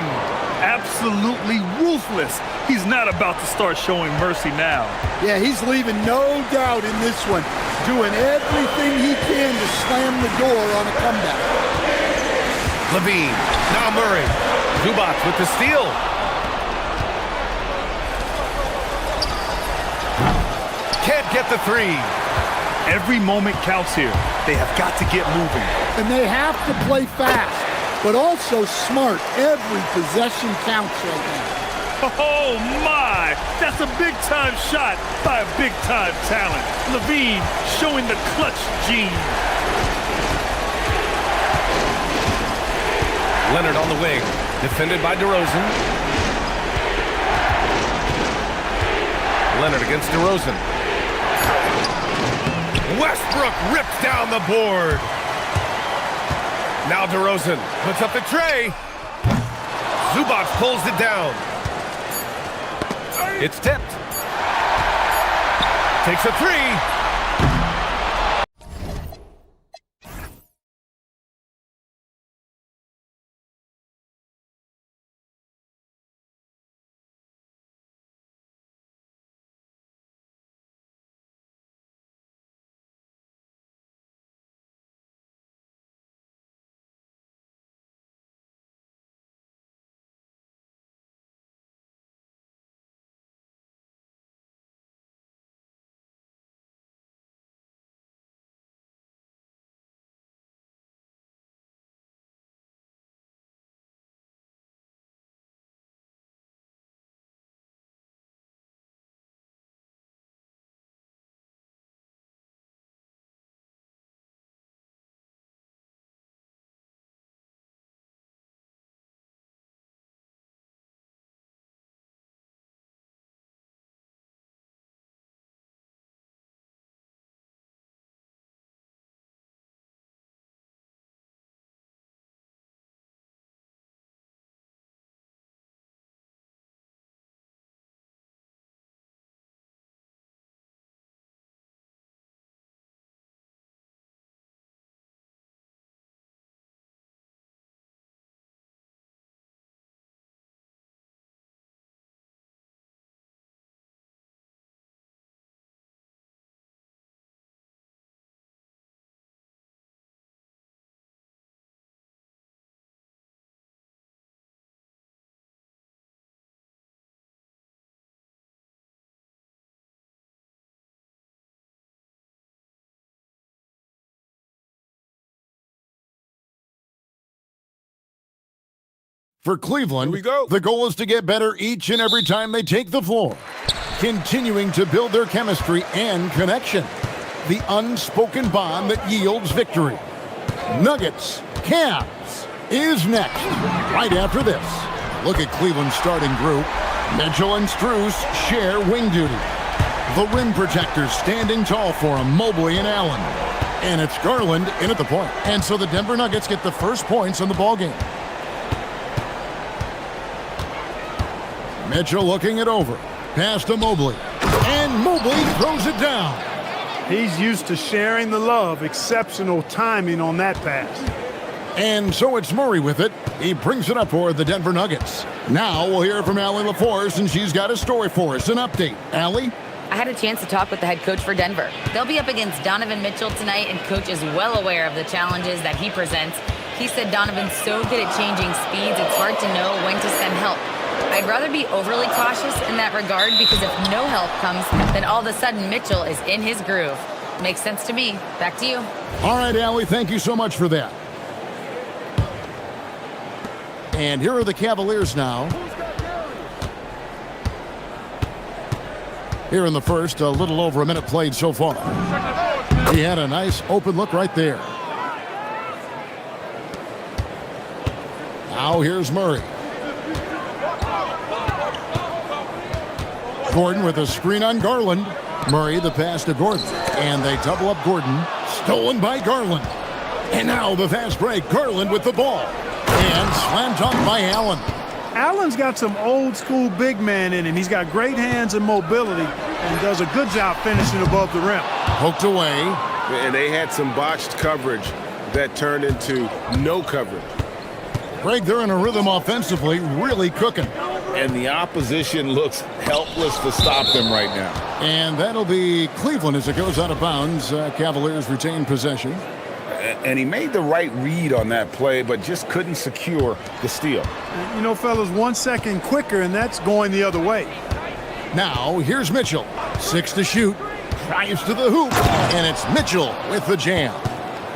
Absolutely ruthless. He's not about to start showing mercy now. Yeah, he's leaving no doubt in this one. Doing everything he can to slam the door on a comeback. Levine. Now Murray. Zubats with the steal. Can't get the 3. Every moment counts here. They have got to get moving. And they have to play fast, but also smart. Every possession counts right now. Oh, my! That's a big-time shot by a big-time talent. Levine showing the clutch gene. Leonard on the wing. Defended by DeRozan. Leonard against DeRozan. Westbrook rips down the board. Now DeRozan puts up the tray. Zubats pulls it down. It's tipped. Takes a 3. For Cleveland, the goal is to get better each and every time they take the floor, continuing to build their chemistry and connection, the unspoken bond that yields victory. Nuggets, Cavs is next, right after this. Look at Cleveland's starting group. Mitchell and Strus share wing duty. The rim protectors standing tall for him, Mobley and Allen. And it's Garland in at the point. And so the Denver Nuggets get the first points in the ballgame. Mitchell looking it over. Pass to Mobley. And Mobley throws it down. He's used to sharing the love. Exceptional timing on that pass. And so it's Murray with it. He brings it up for the Denver Nuggets. Now we'll hear from Allie LaForce, and she's got a story for us, an update. Allie? I had a chance to talk with the head coach for Denver. They'll be up against Donovan Mitchell tonight, and coach is well aware of the challenges that he presents. He said Donovan's so good at changing speeds, it's hard to know when to send help. I'd rather be overly cautious in that regard because if no help comes, then all of a sudden Mitchell is in his groove. Makes sense to me. Back to you. All right, Allie, thank you so much for that. And here are the Cavaliers now. Here in the first, a little over a minute played so far. He had a nice open look right there. Now here's Murray. Gordon with a screen on Garland. Murray the pass to Gordon. And they double up Gordon. Stolen by Garland. And now the fast break. Garland with the ball. And slam dunk by Allen. Allen's got some old school big man in him. He's got great hands and mobility and does a good job finishing above the rim. Poked away. And they had some botched coverage that turned into no coverage. Greg, they're in a rhythm offensively, really cooking. And the opposition looks helpless to stop them right now. And that'll be Cleveland as it goes out of bounds. Cavaliers retain possession. And he made the right read on that play, but just couldn't secure the steal. You know, fellas, 1 second quicker, and that's going the other way. Now, here's Mitchell. 6 to shoot. Drives to the hoop. And it's Mitchell with the jam.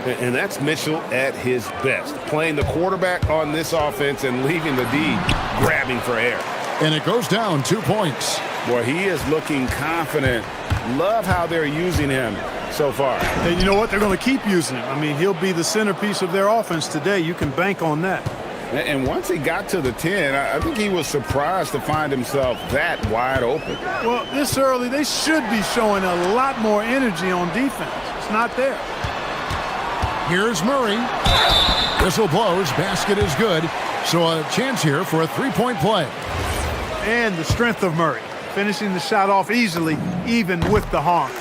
And that's Mitchell at his best, playing the quarterback on this offense and leaving the D grabbing for air. And it goes down 2 points. Boy, he is looking confident. Love how they're using him so far. And you know what? They're going to keep using him. I mean, he'll be the centerpiece of their offense today. You can bank on that. And once he got to the 10, I think he was surprised to find himself that wide open. Well, this early, they should be showing a lot more energy on defense. It's not there. Here's Murray. Whistle blows. Basket is good. So a chance here for a three-point play. And the strength of Murray, finishing the shot off easily, even with the harm.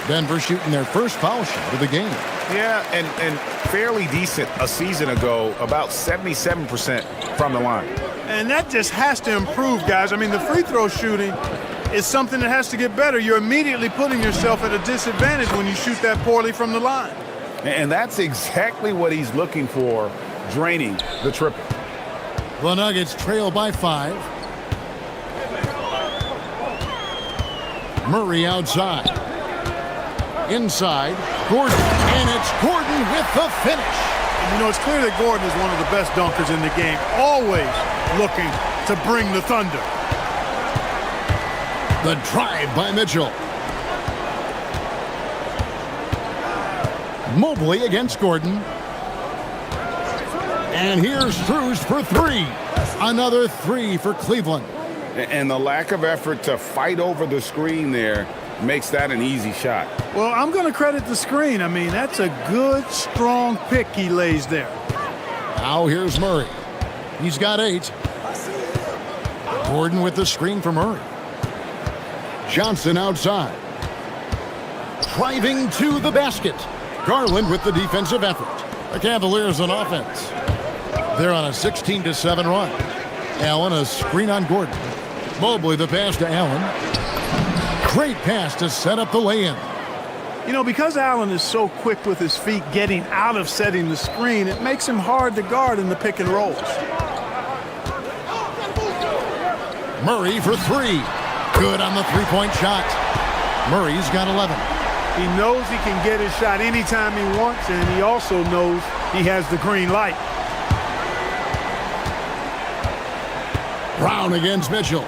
Denver shooting their first foul shot of the game. Yeah, and fairly decent a season ago, about 77% from the line. And that just has to improve, guys. I mean, the free throw shooting is something that has to get better. You're immediately putting yourself at a disadvantage when you shoot that poorly from the line. And that's exactly what he's looking for, draining the triple. The Nuggets trail by 5. Murray outside. Inside, Gordon. And it's Gordon with the finish. You know, it's clear that Gordon is one of the best dunkers in the game, always looking to bring the thunder. The drive by Mitchell. Mobley against Gordon. And here's Struz for 3. Another 3 for Cleveland. And the lack of effort to fight over the screen there makes that an easy shot. Well, I'm going to credit the screen. I mean, that's a good, strong pick he lays there. Now here's Murray. He's got 8. Gordon with the screen for Murray. Johnson outside. Driving to the basket. Garland with the defensive effort. The Cavaliers on offense. They're on a 16-7 run. Allen a screen on Gordon. Mobley the pass to Allen. Great pass to set up the lay-in. You know, because Allen is so quick with his feet getting out of setting the screen, it makes him hard to guard in the pick and rolls. Murray for 3. Good on the three-point shot. Murray's got 11. He knows he can get his shot anytime he wants, and he also knows he has the green light. Brown against Mitchell.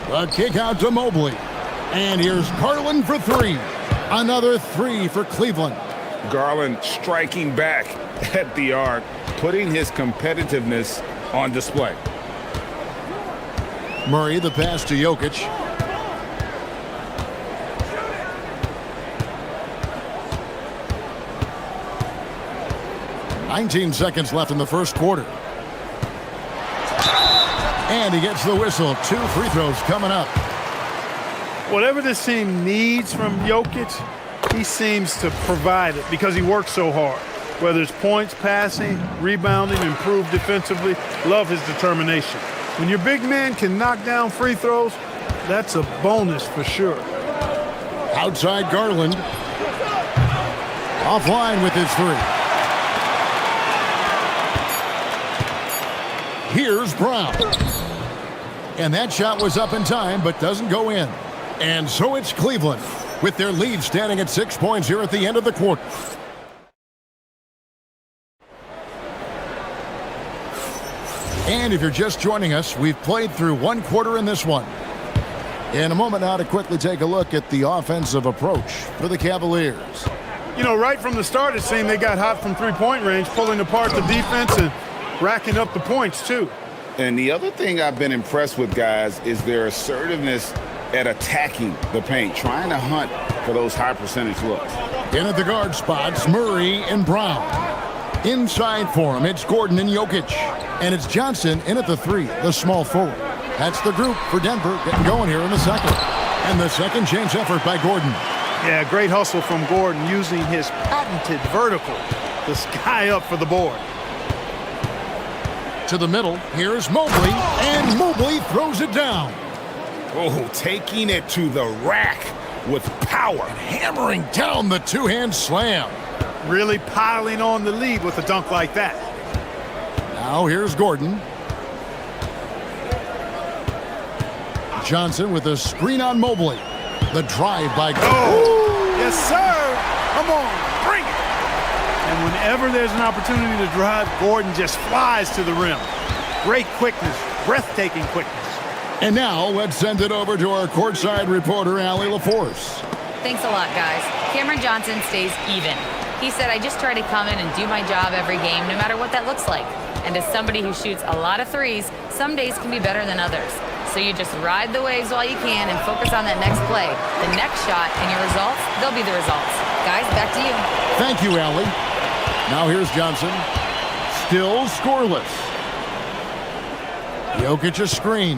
The kick out to Mobley. And here's Garland for 3. Another 3 for Cleveland. Garland striking back at the arc, putting his competitiveness on display. Murray the pass to Jokic. "19 seconds left in the first quarter. And he gets the whistle. 2 free throws coming up. Whatever this team needs from Jokic, he seems to provide it because he works so hard. Whether it's points, passing, rebounding, improved defensively, love his determination. When your big man can knock down free throws, that's a bonus for sure. Outside Garland. Offline with his three. Here's Brown. And that shot was up in time, but doesn't go in. And so it's Cleveland, with their lead standing at 6 points here at the end of the quarter. And if you're just joining us, we've played through one quarter in this one. In a moment now to quickly take a look at the offensive approach for the Cavaliers. You know, right from the start, it seemed they got hot from three-point range, pulling apart the defense and racking up the points, too. And the other thing I've been impressed with, guys, is their assertiveness at attacking the paint, trying to hunt for those high-percentage looks. In at the guard spots, Murray and Brown. Inside for him, it's Gordon and Jokic. And it's Johnson in at the three, the small forward. That's the group for Denver getting going here in the second. And the second chance effort by Gordon. Yeah, great hustle from Gordon using his patented vertical to sky up for the board. To the middle, here's Mobley, and Mobley throws it down. Oh, taking it to the rack with power. Hammering down the two-hand slam. Really piling on the lead with a dunk like that. Now here's Gordon. Johnson with a screen on Mobley. The drive by Gordon. Oh, yes, sir. Come on, bring it. And whenever there's an opportunity to drive, Gordon just flies to the rim. Great quickness, breathtaking quickness. And now let's send it over to our courtside reporter, Allie LaForce. Thanks a lot, guys. Cameron Johnson stays even. He said, I just try to come in and do my job every game, no matter what that looks like. And as somebody who shoots a lot of threes, some days can be better than others. So you just ride the waves while you can and focus on that next play. The next shot and your results, they'll be the results. Guys, back to you. Thank you, Allie. Now here's Johnson. Still scoreless. Jokic a screen.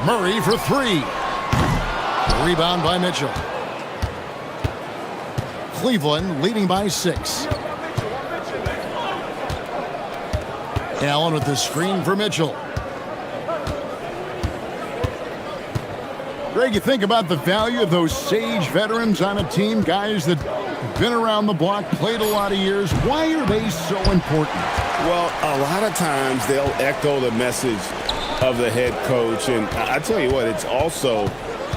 Murray for three. Rebound by Mitchell. Cleveland leading by 6. Allen with the screen for Mitchell. Greg, you think about the value of those sage veterans on a team, guys that been around the block, played a lot of years. Why are they so important? Well, a lot of times they'll echo the message of the head coach. And I tell you what, it's also,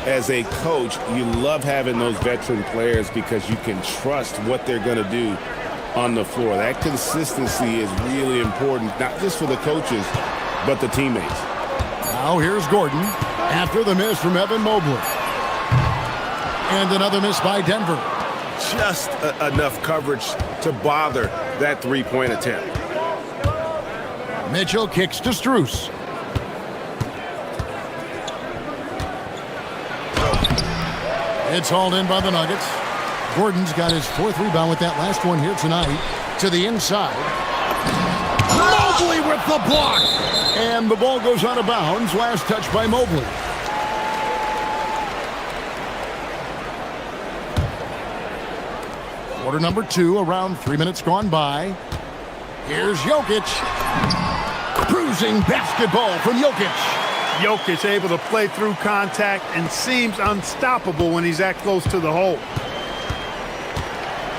as a coach, you love having those veteran players because you can trust what they're going to do on the floor. That consistency is really important, not just for the coaches, but the teammates. Now here's Gordon after the miss from Evan Mobley. And another miss by Denver. Just enough coverage to bother that three-point attempt. Mitchell kicks to Strus. It's hauled in by the Nuggets. Gordon's got his 4th rebound with that last one here tonight. To the inside. Mobley with the block. And the ball goes out of bounds. Last touch by Mobley. Quarter number 2, around 3 minutes gone by. Here's Jokic. Cruising basketball from Jokic. Jokic able to play through contact and seems unstoppable when he's that close to the hole.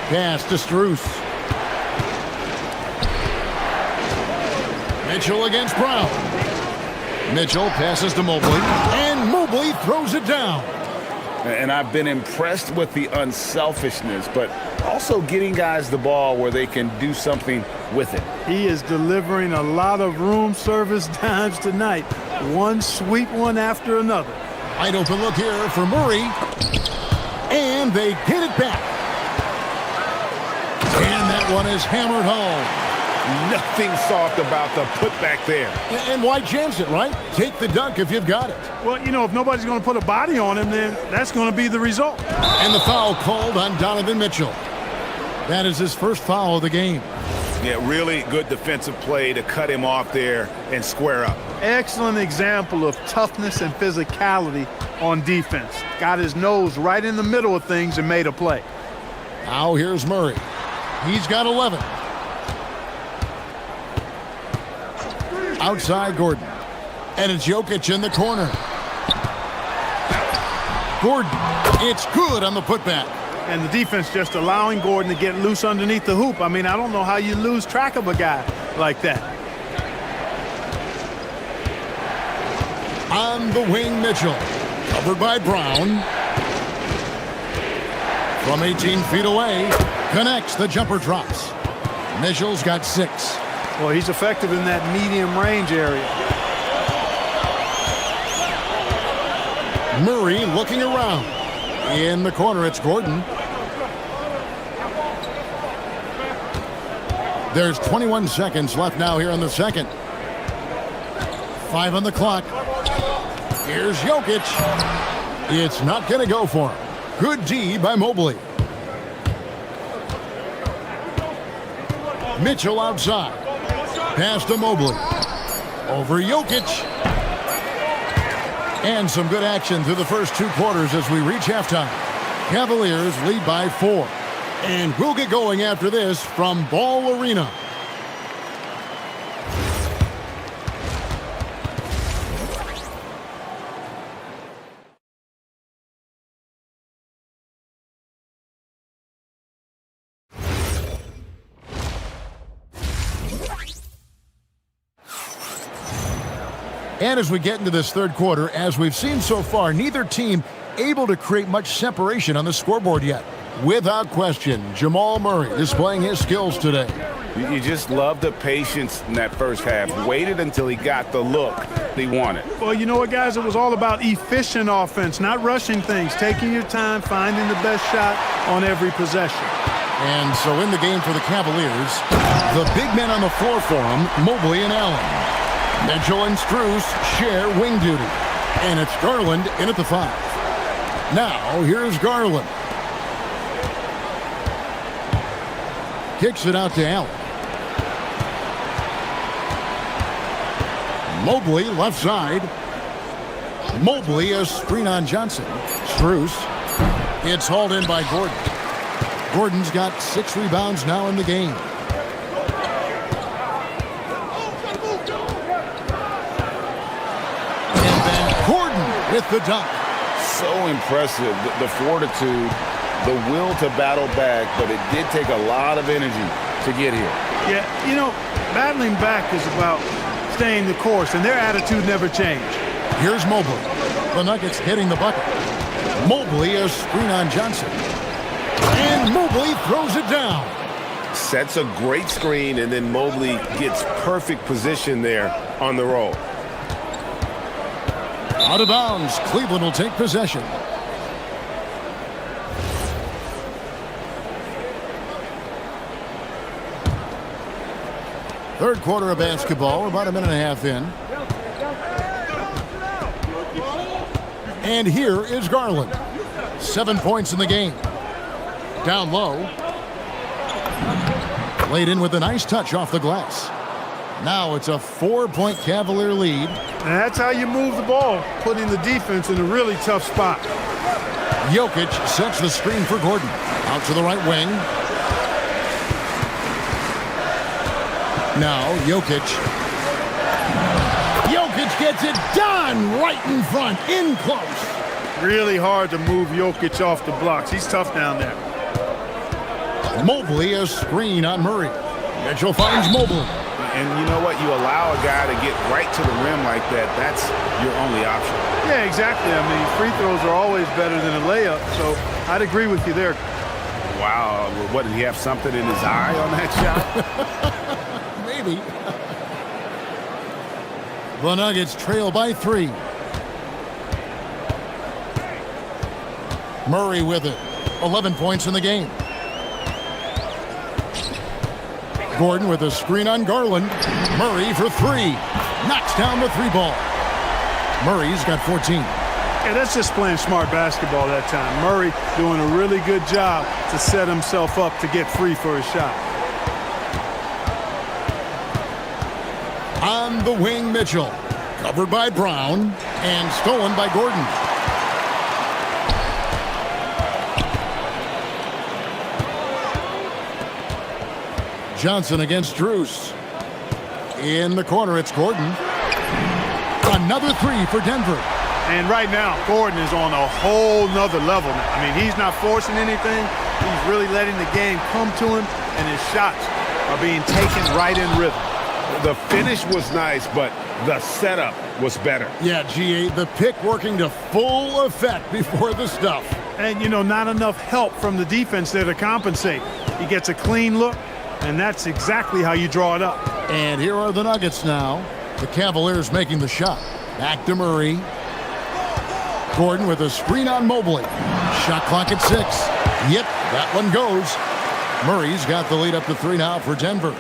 Pass to Strus. Mitchell against Brown. Mitchell passes to Mobley, and Mobley throws it down. And I've been impressed with the unselfishness, but also getting guys the ball where they can do something with it. He is delivering a lot of room service dimes tonight. One sweet one after another. Wide open look here for Murray. And they get it back. And that one is hammered home. Nothing soft about the putback there. And why chance it, right? Take the dunk if you've got it. Well, you know, if nobody's going to put a body on him, then that's going to be the result. And the foul called on Donovan Mitchell. That is his first foul of the game. Yeah, really good defensive play to cut him off there and square up. Excellent example of toughness and physicality on defense. Got his nose right in the middle of things and made a play. Now here's Murray. He's got 11. Outside Gordon. And it's Jokic in the corner. Gordon, it's good on the putback. And the defense just allowing Gordon to get loose underneath the hoop. I mean, I don't know how you lose track of a guy like that. On the wing, Mitchell. Covered by Brown. From 18 feet away. Connects, the jumper drops. Mitchell's got 6. Well, he's effective in that medium range area. Murray looking around. In the corner, it's Gordon. There's 21 seconds left now here in the second. 5 on the clock. Here's Jokic. It's not going to go for him. Good D by Mobley. Mitchell outside. Pass to Mobley. Over Jokic. And some good action through the first 2 quarters as we reach halftime. Cavaliers lead by 4. And we'll get going after this from Ball Arena. And as we get into this third quarter, as we've seen so far, neither team able to create much separation on the scoreboard yet. Without question, Jamal Murray displaying his skills today. You just love the patience in that first half. Waited until he got the look he wanted. Well, you know what, guys? It was all about efficient offense, not rushing things, taking your time, finding the best shot on every possession. And so in the game for the Cavaliers, the big men on the floor for him, Mobley and Allen. Mitchell and Strus share wing duty. And it's Garland in at the 5. Now, here's Garland. Kicks it out to Allen. Mobley left side. Mobley a screen on Johnson. Strus. It's hauled in by Gordon. Gordon's got 6 rebounds now in the game. And then Gordon with the dunk. So impressive, the fortitude, the will to battle back, but it did take a lot of energy to get here. Yeah, you know, battling back is about staying the course, and their attitude never changed. Here's Mobley. The Nuggets hitting the bucket. Mobley a screen on Johnson. And Mobley throws it down. Sets a great screen, and then Mobley gets perfect position there on the roll. Out of bounds. Cleveland will take possession. Third quarter of basketball, about a minute and a half in. And here is Garland. 7 points in the game. Down low. Laid in with a nice touch off the glass. Now it's a 4-point Cavalier lead. And that's how you move the ball, putting the defense in a really tough spot. Jokic sets the screen for Gordon. Out to the right wing. Now Jokic. Jokic gets it done right in front, in close. Really hard to move Jokic off the blocks. He's tough down there. Mobley a screen on Murray. Mitchell finds Mobley. And you know what? You allow a guy to get right to the rim like that. That's your only option. Yeah, exactly. I mean, free throws are always better than a layup, so I'd agree with you there. Wow. What, did he have something in his eye on that shot? Maybe. The Nuggets trail by 3. Murray with it. 11 points in the game. Gordon with a screen on Garland. Murray for 3. Knocks down the 3 ball. Murray's got 14. Yeah, that's just playing smart basketball that time. Murray doing a really good job to set himself up to get free for his shot. On the wing, Mitchell. Covered by Brown and stolen by Gordon. Johnson against Strus. In the corner, it's Gordon. Another three for Denver. And right now, Gordon is on a whole nother level now. I mean, he's not forcing anything. He's really letting the game come to him, and his shots are being taken right in rhythm. The finish was nice, but the setup was better. Yeah, GA, the pick working to full effect before the stuff. And, you know, not enough help from the defense there to compensate. He gets a clean look, and that's exactly how you draw it up. And here are the Nuggets now. The Cavaliers making the shot. Back to Murray. Gordon with a screen on Mobley. Shot clock at 6. Yep, that one goes. Murray's got the lead up to 3 now for Denver.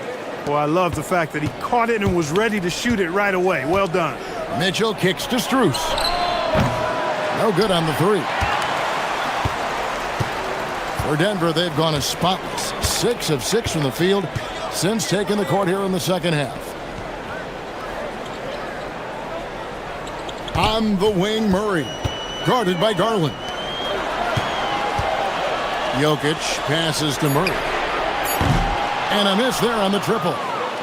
Well, I love the fact that he caught it and was ready to shoot it right away. Well done. Mitchell kicks to Strus. No good on the 3. For Denver, they've gone as spotless. 6 of 6 from the field since taking the court here in the second half. On the wing, Murray. Guarded by Garland. Jokic passes to Murray. And a miss there on the triple.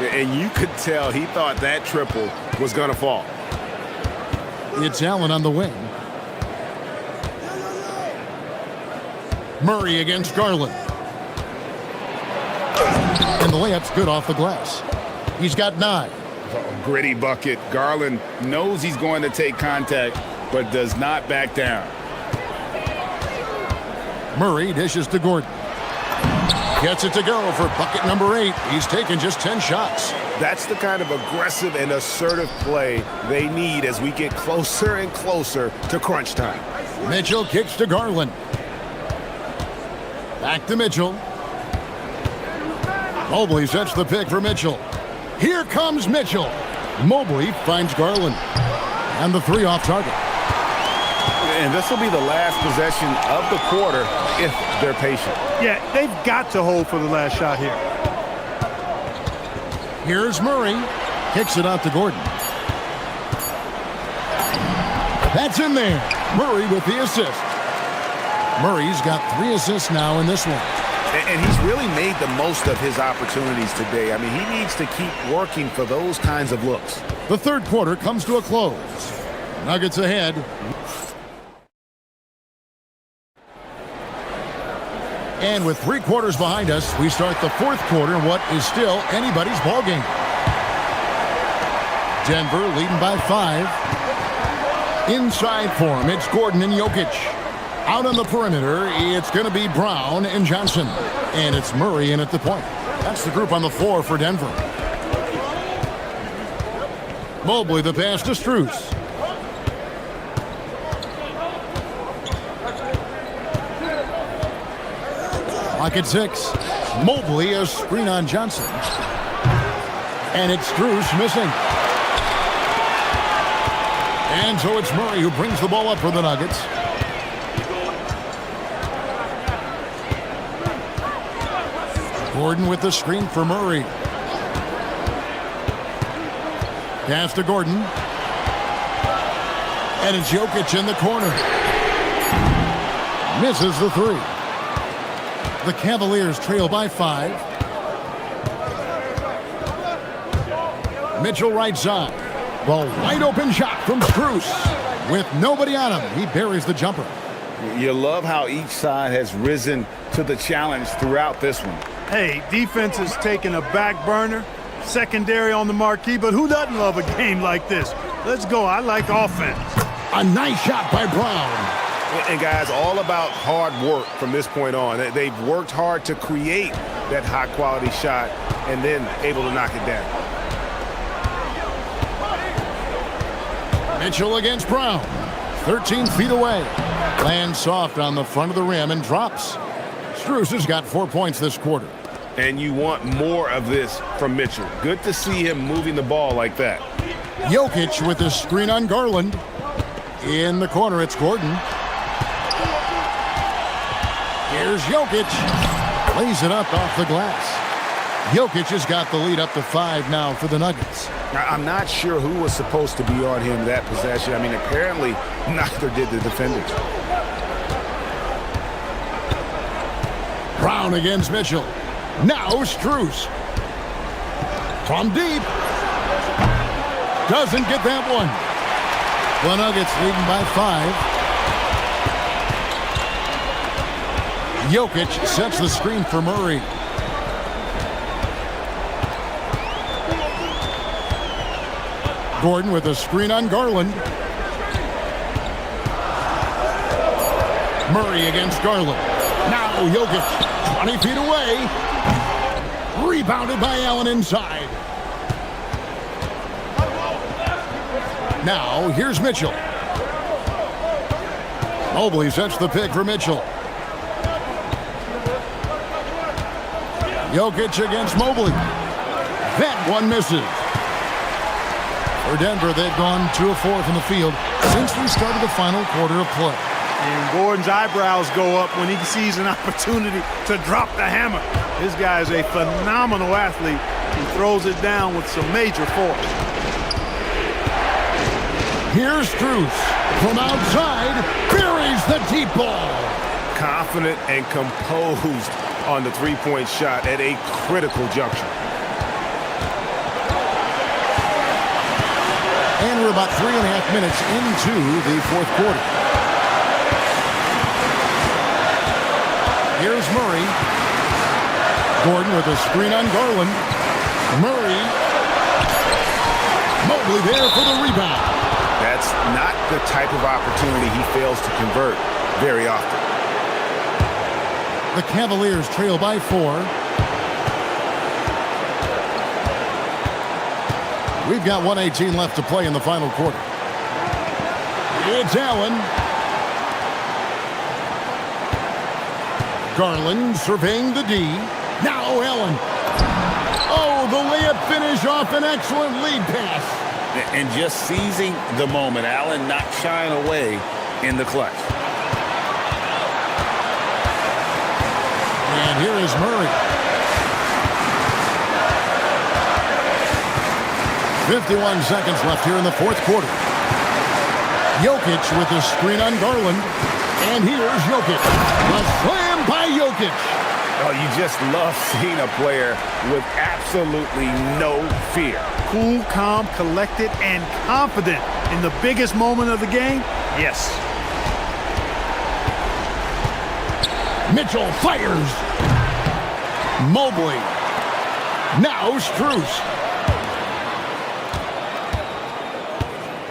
And you could tell he thought that triple was going to fall. It's Allen on the wing. Murray against Garland. And the layup's good off the glass. He's got 9. Gritty bucket. Garland knows he's going to take contact, but does not back down. Murray dishes to Gordon. Gets it to go for bucket number 8. He's taken just 10 shots. That's the kind of aggressive and assertive play they need as we get closer and closer to crunch time. Mitchell kicks to Garland. Back to Mitchell. Mobley sets the pick for Mitchell. Here comes Mitchell. Mobley finds Garland. And the 3 off target. And this will be the last possession of the quarter if they're patient. Yeah, they've got to hold for the last shot here. Here's Murray. Kicks it out to Gordon. That's in there. Murray with the assist. Murray's got 3 assists now in this one. And he's really made the most of his opportunities today. I mean, he needs to keep working for those kinds of looks. The third quarter comes to a close. Nuggets ahead. And with 3 quarters behind us, we start the fourth quarter in what is still anybody's ballgame. Denver leading by 5. Inside for him, it's Gordon and Jokic. Out on the perimeter, it's going to be Brown and Johnson. And it's Murray in at the point. That's the group on the floor for Denver. Mobley the pass to Strus. Clock at 6. Mobley a screen on Johnson. And it's Strus missing. And so it's Murray who brings the ball up for the Nuggets. Gordon with the screen for Murray. Pass to Gordon. And it's Jokic in the corner. Misses the 3. The Cavaliers trail by 5. Mitchell right side. The wide open shot from Strus. With nobody on him, he buries the jumper. You love how each side has risen to the challenge throughout this one. Hey, defense has taken a back burner, secondary on the marquee, but who doesn't love a game like this? Let's go. I like offense. A nice shot by Brown. And guys, all about hard work from this point on. They've worked hard to create that high-quality shot and then able to knock it down. Mitchell against Brown. 13 feet away. Lands soft on the front of the rim and drops. Strus has got 4 points this quarter. And you want more of this from Mitchell. Good to see him moving the ball like that. Jokic with the screen on Garland. In the corner, it's Gordon. Here's Jokic. Lays it up off the glass. Jokic has got the lead up to 5 now for the Nuggets. Now, I'm not sure who was supposed to be on him that possession. I mean, apparently neither did the defenders. Brown against Mitchell. Now Strus. From deep. Doesn't get that one. The Nuggets leading by 5. Jokic sets the screen for Murray. Gordon with a screen on Garland. Murray against Garland. Now Jokic, 20 feet away. Rebounded by Allen inside. Now here's Mitchell. Mobley sets the pick for Mitchell. Jokic against Mobley. That one misses. For Denver, they've gone 2 of 4 from the field since we started the final quarter of play. And Gordon's eyebrows go up when he sees an opportunity to drop the hammer. This guy is a phenomenal athlete. He throws it down with some major force. Here's Strus from outside, buries the deep ball. Confident and composed on the three-point shot at a critical juncture. And we're about 3.5 minutes into the fourth quarter. Here's Murray. Gordon with a screen on Garland. Murray. Mobley there for the rebound. That's not the type of opportunity he fails to convert very often. The Cavaliers trail by 4. We've got 1:18 left to play in the final quarter. It's Allen. Garland surveying the D. Now Allen. Oh, the layup finish off an excellent lead pass. And just seizing the moment. Allen not shying away in the clutch. And here is Murray. 51 seconds left here in the fourth quarter. Jokic with a screen on Garland. And here's Jokic. A slam by Jokic. Oh, you just love seeing a player with absolutely no fear. Cool, calm, collected, and confident in the biggest moment of the game. Yes. Mitchell fires. Mobley. Now Strus.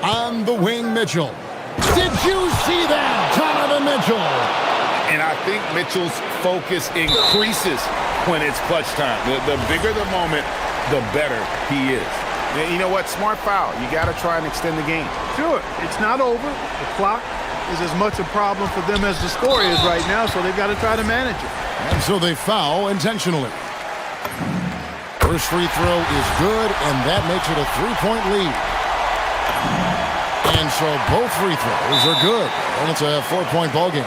On the wing, Mitchell. Did you see that, Donovan Mitchell? And I think Mitchell's focus increases when it's clutch time. The bigger the moment, the better he is. And you know what? Smart foul. You got to try and extend the game. Sure, it's not over. The clock is as much a problem for them as the score is right now, so they've got to try to manage it. And so they foul intentionally. First free throw is good, and that makes it a 3-point lead. And so both free throws are good, and it's a 4-point ball game.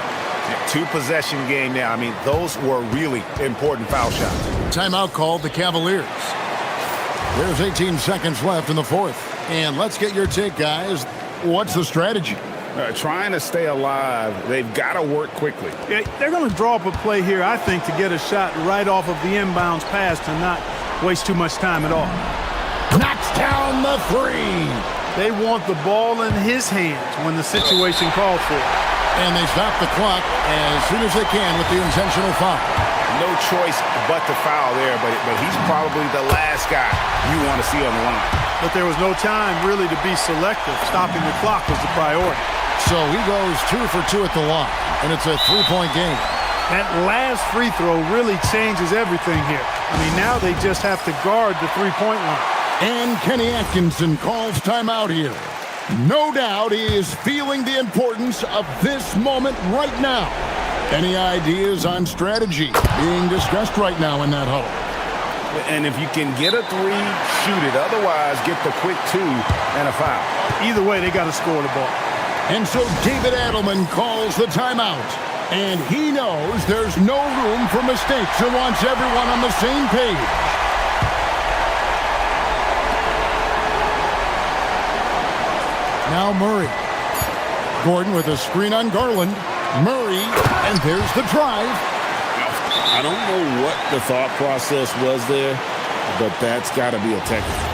2-possession game now. I mean, those were really important foul shots. Timeout called the Cavaliers. There's 18 seconds left in the fourth. And let's get your take, guys. What's the strategy? Trying to stay alive. They've got to work quickly. Yeah, they're going to draw up a play here, I think, to get a shot right off of the inbounds pass to not waste too much time at all. Knocks down the 3. They want the ball in his hands when the situation calls for it. And they stop the clock as soon as they can with the intentional foul. No choice but to foul there, but he's probably the last guy you want to see on the line. But there was no time really to be selective. Stopping the clock was the priority. So he goes 2 for 2 at the line, and it's a 3-point game. That last free throw really changes everything here. I mean, now they just have to guard the three-point line. And Kenny Atkinson calls timeout here. No doubt he is feeling the importance of this moment right now. Any ideas on strategy being discussed right now in that huddle? And if you can get a 3, shoot it. Otherwise, get the quick 2 and a foul. Either way, they got to score the ball. And so David Adelman calls the timeout. And he knows there's no room for mistakes and wants everyone on the same page. Now Murray. Gordon with a screen on Garland. Murray, and there's the drive. I don't know what the thought process was there, but that's got to be a technical.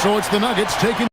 So it's the Nuggets taking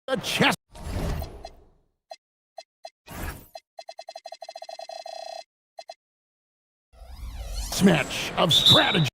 A chess match of strategy.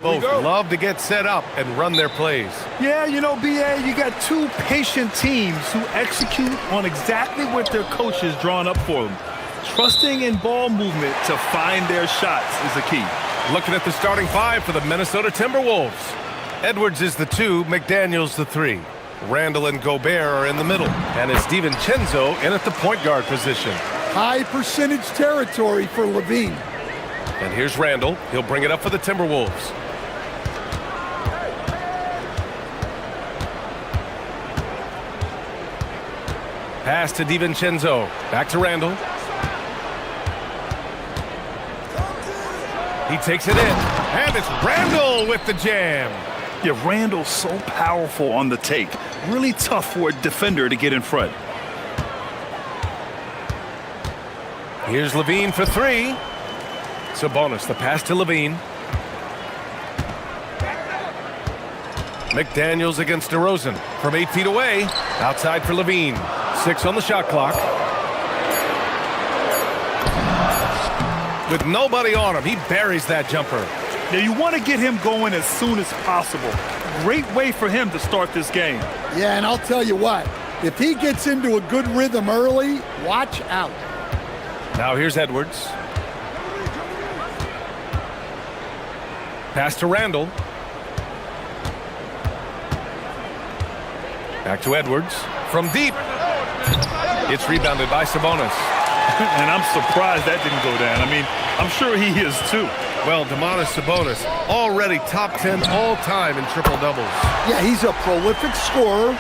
Both love to get set up and run their plays. Yeah, you know, BA, you got two patient teams who execute on exactly what their coach has drawn up for them. Trusting in ball movement to find their shots is the key. Looking at the starting five for the Minnesota Timberwolves. Edwards is the 2, McDaniels the 3. Randall and Gobert are in the middle. And it's DiVincenzo in at the point guard position. High percentage territory for Levine. And here's Randall. He'll bring it up for the Timberwolves. Pass to DiVincenzo. Back to Randall. He takes it in. And it's Randall with the jam. Yeah, Randall's so powerful on the take. Really tough for a defender to get in front. Here's Levine for 3. Sabonis, the pass to Levine. McDaniels against DeRozan from 8 feet away. Outside for Levine. 6 on the shot clock. With nobody on him, he buries that jumper. Now you want to get him going as soon as possible. Great way for him to start this game. Yeah, and I'll tell you what, if he gets into a good rhythm early, watch out. Now here's Edwards. Pass to Randall. Back to Edwards. From deep. It's rebounded by Sabonis. And I'm surprised that didn't go down. I mean, I'm sure he is too. Well, Domantas Sabonis, already top 10 all-time in triple-doubles. Yeah, he's a prolific scorer,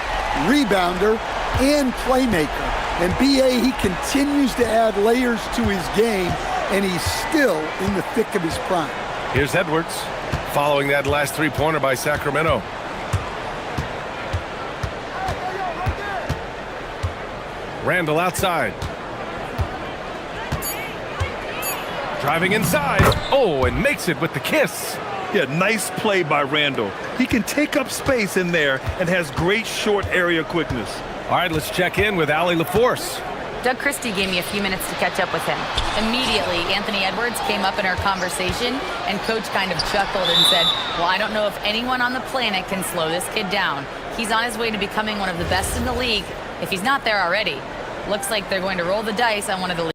rebounder, and playmaker. And BA, he continues to add layers to his game, and he's still in the thick of his prime. Here's Edwards, following that last three-pointer by Sacramento. Randall outside. Driving inside. Oh, and makes it with the kiss. Yeah, nice play by Randall. He can take up space in there and has great short area quickness. All right, let's check in with Allie LaForce. Doug Christie gave me a few minutes to catch up with him. Immediately, Anthony Edwards came up in our conversation, and Coach kind of chuckled and said, well, I don't know if anyone on the planet can slow this kid down. He's on his way to becoming one of the best in the league, if he's not there already. Looks like they're going to roll the dice on one of the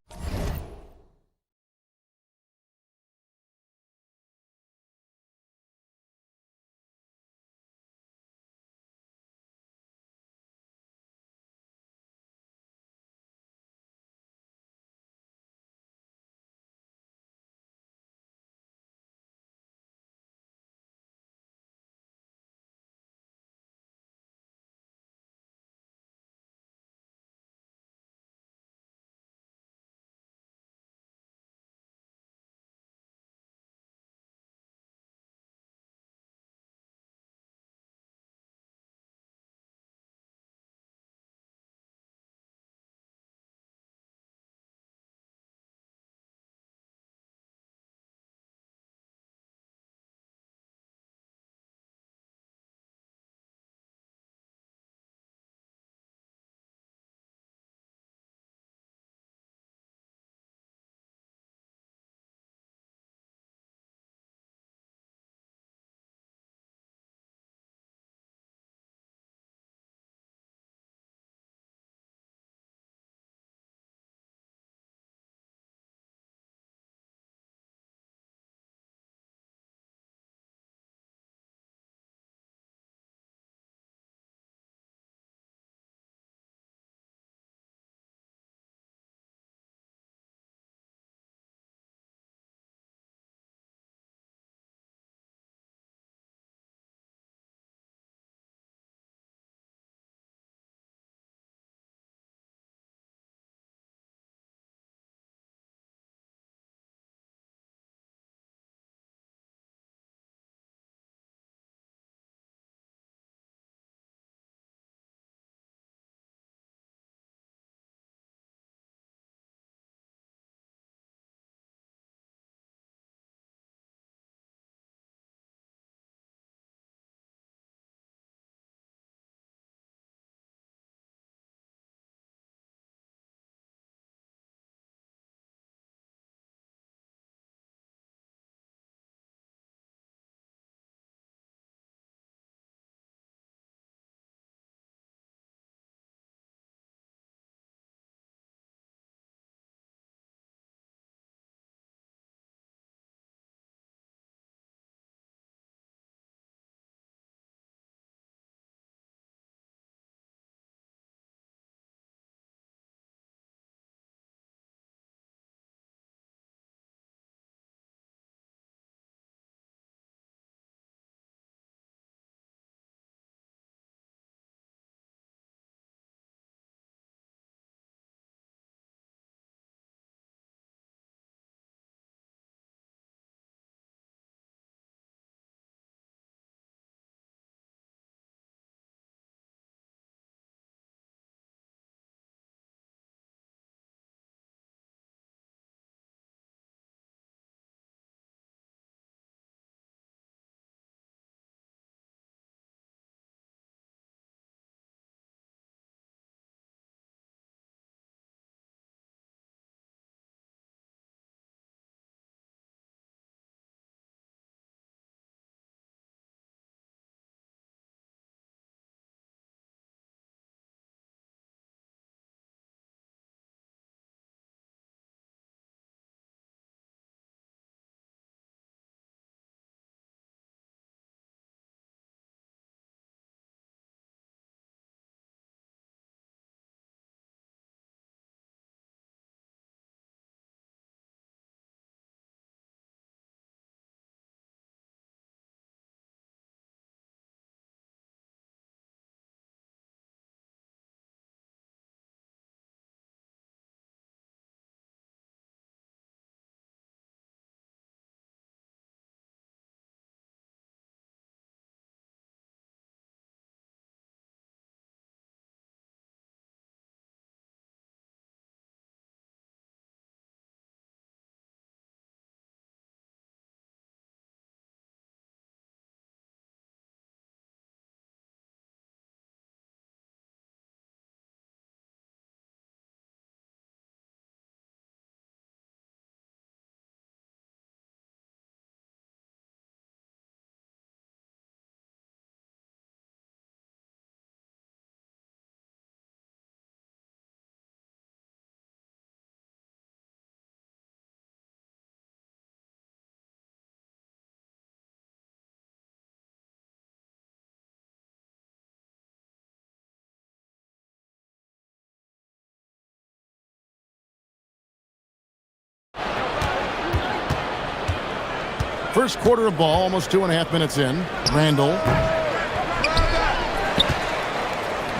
First quarter of ball, almost 2.5 minutes in. Randall.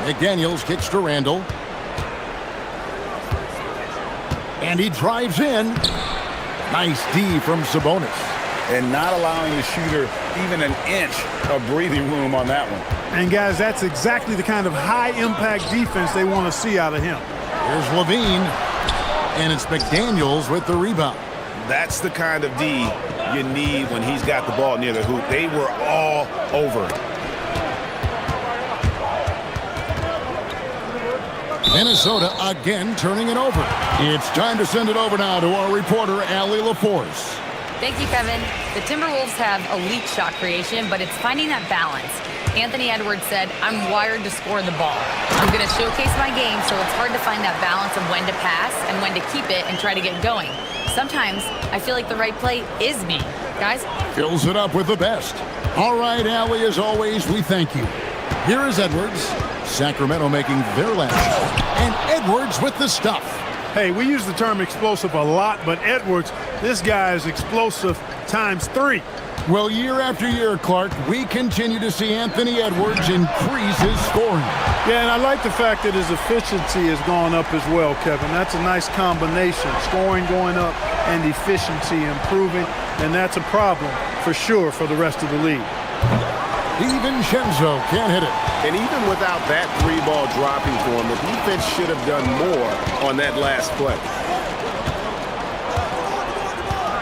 McDaniels kicks to Randall. And he drives in. Nice D from Sabonis. And not allowing the shooter even an inch of breathing room on that one. And guys, that's exactly the kind of high-impact defense they want to see out of him. Here's Levine. And it's McDaniels with the rebound. That's the kind of D you need when he's got the ball near the hoop. They were all over it. Minnesota again turning it over. It's time to send it over now to our reporter, Allie LaForce. Thank you, Kevin. The Timberwolves have elite shot creation, but it's finding that balance. Anthony Edwards said, "I'm wired to score the ball. I'm going to showcase my game, so it's hard to find that balance of when to pass and when to keep it and try to get going. Sometimes I feel like the right play is me." Guys? Fills it up with the best. All right, Allie, as always, we thank you. Here is Edwards. Sacramento making their last shot. And Edwards with the stuff. Hey, we use the term explosive a lot, but Edwards, this guy is explosive times 3. Well, year after year, Clark, we continue to see Anthony Edwards increase his scoring. Yeah, and I like the fact that his efficiency has gone up as well, Kevin. That's a nice combination. Scoring going up and efficiency improving, and that's a problem for sure for the rest of the league. DiVincenzo can't hit it. And even without that 3-ball dropping for him, the defense should have done more on that last play.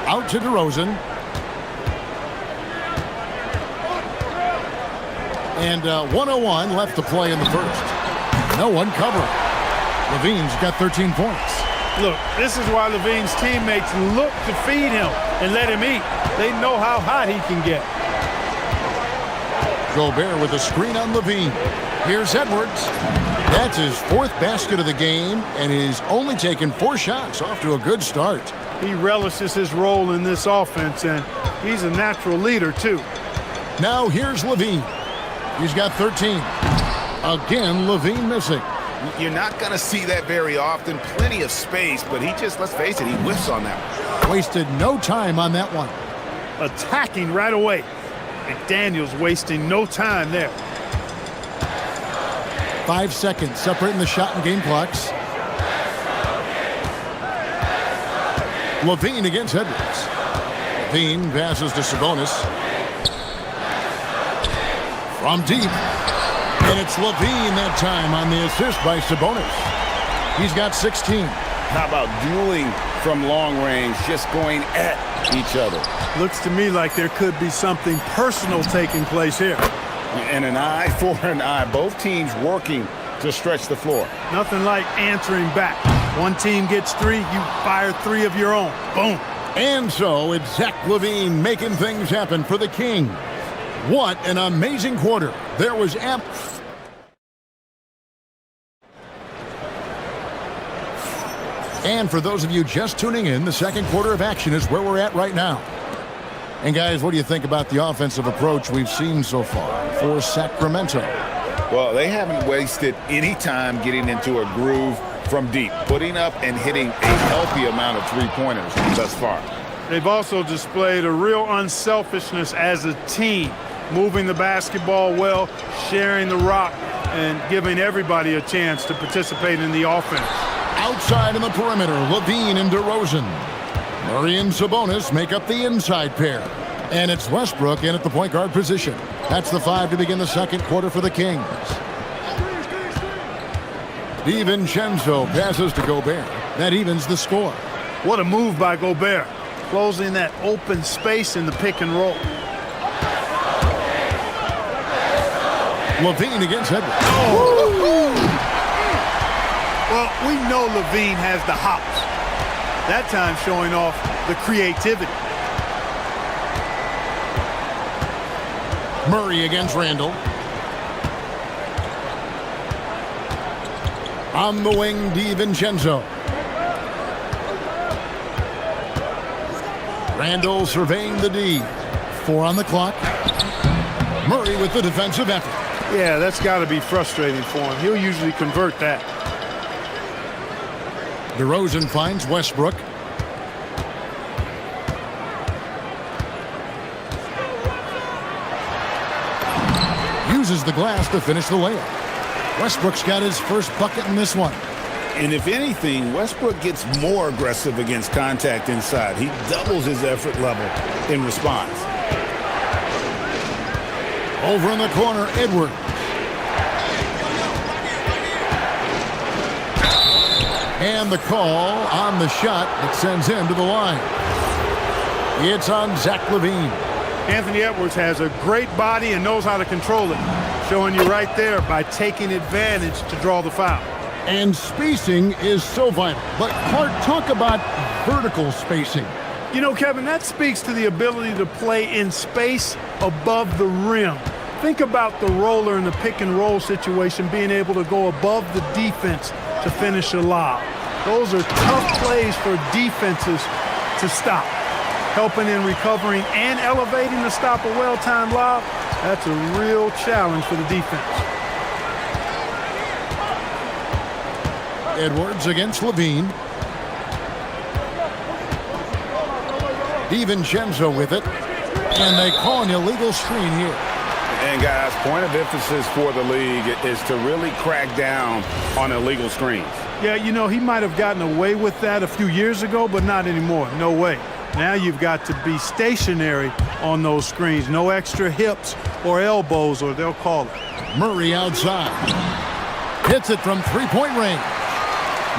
Out to DeRozan. And 1:01 left to play in the first. No one covering. Levine's got 13 points. Look, this is why Levine's teammates look to feed him and let him eat. They know how hot he can get. Gobert with a screen on Levine. Here's Edwards. That's his 4th basket of the game, and he's only taken 4 shots. Off to a good start. He relishes his role in this offense, and he's a natural leader, too. Now here's Levine. He's got 13. Again, Levine missing. You're not going to see that very often. Plenty of space, but he just, let's face it, he whiffs on that one. Wasted no time on that one. Attacking right away. McDaniels wasting no time there. 5 seconds separating the shot and game clocks. Levine against Edwards. Levine passes to Sabonis. From deep. And it's Levine that time on the assist by Sabonis. He's got 16. How about dueling from long range, just going at each other? Looks to me like there could be something personal taking place here. And an eye for an eye. Both teams working to stretch the floor. Nothing like answering back. One team gets 3, you fire 3 of your own. Boom. And so it's Zach LaVine making things happen for the Kings. What an amazing quarter. There was And for those of you just tuning in, the second quarter of action is where we're at right now. And guys, what do you think about the offensive approach we've seen so far for Sacramento? Well, they haven't wasted any time getting into a groove from deep, putting up and hitting a healthy amount of 3-pointers thus far. They've also displayed a real unselfishness as a team, moving the basketball well, sharing the rock, and giving everybody a chance to participate in the offense. Outside in the perimeter, Levine and DeRozan. Murray and Sabonis make up the inside pair. And it's Westbrook in at the point guard position. That's the 5 to begin the second quarter for the Kings. DiVincenzo passes to Gobert. That evens the score. What a move by Gobert, closing that open space in the pick and roll. Levine against Edwards. Oh. Well, we know Levine has the hops. That time showing off the creativity. Murray against Randall. On the wing, DiVincenzo. Randall surveying the D. 4 on the clock. Murray with the defensive effort. Yeah, that's got to be frustrating for him. He'll usually convert that. DeRozan finds Westbrook. uses the glass to finish the layup. Westbrook's got his first bucket in this one. And if anything, Westbrook gets more aggressive against contact inside. He doubles his effort level in response. Over in the corner, Edwards. And the call on the shot that sends him to the line. It's on Zach LaVine. Anthony Edwards has a great body and knows how to control it. Showing you right there by taking advantage to draw the foul. And spacing is so vital. But Clark, talk about vertical spacing. You know, Kevin, that speaks to the ability to play in space above the rim. Think about the roller in the pick and roll situation being able to go above the defense to finish a lob. Those are tough plays for defenses to stop. Helping in recovering and elevating to stop a well-timed lob, that's a real challenge for the defense. Edwards against LaVine. DiVincenzo with it. And they call an illegal screen here. And guys, point of emphasis for the league is to really crack down on illegal screens. Yeah, you know, he might have gotten away with that a few years ago, but not anymore. No way. Now you've got to be stationary on those screens. No extra hips or elbows, or they'll call it. Murray outside. Hits it from three-point range.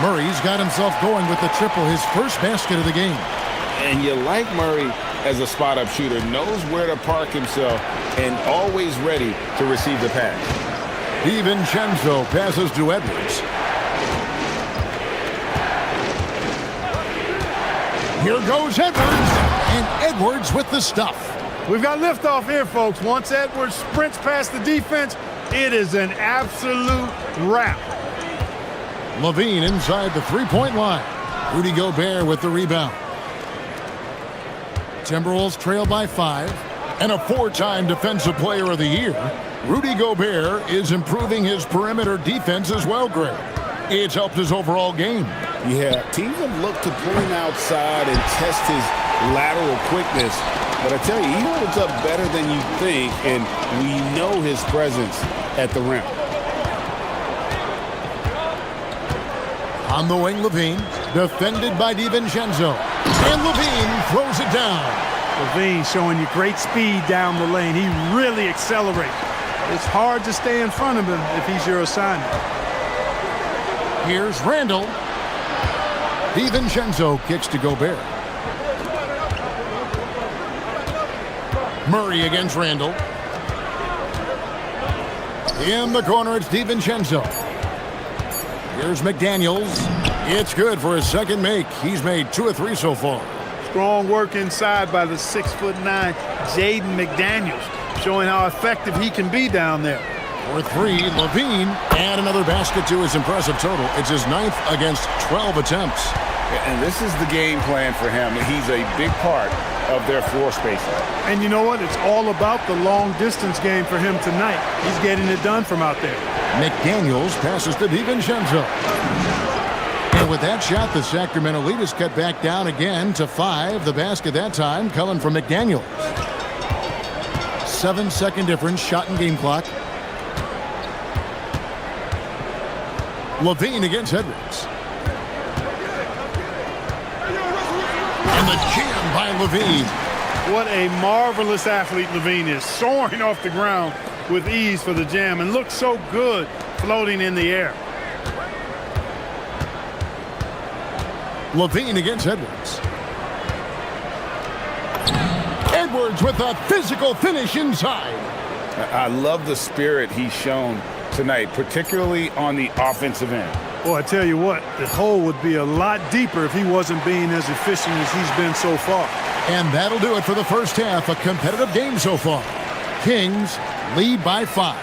Murray's got himself going with the triple, his first basket of the game. And you like Murray as a spot-up shooter, knows where to park himself, and always ready to receive the pass. DiVincenzo passes to Edwards. Here goes Edwards, and Edwards with the stuff. We've got liftoff here, folks. Once Edwards sprints past the defense, it is an absolute wrap. LaVine inside the three-point line. Rudy Gobert with the rebound. Timberwolves trail by 5. And a 4-time Defensive Player of the Year, Rudy Gobert is improving his perimeter defense as well, Greg. It's helped his overall game. Yeah, teams have looked to pull him outside and test his lateral quickness. But I tell you, he holds up better than you think, and we know his presence at the rim. On the wing, LaVine, defended by DiVincenzo. And LaVine throws it down. LaVine showing you great speed down the lane. He really accelerates. It's hard to stay in front of him if he's your assignment. Here's Randall. DiVincenzo kicks to Gobert. Murray against Randall. In the corner, it's DiVincenzo. Here's McDaniels. It's good for his second make. He's made 2 of 3 so far. Strong work inside by the 6'9" Jaden McDaniels, showing how effective he can be down there. For 3, LaVine, and another basket to his impressive total. It's his 9th against 12 attempts. And this is the game plan for him. He's a big part of their floor spacing. And you know what? It's all about the long-distance game for him tonight. He's getting it done from out there. McDaniels passes to DiVincenzo. And with that shot, the Sacramento lead is cut back down again to 5. The basket that time coming from McDaniels. 7-second difference, shot and game clock. LaVine against Edwards. And the jam by LaVine. What a marvelous athlete LaVine is, soaring off the ground with ease for the jam, and looks so good floating in the air. LaVine against Edwards. Edwards with a physical finish inside. I love the spirit he's shown tonight, particularly on the offensive end. Well, I tell you what, the hole would be a lot deeper if he wasn't being as efficient as he's been so far. And that'll do it for the first half. A competitive game so far. Kings lead by 5.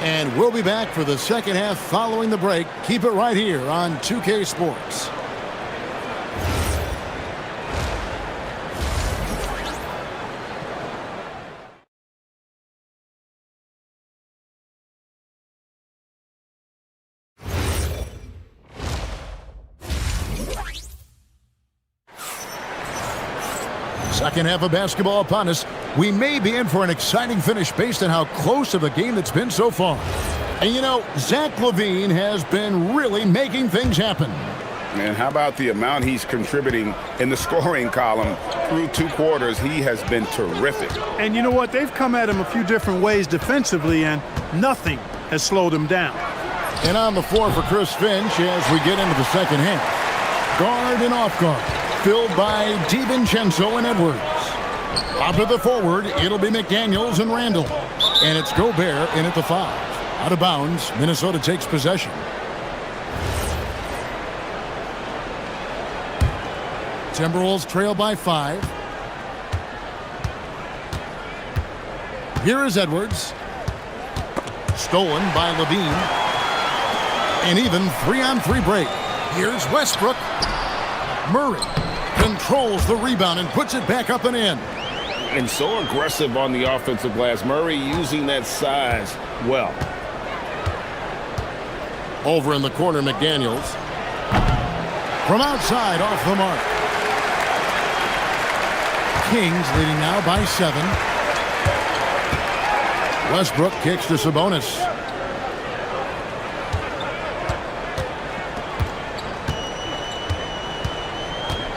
And we'll be back for the second half following the break. Keep it right here on 2K Sports. Second half of basketball upon us. We may be in for an exciting finish based on how close of a game it's been so far. And you know, Zach LaVine has been really making things happen. And how about the amount he's contributing in the scoring column through 2 quarters? He has been terrific. And you know what? They've come at him a few different ways defensively, and nothing has slowed him down. And on the floor for Chris Finch as we get into the second half. Guard and off guard, filled by DiVincenzo and Edwards. Up to the forward, it'll be McDaniels and Randall. And it's Gobert in at the 5. Out of bounds, Minnesota takes possession. Timberwolves trail by 5. Here is Edwards. Stolen by LaVine. An even 3-on-3 break. Here's Westbrook. Murray controls the rebound and puts it back up and in. And so aggressive on the offensive glass. Murray using that size well. Over in the corner, McDaniels. From outside, off the mark. Kings leading now by 7. Westbrook kicks to Sabonis.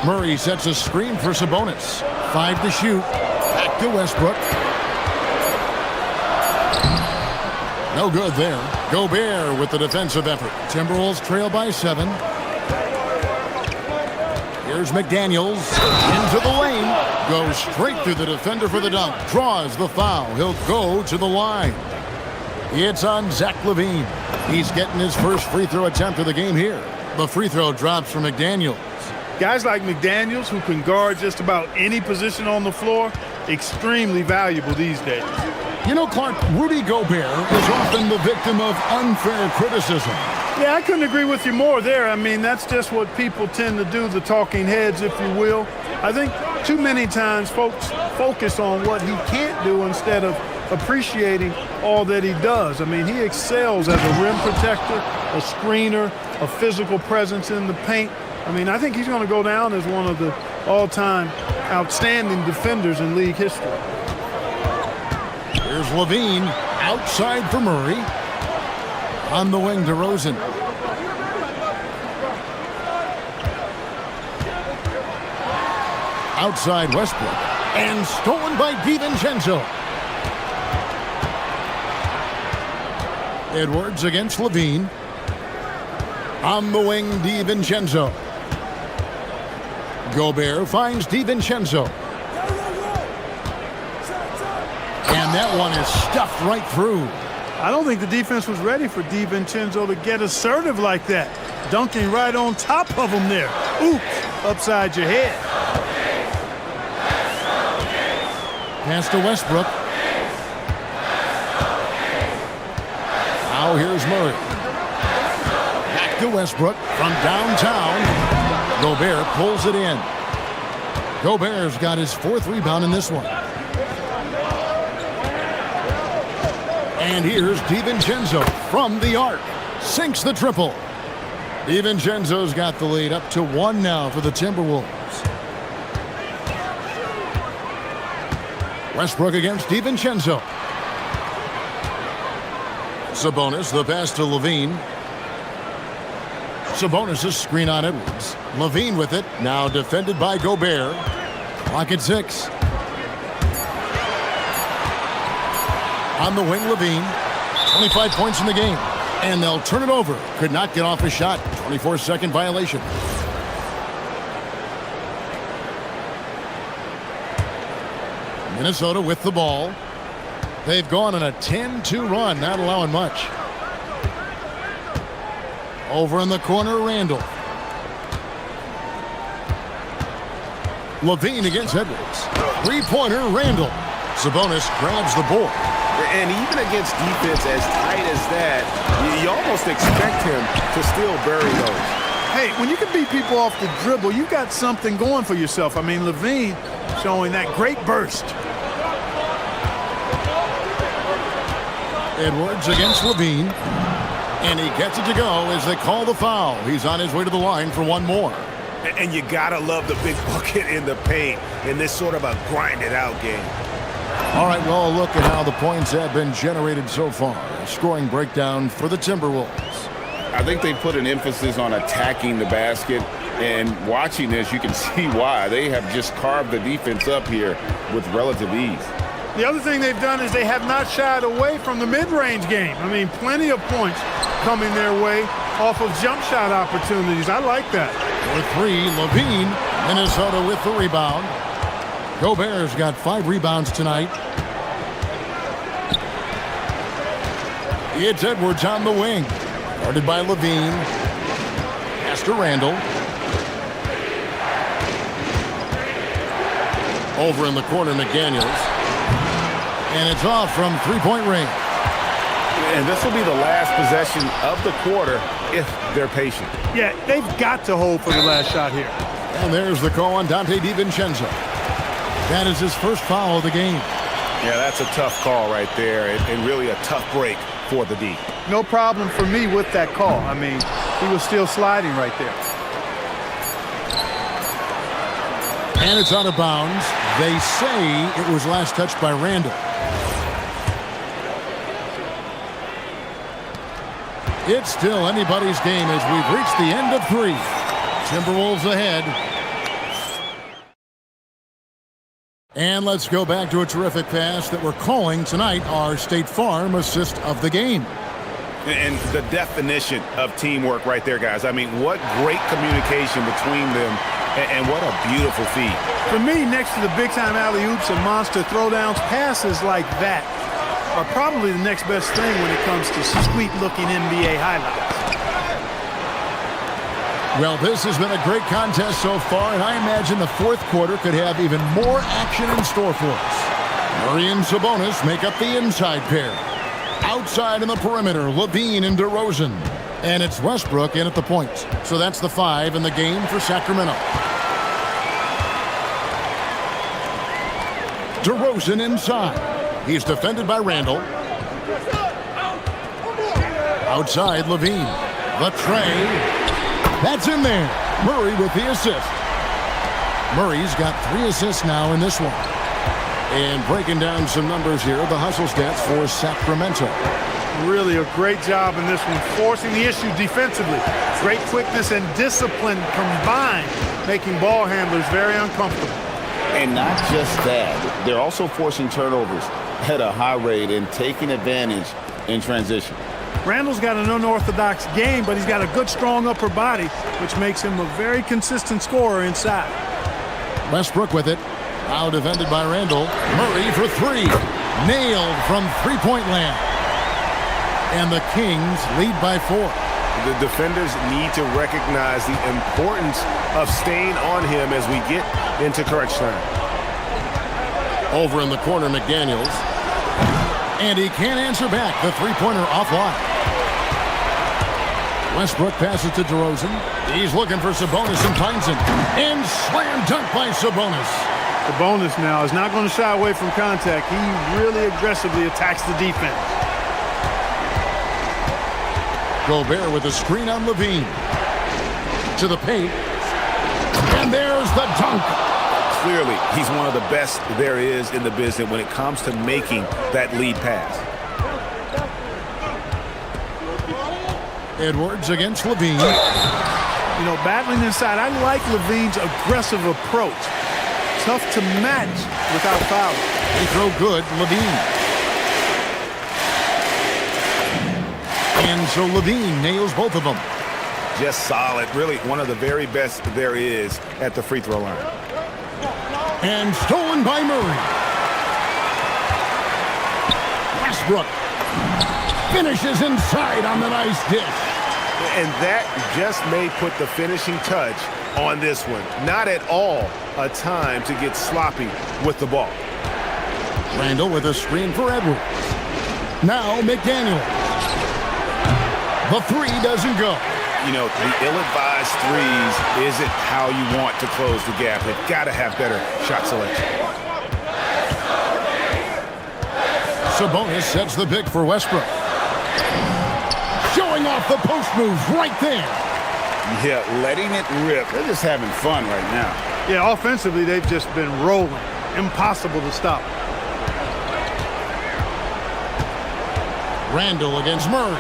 Murray sets a screen for Sabonis. 5 to shoot. Back to Westbrook. No good there. Gobert with the defensive effort. Timberwolves trail by 7. Here's McDaniels into the lane. Goes straight through the defender for the dunk. Draws the foul. He'll go to the line. It's on Zach LaVine. He's getting his first free throw attempt of the game here. The free throw drops for McDaniels. Guys like McDaniels, who can guard just about any position on the floor, extremely valuable these days. You know, Clark, Rudy Gobert is often the victim of unfair criticism. Yeah, I couldn't agree with you more there. I mean, that's just what people tend to do, the talking heads, if you will. I think too many times folks focus on what he can't do instead of appreciating all that he does. I mean, he excels as a rim protector, a screener, a physical presence in the paint. I mean, I think he's going to go down as one of the all-time outstanding defenders in league history. Here's LaVine outside for Murray. On the wing, DeRozan. Outside Westbrook. And stolen by DiVincenzo. Edwards against LaVine. On the wing, DiVincenzo. Gobert finds DiVincenzo. And that one is stuffed right through. I don't think the defense was ready for DiVincenzo to get assertive like that. Dunking right on top of him there. Oops, upside your head. Pass to Westbrook. Now here's Murray. Back to Westbrook from downtown. Gobert pulls it in. Gobert's got his 4th rebound in this one. And here's DiVincenzo from the arc. Sinks the triple. DiVincenzo's got the lead up to 1 now for the Timberwolves. Westbrook against DiVincenzo. Sabonis, the pass to LaVine. Sabonis' screen on Edwards. LaVine with it, now defended by Gobert. Clock at 6. On the wing, LaVine. 25 points in the game. And they'll turn it over. Could not get off a shot. 24-second violation. Minnesota with the ball. They've gone on a 10-2 run, not allowing much. Over in the corner, Randall. LaVine against Edwards. 3-pointer, Randall. Sabonis grabs the board. And even against defense as tight as that, you almost expect him to still bury those. Hey, when you can beat people off the dribble, you got something going for yourself. I mean, LaVine showing that great burst. Edwards against LaVine. And he gets it to go as they call the foul. He's on his way to the line for one more. And you gotta love the big bucket in the paint in this sort of a grind-it-out game. All right, well, look at how the points have been generated so far. A scoring breakdown for the Timberwolves. I think they put an emphasis on attacking the basket, and watching this, you can see why. They have just carved the defense up here with relative ease. The other thing they've done is they have not shied away from the mid-range game. I mean, plenty of points coming their way off of jump shot opportunities. I like that. For three, Levine, Minnesota with the rebound. Gobert's got 5 rebounds tonight. It's Edwards on the wing. Guarded by Levine. Pass to Randall. Over in the corner, McDaniels. And it's off from three-point range. And this will be the last possession of the quarter if they're patient. Yeah, they've got to hold for the last shot here. And there's the call on Dante DiVincenzo. That is his first foul of the game. Yeah, that's a tough call right there, and really a tough break for the D. No problem for me with that call. I mean, he was still sliding right there. And it's out of bounds. They say it was last touched by Randall. It's still anybody's game as we've reached the end of 3. Timberwolves ahead. And let's go back to a terrific pass that we're calling tonight our State Farm assist of the game. And the definition of teamwork right there, guys. I mean, what great communication between them, and what a beautiful feed. For me, next to the big-time alley-oops and monster throwdowns, passes like that are probably the next best thing when it comes to sweet-looking NBA highlights. Well, this has been a great contest so far, and I imagine the fourth quarter could have even more action in store for us. Murray and Sabonis make up the inside pair. Outside in the perimeter, Levine and DeRozan. And it's Westbrook in at the point. So that's the 5 in the game for Sacramento. DeRozan inside. He's defended by Randall. Outside, Levine. The tray. That's in there. Murray with the assist. Murray's got 3 assists now in this one. And breaking down some numbers here, the hustle stats for Sacramento. Really a great job in this one, forcing the issue defensively. Great quickness and discipline combined, making ball handlers very uncomfortable. And not just that, they're also forcing turnovers at a high rate and taking advantage in transition. Randall's got an unorthodox game, but he's got a good, strong upper body, which makes him a very consistent scorer inside. Westbrook with it. Now defended by Randall. Murray for 3. Nailed from three-point land. And the Kings lead by 4. The defenders need to recognize the importance of staying on him as we get into crunch time. Over in the corner, McDaniels. And he can't answer back. The three-pointer offline. Westbrook passes to DeRozan. He's looking for Sabonis and finds him. And slam dunk by Sabonis. Sabonis now is not going to shy away from contact. He really aggressively attacks the defense. Gobert with a screen on Levine. To the paint. And there's the dunk. Clearly, he's one of the best there is in the business when it comes to making that lead pass. Edwards against Levine. You know, battling inside, I like Levine's aggressive approach. Tough to match without fouling. They throw good, Levine. And so Levine nails both of them. Just solid. Really one of the very best there is at the free throw line. And stolen by Murray. Westbrook finishes inside on the nice dish. And that just may put the finishing touch on this one. Not at all a time to get sloppy with the ball. Randall with a screen for Edwards. Now McDaniel. The 3 doesn't go. You know, the ill-advised threes isn't how you want to close the gap. They've got to have better shot selection. Sabonis sets the pick for Westbrook. Showing off the post moves right there. Yeah, letting it rip. They're just having fun right now. Yeah, offensively, they've just been rolling. Impossible to stop. Randall against Murray.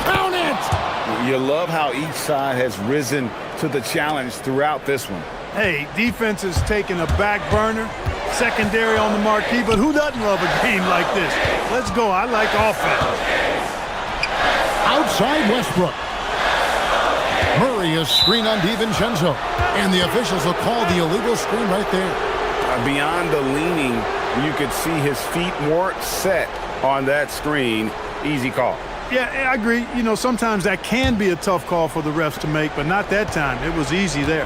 Count it! You love how each side has risen to the challenge throughout this one. Hey, defense is taking a back burner, secondary on the marquee, but who doesn't love a game like this? Let's go. I like offense. Outside Westbrook. Murray is screen on DiVincenzo. And the officials will call the illegal screen right there. Beyond the leaning, you could see his feet weren't set on that screen. Easy call. Yeah, I agree. You know, sometimes that can be a tough call for the refs to make, but not that time. It was easy there.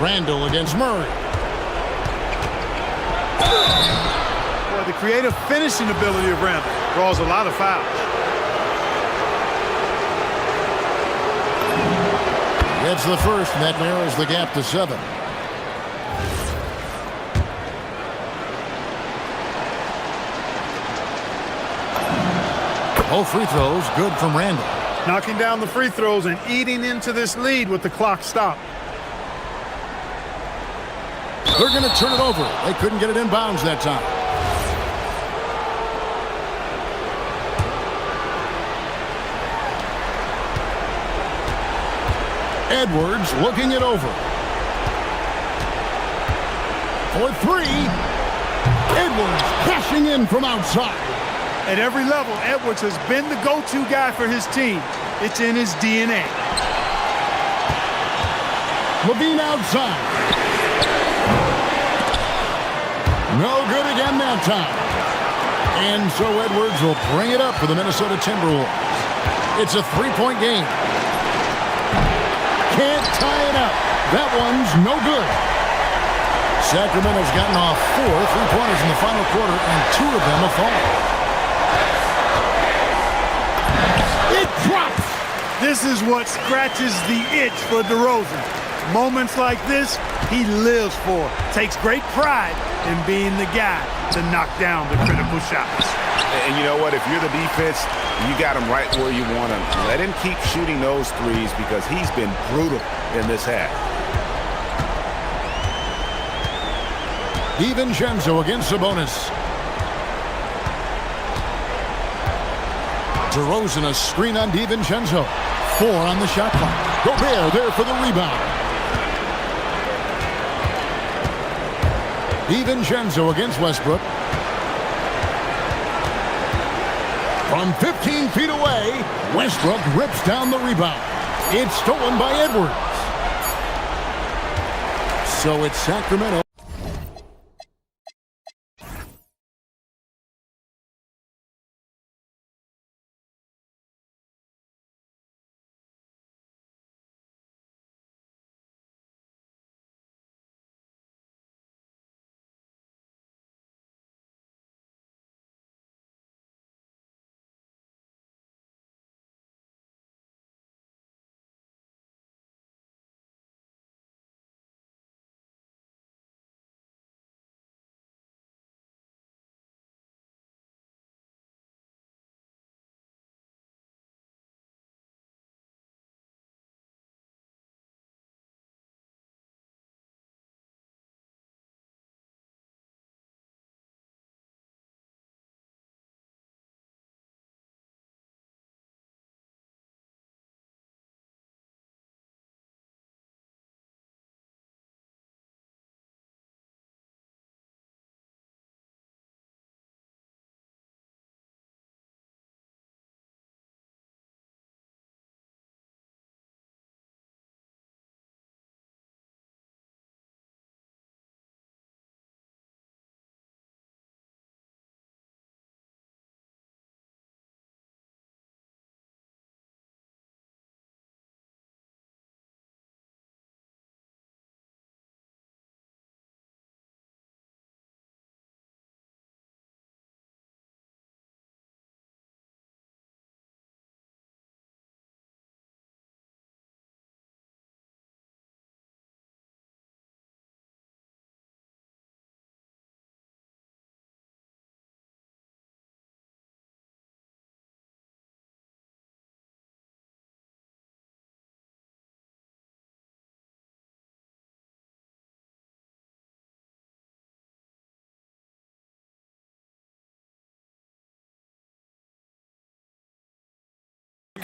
Randall against Murray. Well, the creative finishing ability of Randall draws a lot of fouls. Gets the first, and that narrows the gap to 7. Both free throws good from Randall. Knocking down the free throws and eating into this lead with the clock stopped. They're going to turn it over. They couldn't get it in bounds that time. Edwards looking it over. For 3. Edwards cashing in from outside. At every level, Edwards has been the go-to guy for his team. It's in his DNA. Levine outside. No good again that time. And so Edwards will bring it up for the Minnesota Timberwolves. It's a 3-point game. Can't tie it up. That one's no good. Sacramento's gotten off 4 3-pointers in the final quarter, and 2 of them have fallen. It drops. This is what scratches the itch for DeRozan. Moments like this, he lives for. Takes great pride in being the guy to knock down the critical shots. And you know what? If you're the defense, you got him right where you want him. Let him keep shooting those threes because he's been brutal in this half. DiVincenzo against Sabonis. DeRozan a screen on DiVincenzo. 4 on the shot clock. Gobert there for the rebound. DiVincenzo against Westbrook. From 15 feet away, Westbrook rips down the rebound. It's stolen by Edwards. So it's Sacramento.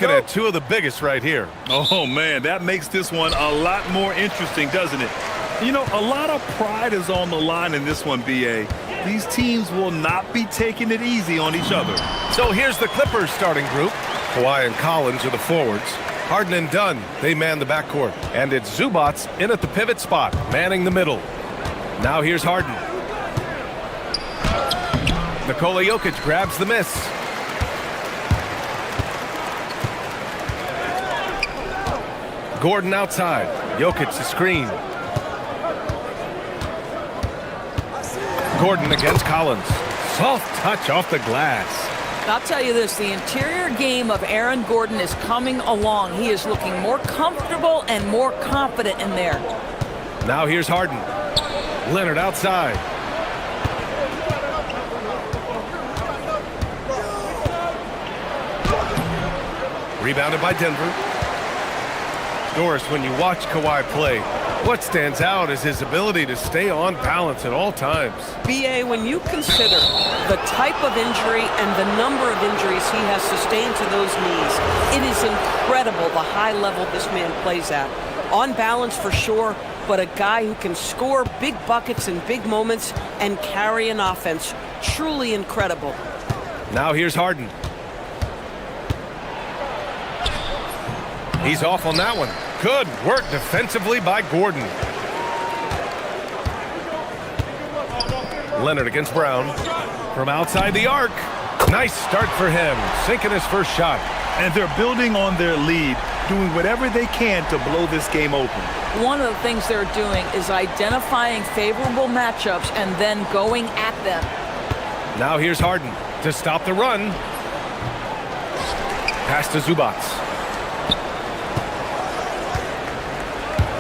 Looking at two of the biggest right here. Oh, man, that makes this one a lot more interesting, doesn't it? You know, a lot of pride is on the line in this one, B.A. These teams will not be taking it easy on each other. So here's the Clippers starting group. Kawhi and Collins are the forwards. Harden and Dunn, they man the backcourt. And it's Zubats in at the pivot spot, manning the middle. Now here's Harden. Nikola Jokic grabs the miss. Gordon outside. Jokic the screen. Gordon against Collins. Soft touch off the glass. I'll tell you this, the interior game of Aaron Gordon is coming along. He is looking more comfortable and more confident in there. Now here's Harden. Leonard outside. Rebounded by Denver. Doris, when you watch Kawhi play, what stands out is his ability to stay on balance at all times. B.A., when you consider the type of injury and the number of injuries he has sustained to those knees, it is incredible the high level this man plays at. On balance for sure, but a guy who can score big buckets in big moments and carry an offense. Truly incredible. Now here's Harden. He's off on that one. Good work defensively by Gordon. Leonard against Brown. From outside the arc. Nice start for him. Sinking his first shot. And they're building on their lead, doing whatever they can to blow this game open. One of the things they're doing is identifying favorable matchups and then going at them. Now here's Harden to stop the run. Pass to Zubats.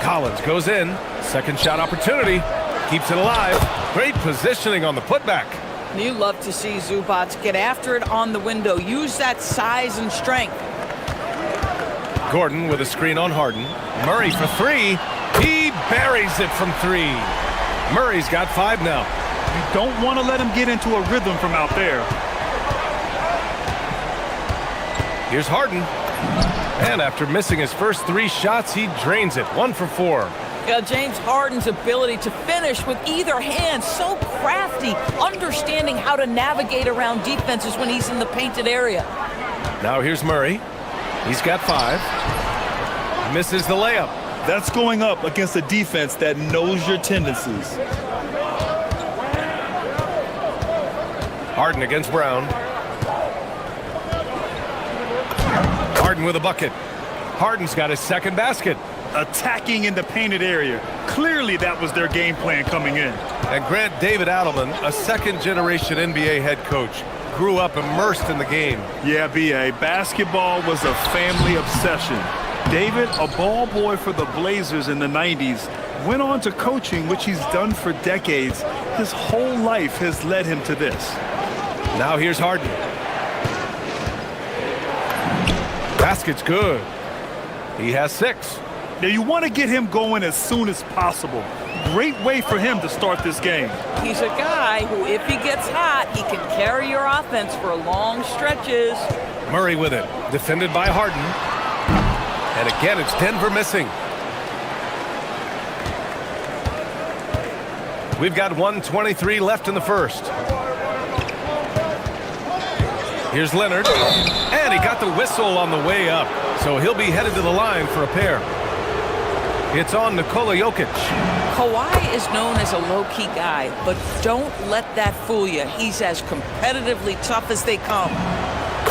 Collins goes in. Second shot opportunity. Keeps it alive. Great positioning on the putback. You love to see Zubats get after it on the window. Use that size and strength. Gordon with a screen on Harden. Murray for three. He buries it from three. Murray's got 5 now. You don't want to let him get into a rhythm from out there. Here's Harden. And after missing his first 3 shots, he drains it. 1 for 4. James Harden's ability to finish with either hand, so crafty, understanding how to navigate around defenses when he's in the painted area. Now here's Murray. He's got 5. Misses the layup. That's going up against a defense that knows your tendencies. Harden against Brown. Harden with a bucket. Harden's got his second basket. Attacking in the painted area. Clearly that was their game plan coming in. And Grant David Adelman, a second-generation NBA head coach, grew up immersed in the game. Yeah, B.A., basketball was a family obsession. David, a ball boy for the Blazers in the 90s, went on to coaching, which he's done for decades. His whole life has led him to this. Now here's Harden. Basket's good. He has 6. Now you want to get him going as soon as possible. Great way for him to start this game. He's a guy who, if he gets hot, he can carry your offense for long stretches. Murray with it. Defended by Harden. And again, it's Denver missing. We've got 1:23 left in the first. Here's Leonard. And he got the whistle on the way up. So he'll be headed to the line for a pair. It's on Nikola Jokic. Kawhi is known as a low-key guy, but don't let that fool you. He's as competitively tough as they come.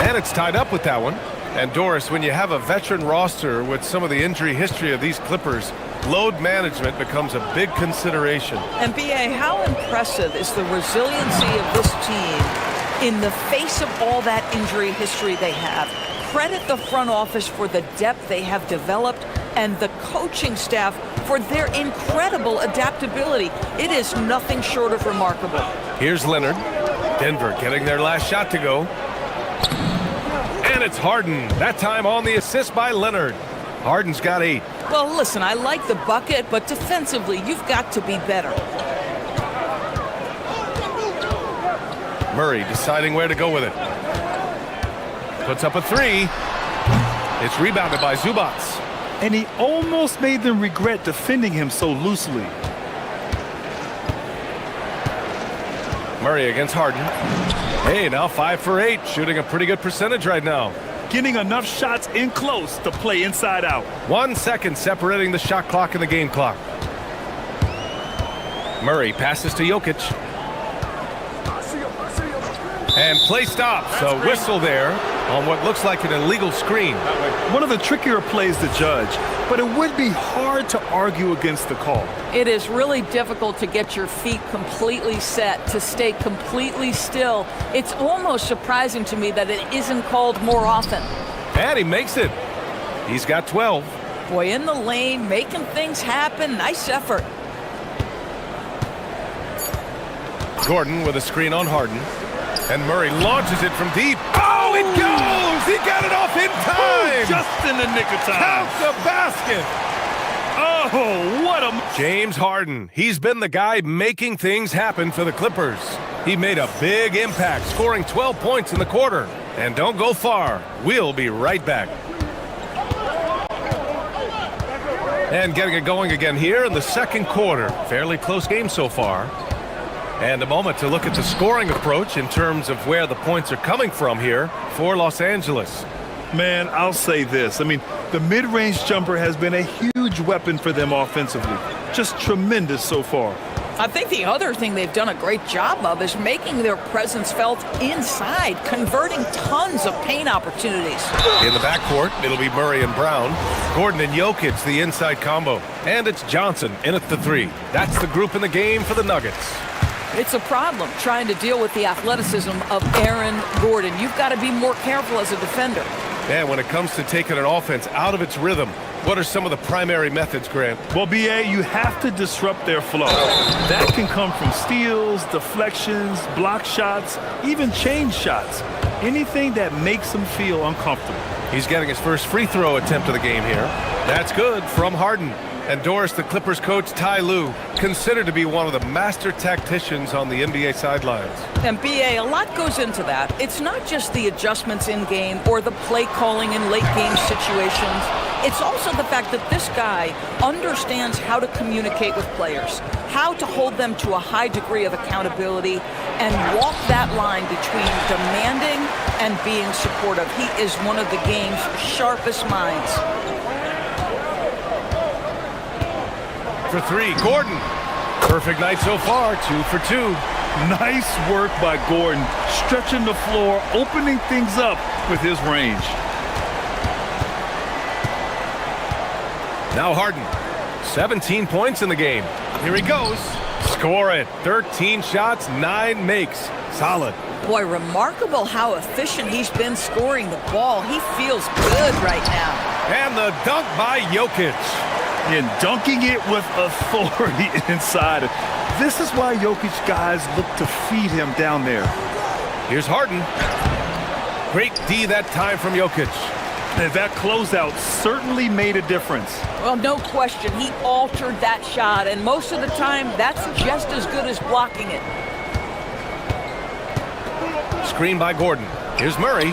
And it's tied up with that one. And Doris, when you have a veteran roster with some of the injury history of these Clippers, load management becomes a big consideration. And B.A., how impressive is the resiliency of this team in the face of all that injury history they have? Credit the front office for the depth they have developed and the coaching staff for their incredible adaptability. It is nothing short of remarkable. Here's Leonard. Denver getting their last shot to go. And it's Harden. That time on the assist by Leonard. Harden's got 8. Well, listen, I like the bucket, but defensively, you've got to be better. Murray deciding where to go with it. Puts up a 3. It's rebounded by Zubats. And he almost made them regret defending him so loosely. Murray against Harden. Hey, now 5 for 8, shooting a pretty good percentage right now. Getting enough shots in close to play inside out. 1 second separating the shot clock and the game clock. Murray passes to Jokic. And play stops. A whistle there on what looks like an illegal screen. One of the trickier plays to judge, but it would be hard to argue against the call. It is really difficult to get your feet completely set, to stay completely still. It's almost surprising to me that it isn't called more often. And he makes it. He's got 12. Boy, in the lane, making things happen. Nice effort. Gordon with a screen on Harden. And Murray launches it from deep. Oh, it goes! He got it off in time! Just in the nick of time. Count the basket! Oh, what a... James Harden. He's been the guy making things happen for the Clippers. He made a big impact, scoring 12 points in the quarter. And don't go far. We'll be right back. And getting it going again here in the second quarter. Fairly close game so far. And a moment to look at the scoring approach in terms of where the points are coming from here for Los Angeles. Man, I'll say this. I mean, the mid-range jumper has been a huge weapon for them offensively. Just tremendous so far. I think the other thing they've done a great job of is making their presence felt inside, converting tons of paint opportunities. In the backcourt, it'll be Murray and Brown. Gordon and Jokic, the inside combo. And it's Johnson in at the 3. That's the group in the game for the Nuggets. It's a problem trying to deal with the athleticism of Aaron Gordon. You've got to be more careful as a defender. And when it comes to taking an offense out of its rhythm, what are some of the primary methods, Grant? Well, BA, you have to disrupt their flow. That can come from steals, deflections, block shots, even change shots. Anything that makes them feel uncomfortable. He's getting his first free throw attempt of the game here. That's good from Harden. And Doris, the Clippers coach, Ty Lue, considered to be one of the master tacticians on the NBA sidelines. And BA, a lot goes into that. It's not just the adjustments in game or the play calling in late game situations. It's also the fact that this guy understands how to communicate with players, how to hold them to a high degree of accountability, and walk that line between demanding and being supportive. He is one of the game's sharpest minds. For 3, Gordon. Perfect night so far, 2 for 2. Nice work by Gordon, stretching the floor, opening things up with his range. Now Harden, 17 points in the game. Here he goes. Score it. 13 shots, 9 makes. Solid. Boy, remarkable how efficient he's been scoring the ball. He feels good right now. And the dunk by Jokic. And dunking it with authority inside. This is why Jokic guys look to feed him down there. Here's Harden. Great D that time from Jokic. And that closeout certainly made a difference. Well, no question. He altered that shot, and most of the time, that's just as good as blocking it. Screen by Gordon. Here's Murray.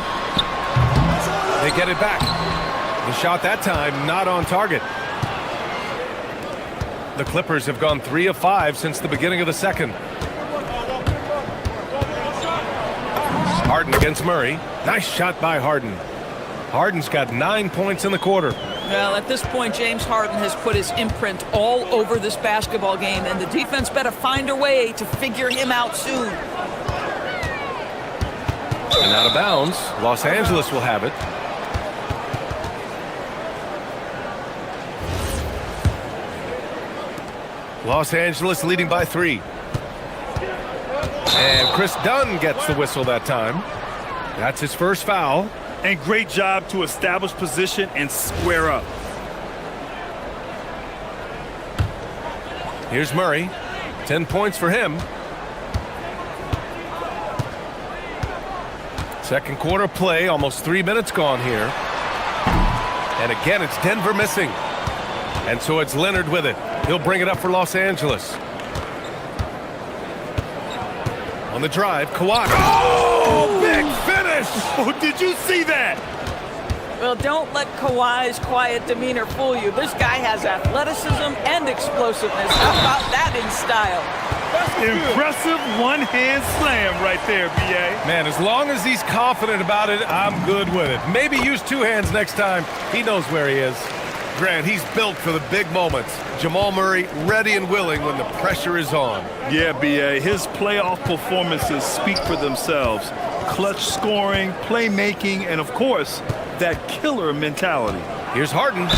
They get it back. The shot that time not on target. The Clippers have gone 3 of 5 since the beginning of the second. Harden against Murray. Nice shot by Harden. Harden's got 9 points in the quarter. Well, at this point, James Harden has put his imprint all over this basketball game, and the defense better find a way to figure him out soon. And out of bounds, Los Angeles will have it. Los Angeles leading by 3. And Chris Dunn gets the whistle that time. That's his first foul. And great job to establish position and square up. Here's Murray. 10 points for him. Second quarter play, almost 3 minutes gone here. And again, it's Denver missing. And so it's Leonard with it. He'll bring it up for Los Angeles. On the drive, Kawhi. Oh, big finish! Oh, did you see that? Well, don't let Kawhi's quiet demeanor fool you. This guy has athleticism and explosiveness. How about that in style? Impressive one-hand slam right there, B.A. Man, as long as he's confident about it, I'm good with it. Maybe use two hands next time. He knows where he is. Grant, he's built for the big moments. Jamal Murray ready and willing when the pressure is on. Yeah, B.A., his playoff performances speak for themselves. Clutch scoring, playmaking, and of course, that killer mentality. Here's Harden,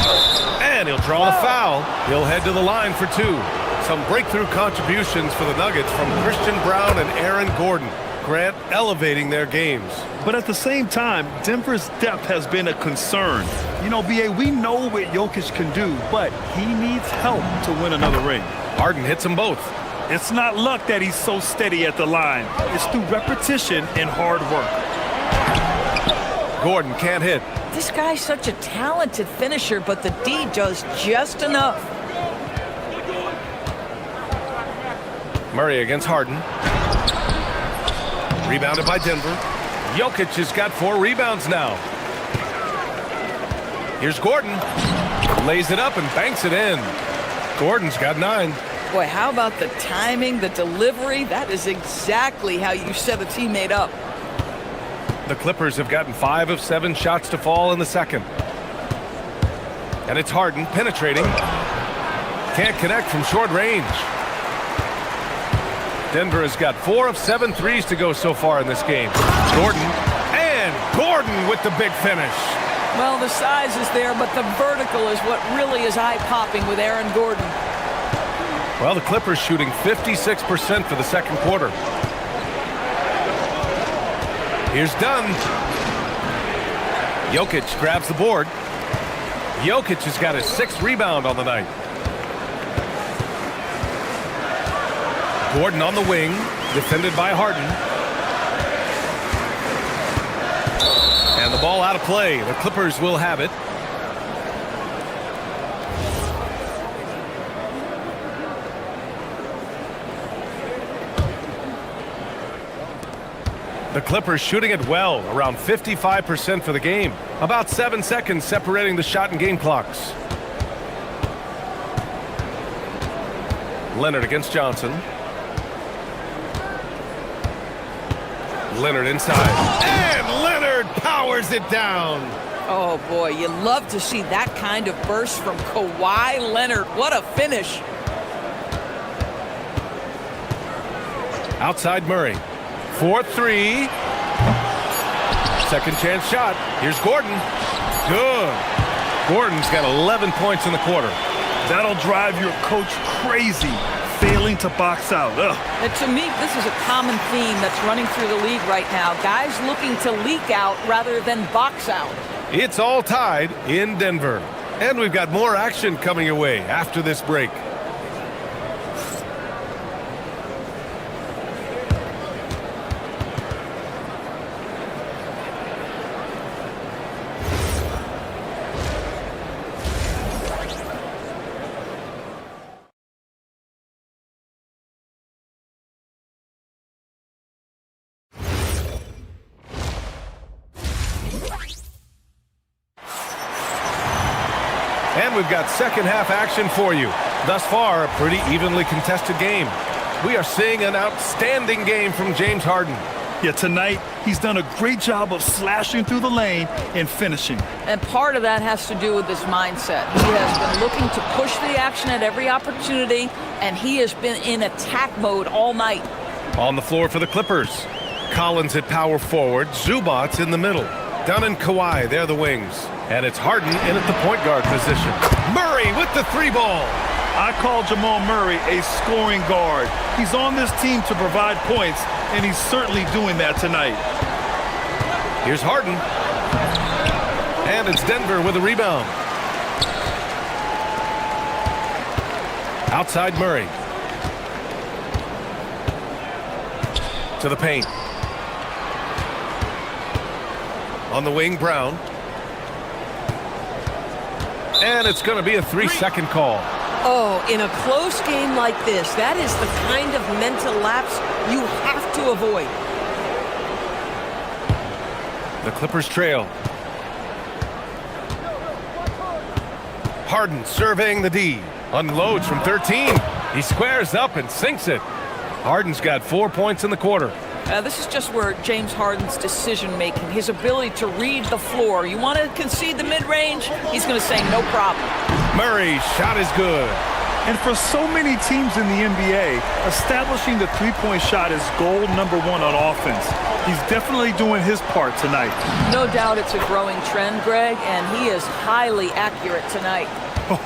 and he'll draw the foul. He'll head to the line for two. Some breakthrough contributions for the Nuggets from Christian Brown and Aaron Gordon. Grant elevating their games. But at the same time, Denver's depth has been a concern. You know, B.A., we know what Jokic can do, but he needs help to win another ring. Harden hits them both. It's not luck that he's so steady at the line. It's through repetition and hard work. Gordon can't hit. This guy's such a talented finisher, but the D does just enough. Murray against Harden. Rebounded by Denver. Jokic has got 4 rebounds now. Here's Gordon. Lays it up and banks it in. Gordon's got 9. Boy, how about the timing, the delivery? That is exactly how you set a teammate up. The Clippers have gotten 5 of 7 shots to fall in the second. And it's Harden penetrating. Can't connect from short range. Denver has got 4 of 7 threes to go so far in this game. Gordon with the big finish. Well, the size is there, but the vertical is what really is eye-popping with Aaron Gordon. Well, the Clippers shooting 56% for the second quarter. Here's Dunn. Jokic grabs the board. Jokic has got his 6th rebound on the night. Gordon on the wing, defended by Harden. And the ball out of play. The Clippers will have it. The Clippers shooting it well, around 55% for the game. About 7 seconds separating the shot and game clocks. Leonard against Johnson. Leonard inside. And Leonard powers it down. Oh, boy, you love to see that kind of burst from Kawhi Leonard. What a finish. Outside Murray. 4-3. Second chance shot. Here's Gordon. Good. Gordon's got 11 points in the quarter. That'll drive your coach crazy, failing to box out. Ugh. And to me, this is a common theme that's running through the league right now. Guys looking to leak out rather than box out. It's all tied in Denver. And we've got more action coming your way after this break. And we've got second half action for you. Thus far, a pretty evenly contested game. We are seeing an outstanding game from James Harden. Yeah, tonight, he's done a great job of slashing through the lane and finishing. And part of that has to do with his mindset. He has been looking to push the action at every opportunity, and he has been in attack mode all night. On the floor for the Clippers. Collins at power forward, Zubats in the middle. Dunn and Kawhi, they're the wings. And it's Harden in at the point guard position. Murray with the 3-ball. I call Jamal Murray a scoring guard. He's on this team to provide points, and he's certainly doing that tonight. Here's Harden. And it's Denver with a rebound. Outside Murray. To the paint. On the wing, Brown. And it's going to be a 3-second call. Oh, in a close game like this, that is the kind of mental lapse you have to avoid. The Clippers trail. Harden surveying the D. Unloads from 13. He squares up and sinks it. Harden's got 4 points in the quarter. This is just where James Harden's decision-making, his ability to read the floor. You want to concede the mid-range? He's going to say no problem. Murray's shot is good. And for so many teams in the NBA, establishing the three-point shot is goal number one on offense. He's definitely doing his part tonight. No doubt it's a growing trend, Greg, and he is highly accurate tonight.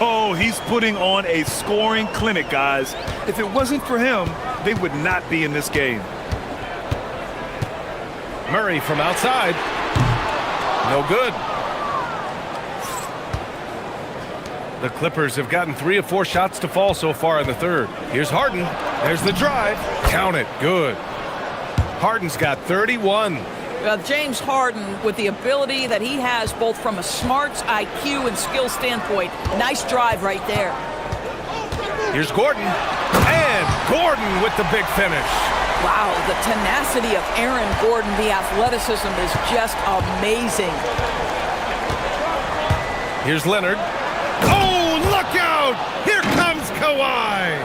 Oh, he's putting on a scoring clinic, guys. If it wasn't for him, they would not be in this game. Murray from outside. No good. The Clippers have gotten 3 of 4 shots to fall so far in the third. Here's Harden. There's the drive. Count it. Good. Harden's got 31. James Harden, with the ability that he has both from a smarts, IQ, and skill standpoint, nice drive right there. Here's Gordon. And Gordon with the big finish. Wow, the tenacity of Aaron Gordon, the athleticism is just amazing. Here's Leonard. Oh, look out! Here comes Kawhi!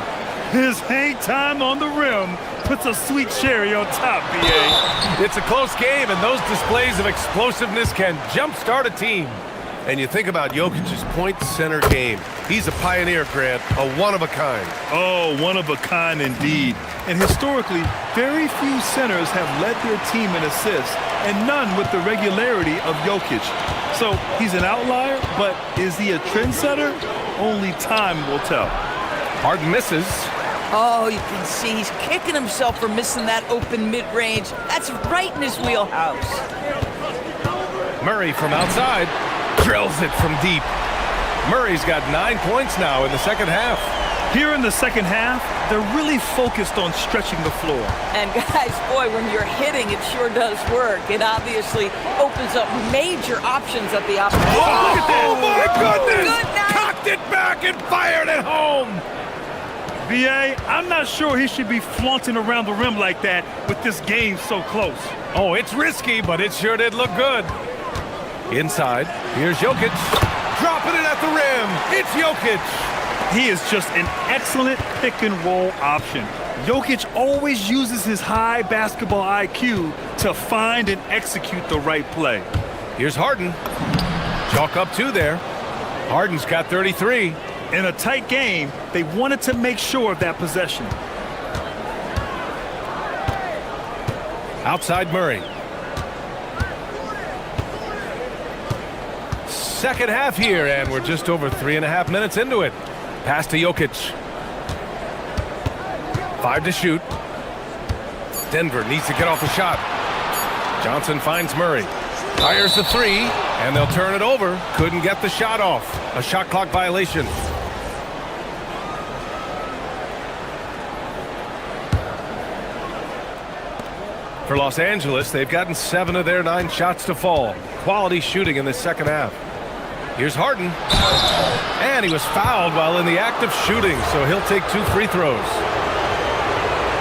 His hang time on the rim puts a sweet cherry on top, B.A. It's a close game, and those displays of explosiveness can jumpstart a team. And you think about Jokic's point center game. He's a pioneer, Grant, a one-of-a-kind. Oh, one-of-a-kind indeed. And historically, very few centers have led their team in assists, and none with the regularity of Jokic. So he's an outlier, but is he a trendsetter? Only time will tell. Harden misses. Oh, you can see he's kicking himself for missing that open mid-range. That's right in his wheelhouse. Murray from outside. Drills it from deep. Murray's got 9 points now in the second half. Here in the second half, they're really focused on stretching the floor. And guys, boy, when you're hitting, it sure does work. It obviously opens up major options at the opposite. Oh, look at that! Oh my goodness! Good night. Cocked it back and fired it home! B.A., I'm not sure he should be flaunting around the rim like that with this game so close. Oh, it's risky, but it sure did look good. Inside, here's Jokic. Dropping it at the rim. It's Jokic. He is just an excellent pick-and-roll option. Jokic always uses his high basketball IQ to find and execute the right play. Here's Harden. Chalk up 2 there. Harden's got 33. In a tight game, they wanted to make sure of that possession. Outside Murray. Second half here, and we're just over 3.5 minutes into it. Pass to Jokic. 5 to shoot. Denver needs to get off the shot. Johnson finds Murray. Fires the 3, and they'll turn it over. Couldn't get the shot off. A shot clock violation. For Los Angeles, they've gotten 7 of their 9 shots to fall. Quality shooting in the second half. Here's Harden. And he was fouled while in the act of shooting, so he'll take 2 free throws.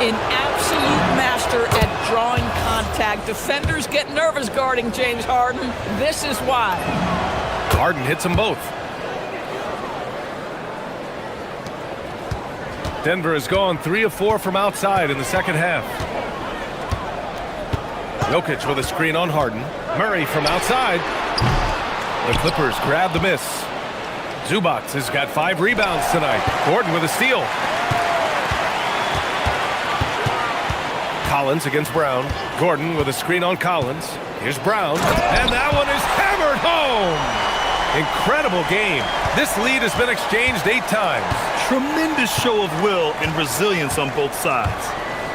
An absolute master at drawing contact. Defenders get nervous guarding James Harden. This is why. Harden hits them both. Denver has gone 3 of 4 from outside in the second half. Jokic with a screen on Harden. Murray from outside. The Clippers grab the miss. Zubac has got 5 rebounds tonight. Gordon with a steal. Collins against Brown. Gordon with a screen on Collins. Here's Brown. And that one is hammered home. Incredible game. This lead has been exchanged 8 times. Tremendous show of will and resilience on both sides.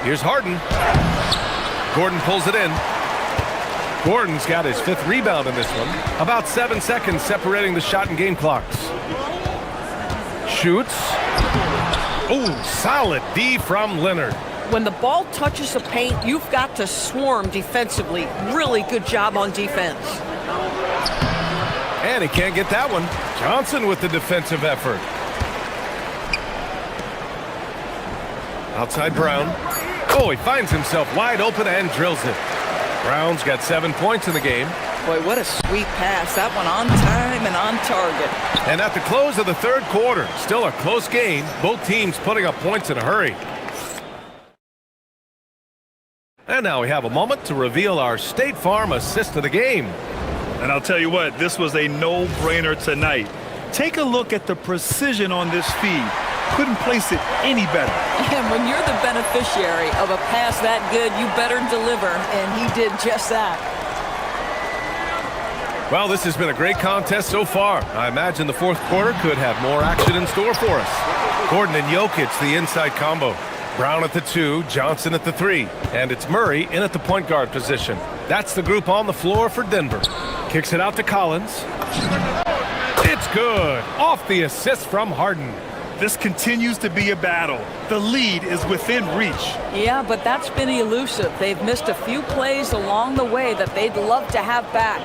Here's Harden. Gordon pulls it in. Gordon's got his 5th rebound in this one. About 7 seconds separating the shot and game clocks. Shoots. Oh, solid D from Leonard. When the ball touches the paint, you've got to swarm defensively. Really good job on defense. And he can't get that one. Johnson with the defensive effort. Outside Brown. Oh, he finds himself wide open and drills it. Brown's got 7 points in the game. Boy, what a sweet pass. That one on time and on target. And at the close of the third quarter, still a close game. Both teams putting up points in a hurry. And now we have a moment to reveal our State Farm assist of the game. And I'll tell you what, this was a no-brainer tonight. Take a look at the precision on this feed. Couldn't place it any better. And when you're the beneficiary of a pass that good, you better deliver. And he did just that. Well, this has been a great contest so far. I imagine the fourth quarter could have more action in store for us. Gordon and Jokic, the inside combo. Brown at the 2, Johnson at the 3. And it's Murray in at the point guard position. That's the group on the floor for Denver. Kicks it out to Collins. It's good. Off the assist from Harden. This continues to be a battle. The lead is within reach. Yeah, but that's been elusive. They've missed a few plays along the way that they'd love to have back.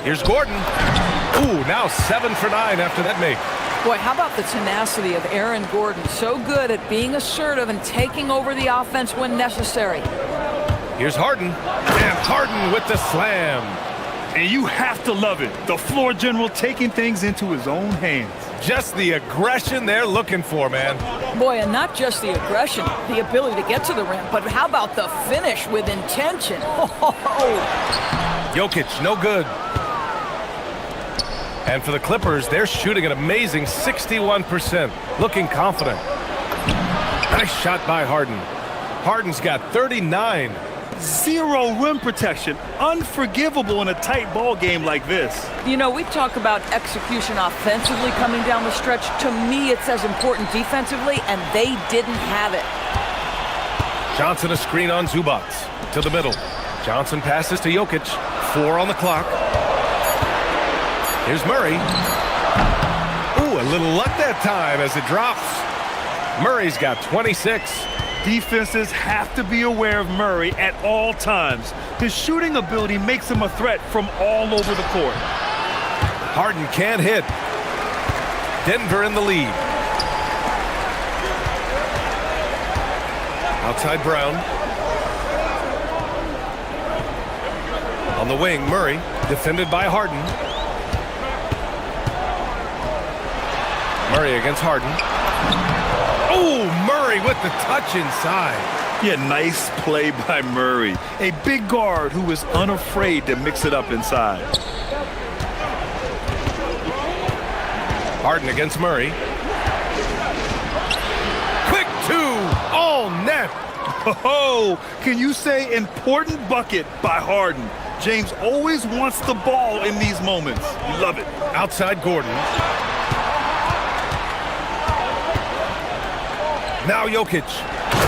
Here's Gordon. Ooh, now 7 for 9 after that make. Boy, how about the tenacity of Aaron Gordon? So good at being assertive and taking over the offense when necessary. Here's Harden. And Harden with the slam. And you have to love it. The floor general taking things into his own hands. Just the aggression they're looking for, man. Boy, and not just the aggression, the ability to get to the rim, but how about the finish with intention? Jokic, no good. And for the Clippers, they're shooting an amazing 61%, looking confident. Nice shot by Harden. Harden's got 39. Zero rim protection. Unforgivable in a tight ball game like this. You know, we talk about execution offensively coming down the stretch. To me, it's as important defensively, and they didn't have it. Johnson a screen on Zubac. To the middle. Johnson passes to Jokic. 4 on the clock. Here's Murray. Ooh, a little luck that time as it drops. Murray's got 26. Defenses have to be aware of Murray at all times. His shooting ability makes him a threat from all over the court. Harden can't hit. Denver in the lead. Outside Brown. On the wing, Murray, defended by Harden. Murray against Harden. Oh, Murray with the touch inside. Yeah, nice play by Murray. A big guard who is unafraid to mix it up inside. Harden against Murray. Quick 2, all net. Oh, can you say important bucket by Harden? James always wants the ball in these moments. Love it. Outside Gordon. Now Jokic.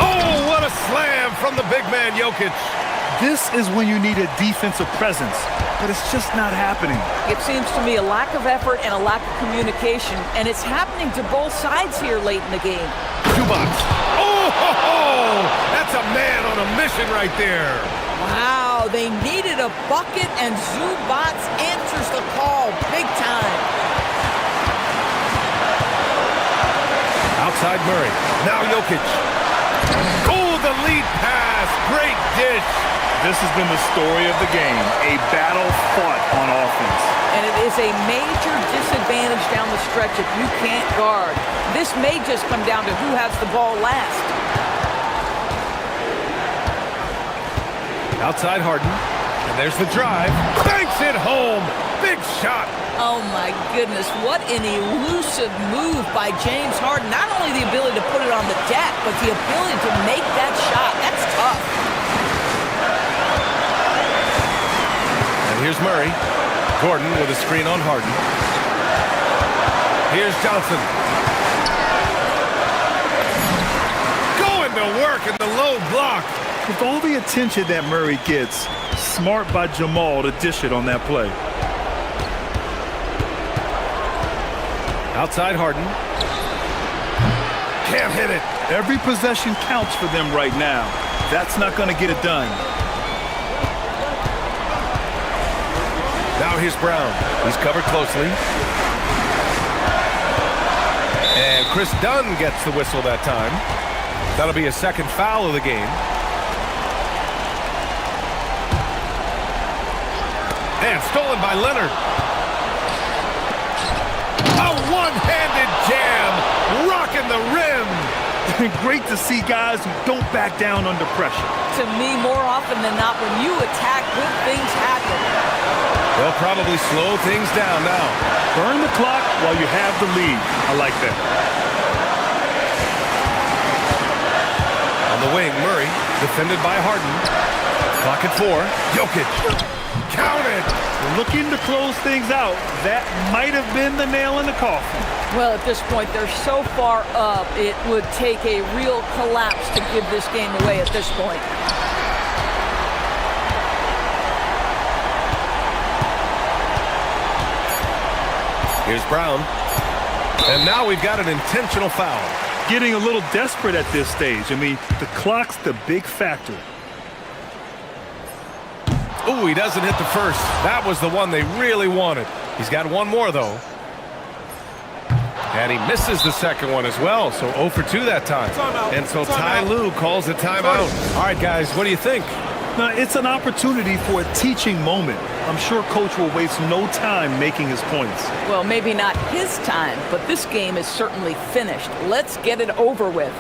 Oh, what a slam from the big man Jokic. This is when you need a defensive presence, but it's just not happening. It seems to me a lack of effort and a lack of communication, and it's happening to both sides here late in the game. Zubac. Oh, that's a man on a mission right there. Wow, they needed a bucket, and Zubac answers the call big time. Outside Murray. Now Jokic. Oh, the lead pass. Great dish. This has been the story of the game. A battle fought on offense. And it is a major disadvantage down the stretch if you can't guard. This may just come down to who has the ball last. Outside Harden. And there's the drive. Banks it home. Big shot. Oh, my goodness. What an elusive move by James Harden. Not only the ability to put it on the deck, but the ability to make that shot. That's tough. And here's Murray. Gordon with a screen on Harden. Here's Johnson. Going to work in the low block. With all the attention that Murray gets, smart by Jamal to dish it on that play. Outside Harden. Can't hit it. Every possession counts for them right now. That's not going to get it done. Now here's Brown. He's covered closely. And Chris Dunn gets the whistle that time. That'll be a second foul of the game. And stolen by Leonard. A one-handed jam, rocking the rim. Great to see guys who don't back down under pressure. To me, more often than not, when you attack, good things happen. They'll probably slow things down now. Burn the clock while you have the lead. I like that. On the wing, Murray, defended by Harden. Clock at 4. Jokic. Counted. Looking to close things out. That might have been the nail in the coffin. Well, at this point, they're so far up, it would take a real collapse to give this game away at this point. Here's Brown. And now we've got an intentional foul. Getting a little desperate at this stage. I mean, the clock's the big factor. Ooh, he doesn't hit the first. That was the one they really wanted. He's got one more, though. And he misses the second one as well, so 0 for 2 that time. And so Ty Lue calls a timeout. All right, guys, what do you think? Now, it's an opportunity for a teaching moment. I'm sure Coach will waste no time making his points. Well, maybe not his time, but this game is certainly finished. Let's get it over with.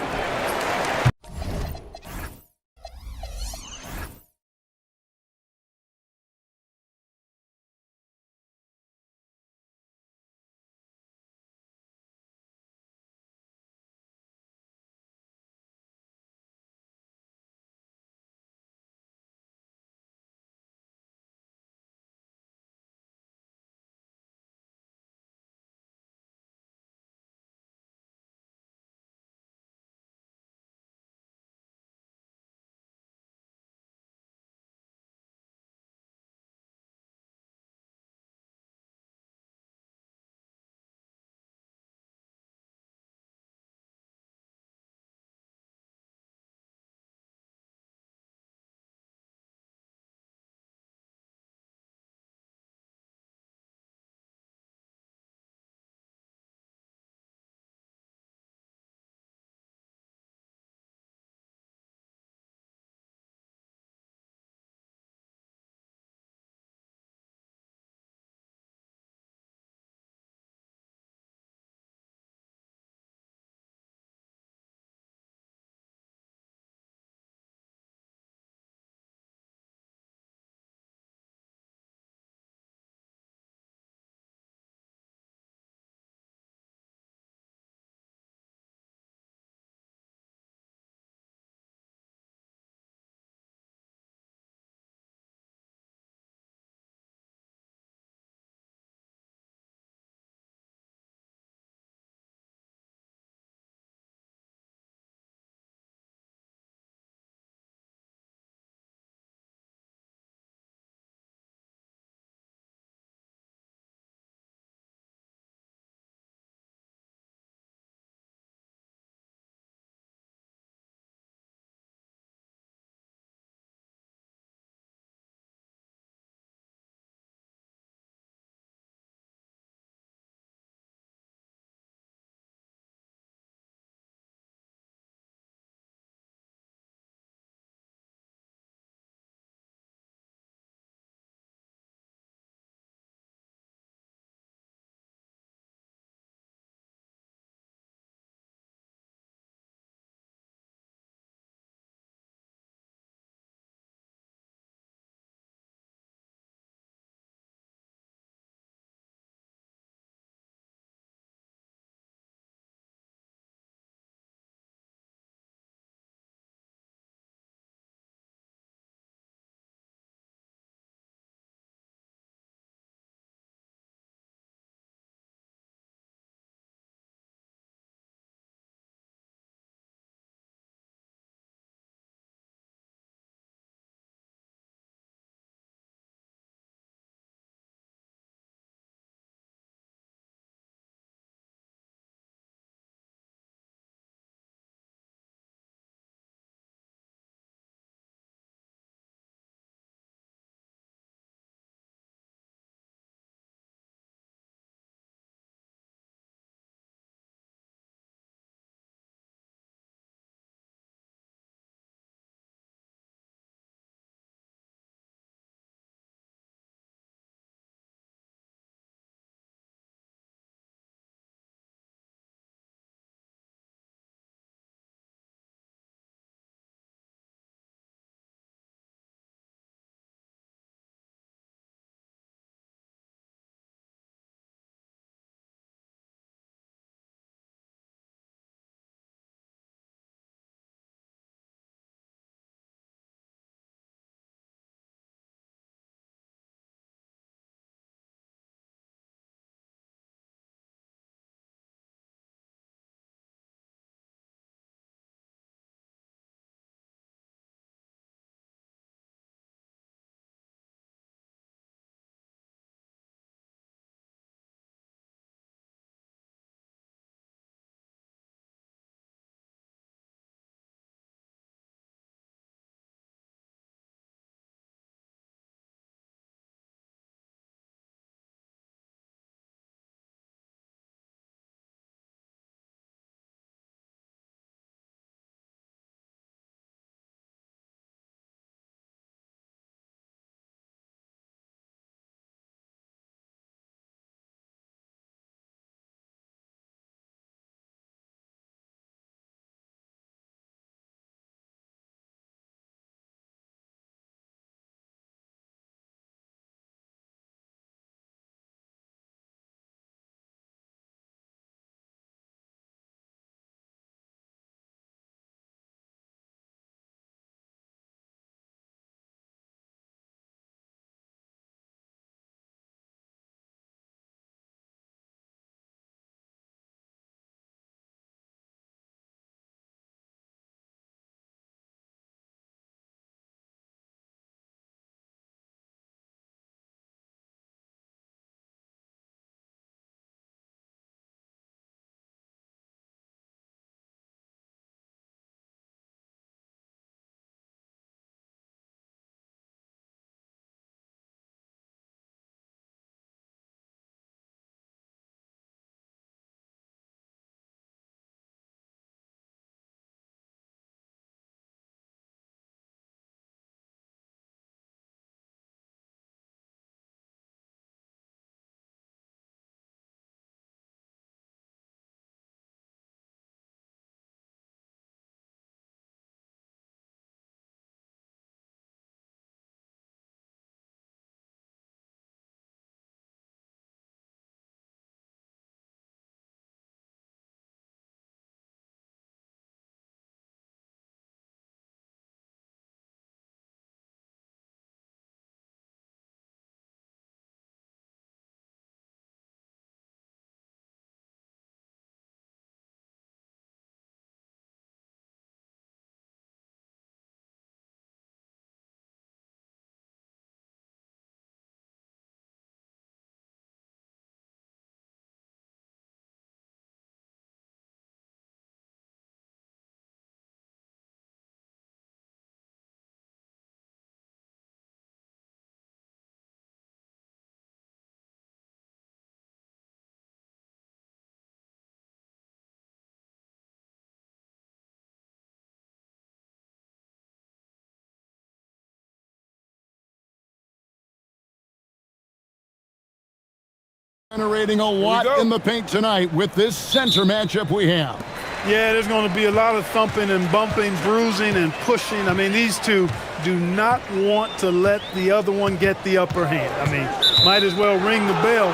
Generating a lot in the paint tonight with this center matchup we have. Yeah, there's going to be a lot of thumping and bumping, bruising and pushing. I mean, these two do not want to let the other one get the upper hand. I mean, might as well ring the bell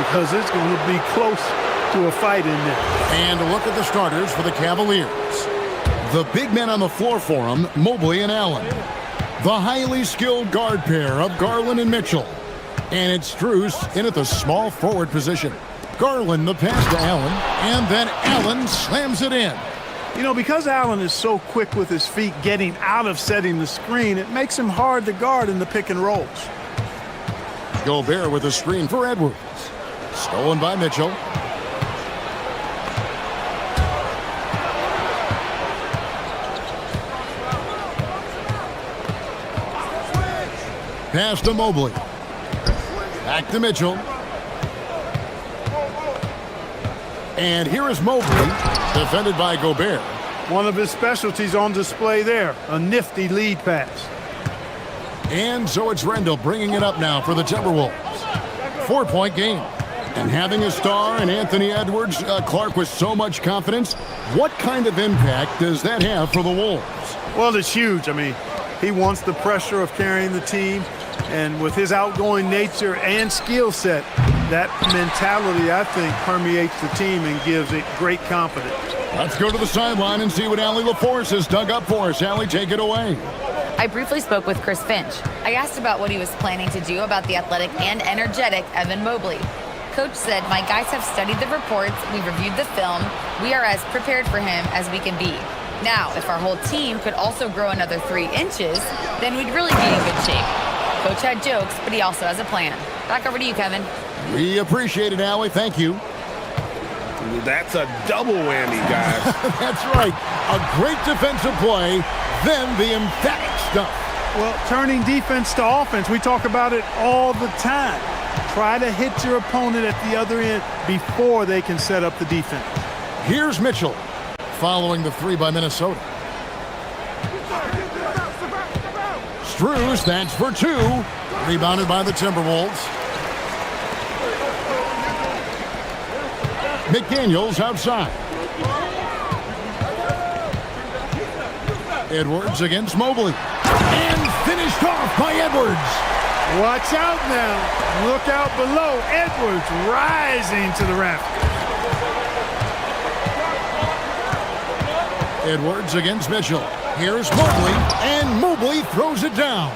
because it's going to be close to a fight in there. And a look at the starters for the Cavaliers. The big men on the floor for them, Mobley and Allen. The highly skilled guard pair of Garland and Mitchell. And it's Strus in at the small forward position. Garland the pass to Allen, and then Allen slams it in. You know, because Allen is so quick with his feet getting out of setting the screen, it makes him hard to guard in the pick and rolls. Gobert with a screen for Edwards. Stolen by Mitchell. Pass to Mobley. Back to Mitchell. And here is Mobley, defended by Gobert. One of his specialties on display there, a nifty lead pass. And so it's Rendell bringing it up now for the Timberwolves. 4-point game. And having a star in Anthony Edwards, Clark with so much confidence, what kind of impact does that have for the Wolves? Well, it's huge. I mean, he wants the pressure of carrying the team. And with his outgoing nature and skill set, that mentality, I think, permeates the team and gives it great confidence. Let's go to the sideline and see what Allie LaForce has dug up for us. Allie, take it away. I briefly spoke with Chris Finch. I asked about what he was planning to do about the athletic and energetic Evan Mobley. Coach said, my guys have studied the reports, we've reviewed the film, we are as prepared for him as we can be. Now, if our whole team could also grow another 3 inches, then we'd really be in good shape. Coach had jokes, but he also has a plan. Back over to you, Kevin. We appreciate it, Allie. Thank you. That's a double whammy, guys. That's right. A great defensive play, then the emphatic stuff. Well, turning defense to offense, we talk about it all the time. Try to hit your opponent at the other end before they can set up the defense. Here's Mitchell, following the 3 by Minnesota. Strus, that's for 2. Rebounded by the Timberwolves. McDaniels outside. Edwards against Mobley. And finished off by Edwards. Watch out now. Look out below. Edwards rising to the rafters. Edwards against Mitchell. Here's Mobley, and Mobley throws it down.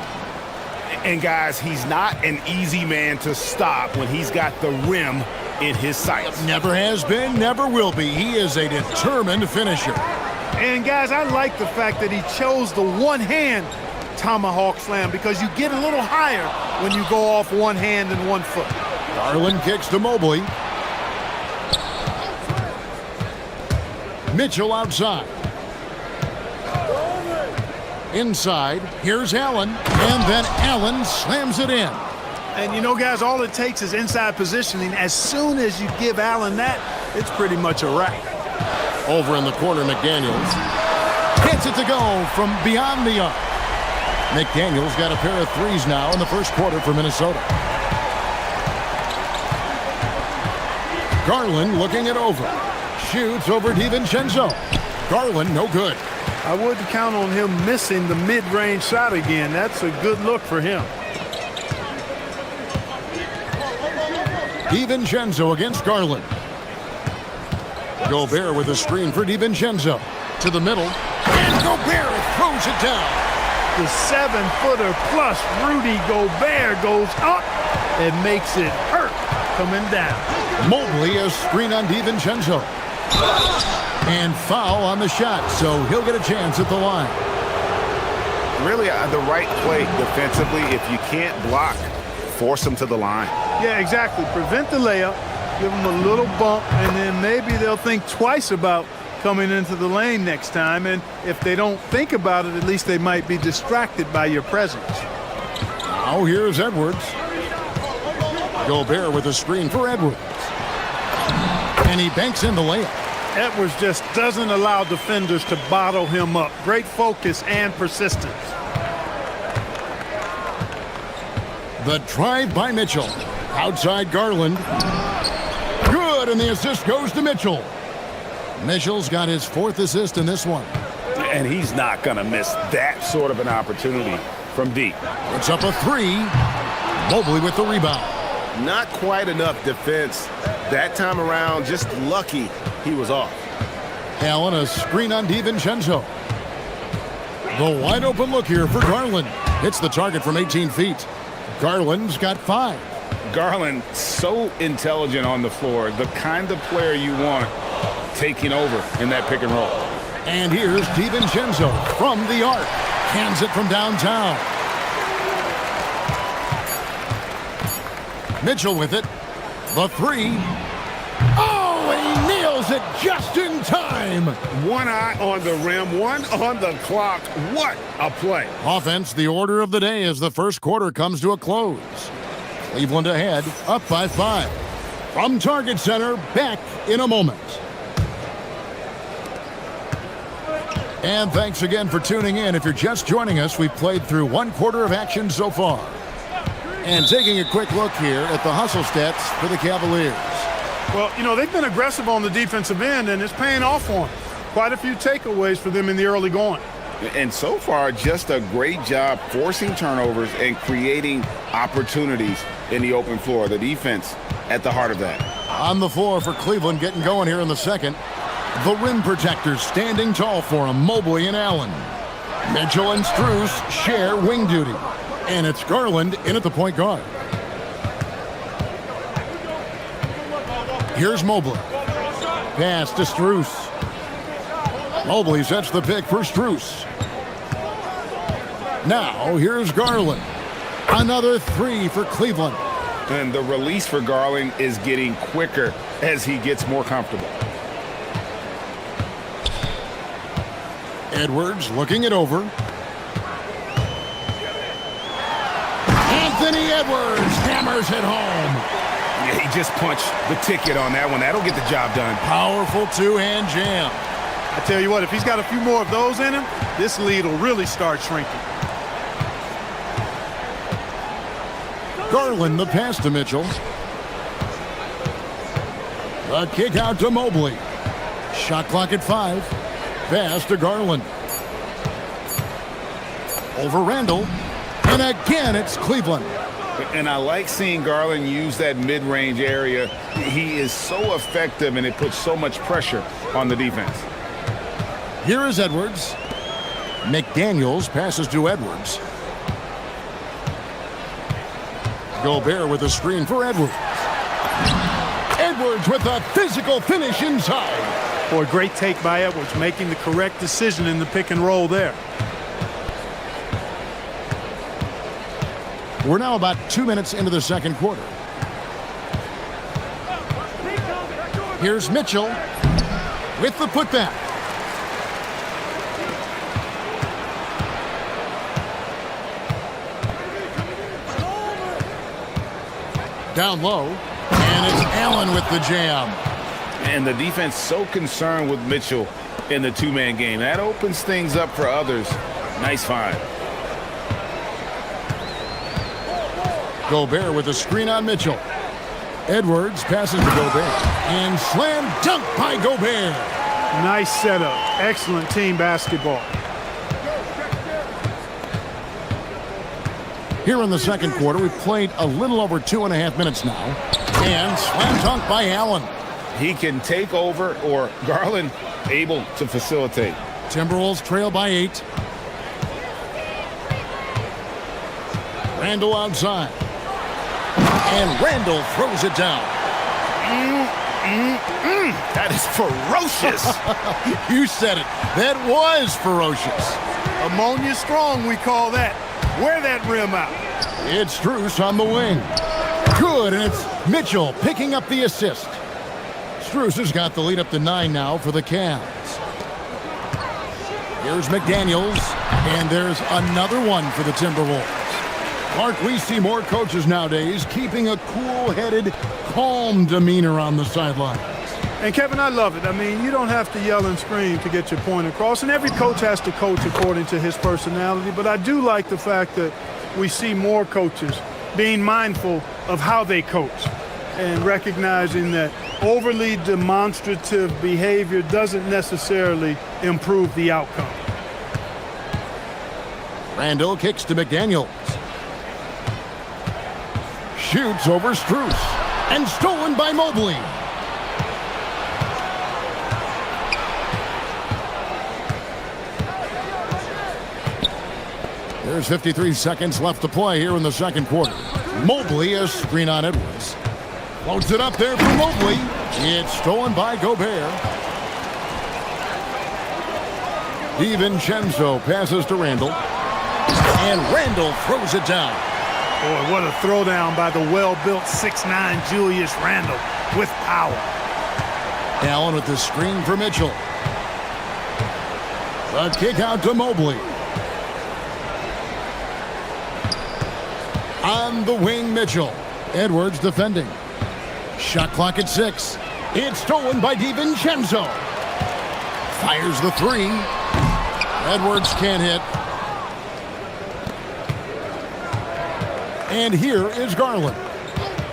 And guys, he's not an easy man to stop when he's got the rim in his sights. Never has been, never will be. He is a determined finisher. And guys, I like the fact that he chose the one-hand tomahawk slam because you get a little higher when you go off one hand and 1 foot. Garland kicks to Mobley. Mitchell outside. Inside, here's Allen, and then Allen slams it in. And you know, guys, all it takes is inside positioning. As soon as you give Allen that, it's pretty much a wrap. Over in the corner, McDaniels gets it to go from beyond the arc. McDaniels got a pair of 3s now in the first quarter for Minnesota. Garland looking it over. Shoots over DiVincenzo. Garland, no good. I wouldn't count on him missing the mid-range shot again. That's a good look for him. DiVincenzo against Garland. Gobert with a screen for DiVincenzo. To the middle. And Gobert throws it down. The 7-footer plus Rudy Gobert goes up and makes it hurt coming down. Mobley a screen on DiVincenzo. And foul on the shot, so he'll get a chance at the line. Really, the right play defensively. If you can't block, force him to the line. Yeah, exactly. Prevent the layup, give them a little bump, and then maybe they'll think twice about coming into the lane next time. And if they don't think about it, at least they might be distracted by your presence. Now here's Edwards. Gobert with a screen for Edwards. And he banks in the layup. Edwards just doesn't allow defenders to bottle him up. Great focus and persistence. The drive by Mitchell. Outside Garland. good, and the assist goes to Mitchell. Mitchell's got his 4th assist in this one. And he's not going to miss that sort of an opportunity from deep. It's up a 3. Mobley with the rebound. Not quite enough defense that time around. Just lucky he was off. Allen, a screen on DiVincenzo. The wide open look here for Garland. Hits the target from 18 feet. Garland's got 5. Garland, so intelligent on the floor. The kind of player you want taking over in that pick and roll. And here's DiVincenzo from the arc. Cans it from downtown. Mitchell with it. The 3. Oh, and he nails it just in time. One eye on the rim, one on the clock. What a play. Offense, the order of the day as the first quarter comes to a close. Cleveland ahead, up by 5. From Target Center, back in a moment. And thanks again for tuning in. If you're just joining us, we've played through 1 quarter of action so far. And taking a quick look here at the hustle stats for the Cavaliers. Well, you know, they've been aggressive on the defensive end, and it's paying off for them. Quite a few takeaways for them in the early going. And so far, just a great job forcing turnovers and creating opportunities in the open floor. The defense at the heart of that. On the floor for Cleveland, getting going here in the second. The rim protectors standing tall for him, Mobley and Allen. Mitchell and Strus share wing duty. And it's Garland in at the point guard. Here's Mobley. Pass to Strus. Mobley sets the pick for Strus. Now here's Garland. Another 3 for Cleveland. And the release for Garland is getting quicker as he gets more comfortable. Edwards looking it over. Anthony Edwards hammers it home. Yeah, he just punched the ticket on that one. That'll get the job done. Powerful two-hand jam. I tell you what, if he's got a few more of those in him, this lead will really start shrinking. Garland the pass to Mitchell. The kick out to Mobley. Shot clock at 5. Pass to Garland. Over Randall. And again, it's Cleveland. And I like seeing Garland use that mid-range area. He is so effective, and it puts so much pressure on the defense. Here is Edwards. McDaniels passes to Edwards. Gobert with a screen for Edwards. Edwards with a physical finish inside. Boy, great take by Edwards, making the correct decision in the pick and roll there. We're now about 2 minutes into the second quarter. Here's Mitchell with the putback. Down low, and it's Allen with the jam. And the defense so concerned with Mitchell in the two-man game. That opens things up for others. Nice find. Gobert with a screen on Mitchell. Edwards passes to Gobert. And slam dunk by Gobert. Nice setup. Excellent team basketball. Here in the second quarter, we've played a little over 2.5 minutes now. And slam dunk by Allen. He can take over, or Garland able to facilitate. Timberwolves trail by 8. Randall outside. And Randall throws it down. That is ferocious. You said it. That was ferocious. Ammonia strong, we call that. Wear that rim out. It's Strus on the wing. Good, and it's Mitchell picking up the assist. Strus has got the lead up to 9 now for the Cavs. Here's McDaniels, and there's another one for the Timberwolves. Mark, we see more coaches nowadays keeping a cool-headed, calm demeanor on the sidelines. And, Kevin, I love it. I mean, you don't have to yell and scream to get your point across, and every coach has to coach according to his personality. But I do like the fact that we see more coaches being mindful of how they coach and recognizing that Overly demonstrative behavior doesn't necessarily improve the outcome. Randall kicks to McDaniels. Shoots over Strus. And stolen by Mobley. There's 53 seconds left to play here in the second quarter. Mobley, a screen on Edwards. Floats it up there for Mobley. It's stolen by Gobert. DiVincenzo passes to Randall. And Randall throws it down. Boy, what a throwdown by the well-built 6'9" Julius Randle with power. Allen with the screen for Mitchell. The kick out to Mobley. On the wing, Mitchell. Edwards defending. Shot clock at 6. It's stolen by DiVincenzo. Fires the 3. Edwards can't hit. And here is Garland.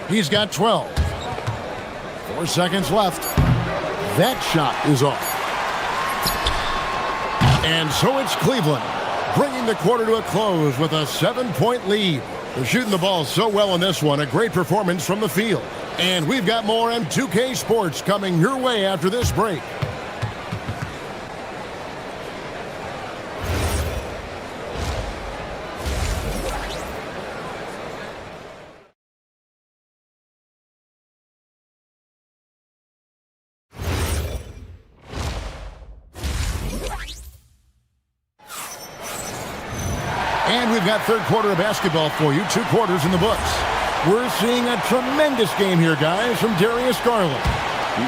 He's got 12. 4 seconds left. That shot is off. And so it's Cleveland, bringing the quarter to a close with a 7-point lead. They're shooting the ball so well in this one. A great performance from the field. And we've got more M2K Sports coming your way after this break. And we've got third quarter of basketball for you. 2 quarters in the books. We're seeing a tremendous game here, guys, from Darius Garland.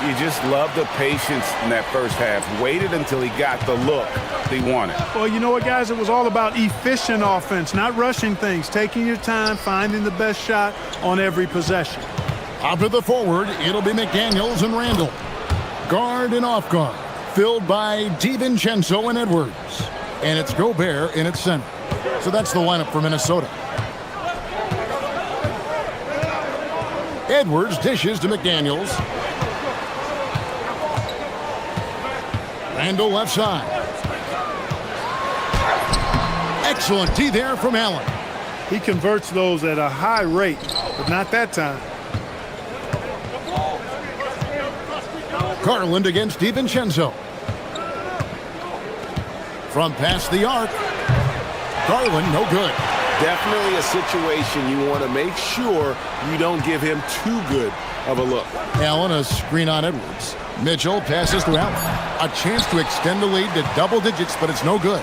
You just love the patience in that first half. Waited until he got the look he wanted. Well, you know what, guys? It was all about efficient offense, not rushing things, taking your time, finding the best shot on every possession. Out to the forward, it'll be McDaniels and Randall. Guard and off guard, filled by DiVincenzo and Edwards. And it's Gobert in its center. So that's the lineup for Minnesota. Edwards dishes to McDaniels. Randall left side. Excellent D there from Allen. He converts those at a high rate, but not that time. Garland against DiVincenzo. From past the arc. Garland, no good. Definitely a situation you want to make sure you don't give him too good of a look. Allen, a screen on Edwards. Mitchell passes to Allen. A chance to extend the lead to double digits, but it's no good.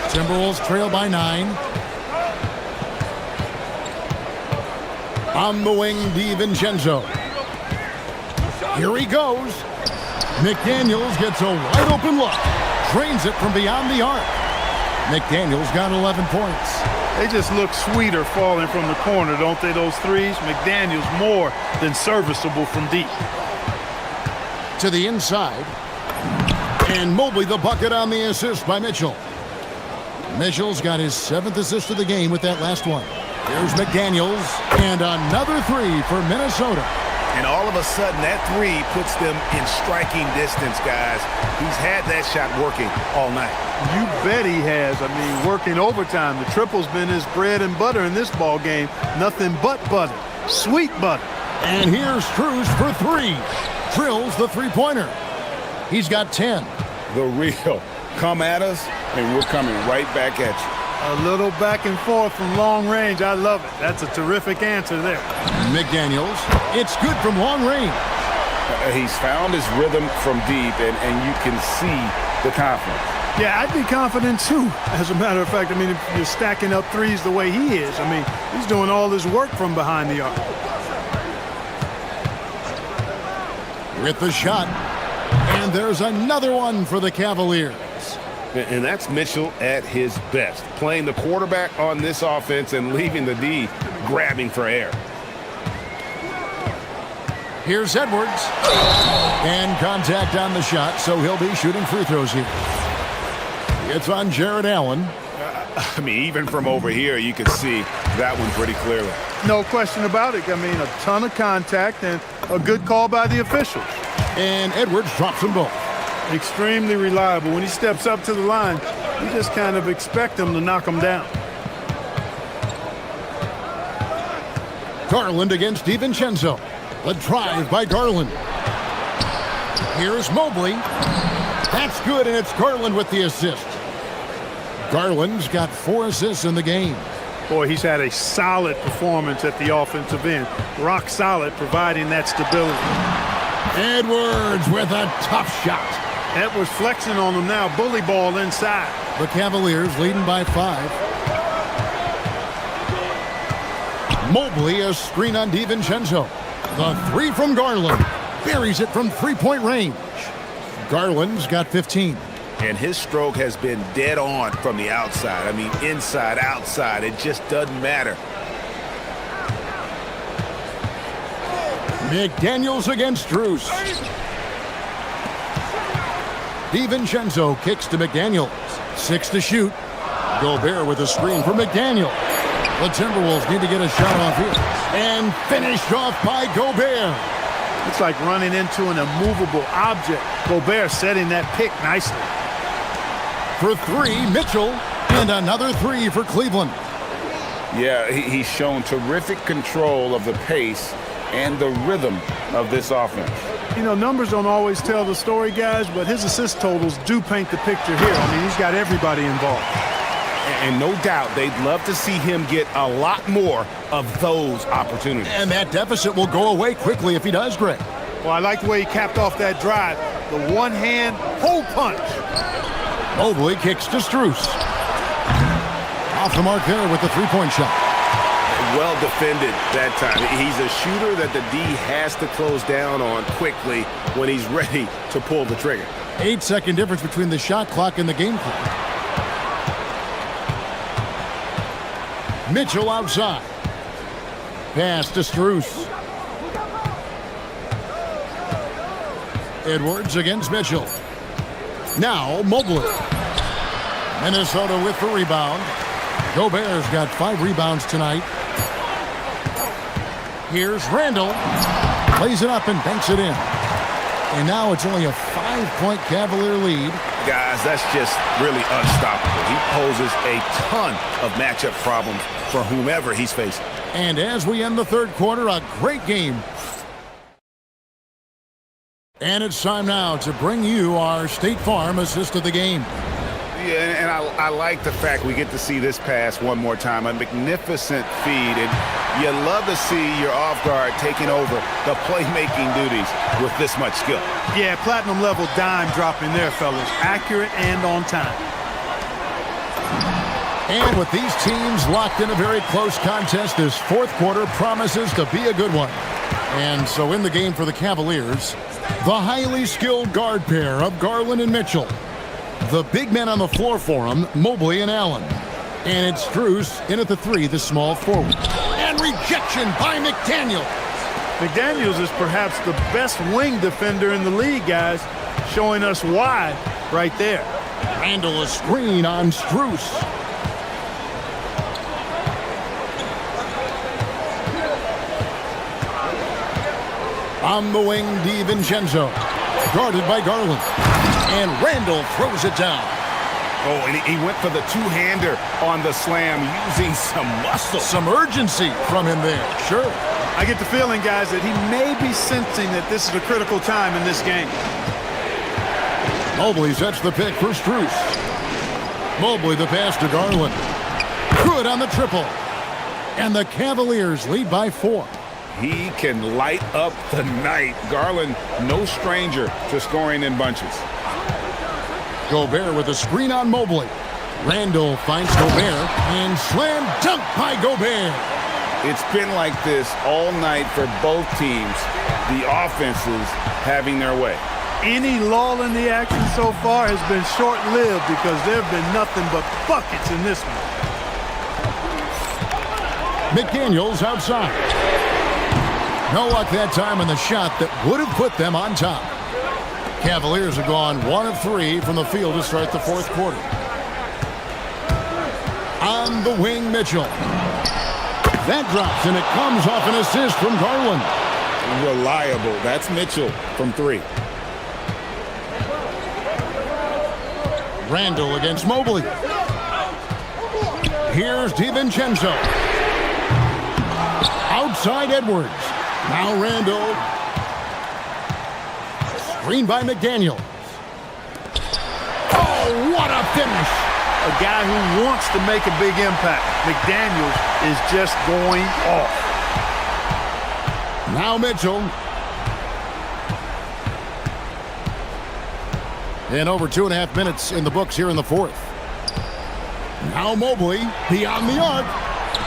Timberwolves trail by 9. On the wing, DiVincenzo. Here he goes. McDaniels gets a wide open look. Drains it from beyond the arc. McDaniels got 11 points. They just look sweeter falling from the corner, don't they, those threes? McDaniels more than serviceable from deep. To the inside. And Mobley the bucket on the assist by Mitchell. Mitchell's got his 7th assist of the game with that last one. Here's McDaniels. And another 3 for Minnesota. And all of a sudden, that 3 puts them in striking distance, guys. He's had that shot working all night. You bet he has. I mean, working overtime. The triple's been his bread and butter in this ball game. Nothing but butter. Sweet butter. And here's Strus for 3. Drills the three-pointer. He's got 10. The real. Come at us, and we're coming right back at you. A little back and forth from long range. I love it. That's a terrific answer there. McDaniels. It's good from long range. He's found his rhythm from deep, and you can see the confidence. Yeah, I'd be confident too. As a matter of fact, I mean, if you're stacking up threes the way he is, I mean, he's doing all his work from behind the arc. With the shot. And there's another one for the Cavaliers. And that's Mitchell at his best, playing the quarterback on this offense and leaving the D grabbing for air. Here's Edwards. And contact on the shot, so he'll be shooting free throws here. It's on Jared Allen. I mean, even from over here, you can see that one pretty clearly. No question about it. I mean, a ton of contact and a good call by the officials. And Edwards drops them both. Extremely reliable. When he steps up to the line, you just kind of expect him to knock him down. Garland against DiVincenzo. The drive by Garland. Here's Mobley. That's good, and it's Garland with the assist. Garland's got 4 assists in the game. Boy, he's had a solid performance at the offensive end. Rock solid, providing that stability. Edwards with a tough shot. Edwards flexing on him now. Bully ball inside. The Cavaliers leading by 5. Mobley, a screen on DiVincenzo. The 3 from Garland. Buries it from 3-point range. Garland's got 15. And his stroke has been dead on from the outside. I mean, inside, outside. It just doesn't matter. McDaniels against Strus. DiVincenzo kicks to McDaniels. 6 to shoot. Gobert with a screen for McDaniels. The Timberwolves need to get a shot off here. And finished off by Gobert. It's like running into an immovable object. Gobert setting that pick nicely. For 3, Mitchell. And another 3 for Cleveland. Yeah, he's shown terrific control of the pace and the rhythm of this offense. You know, numbers don't always tell the story, guys, but his assist totals do paint the picture here. I mean, he's got everybody involved. And no doubt they'd love to see him get a lot more of those opportunities. And that deficit will go away quickly if he does, Greg. Well, I like the way he capped off that drive. The one-hand hole punch. Mobley kicks to Strus. Off the mark there with the 3-point shot. Well defended that time. He's a shooter that the D has to close down on quickly when he's ready to pull the trigger. 8-second difference between the shot clock and the game clock. Mitchell outside. Pass to Strus. Edwards against Mitchell. Now Mobley. Minnesota with the rebound. Gobert's got 5 rebounds tonight. Here's Randall. Plays it up and banks it in. And now it's only a 5-point Cavalier lead. Guys, that's just really unstoppable. He poses a ton of matchup problems for whomever he's facing. And as we end the third quarter, a great game. And it's time now to bring you our State Farm assist of the game. Yeah, and I like the fact we get to see this pass one more time. A magnificent feed, and you love to see your off guard taking over the playmaking duties with this much skill. Yeah, platinum level dime dropping there, fellas. Accurate and on time. And with these teams locked in a very close contest, this fourth quarter promises to be a good one. And so in the game for the Cavaliers, the highly skilled guard pair of Garland and Mitchell. The big men on the floor for him, Mobley and Allen. And it's Strus in at the 3, the small forward. And rejection by McDaniels. McDaniels is perhaps the best wing defender in the league, guys. Showing us why right there. Randall a screen on Strus. On the wing, DiVincenzo. Guarded by Garland. And Randall throws it down. Oh, and he went for the two-hander on the slam, using some muscle. Some urgency from him there, sure. I get the feeling, guys, that he may be sensing that this is a critical time in this game. Mobley sets the pick for Strus. Mobley the pass to Garland. Good on the triple. And the Cavaliers lead by 4. He can light up the night. Garland, no stranger to scoring in bunches. Gobert with a screen on Mobley. Randall finds Gobert and slam dunk by Gobert. It's been like this all night for both teams. The offenses having their way. Any lull in the action so far has been short-lived because there have been nothing but buckets in this one. McDaniels outside. No luck that time on the shot that would have put them on top. Cavaliers have gone 1 of 3 from the field to start the fourth quarter. On the wing, Mitchell. That drops, and it comes off an assist from Garland. Reliable. That's Mitchell from 3. Randall against Mobley. Here's DiVincenzo. Outside Edwards. Now Randall. Screen by McDaniel. Oh, what a finish. A guy who wants to make a big impact. McDaniels is just going off. Now Mitchell. And over 2.5 minutes in the books here in the fourth. Now Mobley, beyond the arc.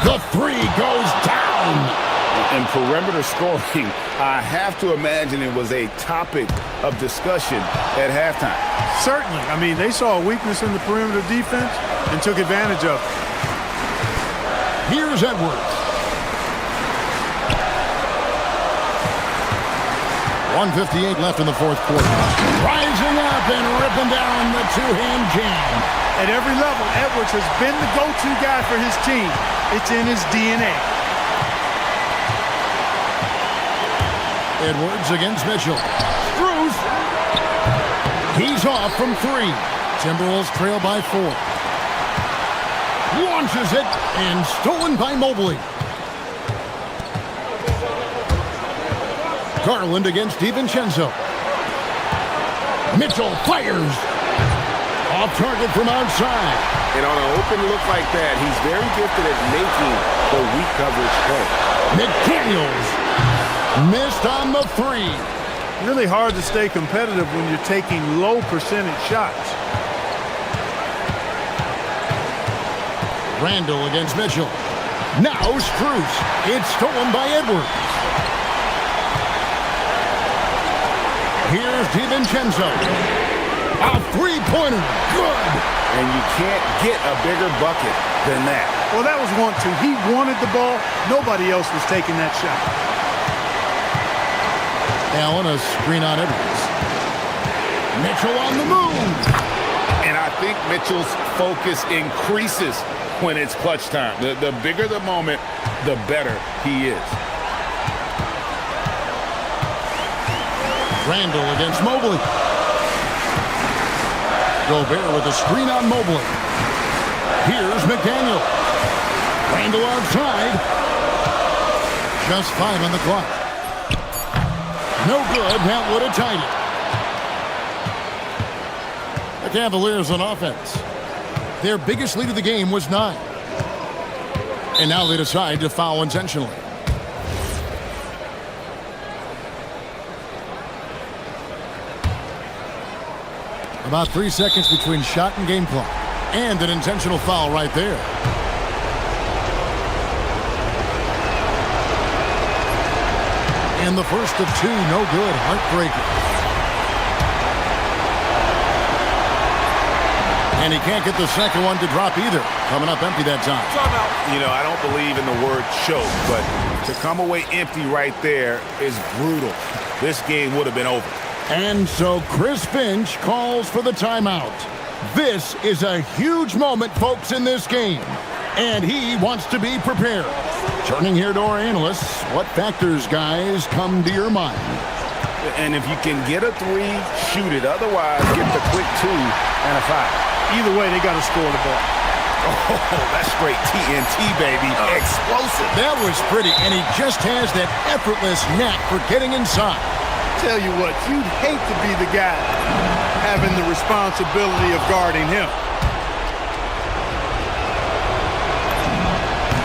The three goes down. And perimeter scoring, I have to imagine it was a topic of discussion at halftime. Certainly. I mean, they saw a weakness in the perimeter defense and took advantage of it. Here's Edwards. 1:58 left in the fourth quarter. Rising up and ripping down the two-hand jam. At every level, Edwards has been the go-to guy for his team. It's in his DNA. Edwards against Mitchell. Strus. He's off from three. Timberwolves trail by 4. Launches it and stolen by Mobley. Garland against DiVincenzo. Mitchell fires. Off target from outside. And on an open look like that, he's very gifted at making the weak coverage play. McDaniels missed on the three. Really hard to stay competitive when you're taking low percentage shots. Randall against Mitchell. Now Strus. It's stolen by Edwards. Here's DiVincenzo. A three-pointer. Good. And you can't get a bigger bucket than that. Well, that was 1-2. He wanted the ball. Nobody else was taking that shot. Allen, a screen on Edwards. Mitchell on the move. And I think Mitchell's focus increases when it's clutch time. The bigger the moment, the better he is. Randall against Mobley. Gobert with a screen on Mobley. Here's McDaniel. Randall outside. Just 5 on the clock. No good. That would have tied it. The Cavaliers on offense. Their biggest lead of the game was 9. And now they decide to foul intentionally. About 3 seconds between shot and game clock. And an intentional foul right there. And the first of 2, no good. Heartbreaker. And he can't get the second one to drop either. Coming up empty that time. You know, I don't believe in the word choke, but to come away empty right there is brutal. This game would have been over. And so Chris Finch calls for the timeout. This is a huge moment, folks, in this game. And he wants to be prepared. Turning here to our analysts, what factors, guys, come to your mind? And if you can get a 3, shoot it. Otherwise, get the quick 2 and a 5. Either way, they got to score the ball. Oh, that's straight TNT, baby. Explosive. That was pretty, and he just has that effortless knack for getting inside. Tell you what, you'd hate to be the guy having the responsibility of guarding him.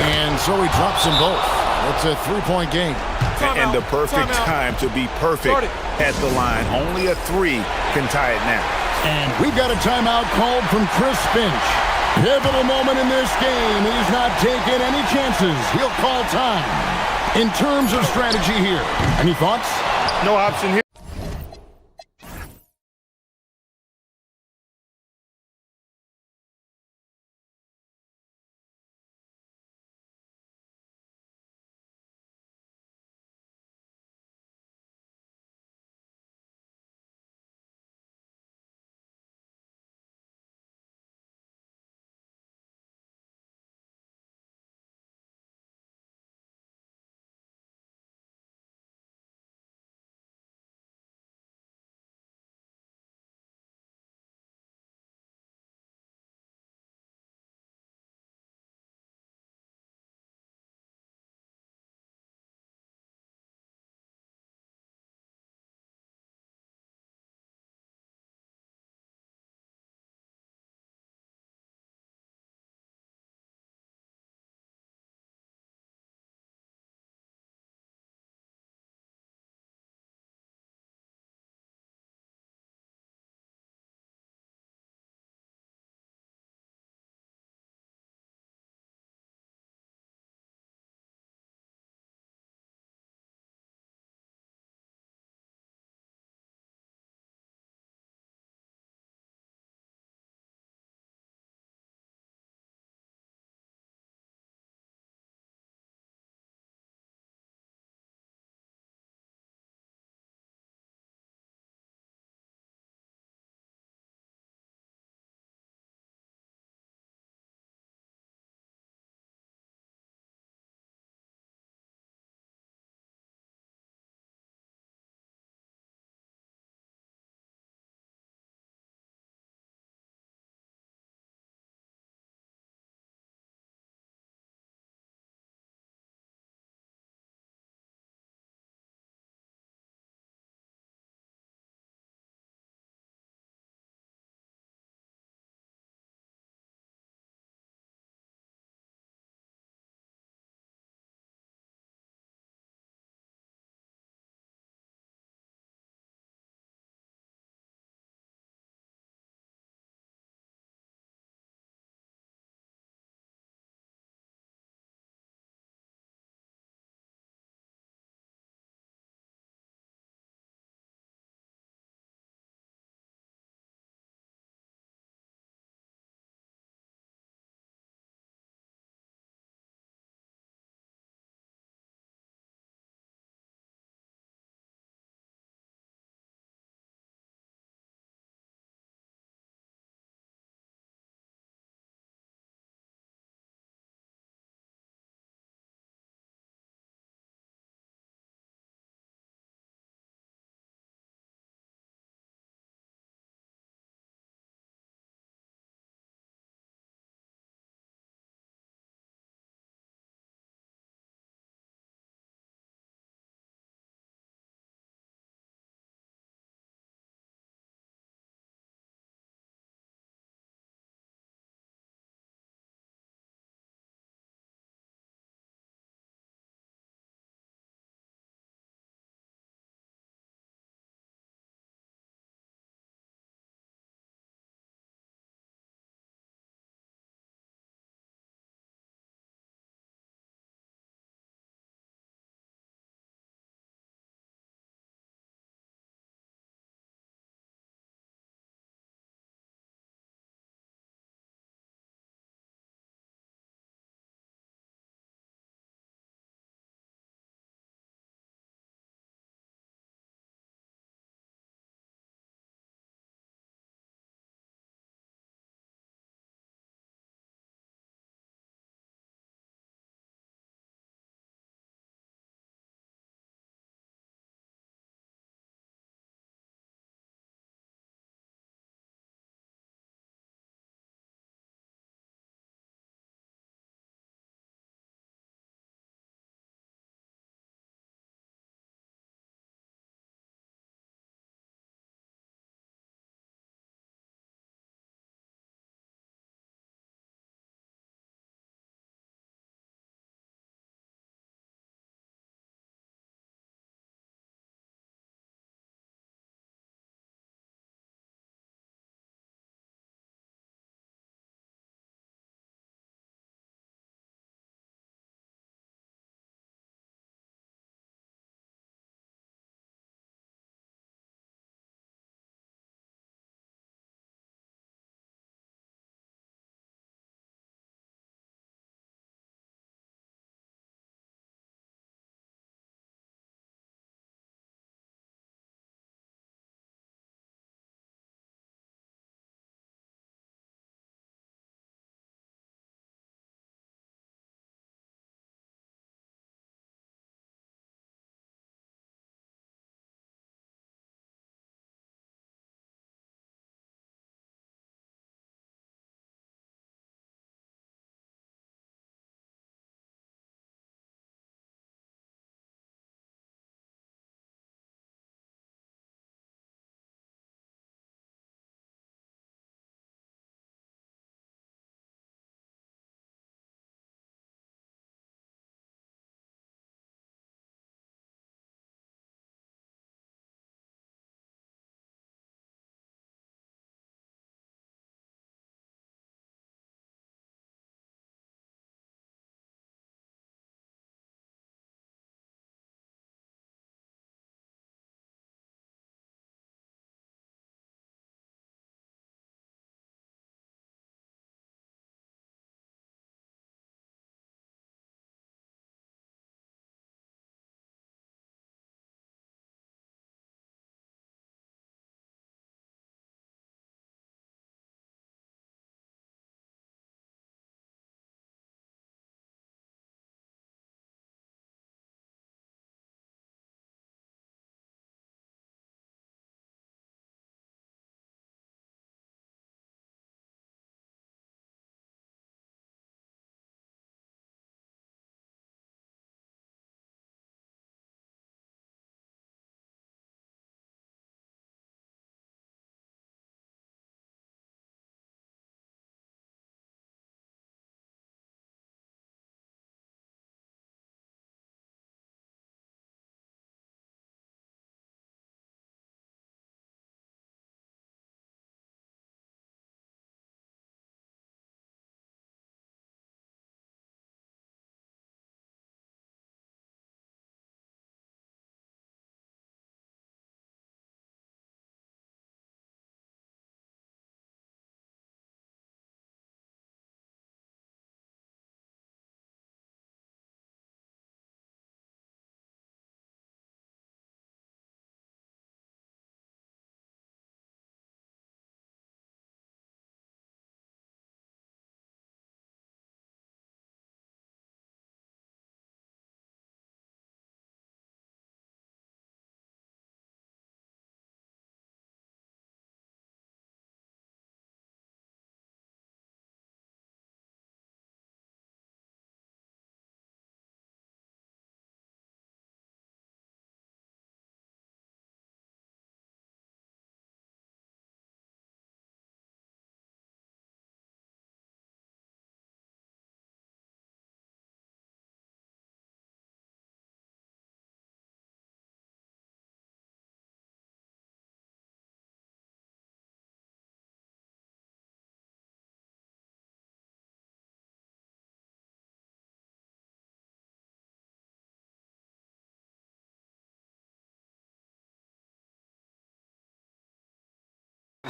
And so he drops them both. It's a 3-point game. And the perfect time to be perfect at the line. Only a 3 can tie it now. And we've got a timeout called from Chris Finch. Pivotal moment in this game. He's not taking any chances. He'll call time. In terms of strategy here, any thoughts? No option here.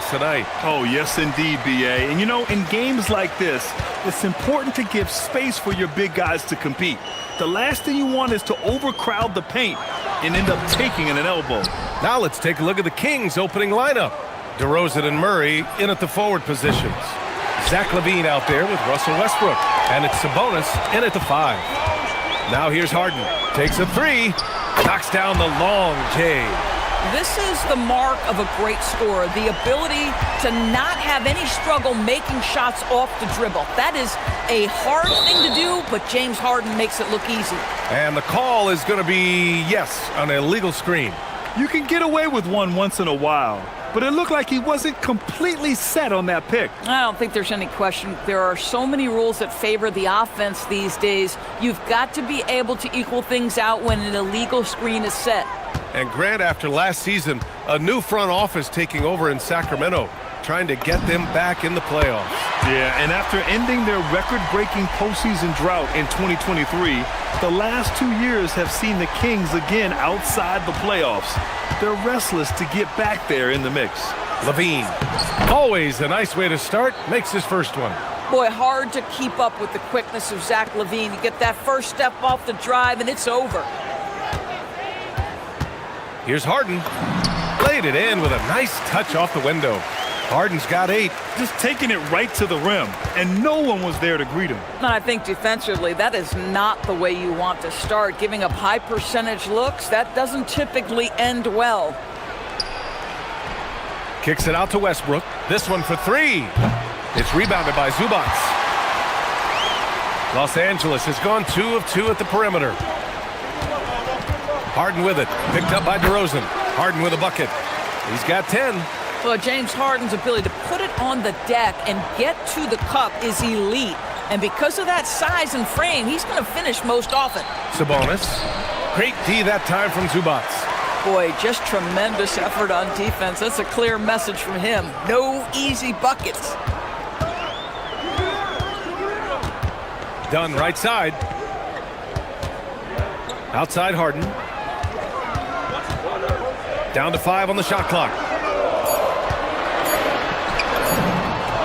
points tonight. Oh, yes, indeed, B.A. And, you know, in games like this, it's important to give space for your big guys to compete. The last thing you want is to overcrowd the paint and end up taking an elbow. Now let's take a look at the Kings' opening lineup. DeRozan and Murray in at the forward positions. Zach LaVine out there with Russell Westbrook. And it's Sabonis in at the 5. Now here's Harden. Takes a 3. Knocks down the long J. This is the mark of a great scorer, the ability to not have any struggle making shots off the dribble. That is a hard thing to do, but James Harden makes it look easy. And the call is going to be, yes, an illegal screen. You can get away with one once in a while, but it looked like he wasn't completely set on that pick. I don't think there's any question. There are so many rules that favor the offense these days. You've got to be able to equal things out when an illegal screen is set. And Grant, after last season, a new front office taking over in Sacramento, trying to get them back in the playoffs. Yeah, and after ending their record-breaking postseason drought in 2023, the last 2 years have seen the Kings again outside the playoffs. They're restless to get back there in the mix. LaVine, always a nice way to start, makes his first one. Boy, hard to keep up with the quickness of Zach LaVine. You get that first step off the drive, and it's over. Here's Harden. Laid it in with a nice touch off the window. Harden's got 8. Just taking it right to the rim, and no one was there to greet him. And I think defensively, that is not the way you want to start. Giving up high percentage looks, that doesn't typically end well. Kicks it out to Westbrook. This one for 3. It's rebounded by Zubac. Los Angeles has gone 2 of 2 at the perimeter. Harden with it. Picked up by DeRozan. Harden with a bucket. He's got 10. Well, James Harden's ability to put it on the deck and get to the cup is elite. And because of that size and frame, he's going to finish most often. Sabonis. Great D that time from Zubac. Boy, just tremendous effort on defense. That's a clear message from him. No easy buckets. Dunn right side. Outside Harden. Down to 5 on the shot clock.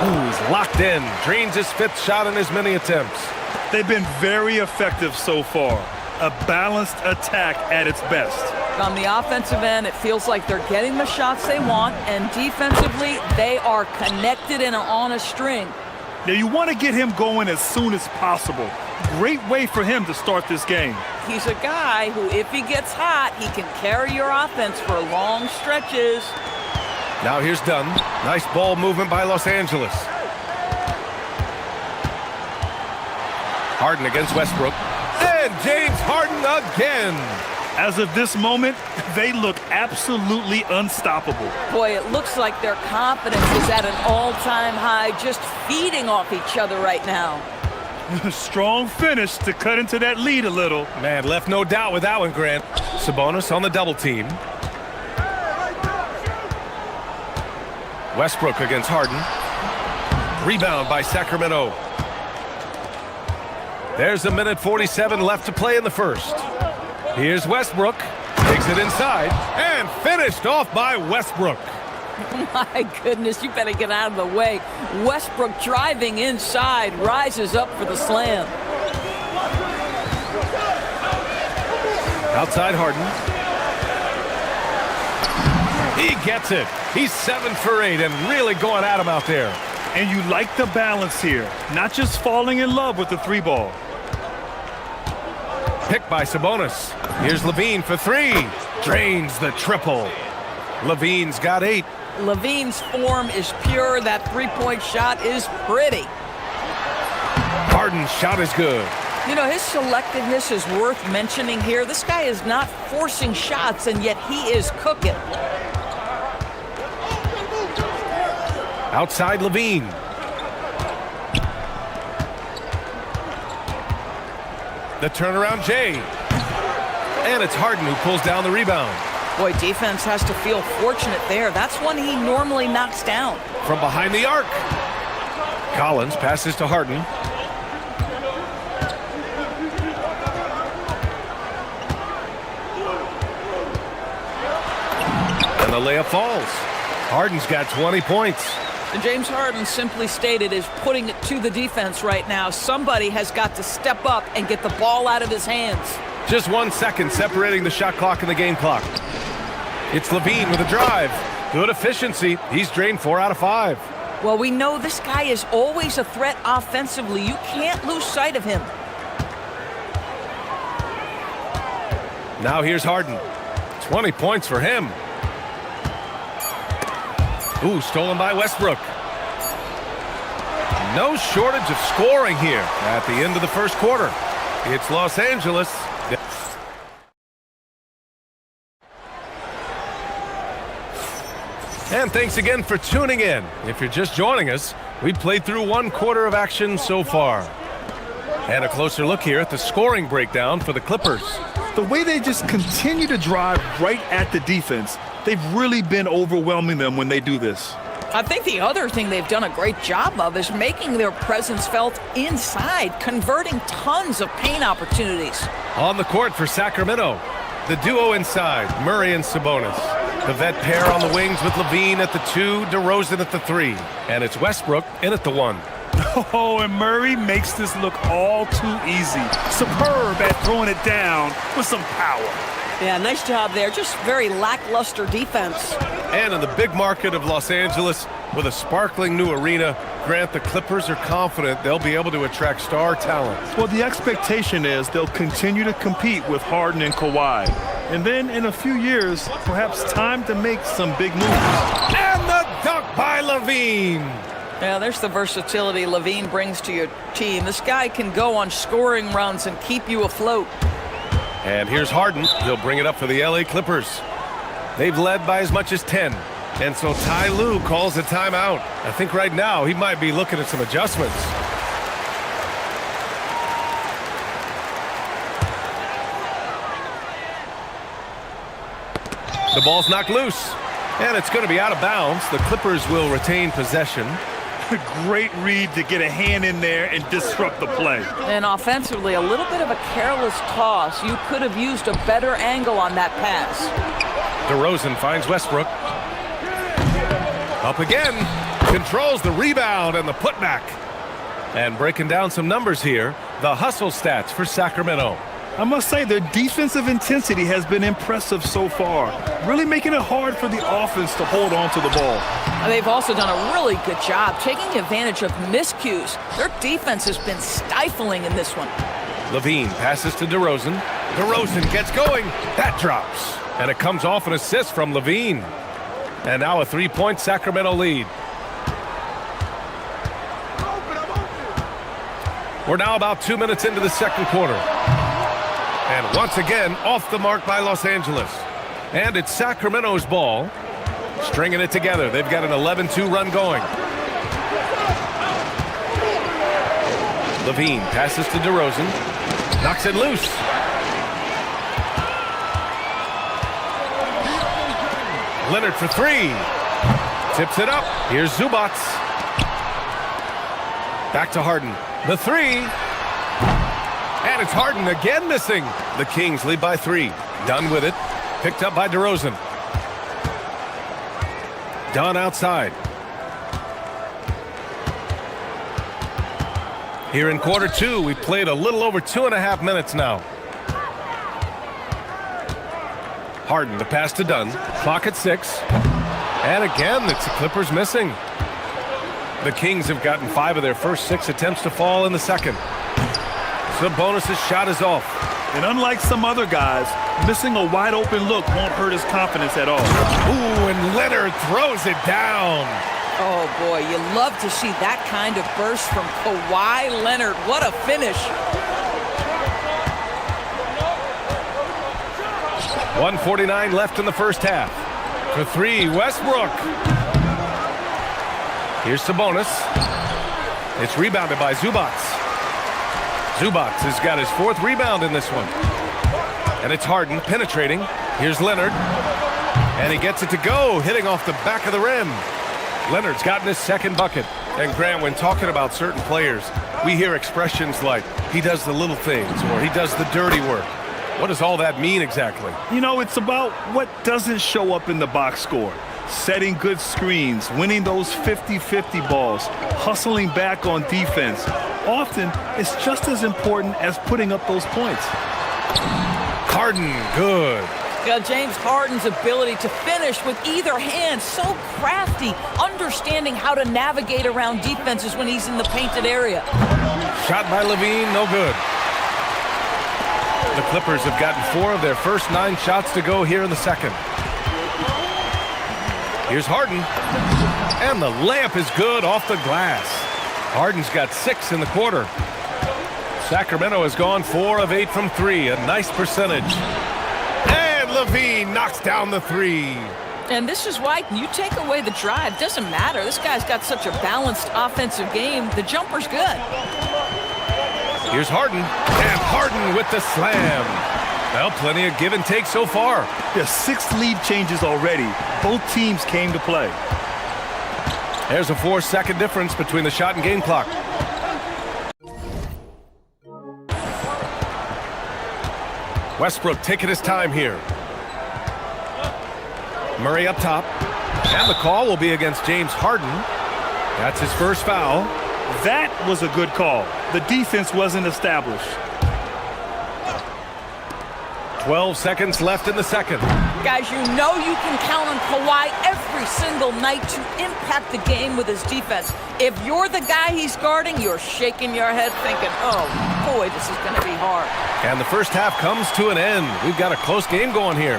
Ooh, he's locked in. Drains his 5th shot in as many attempts. They've been very effective so far. A balanced attack at its best. On the offensive end, it feels like they're getting the shots they want, and defensively, they are connected and on a string. Now, you want to get him going as soon as possible. Great way for him to start this game. He's a guy who, if he gets hot, he can carry your offense for long stretches. Now here's Dunn. Nice ball movement by Los Angeles. Harden against Westbrook. And James Harden again. As of this moment, they look absolutely unstoppable. Boy, it looks like their confidence is at an all-time high, just feeding off each other right now. Strong finish to cut into that lead a little. Man, left no doubt with that one, Grant. Sabonis on the double team. Westbrook against Harden. Rebound by Sacramento. There's 1:47 left to play in the first. Here's Westbrook. Takes it inside and finished off by Westbrook. My goodness, you better get out of the way. Westbrook driving inside, rises up for the slam. Outside Harden. He gets it. He's 7 for 8 and really going at him out there. And you like the balance here, not just falling in love with the 3 ball. Picked by Sabonis. Here's LaVine for 3. Drains the triple. LaVine's got 8. LaVine's form is pure. That three-point shot is pretty. Harden's shot is good. You know, his selectiveness is worth mentioning here. This guy is not forcing shots, and yet he is cooking. Outside LaVine. The turnaround Jay. And it's Harden who pulls down the rebound. Boy, defense has to feel fortunate there. That's one he normally knocks down. From behind the arc. Collins passes to Harden. And the layup falls. Harden's got 20 points. And James Harden, simply stated, is putting it to the defense right now. Somebody has got to step up and get the ball out of his hands. Just 1 second separating the shot clock and the game clock. It's Levine with a drive. Good efficiency. He's drained 4 out of 5. Well, we know this guy is always a threat offensively. You can't lose sight of him. Now here's Harden. 20 points for him. Ooh, stolen by Westbrook. No shortage of scoring here at the end of the first quarter. It's Los Angeles. And thanks again for tuning in. If you're just joining us, we've played through 1 quarter of action so far. And a closer look here at the scoring breakdown for the Clippers. The way they just continue to drive right at the defense, they've really been overwhelming them when they do this. I think the other thing they've done a great job of is making their presence felt inside, converting tons of paint opportunities. On the court for Sacramento, the duo inside, Murray and Sabonis. The vet pair on the wings with Levine at the 2, DeRozan at the 3. And it's Westbrook in at the 1. Oh, and Murray makes this look all too easy. Superb at throwing it down with some power. Yeah, nice job there. Just very lackluster defense. And in the big market of Los Angeles, with a sparkling new arena, Grant, the Clippers are confident they'll be able to attract star talent. Well, the expectation is they'll continue to compete with Harden and Kawhi. And then in a few years, perhaps time to make some big moves. And the dunk by Levine. Yeah, there's the versatility Levine brings to your team. This guy can go on scoring runs and keep you afloat. And here's Harden. He'll bring it up for the LA Clippers. They've led by as much as 10. And so Ty Lue calls a timeout. I think right now he might be looking at some adjustments. The ball's knocked loose, and it's going to be out of bounds. The Clippers will retain possession. Great read to get a hand in there and disrupt the play. And offensively, a little bit of a careless toss. You could have used a better angle on that pass. DeRozan finds Westbrook. Up again. Controls the rebound and the putback. And breaking down some numbers here, the hustle stats for Sacramento. I must say their defensive intensity has been impressive so far, really making it hard for the offense to hold on to the ball. They've also done a really good job taking advantage of miscues. Their defense has been stifling in this one. Levine passes to DeRozan. DeRozan gets going. That drops. And it comes off an assist from Levine. And now a 3-point Sacramento lead. We're now about 2 minutes into the second quarter. And once again, off the mark by Los Angeles. And it's Sacramento's ball. Stringing it together. They've got an 11-2 run going. Levine passes to DeRozan. Knocks it loose. Leonard for 3. Tips it up. Here's Zubac. Back to Harden. The 3. And it's Harden again missing. The Kings lead by 3. Done with it. Picked up by DeRozan. Dunn outside. Here in quarter 2, we played a little over 2.5 minutes now. Harden, the pass to Dunn. Clock at 6. And again, it's the Clippers missing. The Kings have gotten 5 of their first 6 attempts to fall in the second. Sabonis' shot is off. And unlike some other guys, missing a wide open look won't hurt his confidence at all. Ooh, and Leonard throws it down. Oh, boy, you love to see that kind of burst from Kawhi Leonard. What a finish. 1:49 left in the first half. For 3, Westbrook. Here's Sabonis. It's rebounded by Zubac. Zubac has got his 4th rebound in this one. And it's Harden penetrating. Here's Leonard. And he gets it to go, hitting off the back of the rim. Leonard's gotten his 2nd bucket. And Grant, when talking about certain players, we hear expressions like, he does the little things, or he does the dirty work. What does all that mean exactly? You know, it's about what doesn't show up in the box score. Setting good screens, winning those 50-50 balls, hustling back on defense. Often, it's just as important as putting up those points. Harden, good. James Harden's ability to finish with either hand, so crafty, understanding how to navigate around defenses when he's in the painted area. Shot by Levine, no good. The Clippers have gotten 4 of their first 9 shots to go here in the second. Here's Harden, and the layup is good off the glass. Harden's got 6 in the quarter. Sacramento has gone 4 of 8 from 3, a nice percentage. And Levine knocks down the 3. And this is why you take away the drive. Doesn't matter. This guy's got such a balanced offensive game. The jumper's good. Here's Harden, and Harden with the slam. Well, plenty of give and take so far. There's 6 lead changes already. Both teams came to play. There's a 4-second difference between the shot and game clock. Westbrook taking his time here. Murray up top. And the call will be against James Harden. That's his first foul. That was a good call. The defense wasn't established. 12 seconds left in the second. Guys, you know you can count on Kawhi every single night to impact the game with his defense. If you're the guy he's guarding, you're shaking your head thinking, oh, boy, this is going to be hard. And the first half comes to an end. We've got a close game going here.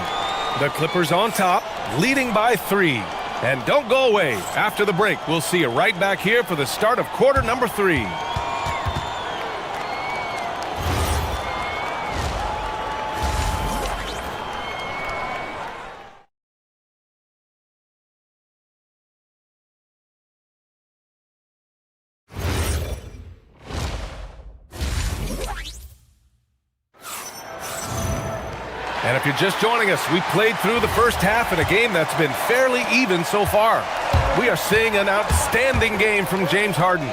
The Clippers on top, leading by 3. And don't go away. After the break, we'll see you right back here for the start of quarter number 3. And if you're just joining us, we played through the first half in a game that's been fairly even so far. We are seeing an outstanding game from James Harden.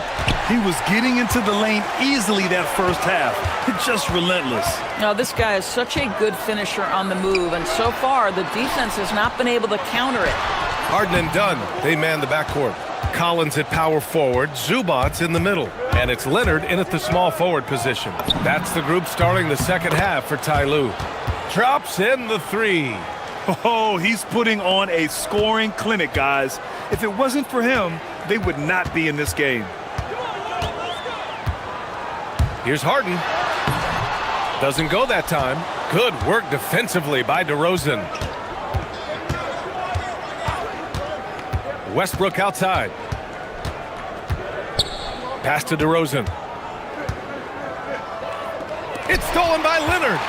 He was getting into the lane easily that first half. Just relentless. Now, this guy is such a good finisher on the move, and so far, the defense has not been able to counter it. Harden and Dunn, they man the backcourt. Collins at power forward, Zubac's in the middle, and it's Leonard in at the small forward position. That's the group starting the second half for Ty Lue. Drops in the 3. Oh, he's putting on a scoring clinic, guys. If it wasn't for him, they would not be in this game. Here's Harden. Doesn't go that time. Good work defensively by DeRozan. Westbrook outside. Pass to DeRozan. It's stolen by Leonard.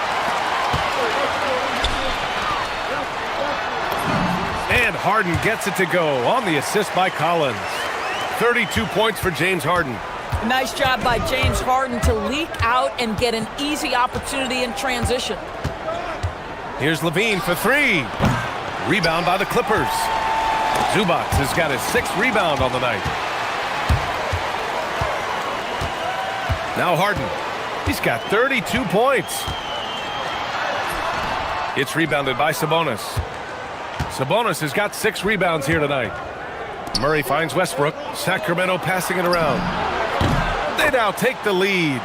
And Harden gets it to go on the assist by Collins. 32 points for James Harden. Nice job by James Harden to leak out and get an easy opportunity in transition. Here's Levine for 3. Rebound by the Clippers. Zubac has got his 6th rebound on the night. Now Harden. He's got 32 points. It's rebounded by Sabonis. Sabonis has got 6 rebounds here tonight. Murray finds Westbrook. Sacramento passing it around. They now take the lead.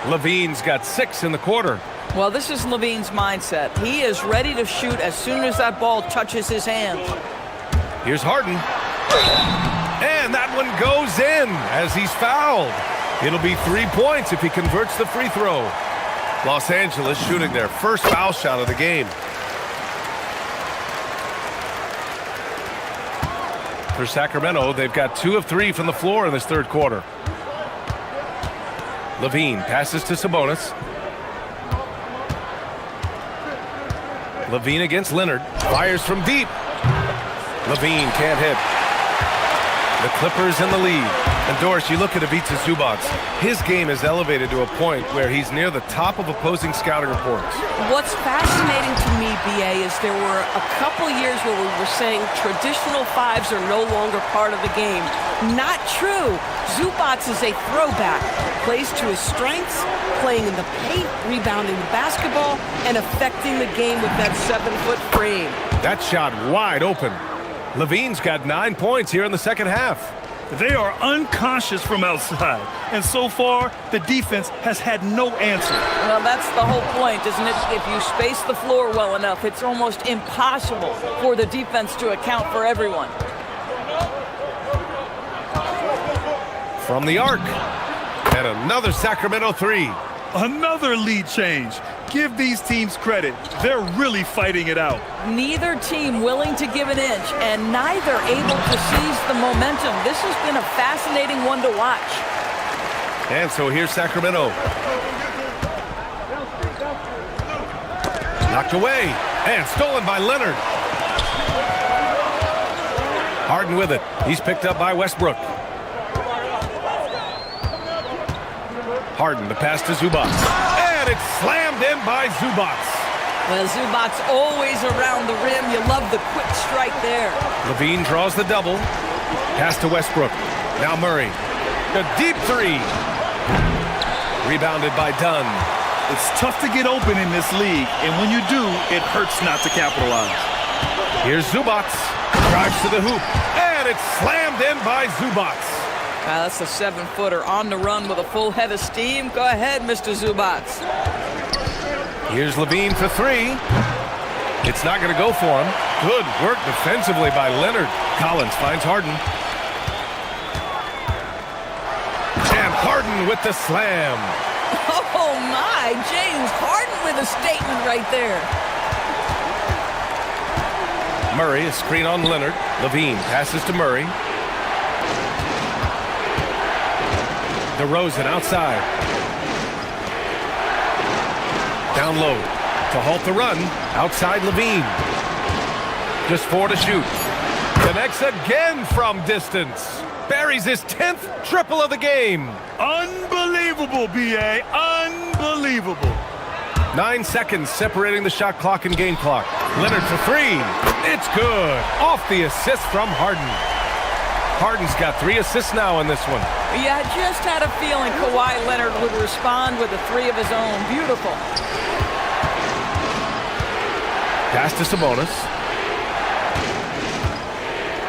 Levine's got 6 in the quarter. Well, this is Levine's mindset. He is ready to shoot as soon as that ball touches his hands. Here's Harden. And that one goes in as he's fouled. It'll be 3 points if he converts the free throw. Los Angeles shooting their first foul shot of the game. For Sacramento, they've got 2 of 3 from the floor in this third quarter. Levine passes to Sabonis. Levine against Leonard. Fires from deep. Levine can't hit. The Clippers in the lead. And Doris, you look at Ivica Zubac. His game is elevated to a point where he's near the top of opposing scouting reports. What's fascinating to me, BA, is there were a couple years where we were saying traditional 5s are no longer part of the game. Not true. Zubac is a throwback. Plays to his strengths, playing in the paint, rebounding the basketball, and affecting the game with that 7-foot frame. That shot wide open. Levine's got 9 points here in the second half. They are unconscious from outside, and so far, the defense has had no answer. Well, that's the whole point, isn't it? If you space the floor well enough, it's almost impossible for the defense to account for everyone. From the arc, and another Sacramento three. Another lead change. Give these teams credit. They're really fighting it out. Neither team willing to give an inch, and neither able to seize the momentum. This has been a fascinating one to watch. And so here's Sacramento. Knocked away, and stolen by Leonard. Harden with it. He's picked up by Westbrook. Harden, the pass to Zubac. And it's slammed in by Zubac. Well, Zubac's always around the rim. You love the quick strike there. Levine draws the double. Pass to Westbrook. Now Murray. A deep three. Rebounded by Dunn. It's tough to get open in this league, and when you do, it hurts not to capitalize. Here's Zubac. Drives to the hoop. And it's slammed in by Zubac. That's a 7-footer on the run with a full head of steam. Go ahead, Mr. Zubac. Here's Levine for three. It's not going to go for him. Good work defensively by Leonard. Collins finds Harden. And Harden with the slam. Oh, my. James Harden with a statement right there. Murray, a screen on Leonard. Levine passes to Murray. DeRozan outside. Down low to halt the run. Outside Levine. Just 4 to shoot. Connects again from distance. Buries his 10th triple of the game. Unbelievable, B.A. Unbelievable. 9 seconds separating the shot clock and game clock. Leonard for three. It's good. Off the assist from Harden. Harden's got 3 assists now in this one. Yeah, I just had a feeling Kawhi Leonard would respond with a 3 of his own. Beautiful. Pass to Sabonis.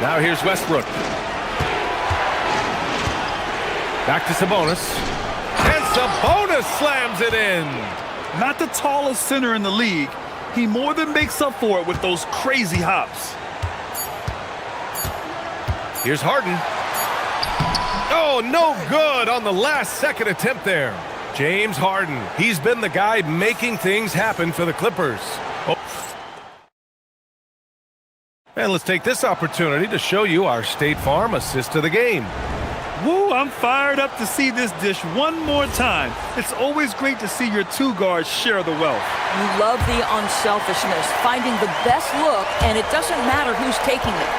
Now here's Westbrook. Back to Sabonis. And Sabonis slams it in. Not the tallest center in the league. He more than makes up for it with those crazy hops. Here's Harden. Oh, no good on the last second attempt there. James Harden. He's been the guy making things happen for the Clippers. Oh. And let's take this opportunity to show you our State Farm assist of the game. Woo, I'm fired up to see this dish one more time. It's always great to see your two guards share the wealth. You love the unselfishness, finding the best look, and it doesn't matter who's taking it.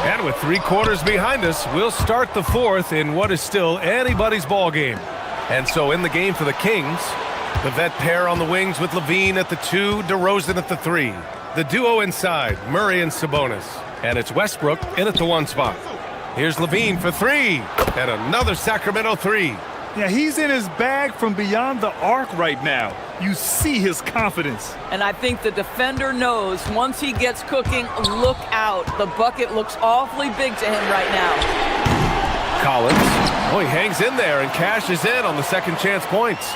And with 3 quarters behind us, we'll start the 4th in what is still anybody's ball game. And so in the game for the Kings, the vet pair on the wings with Levine at the 2, DeRozan at the 3. The duo inside, Murray and Sabonis. And it's Westbrook in at the 1 spot. Here's Levine for 3, and another Sacramento 3. Yeah, he's in his bag from beyond the arc right now. You see his confidence. And I think the defender knows once he gets cooking, look out. The bucket looks awfully big to him right now. Collins. Oh, he hangs in there and cashes in on the second chance points.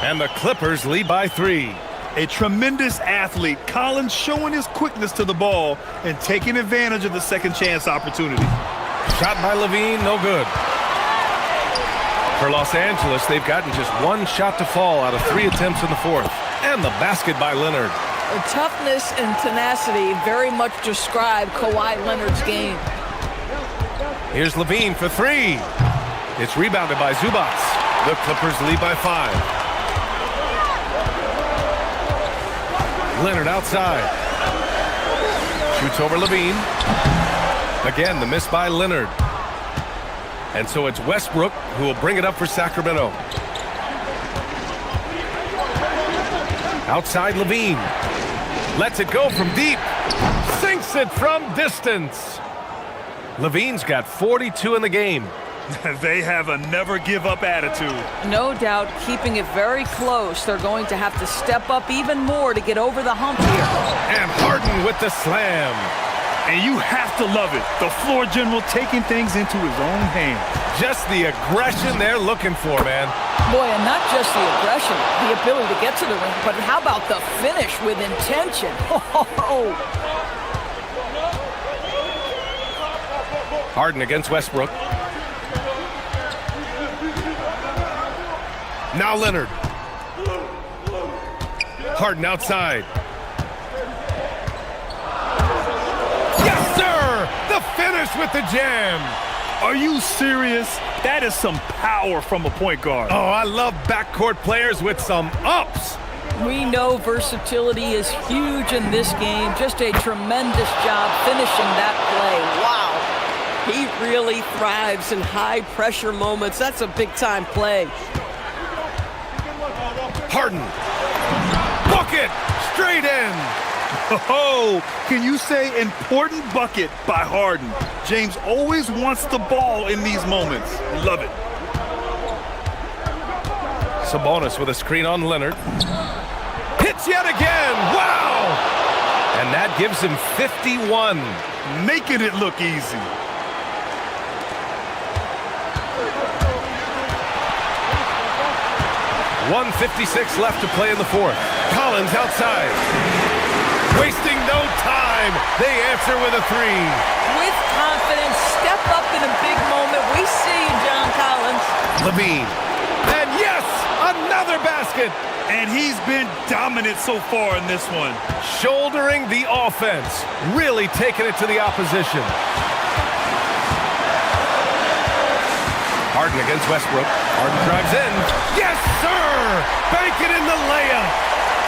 And the Clippers lead by 3. A tremendous athlete, Collins showing his quickness to the ball and taking advantage of the second chance opportunity. Shot by Levine, no good. For Los Angeles, they've gotten just 1 shot to fall out of 3 attempts in the 4th. And the basket by Leonard. The toughness and tenacity very much describe Kawhi Leonard's game. Here's Levine for 3. It's rebounded by Zubac. The Clippers lead by 5. Leonard outside. Shoots over Levine. Again, the miss by Leonard. And so it's Westbrook who will bring it up for Sacramento. Outside Levine. Lets it go from deep. Sinks it from distance. Levine's got 42 in the game. They have a never-give-up attitude. No doubt, keeping it very close. They're going to have to step up even more to get over the hump here. And Harden with the slam. And you have to love it. The floor general taking things into his own hands. Just the aggression they're looking for, man. Boy, and not just the aggression, the ability to get to the ring, but how about the finish with intention? Harden against Westbrook. Now Leonard. Harden outside. Yes, sir! The finish with the jam. Are you serious? That is some power from a point guard. Oh, I love backcourt players with some ups. We know versatility is huge in this game. Just a tremendous job finishing that play. Wow. He really thrives in high-pressure moments. That's a big-time play. Harden. Bucket! Straight in! Oh, can you say important bucket by Harden? James always wants the ball in these moments. Love it. Sabonis with a screen on Leonard. Hits yet again! Wow! And that gives him 51. Making it look easy. .156 left to play in the fourth. Collins outside. Wasting no time. They answer with a three. With confidence, step up in a big moment. We see you, John Collins. Levine. And yes, another basket. And he's been dominant so far in this one. Shouldering the offense. Really taking it to the opposition. Harden against Westbrook. Harden drives in. Yes, sir! Bank it in the layup.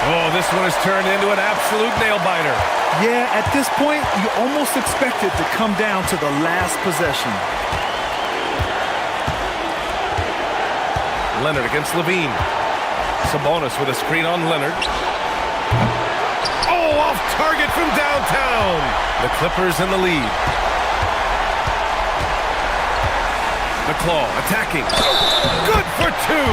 Oh, this one has turned into an absolute nail-biter. Yeah, at this point, you almost expect it to come down to the last possession. Leonard against Levine. Sabonis with a screen on Leonard. Oh, off target from downtown. The Clippers in the lead. McClaw attacking. Good for two.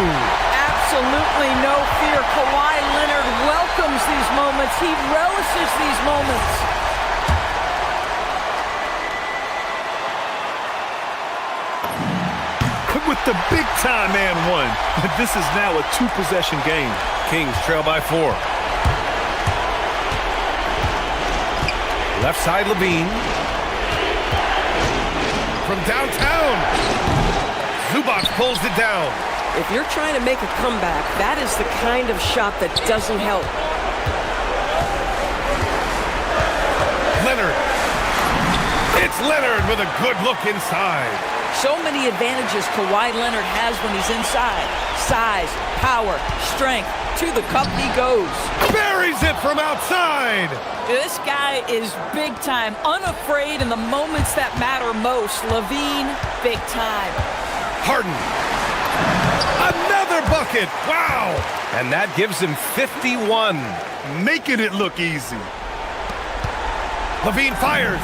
Absolutely no fear. Kawhi Leonard welcomes these moments. He relishes these moments. With the big-time and one. This is now a two-possession game. Kings trail by 4. Left side Levine. From downtown. Zubac pulls it down. If you're trying to make a comeback, that is the kind of shot that doesn't help. Leonard. It's Leonard with a good look inside. So many advantages Kawhi Leonard has when he's inside. Size, power, strength. To the cup he goes. Buries it from outside. This guy is big time, unafraid in the moments that matter most. Levine, big time. Harden. Another bucket. Wow. And that gives him 51. Making it look easy. Levine fires.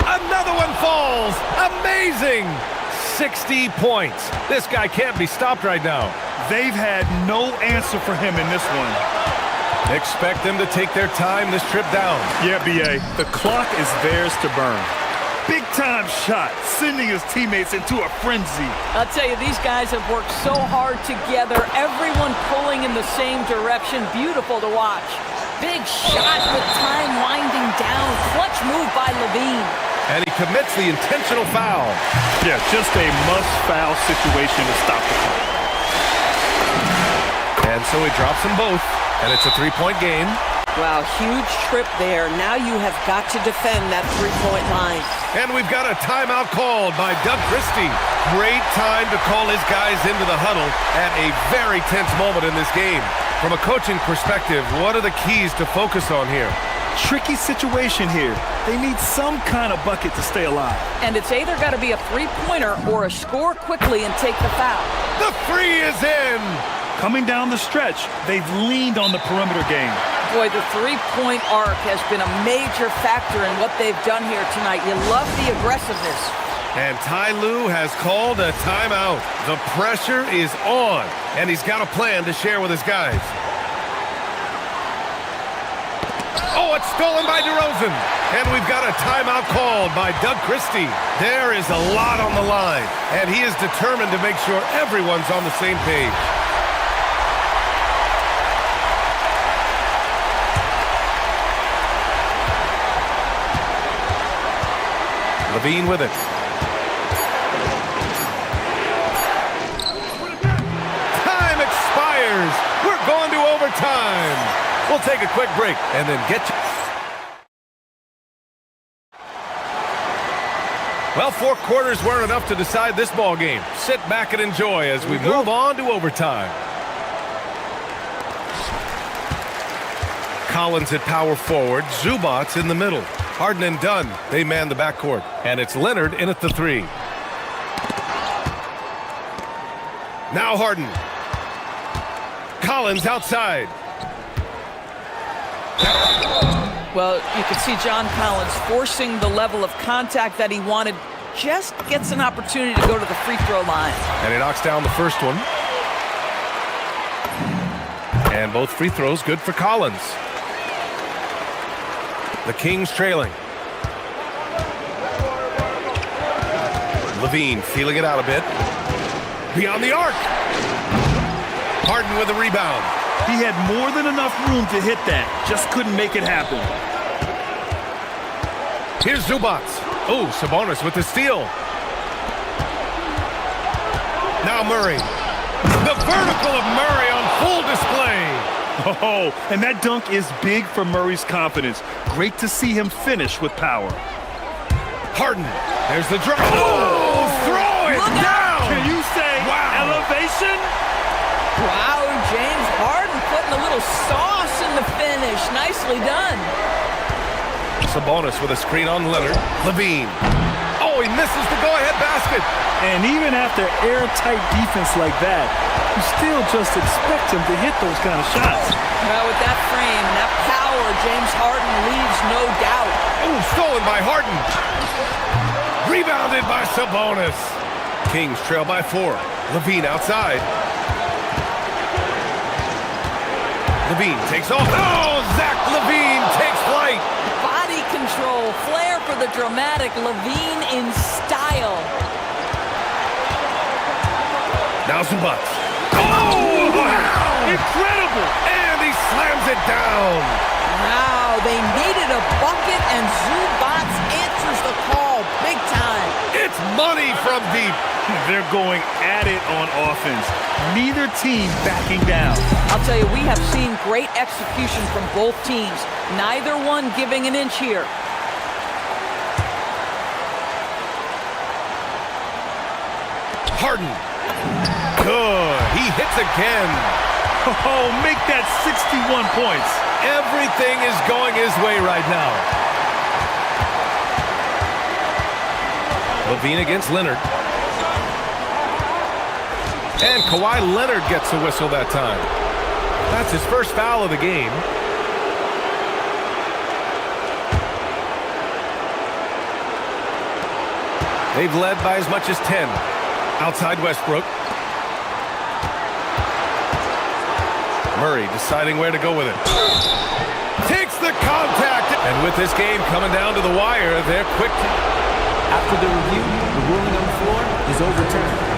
Another one falls. Amazing. 60 points. This guy can't be stopped right now. They've had no answer for him in this one. Expect them to take their time this trip down. Yeah, B.A. The clock is theirs to burn. Big-time shot, sending his teammates into a frenzy. I'll tell you, these guys have worked so hard together. Everyone pulling in the same direction. Beautiful to watch. Big shot with time winding down. Clutch move by Levine. And he commits the intentional foul. Yeah, just a must-foul situation to stop the clock. And so he drops them both, and it's a three-point game. Wow, huge trip there. Now you have got to defend that three-point line. And we've got a timeout called by Doug Christie. Great time to call his guys into the huddle at a very tense moment in this game. From a coaching perspective, what are the keys to focus on here? Tricky situation here. They need some kind of bucket to stay alive. And it's either got to be a three-pointer or a score quickly and take the foul. The three is in! Coming down the stretch, they've leaned on the perimeter game. Boy, the three-point arc has been a major factor in what they've done here tonight. You love the aggressiveness. And Ty Lue has called a timeout. The pressure is on, and he's got a plan to share with his guys. Oh, it's stolen by DeRozan. And we've got a timeout called by Doug Christie. There is a lot on the line, and he is determined to make sure everyone's on the same page. Levine with it. Time expires. We're going to overtime. We'll take a quick break and then get you. Well, 4 quarters weren't enough to decide this ball game. Sit back and enjoy as we move on to overtime. Collins at power forward. Zubats in the middle. Harden and Dunn, they man the backcourt. And it's Leonard in at the 3. Now Harden. Collins outside. Well, you can see John Collins forcing the level of contact that he wanted. Just gets an opportunity to go to the free throw line. And he knocks down the first one. And both free throws good for Collins. The Kings trailing. Levine feeling it out a bit. Beyond the arc. Harden with a rebound. He had more than enough room to hit that. Just couldn't make it happen. Here's Zubats. Oh, Sabonis with the steal. Now Murray. The vertical of Murray on full display. Oh, and that dunk is big for Murray's confidence. Great to see him finish with power. Harden. There's the drive. Oh, throw it down. Can you say elevation? Wow, James Harden putting a little sauce in the finish. Nicely done. Sabonis with a screen on Leonard. Levine. Oh, he misses the go-ahead basket. And even after airtight defense like that, you still just expect him to hit those kind of shots. Well, with that frame and that power, James Harden leaves no doubt. Oh, stolen by Harden. Rebounded by Sabonis. Kings trail by 4. Levine outside. Levine takes off. Oh, Zach Levine takes flight. Body control, flair for the dramatic. Levine in style. Now Zubats. Oh, wow. Incredible. And he slams it down. Wow, they needed a bucket, and Zubats answers the call big time. It's money from deep. They're going at it on offense. Neither team backing down. I'll tell you, we have seen great execution from both teams. Neither one giving an inch here. Harden. Good. He hits again. Oh, make that 61 points. Everything is going his way right now. Levine against Leonard. And Kawhi Leonard gets a whistle that time. That's his first foul of the game. They've led by as much as 10. Outside Westbrook. Murray deciding where to go with it. Takes the contact. And with this game coming down to the wire, they're quick. After the review, the ruling on the floor is overturned.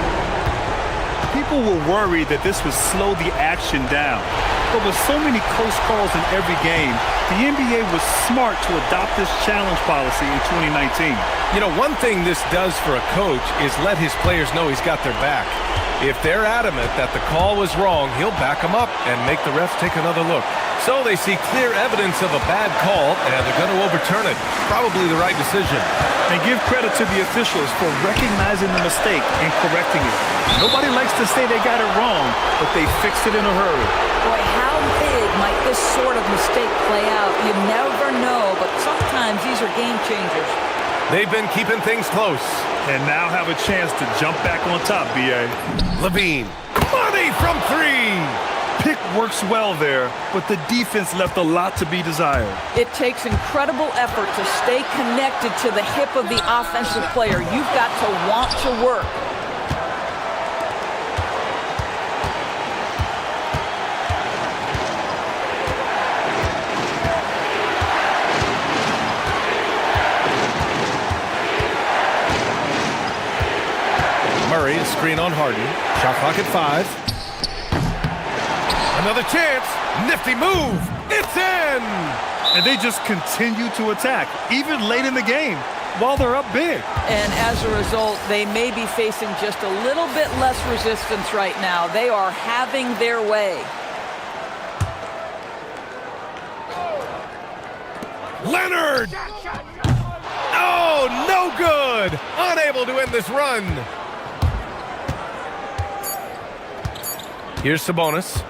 People were worried that this would slow the action down. But with so many close calls in every game, the NBA was smart to adopt this challenge policy in 2019. You know, one thing this does for a coach is let his players know he's got their back. If they're adamant that the call was wrong, he'll back them up and make the refs take another look. So they see clear evidence of a bad call, and they're going to overturn it. Probably the right decision. And give credit to the officials for recognizing the mistake and correcting it. Nobody likes to say they got it wrong, but they fixed it in a hurry. Boy, how big might this sort of mistake play out? You never know, but sometimes these are game changers. They've been keeping things close. And now have a chance to jump back on top, B.A. Levine. Money from 3. pick works well there, but the defense left a lot to be desired. It takes incredible effort to stay connected to the hip of the offensive player. You've got to want to work. Murray, a screen on Harden. Shot clock at 5. Another chance. Nifty move. It's in! And they just continue to attack, even late in the game, while they're up big. And as a result, they may be facing just a little bit less resistance right now. They are having their way. Leonard! Oh, no good! Unable to end this run. Here's Sabonis.